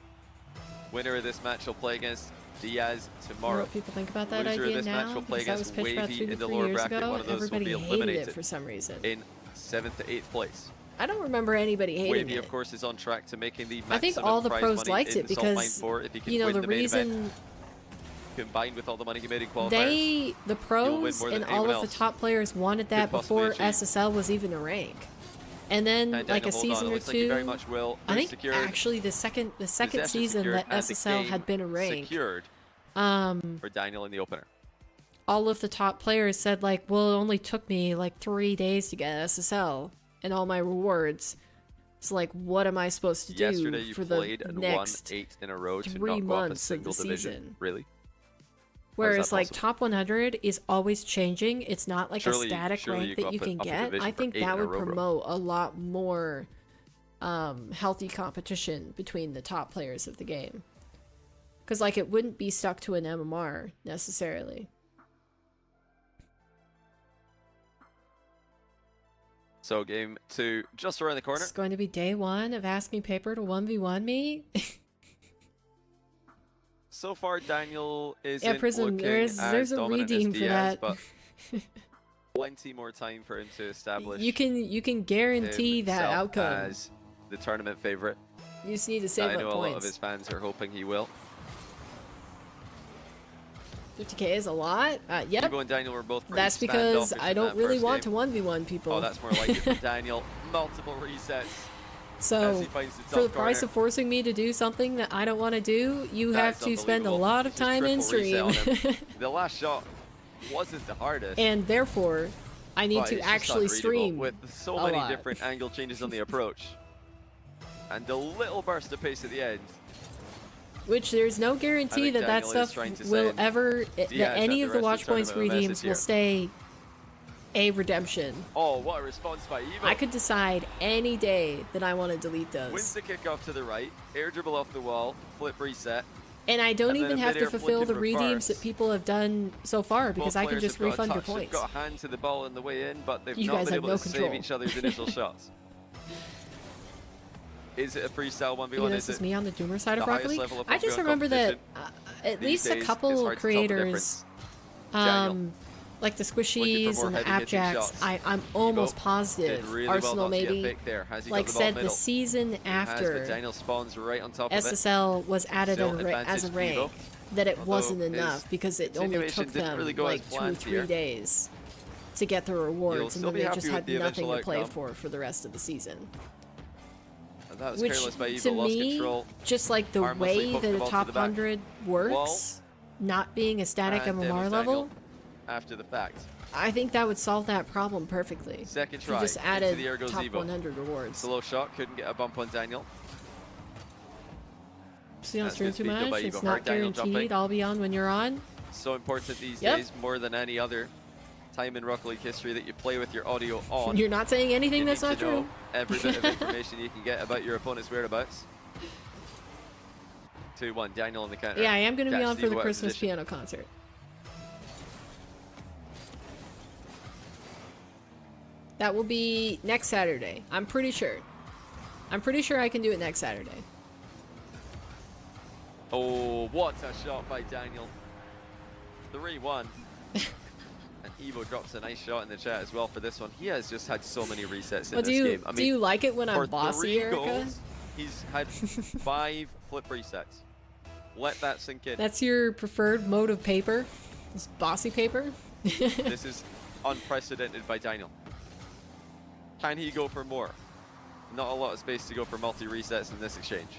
Winner of this match will play against Diaz I wonder tomorrow. what people think about that Loser of idea this match now. will play because that was against pitched about Wavy 2 to in the 3 lower years bracket. ago. One of those will Everybody be hated it eliminated for some reason. in 7th to 8th place. I don't remember anybody hating Wavy, it. of course, is on track to making the maximum I think all the prize pros money liked in it Salt Mine because, 4 if he can you know, win the main event, reason combined with all the money he made in qualifiers. the pros more than and all anyone of the else top players wanted that could possibly before achieve. SSL was even a rank. And then And like a Daniel, hold on, season it or looks like you very two, much will. I think Secured, actually the second possession season secured, that and the SSL game had been a rank, secured for Daniel in the opener. all of the top players said like, well, it only took me like 3 days to get SSL and all my rewards. So like, what am I supposed to do Yesterday you for played the and next won 8 in a row to 3 not go up a months of single the division. season? Really? Whereas that like possible? top 100 is always changing. It's not like Surely- a static surely you rank go that you up a- can up a get. division I for think 8 in that a would row, bro. promote a lot more healthy competition between the top players of the game. Because like it wouldn't be stuck to an MMR necessarily. So game 2 just around the corner. It's going to be day 1 of Ask Me Paper to 1v1 me. So far, Daniel is Yeah, Prism, there's a redeem for that. but plenty more time for him to establish. You can guarantee that himself outcome. as the tournament favorite. You just need to save I up know a lot of points. his fans are hoping he will. 50k is a lot. Yep. Evo and Daniel were both pretty That's because standoffish I in don't that really first want game. to 1v1 people. Oh, that's more like it for Daniel. Multiple resets. As So, he finds the top for the price corner. of forcing me to do something that I don't want to do, you That have is to spend a unbelievable. lot of Just time in triple reset stream. on him. The last shot wasn't the hardest. And therefore, I need but to it's just actually unreadable stream with so a many lot. different angle changes on the approach. And a little burst of pace at the end. Which there's no guarantee think that that Daniel is stuff trying to will send ever, Diaz that any and of the the watch rest of the points tournament a redeems message will here. stay a redemption. Oh, what a response by Evo. I could decide any day that I want to delete Wins those. the kickoff to the right, air dribble off the wall, flip reset. And I don't and then even a have to mid-air fulfill flick the in redeems that reverse. people have done so far because Both I can players just have got a refund your touch, they've points. got a hand to the ball on the way in, but they've You not guys been have able no to save control. each other's initial shots. Is it a freestyle 1v1? Even this is me on the Doomer side of the Rocket highest League. level of I just 1v1 remember that competition at these least days, a it's couple hard to tell the creators, difference. Daniel, like the looking Squishies for more and the heavy hitting Appjacks, shots. I'm almost Evo positive did really Arsenal well not to get maybe fake there. Has he like got the ball said the middle? season He has, after but Daniel spawns right on top of it. SSL was added Still as a advantage rank Evo. that it Although wasn't his enough because it only continuation took didn't them really go like as 2 or planned 3 here. days to get the rewards and still then be they happy just with had the nothing to eventual play outcome. for the rest of the season. And that was Which careless by Evo, to lost me, control. just like the Harmlessly way hooked that the a ball to top the back 100 works, wall. not being a static And there MMR was level, Daniel after the fact. I think that would solve that problem perfectly. Second If you try. just Into added the air goes top Evo. 100 rewards. Slow shot, couldn't get a bump on Daniel. See on That's stream good too speed, though, much. by It's Evo. not Hard Daniel guaranteed jumping. I'll be on when you're on. So important these Yep. days, more than any other time in Rocket League history, that you play with your audio on. You're not saying anything You that's need not to know true. every bit of information you can get about your opponent's whereabouts. 2-1, Daniel on the counter. Yeah, I am going to be Catches on for the Evo out of Christmas position. piano concert. That will be next Saturday. I'm pretty sure. I'm pretty sure I can do it next Saturday. Oh, what a shot by Daniel. 3-1. And Evo drops a nice shot in the chat as well for this one. He has just had so many resets in Well, this game. I do mean, you like it when for I'm bossy, 3 Erica? goals, he's had 5 flip resets. Let that sink in. That's your preferred mode of paper? This bossy paper? This is unprecedented by Daniel. Can he go for more? Not a lot of space to go for multi-resets in this exchange.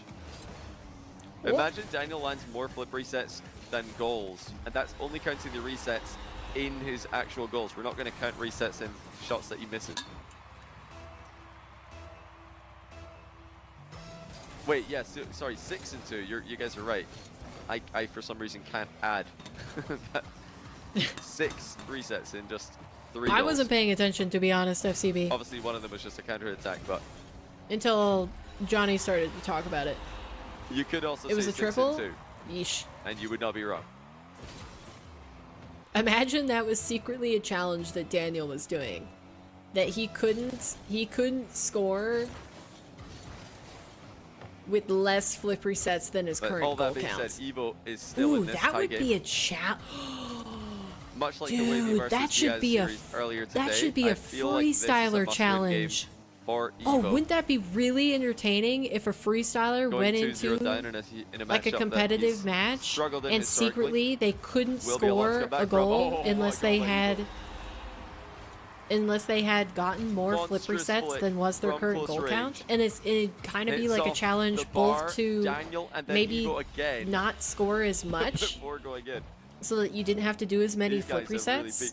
Oh. Imagine Daniel lands more flip resets than goals, and that's only counting the resets in his actual goals. We're not going to count resets in shots that he misses. Wait, yes, yeah, sorry, 6 and 2. You guys are right. I for some reason can't add 6 resets in just 3 I goals. wasn't paying attention, to be honest, FCB, Obviously, one of them was just a counter attack, but until Johnny started to talk about it. you could also It was say a 6 and triple? 2, Yeesh. and you would not be wrong. Imagine that was secretly a challenge that Daniel was doing. That he couldn't score with less flip resets than his But current all goal that being count. said, Evo is still Ooh, in this that tie would game. be a challenge. Much like the Wavy versus that should be series earlier today, that should be a freestyler challenge. For Evo. Oh, wouldn't that be really entertaining if a freestyler went into like a competitive match and secretly they couldn't score a goal unless they had gotten more flip resets than was their current goal count, and it'd kind of be like a challenge both to maybe not score as much so that you didn't have to do as many flip resets.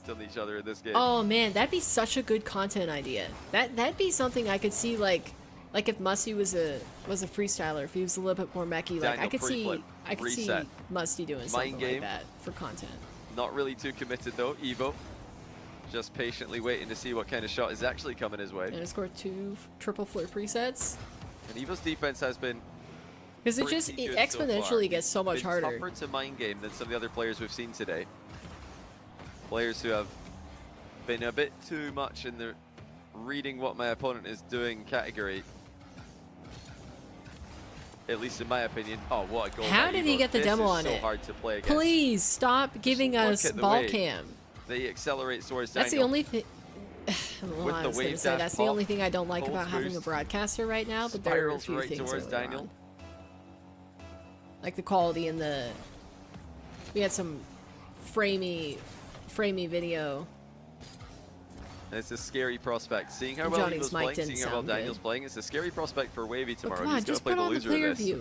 Oh man, that'd be such a good content idea. That'd be something I could see, like if Musty was a freestyler, if he was a little bit more mechy, like I could see Musty doing something like that for content. Not really too committed though. Evo just patiently waiting to see what kind of shot is actually coming his way. And I scored 2 triple flip resets. And Evo's defense has been because it exponentially gets so much harder. Tougher to mind game than some of the other players we've seen today. Players who have been a bit too much in the reading what my opponent is doing category. At least in my opinion. Oh, what a goal! How did he get the demo on it? Hard to play against. Please stop giving us ball cam. They accelerate towards That's Daniel. the only thing. Well, I was going to say that's the only thing I don't like about having a broadcaster right now, but there are a few things towards Daniel. On. Like the quality in the... We had some framey video. It's a scary prospect. Seeing how well Evo's playing, seeing how well Daniel's playing, it's a scary prospect for Wavy tomorrow. He's going to play the loser of this.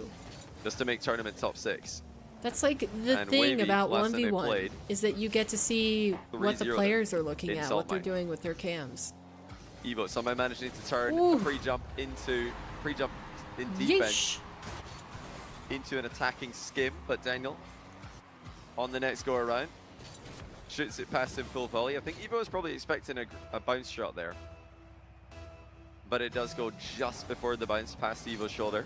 Just to make tournament top 6. That's like the thing about 1v1 is that you get to see what the players are looking at, what they're doing with their cams. Evo somehow managing to turn pre-jump in defense into an attacking skim, but Daniel on the next go around shoots it past him full volley. I think Evo was probably expecting a bounce shot there, but it does go just before the bounce past Evo's shoulder.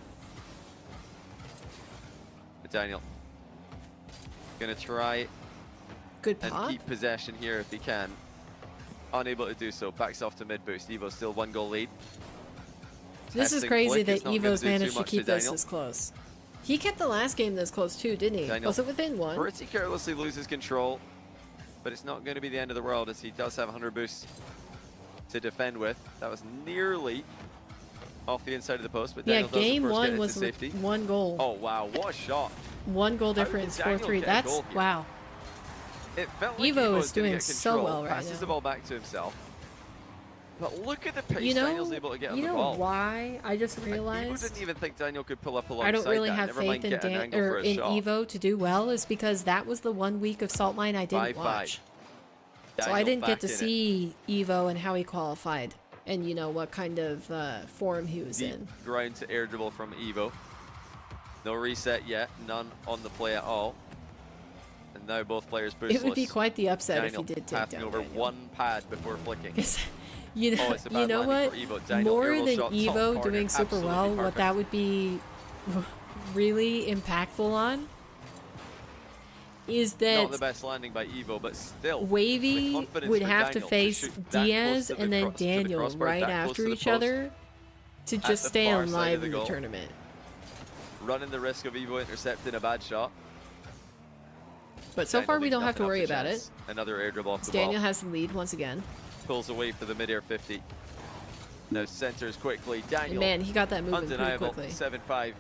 But Daniel gonna try and keep possession here if he can. Unable to do so. Backs off to mid boost. Evo still 1 goal lead. This is crazy that Evo's managed to keep this close. He kept the last game this close too, didn't he? Daniel was it within 1? Pretty carelessly loses control, but it's not going to be the end of the world as he does have 100 boosts to defend with. That was nearly off the inside of the post, but Daniel does, game of course, 1 was 1 goal. Oh wow, what a shot! 1 goal difference, 4-3. That's wow. It felt like Evo is doing so well right now. Passes the ball back to himself. But look at the pace Daniel's able to get on the ball. You know why? I just realized. Evo didn't even think Daniel could pull up alongside I don't really that. have faith in Evo to do well, is because that was the 1 week of Saltmine I didn't watch. So I didn't get to see Evo and how he qualified, and you know what kind of form he was in. Ground to air dribble from Evo. No reset yet, none on the play at all. And now both players boostless. It would be quite the upset if he did take down over Daniel. 1 pad before flicking. You know what? More than Evo doing super well, what that would be really impactful on is that not the best landing by Evo, but still Wavy would have to face Diaz and then Daniel right after each other to just stay alive in the tournament. Running the risk of Evo intercepting a bad shot. But so far we don't have to worry about it. Another air dribble off the Daniel ball. has the lead once again. Pulls away for the mid-air 50. Now centers quickly. Daniel. Man, he got that moving pretty quickly. 7-5.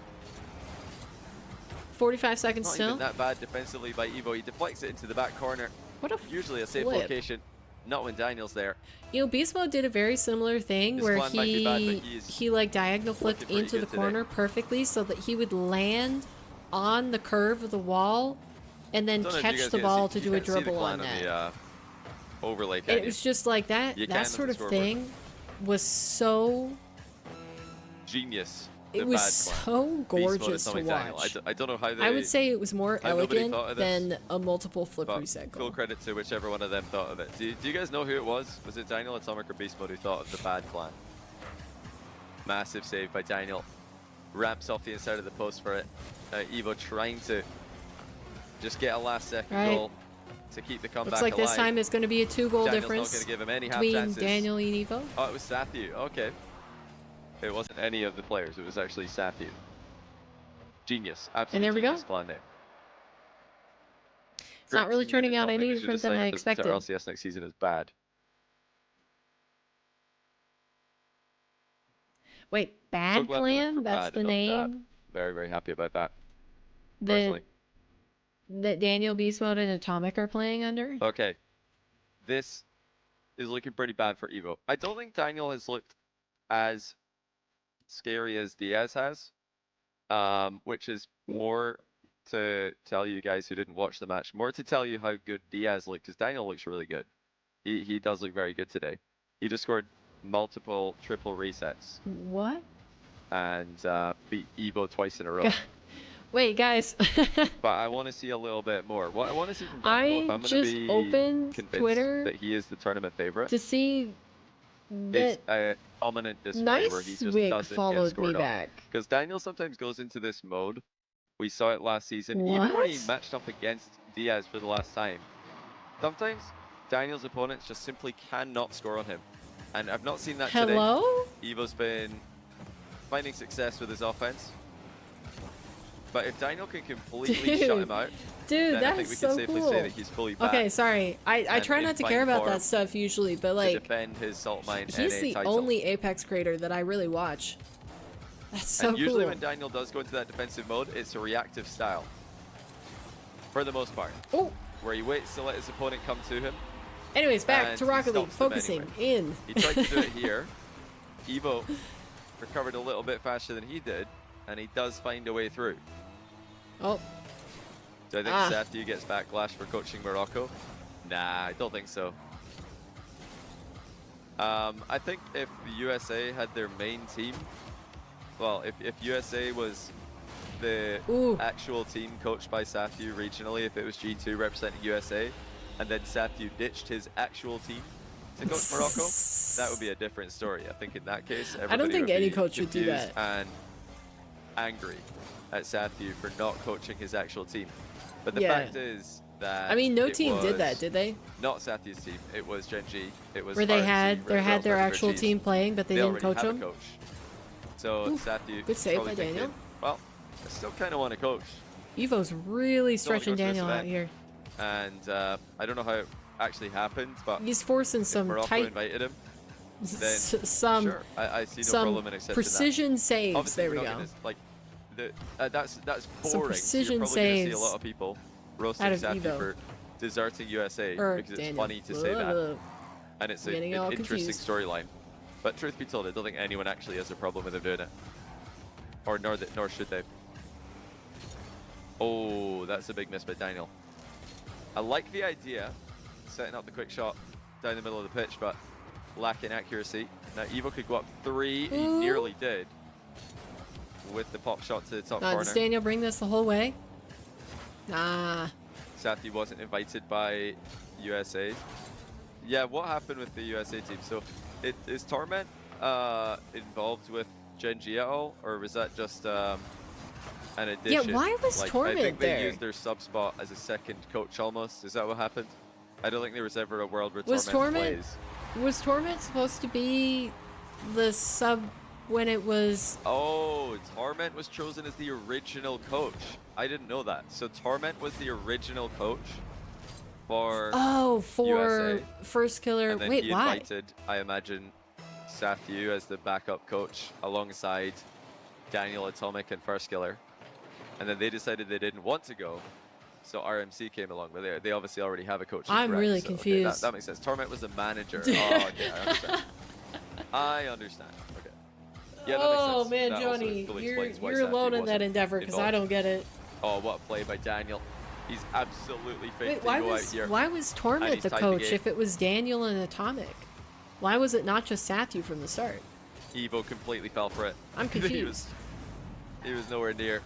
45 seconds Not still. Even that bad defensively by Evo. He deflects it into the back corner. What a usually a safe location. Not when Daniel's there. You know, BeastMode did a very similar thing where he like diagonal flipped into the corner perfectly so that he would land on the curve of the wall and then catch the ball to do a dribble on that. Overlay, it was just like that. That sort of thing was so genius. It was so gorgeous to watch. I don't know how they. I would say it was more elegant than a multiple flip reset goal. Full credit to whichever one of them thought of it. Do you guys know who it was? Was it Daniel, Atomic, or BeastMode who thought of the bad plan? Massive save by Daniel. Ramps off the inside of the post for it. Evo trying to just get a last-second goal to keep the comeback alive. Looks like this time it's going to be a 2-goal difference not give him any between Daniel and Evo. Oh, it was Sathu. Okay. It wasn't any of the players. It was actually Sathu. Genius. Absolutely. And there we go. Plan there. It's not really turning out any different than I expected. LCS next season is bad. Wait, Bad Clan? That's the name? Very, very happy about that. That Daniel, BeastMode, and Atomic are playing under? Okay. This is looking pretty bad for Evo. I don't think Daniel has looked as scary as Diaz has, which is more to tell you guys who didn't watch the match, more to tell you how good Diaz looked, because Daniel looks really good. He does look very good today. He just scored multiple triple resets. What? And beat Evo twice in a row. Wait, guys. But I want to see a little bit more. What I want to see from Daniel, I just opened Twitter that he is the tournament favorite to see that a dominant display where he just doesn't followed me back. Because Daniel sometimes goes into this mode. We saw it last season. Even when he matched up against Diaz for the last time. Sometimes Daniel's opponents just simply cannot score on him. And I've not seen that today. Evo's been finding success with his offense. But if Daniel can completely shut him out, then I think we can safely say that he's fully back. Okay, sorry. I try not to care about that stuff usually, but like, to defend his Salt Mine he's the only Apex creator that I really watch. That's so cool. Usually when Daniel does go into that defensive mode, it's a reactive style. For the most part. Oh! Where he waits to let his opponent come to him. Anyways, back to Rocket League, focusing in. He tried to do it here. Evo recovered a little bit faster than he did, and he does find a way through. Oh. Do I think Sathu gets backlash for coaching Morocco? Nah, I don't think so. I think if the USA had their main team, well, if USA was the actual team coached by Sathu regionally, if it was G2 representing USA, and then Sathu ditched his actual team to coach Morocco, that would be a different story. I think in that case, everybody I don't think would any be coach would do that. And angry at Sathu for not coaching his actual team. But the fact is that I mean, no team did that, did they? Not Sathu's team. It was Gen G. It was where they had their actual team playing, but they didn't coach them. So Sathu. Good save by Daniel. Well, I still kind of want to coach. Evo's really stretching Daniel out here. And I don't know how it actually happened, but he's forcing some Morocco invited him. Then sure, I see no problem in accepting precision that. saves. Obviously, there we go. Like, that's boring. Some precision You're probably saves gonna see a lot of people roasting Sathu for deserting USA because it's funny to say that, and it's an interesting storyline. But truth be told, I don't think anyone actually has a problem with him doing it, or nor should they. Oh, that's a big miss by Daniel. I like the idea, setting up the quick shot down the middle of the pitch, but lacking accuracy. Now Evo could go up 3. He nearly did with the pop shot to the top corner. Does Daniel bring this the whole way? Nah. Sathu wasn't invited by USA. Yeah, what happened with the USA team? So, is Torment involved with Gen G at all, or was that just an addition? Yeah, why was Torment I think there? they used their sub spot as a second coach almost. Is that what happened? I don't think there was ever a world where Torment plays. Was Torment supposed to be the sub when it was... Oh, Torment was chosen as the original coach. I didn't know that. So Torment was the original coach for USA. Firstkiller. And then Wait, he why? invited, I imagine, Sathu as the backup coach alongside Daniel, Atomic, and Firstkiller. And then they decided they didn't want to go. So RMC came along, but they obviously already have a coach. I'm really confused. Okay, that makes sense. Torment was the manager. Oh, okay, I understand. I understand. Okay. Yeah, that makes sense. Oh man, that Johnny, you're alone in that endeavor because I don't get it. Oh, what a play by Daniel. He's absolutely faked to go out here. Why was Torment the coach if it was Daniel and Atomic? Why was it not just Sathu from the start? Evo completely fell for it. I'm confused. he was nowhere near.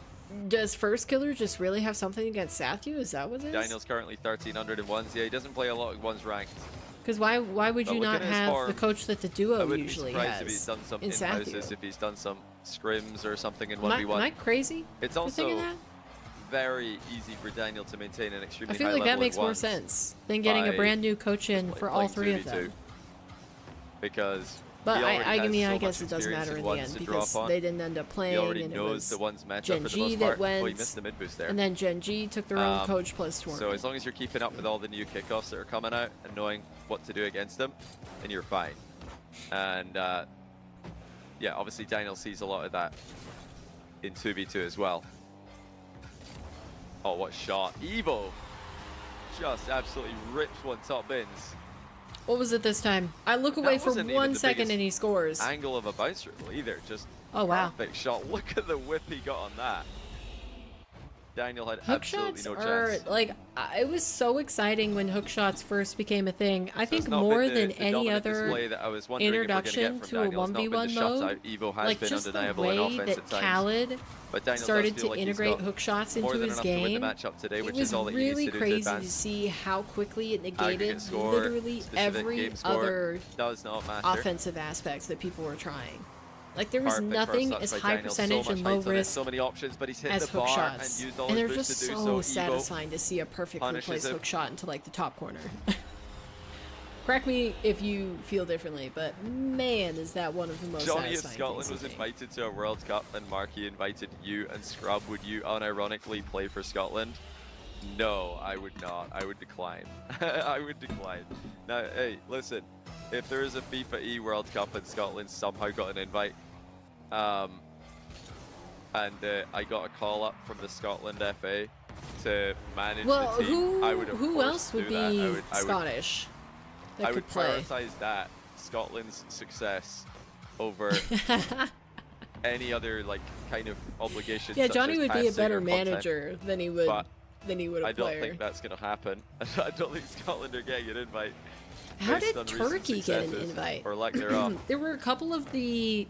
Does Firstkiller just really have something against Sathu? Is that what it is? Daniel's currently 1300 in ones. Yeah, he doesn't play a lot of ones ranked. Because why would you not have the coach that the duo usually has? I wouldn't be surprised if he's done some in-houses, if he's done some scrims or something in 1v1. Am I crazy? It's also very easy for Daniel to maintain an extremely high level. I feel like that makes more sense than getting a brand new coach in for all three of them. Because But I mean, I guess it doesn't matter in the end because they didn't end up playing. He already and knows the one's meta Gen for the G most that part. went, Oh, he missed the mid boost there. and then Gen G took their own coach plus tournament. So as long as you're keeping up with all the new kickoffs that are coming out and knowing what to do against them, then you're fine. And yeah, obviously Daniel sees a lot of that in 2v2 as well. Oh, what shot. Evo just absolutely rips one top bins. What was it this time? I look away for 1 second and he scores. Angle of a bouncer either. Just oh wow. Perfect shot. Look at the whip he got on that. Daniel had hook absolutely shots no are chance. like, it was so exciting when hook shots first became a thing. I think more than any other introduction to a 1v1 mode, Evo has like been just the undeniable way in offense that at times. Khaled started to integrate hook shots into his game. It was really crazy to see how quickly it negated literally every other offensive aspect that people were trying. Like there was nothing as high percentage and low risk as hook shots, and they're just so satisfying to see a perfectly placed hook shot into like the top corner. Correct me if you feel differently, but man, is that one of the most Johnny of satisfying Scotland things was invited to a World Cup, and Marky invited you and Scrub. Would you unironically play for Scotland? No, I would not. I would decline. I would decline. Now, hey, listen. If there is a FIFA E World Cup and Scotland somehow got an invite, and I got a call up from the Scotland FA to manage the team, I would of who course else would do that. be Scottish that I could would play? prioritize that, Scotland's success, over any other like kind of obligation. Yeah, such Johnny as would be a better content. manager than he would a player. I don't think that's going to happen. I don't think Scotland are getting an invite. How did Turkey get an invite? Or lack thereof. There were a couple of the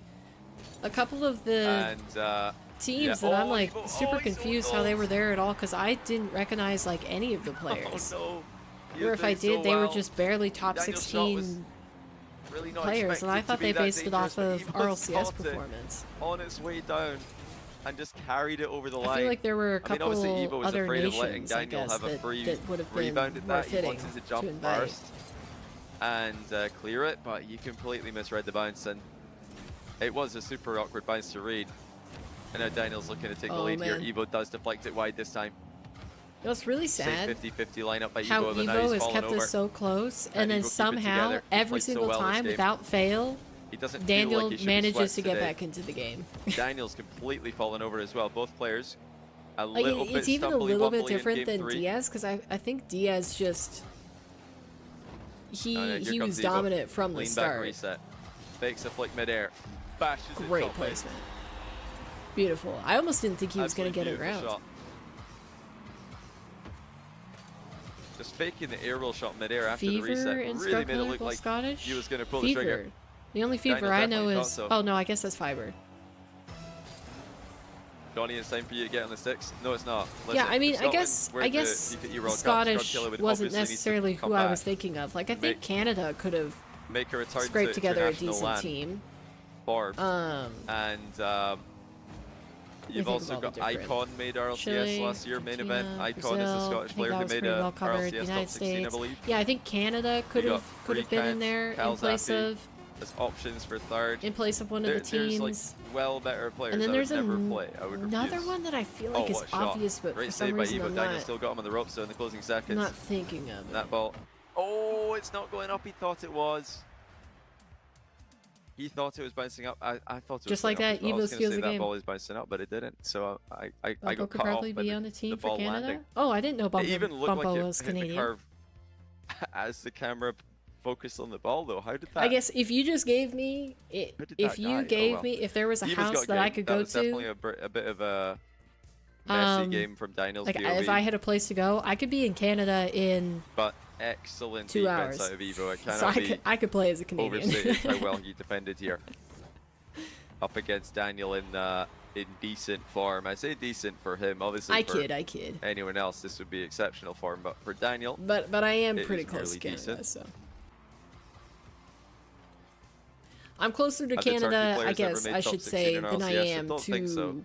teams that I'm like super confused how they were there at all, because I didn't recognize like any of the players. Oh, no. Or if I did, they were just barely top 16 really players, and I thought they based it off of RLCS performance. On its way down, and just carried it over the line. I feel like there were a couple other nations, I Daniel guess, have a free that would have been rebound at more that. He fitting wanted to jump invite. first and clear it, but you completely misread the bounce, and it was a super awkward bounce to read. And now Daniel's looking to take the lead here. Evo does deflect it wide this time. It was really sad 50-50 lineup by how Evo, Evo has kept us so close, and then somehow, every single time, without fail, Daniel manages to get back into the game. Daniel's completely fallen over as well. Both players a like little bit it's even a little bit different than 3. Diaz, because I think Diaz just he was dominant from the Lean start. Back reset. Fakes a flick midair. Bashes it. Great placement. Beautiful. I almost didn't think he was going to get it around. Shot. Just faking the air roll shot midair after the reset really made it look like Scottish? he was going to pull the trigger. The only Fever Daniel I know definitely is... thought so. Oh, no, I guess that's Fiber. Johnny, it's time for you to get on the sticks. No, it's not. Listen, yeah, I mean, I Scotland guess FIFA World Scottish Cup, wasn't necessarily who I was thinking of. Like, I think Canada could have scraped together a decent team. You've also got Icon made RLCS Chile, last year, main Argentina, event. Icon Brazil, is a Scottish player who made a RLCS top 16, I believe. Yeah, I think Canada could have been in there in place of as options for third. In place of one of the teams. There's like well better players. And then there's another one that I feel like is obvious, but for some reason I'm Daniel still got him on the ropes though in the closing seconds. Not thinking of it. That ball. Oh, it's not going up. He thought it was. He thought it was bouncing up. I thought it was just like that. Evo steals the game. That ball is bouncing up, but it didn't. So I got could cut probably off be on the team for Canada. Landing. Oh, I didn't know Bumpo, it even looked like was it hit Canadian. The curve as the camera focused on the ball, though. How did that? I guess if you just gave me, if there was a house that I could go to, definitely a bit of a messy game from Daniel's like POV. if I had a place to go, I could be in Canada in. But excellent 2 defense hours. out of Evo. So I could play as a Canadian. Overstated how well he defended here. Up against Daniel in decent form. I say decent for him. Obviously, I kid. Anyone else, this would be exceptional form. But for Daniel, but I am pretty close to Canada, so. I'm closer to Canada, I guess I should say, than I am to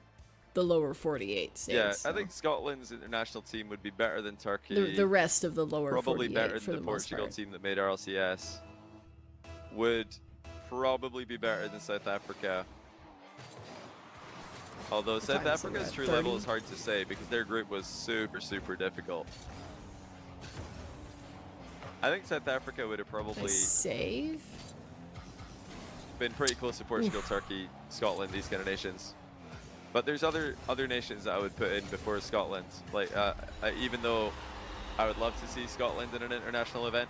the lower 48 states. Yeah, so. I think Scotland's international team would be better than Turkey. The rest of the lower 48 probably better than the Portugal team that made RLCS. Would probably be better than South Africa. Although South Africa's true level is hard to say because their group was super, super difficult. I think South Africa would have probably been pretty close to Portugal, Turkey, Scotland, these kind of nations. But there's other nations that I would put in before Scotland. Like, even though I would love to see Scotland in an international event,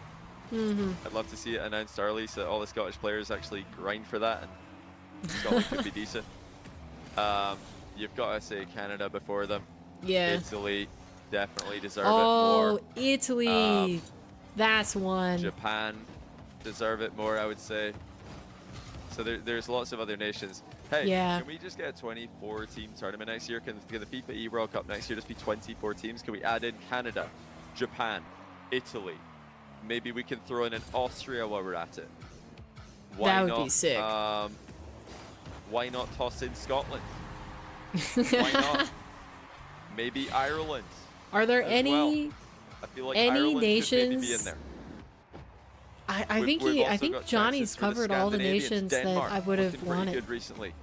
I'd love to see it announced early so that all the Scottish players actually grind for that, and Scotland could be decent. You've got to say Canada before them. Yeah. Italy definitely deserve it more. Oh, Italy. That's one. Japan deserve it more, I would say. So there's lots of other nations. Hey, can we just get a 24-team tournament next year? Can the FIFA E World Cup next year just be 24 teams? Can we add in Canada, Japan, Italy? Maybe we can throw in an Austria while we're at it. That would be sick. Why not toss in Scotland? Why not? Maybe Ireland. Are there any I feel like any Ireland nations? could maybe be in there. I think Johnny's covered all the nations Denmark, that I would have wanted. Good recently.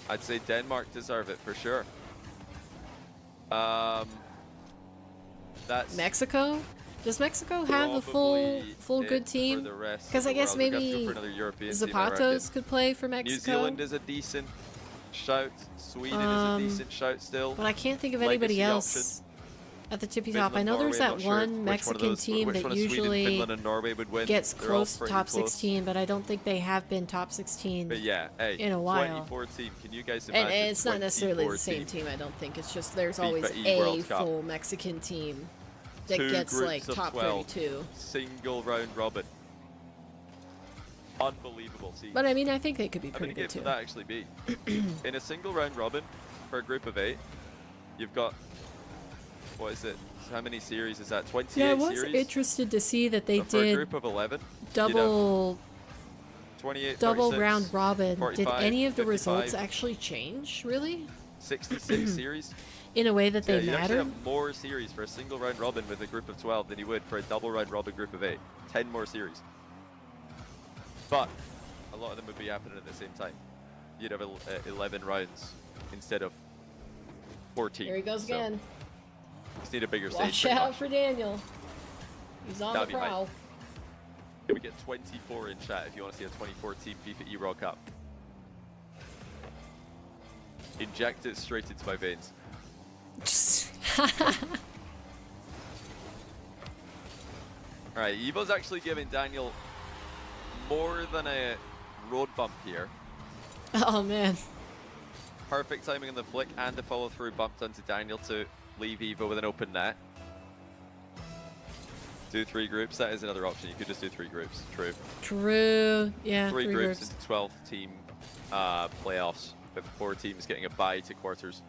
I'd say Denmark deserve it for sure. That's Mexico. Does Mexico have a full good team? Because I guess maybe Zapatos could play for Mexico. New Zealand is a decent shout. Sweden is a decent shout still. But I can't think of anybody else at the tippy top. I know there's that one Mexican team that usually gets close to top 16, but I don't think they have been top 16 in a while. 24 team. Can you guys imagine? And it's not necessarily the same team, I don't think. It's just there's always a full Mexican team that gets like top 32. Single round robin. Unbelievable team. But I mean, I think they could be pretty good too. How many games would that actually be? In a single round robin for a group of 8, you've got, what is it? How many series is that? 28 series? Yeah, I was interested to see that they for a did group of 11, double 28, round robin. 45, did any of the 55, results actually change, really? 66 series? In a way that they you matter? actually have more series for a single round robin with a group of 12 than you would for a double round robin group of 8. 10 more series. But a lot of them would be happening at the same time. You'd have 11 rounds instead of 14. Here he goes again. Just need a bigger stage. Watch out for Daniel. He's on the prowl. Can we get 24 in chat if you want to see a 24-team FIFA E World Cup? Inject it straight into my veins. Alright, Evo's actually giving Daniel more than a road bump here. Oh man. Perfect timing on the flick and the follow through bumped onto Daniel to leave Evo with an open net. Do 3 groups, that is another option. You could just do 3 groups, true. Yeah, 3 groups into 12 team playoffs with 4 teams getting a bye to quarters.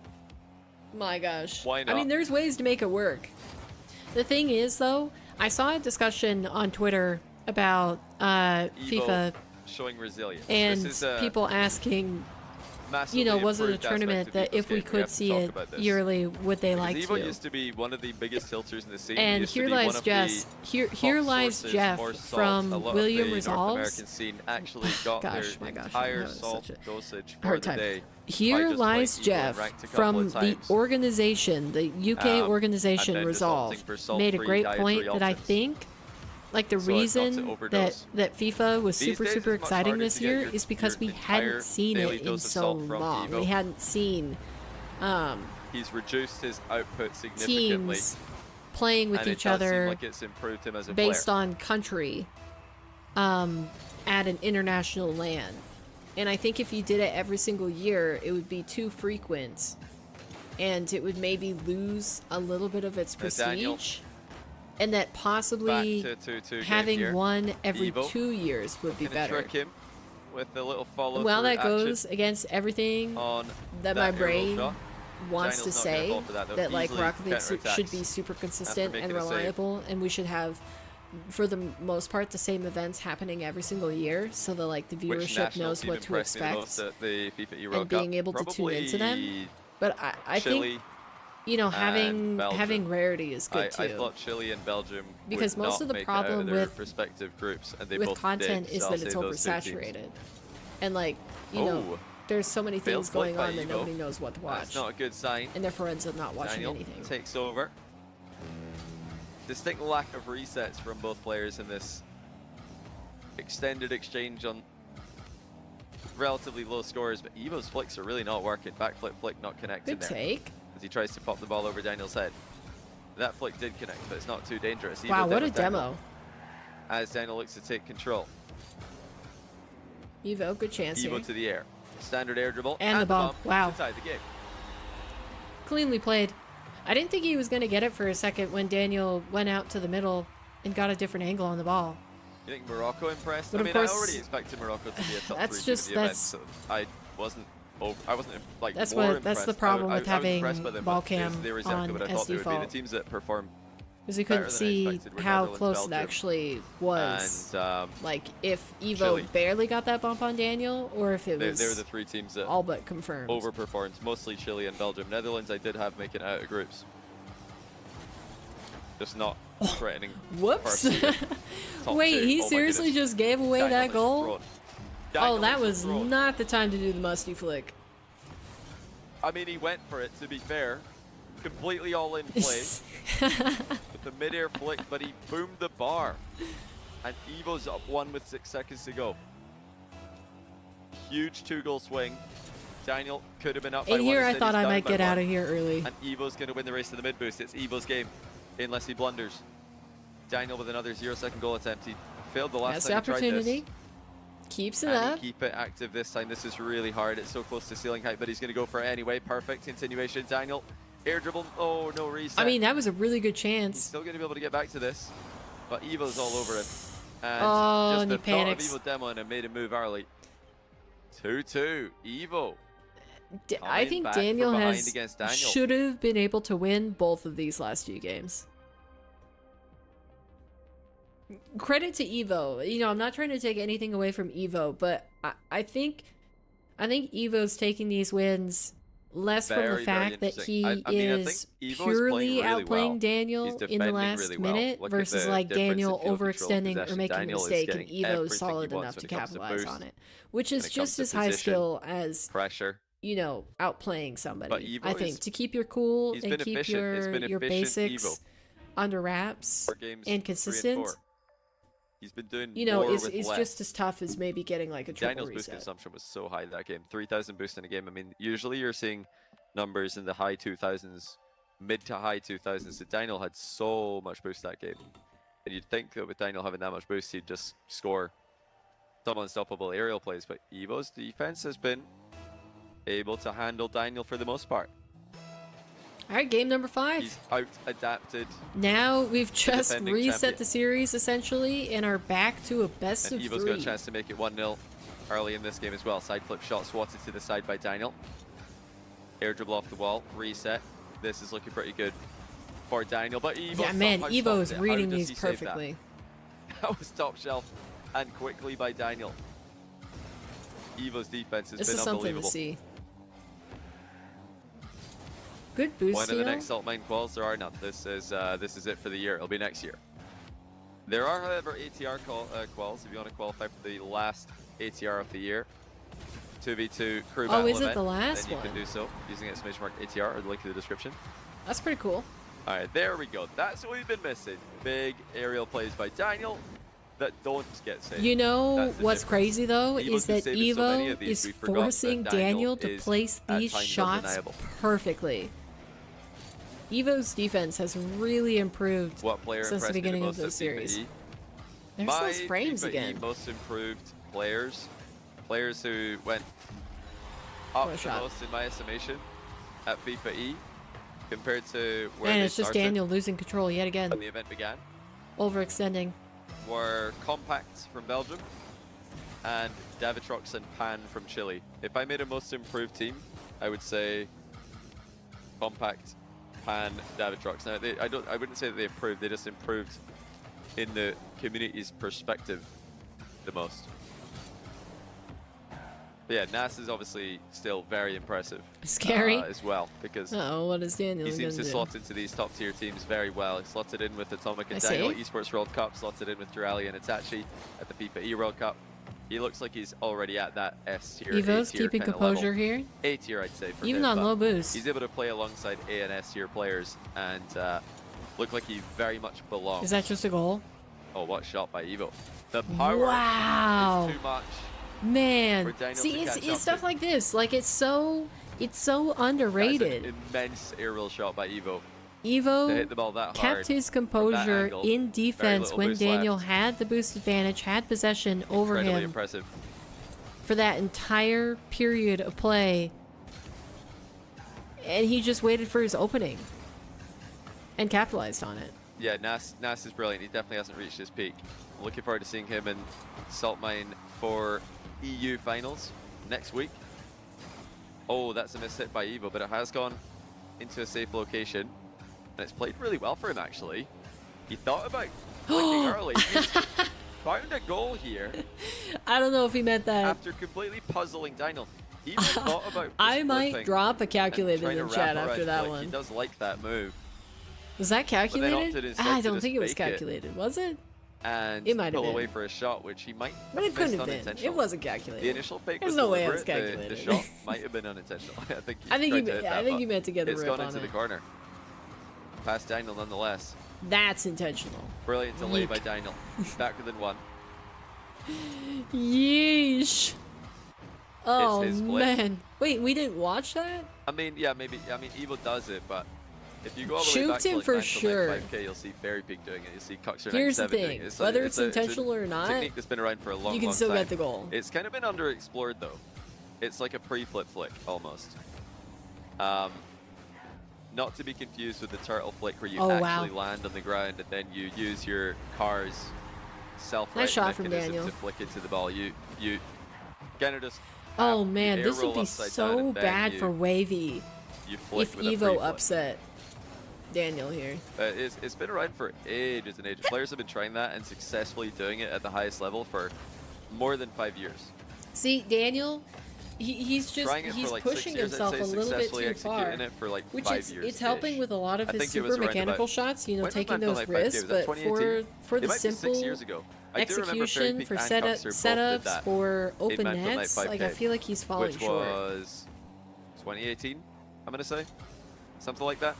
My gosh. Why not? I mean, there's ways to make it work. The thing is, though, I saw a discussion on Twitter about FIFA showing resilience. And people asking, you know, was it a tournament that if we could see it yearly, would they like to? Evo used to be one of the biggest tilters in the scene. And here lies Jeff. Here lies Jeff from William Resolves. Actually got their entire salt dosage for the day. Here lies Jeff from the organization, the UK organization Resolve, made a great point that I think, like the reason that FIFA was super exciting this year is because we hadn't seen it in so long. We hadn't seen he's reduced his output significantly. Teams playing with each other like it's improved him as a based player. on country at an international LAN. And I think if you did it every single year, it would be too frequent and it would maybe lose a little bit of its prestige. And that possibly having one every 2 years would be better. Trick him with the little follow While that goes against everything that my brain wants to say, that like Rocket League should be super consistent and reliable, and we should have, for the most part, the same events happening every single year, so that like the viewership knows what to expect and being able to tune into them. But I think, you know, having rarity is good too. I thought Chile and Belgium because would most not of the make problem it out of their with respective groups, and they with both content did, is so that I'll it's say those two teams. oversaturated, and like you know, there's so many Failed things flick going by on that Evo. nobody knows what to watch. That's not a good sign. And therefore ends up not watching Daniel anything. takes over. Distinct lack of resets from both players in this extended exchange on relatively low scores, but Evo's flicks are really not working. Backflip flick not connecting Good there. take. As he tries to pop the ball over Daniel's head. That flick did connect, but it's not too dangerous. Wow, Evo what a Daniel, demo. as Daniel looks to take control. Evo, good chance Evo here. to the air. Standard air dribble. And the bomb. Wow. To tie the game. Cleanly played. I didn't think he was going to get it for a second when Daniel went out to the middle and got a different angle on the ball. You think Morocco impressed? But I of mean, course, I already expected Morocco to be a top that's 3 just- team at the event, that's- so I wasn't like That's more what- that's impressed. the problem I with was having impressed by them, ball but cam they were exactly on what I thought they would be. The default. teams that perform Because we better couldn't than I see expected were how Netherlands, close it Belgium, actually was. and like, if Evo Chile. barely got that bump on Daniel, or if it they was were the 3 teams that all but confirmed. overperformed, mostly Chile and Belgium. Netherlands I did have making it out of groups. Just not threatening. Whoops. personally. Top Wait, 2. he Oh my seriously goodness. just gave away Daniel that is goal? thrown. Oh, Daniel that is was thrown. not the time to do the musty flick. I mean, he went for it, to be fair. Completely all-in play. With the mid-air flick, but he boomed the bar. And Evo's up 1 with 6 seconds to go. Huge 2-goal swing. Daniel could have been up by In 1. here, I Instead, thought he's I down might by get 1. out of here early. And Evo's going to win the race to the mid-boost. It's Evo's game, unless he blunders. Daniel with another 0-second goal attempt. He failed the last That's the time he tried opportunity. this. Keeps it And up. he keep it active this time. This is really hard. It's so close to ceiling height, but he's going to go for it anyway. Perfect continuation. Daniel, air dribble. Oh, no reset. I mean, that was a really good He's chance. still going to be able to get back to this, but Evo's all over him. And Oh, just and the he thought panics. of Evo demoing and made him move early. 2-2. Evo. I think back from Daniel behind has against Daniel. should have been able to win both of these last few games. Credit to Evo. You know, I'm not trying to take anything away from Evo, but I think Evo's taking these wins less from Very, the very fact that interesting. he I mean, I is think Evo's purely playing really outplaying well. Daniel He's in the defending last really well. minute Look at versus the like difference in Daniel field control overextending or possession. making Daniel a is mistake, and getting Evo's everything he solid enough wants to when it comes to capitalize boost, on it, which when is it comes just to as high position, skill as Pressure. you know, outplaying somebody. But Evo I think is- to keep your cool he's and been keep efficient. It's been your efficient basics Evo. under wraps For games 3 and and consistent, 4. He's been doing you know, more is with less. just as tough as maybe getting like a triple Daniel's boost reset. consumption was so high that game. 3,000 boost in a game. I mean, usually you're seeing numbers in the high 2,000s, mid to high 2,000s. So Daniel had so much boost that game. And you'd think that with Daniel having that much boost, he'd just score some unstoppable aerial plays. But Evo's defense has been able to handle Daniel for the most part. All right, game number 5. He's out-adapted. Now we've just defending reset champion. the series essentially and are back to a best And of Evo's 3. got a chance to make it 1-0 early in this game as well. Side flip shot swatted to the side by Daniel. Air dribble off the wall, reset. This is looking pretty good for Daniel, but Evo Yeah, man, somehow Evo stopped is it. How reading does these he save that? perfectly. That was top shelf and quickly by Daniel. Evo's defense has This been is something to unbelievable. see. Good boost. When are the next Salt Mine quals? There are none. This is it for the year. It'll be next year. There are, however, ATR quals if you want to qualify for the last ATR of the year. 2v2 crew battle is it event, the last then you can one? do so using exclamation mark ATR or the link in the description. That's pretty cool. All right, there we go. That's what we've been missing. Big aerial plays by Daniel that don't get saved. You know That's the what's difference. crazy though Evo's is been that saving so many Evo of these, is we forgot that forcing Daniel Daniel to is place at these times shots undeniable. perfectly. Evo's defense has really improved What player since the impressed me beginning of most the at FIFA series. E? There's My those frames FIFA E again. most improved players who went up What a the shot. most in my estimation at FIFA E compared to where Man, they it's just started Daniel losing control yet again. when the event began Overextending. were Compact from Belgium and Davitrox and Pan from Chile. If I made a most improved team, I would say Compact, Pan, Davitrox. Now, I wouldn't say that they improved. They just improved in the community's perspective the most. But yeah, Nas is obviously still very impressive. Scary. As well, because what is Daniel he seems to do? slot into these top tier teams very well. He slotted in with Atomic and Daniel Esports World Cup, slotted in with Durali and Itachi at the FIFA E World Cup. He looks like he's already at that S tier, Evo's A tier keeping kind of composure level. here. A tier, I'd say, for even him, on low boost. He's able to play alongside A and S tier players and look like he very much belongs. Is that just a goal? Oh, what shot by Evo. The power is too much. Man, see, it's stuff like this. Like, it's so underrated. That's an immense aerial shot by Evo. Evo to hit the ball that kept hard his composure angle, in defense when Daniel left. had the boost advantage, had possession over Incredibly him impressive. for that entire period of play. And he just waited for his opening and capitalized on it. Yeah, Nas is brilliant. He definitely hasn't reached his peak. I'm looking forward to seeing him in Salt Mine for EU finals next week. Oh, that's a mishit by Evo, but it has gone into a safe location. And it's played really well for him, actually. He thought about clicking early. He's found a goal here. I don't know if he meant that. After completely puzzling Daniel. He even thought about I might drop a calculator in chat after that one. He does like that move. Was that calculated? I don't think it was fake calculated. Was it? And it might have pull been. away for a shot, which he might But have it couldn't missed have been. It unintentional. wasn't calculated. The initial fake There's was no way it was deliberate. calculated. The shot might have been unintentional. I think you meant to get a it's rip gone on into it. the corner. Past Daniel nonetheless. That's intentional. Brilliant delay Yeek. by Daniel. Back within one. Yeesh. Oh his flick. man. Wait, we didn't watch that? I mean, yeah, maybe. I mean, Evo does it, but if you go all the way Shoot back to him like for 9 sure. 5K, you'll see Fairy Peak doing it. You'll see Coxer Here's the 97 doing thing. it. Whether it's intentional or not, technique that's been around for a long, you can long still time. get the goal. It's kind of been underexplored though. It's like a pre-flip flick almost. Not to be confused with the turtle flick where you actually land on the ground and then you use your car's self-right Nice shot from mechanism Daniel. to flick into the ball. You kind of just Oh man, this would be so bad for Wavy if Evo upset Daniel here. It's been around for ages and ages. Players have been trying that and successfully doing it at the highest level for more than 5 years. See, Daniel, he's like pushing 6 years, himself I'd a say, little bit successfully too far. executing it for like Which 5 years. it's helping with a lot of I his think it was super around mechanical about- shots, you know, when was taking Manful those Night 5K? risks, Was that but 2018? for It the might be 6 simple years ago. I do remember Fairy execution Peak for and Coxer both did setups that for open Manful Night nets, like I 5K, feel like he's falling which short. was 2018, I'm gonna say, something like that.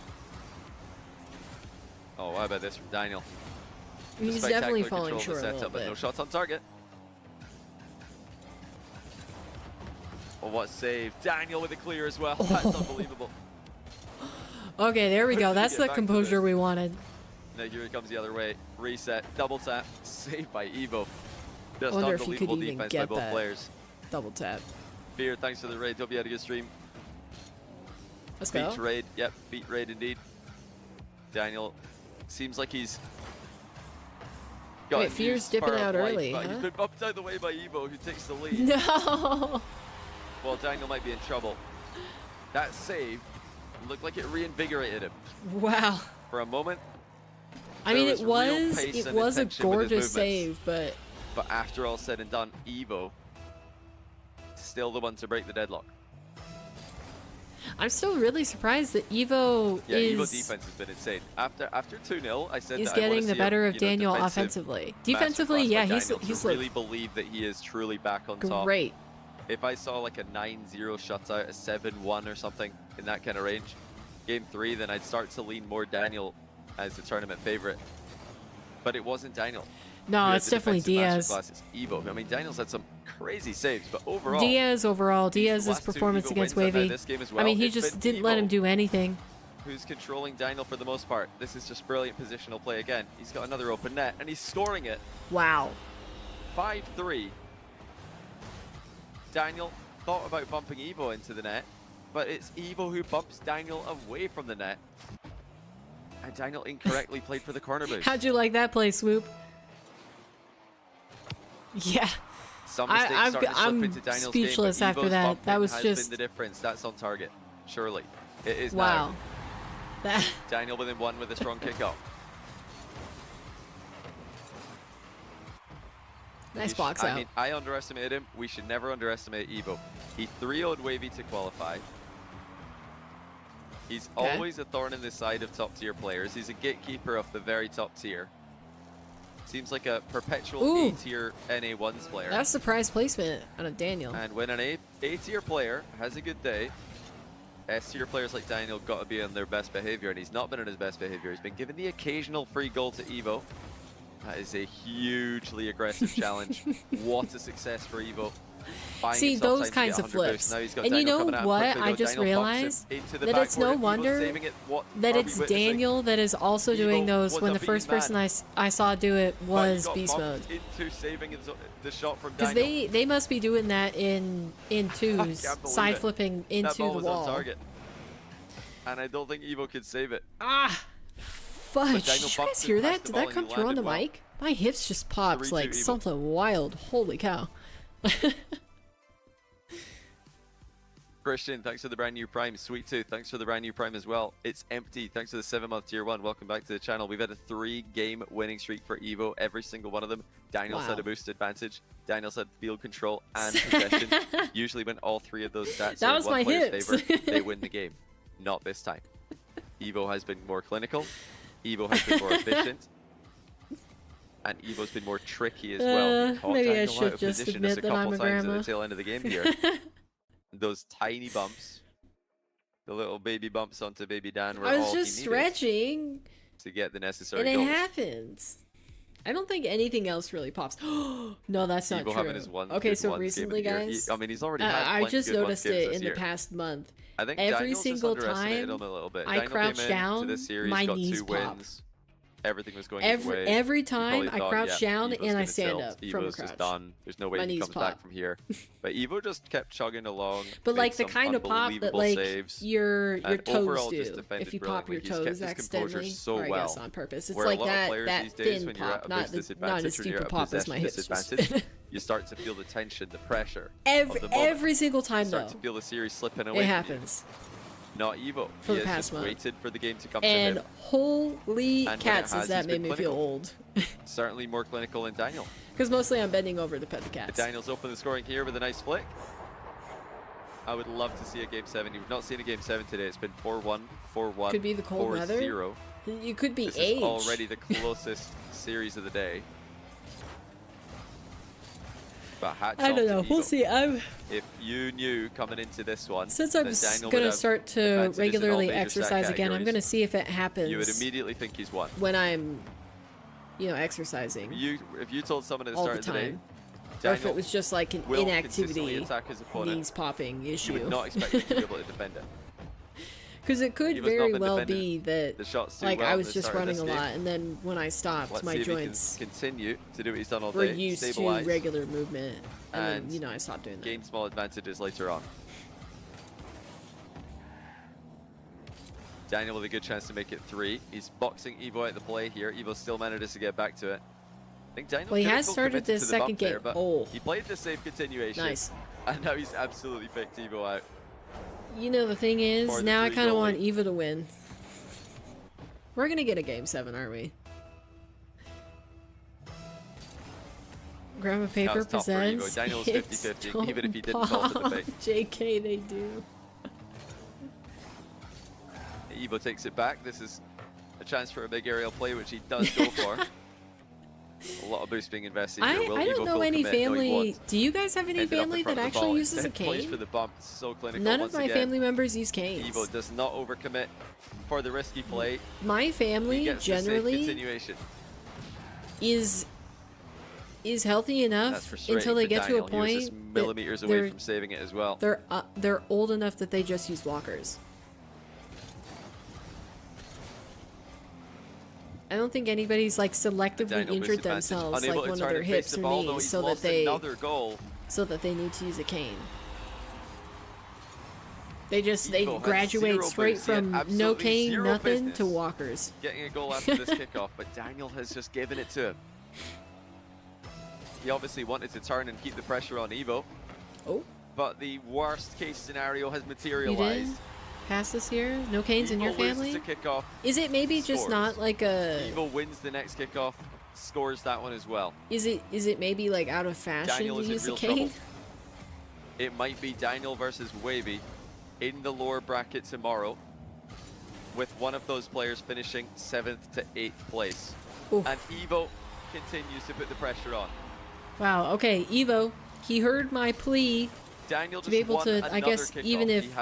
Oh, how about this from Daniel? He's Spectacular definitely control falling of the short a setup, little but no bit. shots on target. Oh, what save! Daniel with a clear as well. That's unbelievable. Okay, there we How go. did he That's get the back to composure this? we wanted. Now here it comes the other way. Reset, double tap, saved by Evo. Just Wonder if he could unbelievable even defense get by both that. players. Double tap. Beer, thanks for the raid. Hope you had a good stream. Let's Feet go. raid, yep, feet raid indeed. Daniel seems like he's got Wait, a new Fear's dipping spark of out life, early, but huh? he's been bumped out of the way by Evo, who takes the lead. No. Well, Daniel might be in trouble. That save looked like it reinvigorated him Wow. for a moment. I mean, There it real pace was and a intention with his gorgeous movements. save, but But after all said and done, Evo still the one to break the deadlock. I'm still really surprised that Evo Yeah, Evo is defense has been insane. After 2-0, I said is that I wanna getting the see better a, of you know, Daniel defensive offensively. Defensively, masterclass yeah, by he's Daniel to really really believe that he is truly back on top. great. If I saw like a 9-0 shutout, a 7-1 or something in that kind of range, game 3, then I'd start to lean more Daniel as the tournament favorite. But it wasn't Daniel. No, who had it's the definitely defensive Diaz. masterclasses. Evo. I mean, Daniel's had some crazy saves, but overall, Diaz overall, these the Diaz's last two performance Evo against wins, and now Wavy. this game as well, I mean, he it's just been didn't let him Evo do anything. who's controlling Daniel for the most part. This is just brilliant positional play again. He's got another open net, and he's scoring it. Wow. 5-3. Daniel thought about bumping Evo into the net, but it's Evo who bumps Daniel away from the net. And Daniel incorrectly played for the corner boost. How'd you like that play, Swoop? Yeah. Some mistakes start to slip I'm into Daniel's speechless game, but after Evo's that. bumping That was has just been the difference. That's on target, surely. It is wow. now. That Daniel within one with a strong kickoff. Nice box out. I mean, I underestimated him. We should never underestimate Evo. He 3-0'd Wavy to qualify. He's always a thorn in the side of top tier players. He's a gatekeeper of the very top tier. Seems like a perpetual A-tier NA1s player. That's surprise placement out of Daniel. And when an A-tier player has a good day, S-tier players like Daniel got to be on their best behavior, and he's not been on his best behavior. He's been given the occasional free goal to Evo. That is a hugely aggressive challenge. What a success for Evo. See, those kinds of flips. And you know what? I just realized that it's no wonder that it's Daniel that is also doing those when the first person I saw do it was BeastMode. Because they must be doing that in twos, side flipping into the wall. And I don't think Evo could save it. Ah, fudge. Did you guys hear that? Did that come through on the mic? My hips just popped like something wild. Holy cow. Christian, thanks for the brand new Prime. Sweet Tooth, thanks for the brand new Prime as well. It's Empty, thanks for the 7-month tier 1. Welcome back to the channel. We've had a 3-game winning streak for Evo, every single one of them. Daniel's had a boost advantage. Daniel's had field control and possession. Usually when all 3 of those stats are in one player's favor, they win the game. Not this time. Evo has been more clinical. Evo has been more efficient. And Evo's been more tricky as well. Maybe I should just admit that I'm a grandma. At the tail end of the game here. Those tiny bumps, the little baby bumps onto baby Dan were all he needed. I was just stretching to get the necessary and goals. It happens. I don't think anything else really pops. No, that's not true. Okay, so recently, guys, I mean, he's already had I just noticed it in the past month. I think every single time I crouch down, my knees pop. Everything was going every time I crouch down and I stand up from a Evo's crouch. Just done. There's no way he comes back from here. But Evo just kept chugging along. But like the kind of pop that like your toes do if you pop your toes accidentally, or I guess on purpose. It's like that thin pop, not as deep a pop as my hips. You start to feel the tension, the pressure. Every single time though. You start to feel the series slipping away. It happens. Not Evo. For the past month. Waited for the game to come to him. And holy cats, does that made me feel old. Certainly more clinical than Daniel. Because mostly I'm bending over to pet the cats. Daniel's opened the scoring here with a nice flick. I would love to see a game 7. You've not seen a game 7 today. It's been 4-1, 4-1, could be the cold weather. You could be this age. Is already the closest series of the day. But I don't know. We'll see. If you knew coming into this one, since I'm going to start to regularly exercise again, I'm going to see if it happens. You would immediately think he's won when I'm, exercising. If you told someone at the start of the day, or if it was just like an inactivity, knees popping issue, you would not expect him to be able to defend it. Because it could very well be that, like, I was just running a lot, and then when I stopped, my joints continue to do what he's done all day. Were used to regular movement, and then, I stopped doing that. Gain small advantages later on. Daniel with a good chance to make it 3. He's boxing Evo out the play here. Evo still manages to get back to it. I think Daniel he has started this second game. He played the safe continuation. Nice. And now he's absolutely picked Evo out. The thing is, now I kind of want Eva to win. We're going to get a game 7, aren't we? Grandma Paper presents. Daniel's 50-50, even if he didn't call for the pick. JK, they do. Evo takes it back. This is a chance for a big aerial play, which he does go for. A lot of boost being invested here. I don't know any family. Do you guys have any family that actually uses a cane? For the bump. So clinical. None of my family members use canes. Evo does not overcommit for the risky play. My family generally is healthy enough until they get to a point he was just millimeters away from saving it as well. They're old enough that they just use walkers. I don't think anybody's like selectively injured themselves like one of their hips or knees so that they need to use a cane. They graduate straight from no cane, nothing to walkers. Getting a goal after this kickoff, but Daniel has just given it to him. He obviously wanted to turn and keep the pressure on Evo. Oh. But the worst case scenario has materialized. Pass this here? No canes in your family? Kickoff, is it maybe just not like a... Evo wins the next kickoff. scores that one as well. Is it maybe like out of fashion Daniel to is in use a real cane? trouble. It might be Daniel versus Wavy in the lower bracket tomorrow, with one of those players finishing 7th to 8th place. Oof. And Evo continues to put the pressure on. Wow. Okay, Evo, he heard my plea Daniel to be able to. I guess kickoff.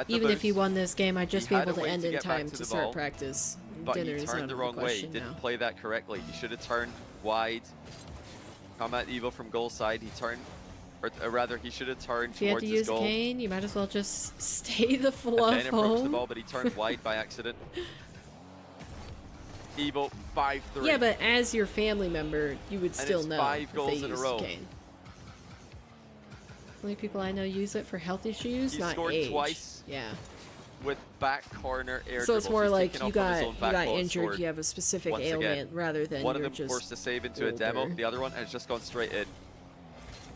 even if he won this game, I'd just be had able a to way end to in get back time to to the start ball, practice. But Dinner he is turned out the of wrong way. question Didn't now. play that correctly. He should have turned wide, come at Evo from goal side. He turned, or rather, he should have turned If you had towards to his use a goal. cane, you might as well just stay the fluff And then approached the home. ball, but he turned wide by accident. Evo 5-3. Yeah, but as your family member, you would still it's know 5 if goals they in a used row. cane. Only people I know use it for health issues, He not scored age. twice. Yeah. With back corner air So it's dribbles. more He's like kicking you off on his got own back post, injured, scored you have a specific once again. ailment rather than One of you're them just forced to save into a demo. older. The other one has just gone straight in.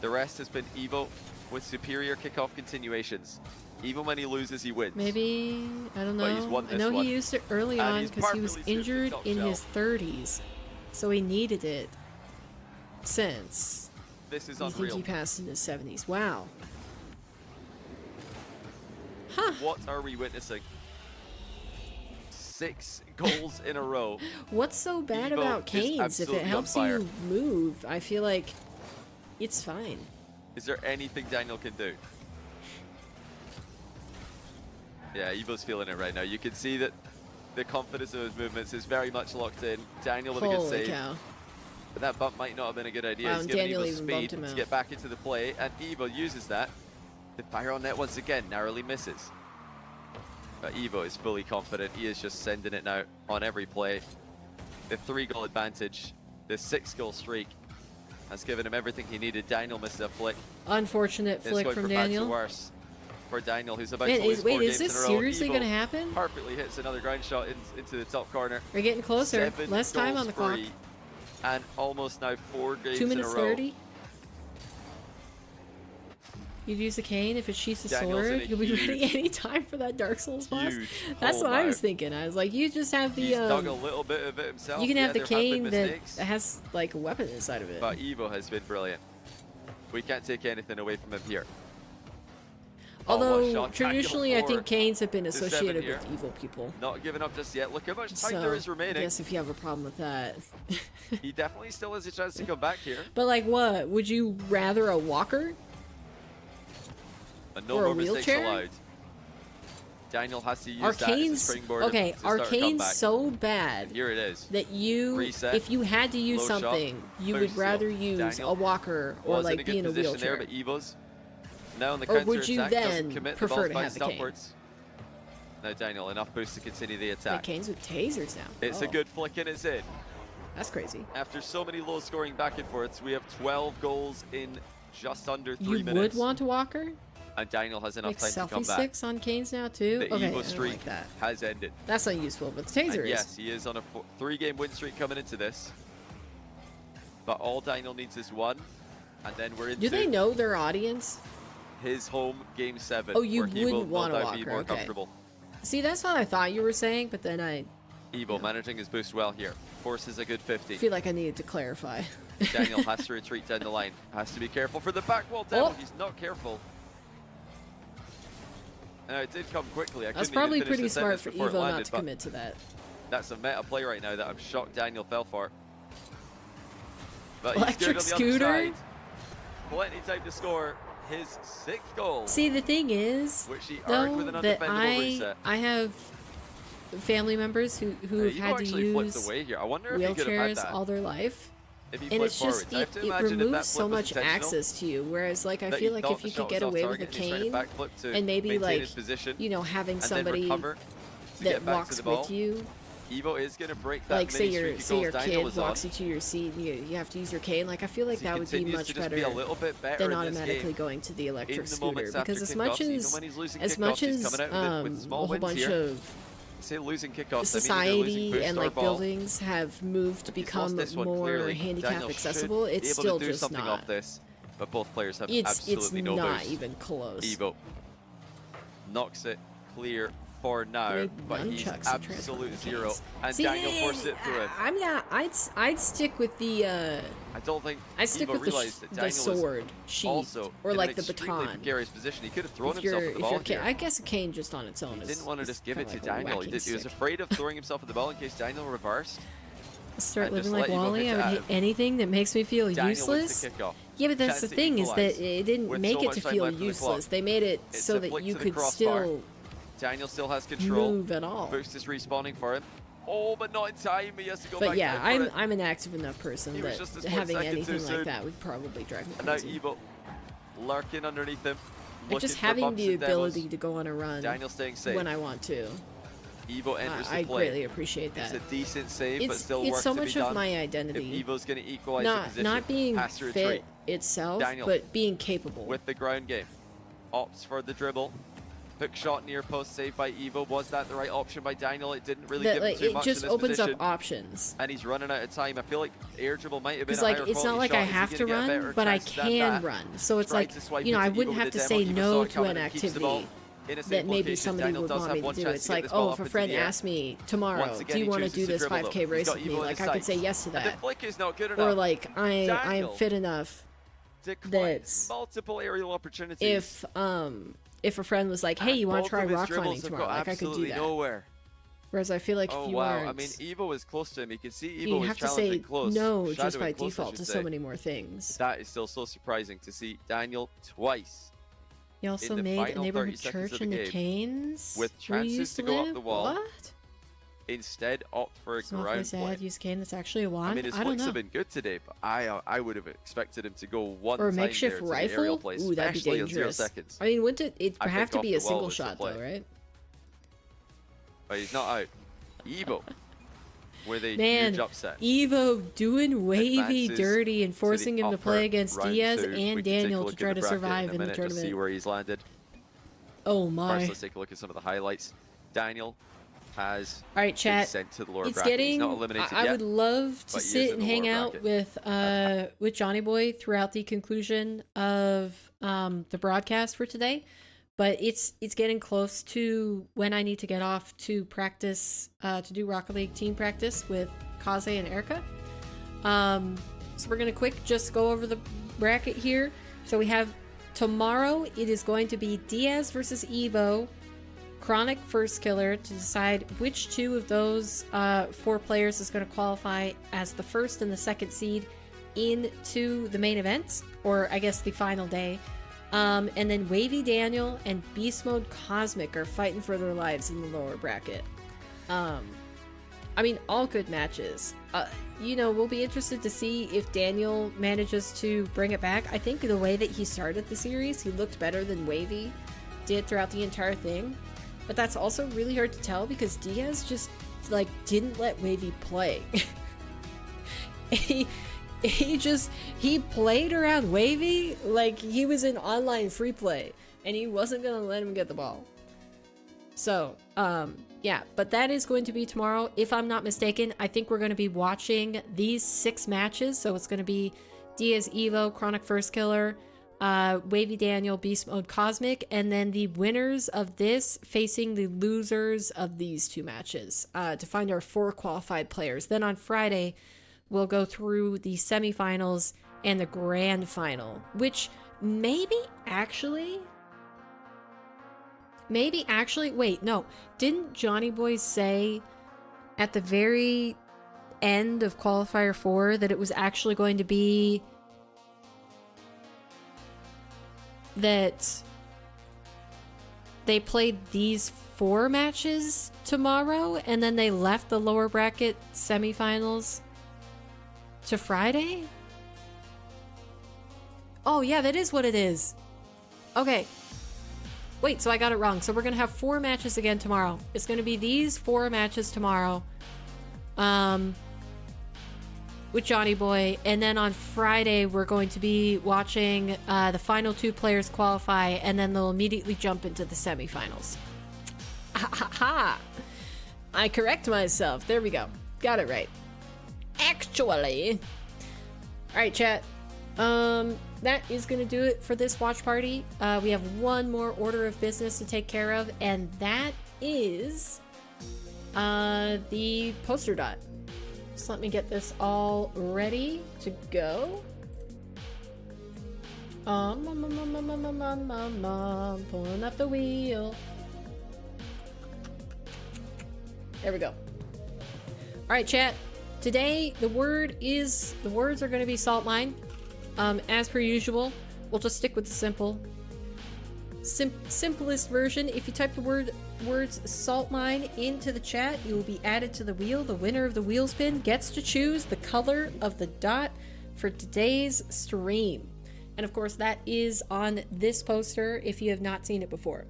The rest has been Evo with superior kickoff continuations. Even when he loses, he wins. Maybe, I don't But he's know. won I this know one. he used it early And on he's because he was perfectly suited injured top in shelf. his 30s. So he needed it since This is you think unreal. he passed in his 70s. Wow. Huh. What are we witnessing? 6 goals in a row. What's so bad Evo about is canes? If it absolutely helps on fire. you move, I feel like it's fine. Is there anything Daniel can do? Yeah, Evo's feeling it right now. You can see that the confidence of his movements is very much locked in. Daniel with a good Holy save. cow. But that bump might not have been a good idea. Wow, He's and given Daniel Evo even bumped speed him to out. get back into the play, and Evo uses that to fire on net once again, narrowly misses. But Evo is fully confident. He is just sending it now on every play. The 3-goal advantage, the 6-goal streak has given him everything he needed. Daniel misses a flick. Unfortunate It's flick going from from bad to Daniel. worse for Daniel, who's about Man, to lose 4 wait, games is this in a row. seriously Evo going to happen? perfectly hits another ground shot into the top corner. We're getting closer. 7 Less time goals on the clock. free, and almost now 4 games 2 in a minutes row. 30. You'd use a cane if it sheaths a Daniel's in sword. a You'll be huge- ready any time for that Dark Souls boss. Huge That's hole what I now. was thinking. I was like, you just have the He's dug a little bit of it himself. you can have the there have been cane that mistakes, has like a weapon inside of it. but Evo has been brilliant. We can't take anything away from him here. Oh, what a Although shot. traditionally, I Daniel think canes have been to 7 associated here. with evil people. Not giving up just yet. Look how much time So there is I remaining. guess if you have a problem with that. He definitely still has a chance to come back here. But like, what would you rather, a walker? And no Or a more mistakes wheelchair? allowed. Daniel has to use that as a Arcane's springboard okay. to start a Arcane's comeback. so bad And here it is. that you, Reset. if you had to use Low shot. something, you Boost would seal. rather use Daniel a walker or was like in a be good in a position wheelchair. there, but Evo's now on the Or counter would you attack, then doesn't commit, the prefer ball's to bounced have a cane? upwards. Now Daniel, enough boost to continue the Like attack. canes with tasers now. It's a Oh, good flick and it's in. That's crazy. After so many low scoring back and forths, we have 12 goals in just under 3 You minutes. would want a walker? And Daniel has enough Like time to selfie come back. sticks on canes now too? The Okay, I Evo don't streak like that. has ended. That's not useful, but the taser And is. yes, he is on a 3-game win streak coming into this. But all Daniel needs is 1, and then we're into Do they know their audience? his home game 7. Oh, you where he will wouldn't want a no doubt be walker, more okay. comfortable. See, that's what I thought you were saying, but then I Evo managing his boost well here. Forces a good 50. feel like I needed to clarify. Daniel has to retreat down the line. Has to be careful for the back wall demo. Oh. He's not careful. It did come quickly. I That's couldn't probably even finish pretty the smart sentence for before it Evo landed, not to but commit to that. that's a meta play right now that I'm shocked Daniel fell for. But he's Electric good on the scooter? other side. Plenty time to score his 6th goal. See, the thing is, Which he earned though, with an that undefendable reset. I have family members who have Evo had to actually flipped use away here. I wonder if he could have had wheelchairs that. all their life. If he And flipped it's just, forwards. I have to it imagine if that removes so flip was much intentional, access to you. Whereas, like, I that feel he like thought if the you shot could get was off away with a target and he's trying to cane, backflip to and maybe, maintain like, his position, you know, having and then somebody recover to that get back to walks the ball. with you, Evo is going to break that like say mini your streak of goals Daniel kid was on. walks you to your seat and you have to use your cane. Like, I feel like So he that would be continues much to just better be a little bit better than in this automatically game. going to the In electric the scooter. moments after Because as kickoffs, much even as when he's losing as kickoffs, much he's as coming out with a small whole wins bunch here. of Say losing kickoffs, I mean either losing society boost and or like ball. buildings have moved to He's become lost this one more clearly. handicap Daniel accessible. should It's be able still to do just something not. off this, but both players have It's absolutely no not boost. even close. Evo knocks it clear for now, but he's absolute zero. And See, Daniel forced it through him. I'd stick with the I don't think I stick Evo with realized that the Daniel sword was sheath also or in like an the extremely baton. precarious position. He could have thrown If himself you're, at the ball here. I guess a cane just on its own He is didn't want to just give it to kinda like a Daniel. He whacking was stick. afraid of throwing himself at the ball in case Daniel reversed. Start and living just like let Evo Wally. hit I would it hit at him. anything that makes me feel Daniel wins useless. the kickoff. Yeah, but that's Chance the to thing is that equalize. it didn't With make so it much to time feel left on the clock. useless. They made it It's so a that flick you to the could crossbar. still Daniel still has control. move at all. Boost is respawning for him. Oh, but not in time. He has to go But back yeah, down for it. I'm an active enough person He was that just a split having second too anything soon. like that would probably drive me And now crazy. Evo lurking underneath him. And just looking for having bumps the and demos. ability to go on a run Daniel staying safe. when I want to. Evo enters I the play. greatly appreciate that. It's a decent save, but still it's work so to be much done. of my If identity. Evo's going to equalize the Not position, being has to fit retreat itself, Daniel but being capable. with the ground game. Opts for the dribble. Hook shot near post saved by Evo. Was that the right option by Daniel? It didn't really that, give him like, too it much just in this opens position. up options. And he's running out of time. I feel like air dribble might have been Because a like higher it's not quality like shot. I Is he have gonna to get a run, better but I chance than can that? run. So it's Tried like, to swipe you know, into I Evo wouldn't with have the to demo. say Evo no saw it to coming an and keeps the ball activity in a safe that maybe location. somebody Daniel would does want have me to one do. chance It's to get like, this ball oh, up if a into friend the air. asked me tomorrow, Once do again, you he want to chooses do to this dribble, 5K though. race He's with got me? Evo in Like his I could say sights. yes to And the that. flick is not good Or enough. like I'm Daniel fit enough declines that multiple aerial opportunities. if a friend was like, hey, you want to try rock climbing have tomorrow? got Like I could do absolutely that. nowhere. Whereas I feel like Oh if you wow! aren't, I mean, Evo was close to him. You can see you Evo was have to challenging say close. no just shadowing by close, I default should to say. so many more things. That is still so surprising to see Daniel twice You also the made a final neighborhood 30 seconds church of in the the game, Canes with where you chances used to to go up live? the wall. What? instead opt for a It's awfully ground play. sad. Use cane that's actually a wand. I mean, his I don't flicks know. have been good today, but I would have expected him to go one Or a time makeshift there to the rifle. aerial play, Ooh, that'd be especially in 0 dangerous. seconds. I mean, wouldn't it I have think to off be the a wall single was the shot play. though, right? But he's not out. Evo with a Man, huge upset. Evo doing wavy Advances dirty and to forcing the him to play upper against round Diaz 2. We and can take a Daniel look to at try the to bracket survive in a in the minute, just see tournament. where he's landed. Oh First, my! let's take a look at some of the highlights. Daniel has All right, been chat. sent to the lower It's bracket. He's getting. not eliminated I yet. would love to but he is sit in and the hang lower out with Johnny Boy throughout the conclusion of the broadcast for today, but it's getting close to when I need to get off to practice to do Rocket League team practice with Kaze and Erica. So we're gonna quick just go over the bracket here. So we have tomorrow. It is going to be Diaz versus Evo. Chronic Firstkiller to decide which two of those 4 players is going to qualify as the first and the second seed into the main event, or I guess the final day. And then Wavy Daniel and BeastMode Cosmic are fighting for their lives in the lower bracket. I mean, all good matches. You know, we'll be interested to see if Daniel manages to bring it back. I think the way that he started the series, he looked better than Wavy did throughout the entire thing. But that's also really hard to tell because Diaz just, like, didn't let Wavy play. he played around Wavy like he was in online free play, and he wasn't gonna let him get the ball. So, yeah, but that is going to be tomorrow. If I'm not mistaken, I think we're going to be watching these 6 matches. So it's going to be Diaz Evo, Chronic Firstkiller, Wavy Daniel, Beast Mode Cosmic, and then the winners of this facing the losers of these 2 matches to find our 4 qualified players. Then on Friday, we'll go through the semifinals and the grand final, which maybe actually, wait, no, didn't Johnny Boy say at the very end of qualifier 4 that it was actually going to be that they played these 4 matches tomorrow and then they left the lower bracket semifinals to Friday? Oh yeah, that is what it is. Okay. Wait, so I got it wrong. So we're going to have 4 matches again tomorrow. It's going to be these 4 matches tomorrow. With Johnny Boy, and then on Friday we're going to be watching the final 2 players qualify, and then they'll immediately jump into the semifinals. Ha ha ha! I correct myself. There we go. Got it right. Actually. Alright, chat. That is going to do it for this watch party. We have one more order of business to take care of, and that is the poster dot. So let me get this all ready to go. Pulling up the wheel. There we go. All right, chat. Today the words are going to be salt mine. As per usual, we'll just stick with the simplest version. If you type the words salt mine into the chat, you will be added to the wheel. The winner of the wheel spin gets to choose the color of the dot for today's stream. And of course, that is on this poster if you have not seen it before.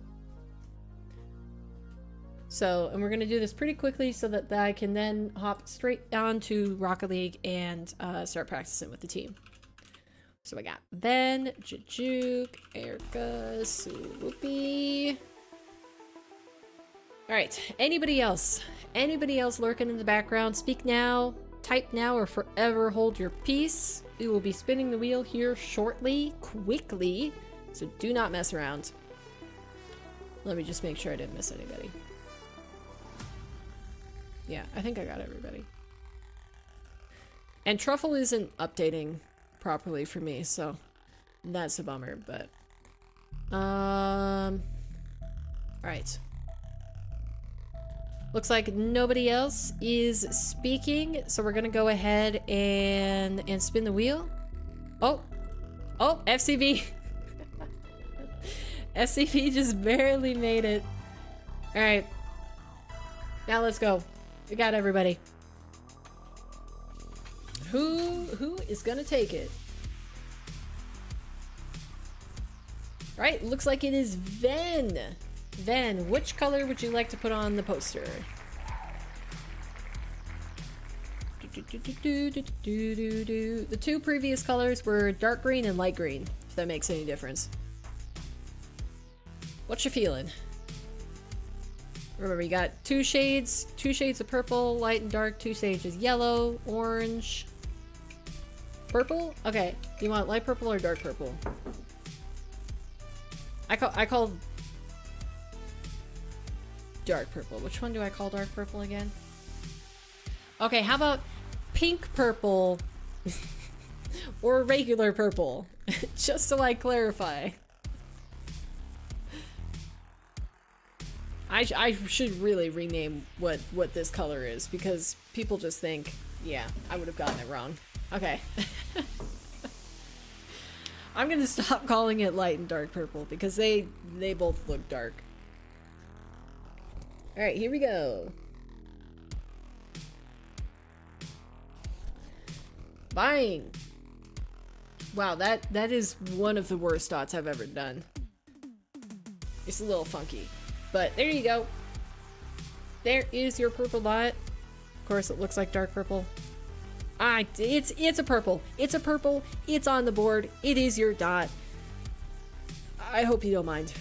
So, and we're going to do this pretty quickly so that I can then hop straight on to Rocket League and start practicing with the team. So I got Ben, Jujuk, Erica, Swoopy. Alright, anybody else? Anybody else lurking in the background? Speak now, type now, or forever hold your peace. We will be spinning the wheel here shortly, quickly, so do not mess around. Let me just make sure I didn't miss anybody. Yeah, I think I got everybody. And Truffle isn't updating properly for me, so that's a bummer, but alright. Looks like nobody else is speaking, so we're gonna go ahead and spin the wheel. Oh, FCB. FCB just barely made it. Alright, now let's go. We got everybody. Who is gonna take it? Right, looks like it is Ven. Ven, which color would you like to put on the poster? The two previous colors were dark green and light green, if that makes any difference. What you feeling? Remember, you got two shades of purple, light and dark, 2 shades of yellow, orange, purple? Okay, do you want light purple or dark purple? I call dark purple. Which one do I call dark purple again? Okay, how about pink purple or regular purple? Just so I clarify. I should really rename what this color is, because people just think, yeah, I would have gotten it wrong. Okay. I'm gonna stop calling it light and dark purple because they both look dark. Alright, here we go. Buying. Wow, that is one of the worst dots I've ever done. It's a little funky. But there you go. There is your purple dot. Of course, it looks like dark purple. It's a purple. It's a purple. It's on the board. It is your dot. I hope you don't mind.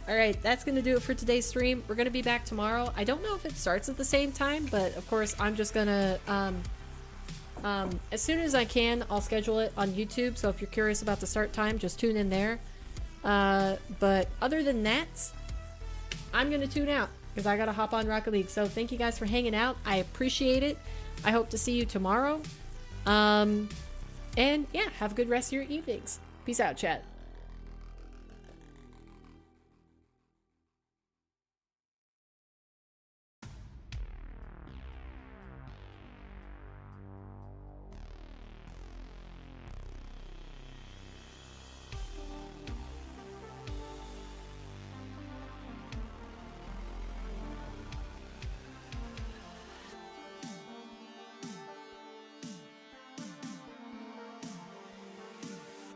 Alright, that's going to do it for today's stream. We're going to be back tomorrow. I don't know if it starts at the same time, but of course, I'm just going to... as soon as I can, I'll schedule it on YouTube. So if you're curious about the start time, just tune in there. But other than that, I'm gonna tune out because I gotta hop on Rocket League. So thank you guys for hanging out. I appreciate it. I hope to see you tomorrow. And yeah, have a good rest of your evenings. Peace out, chat.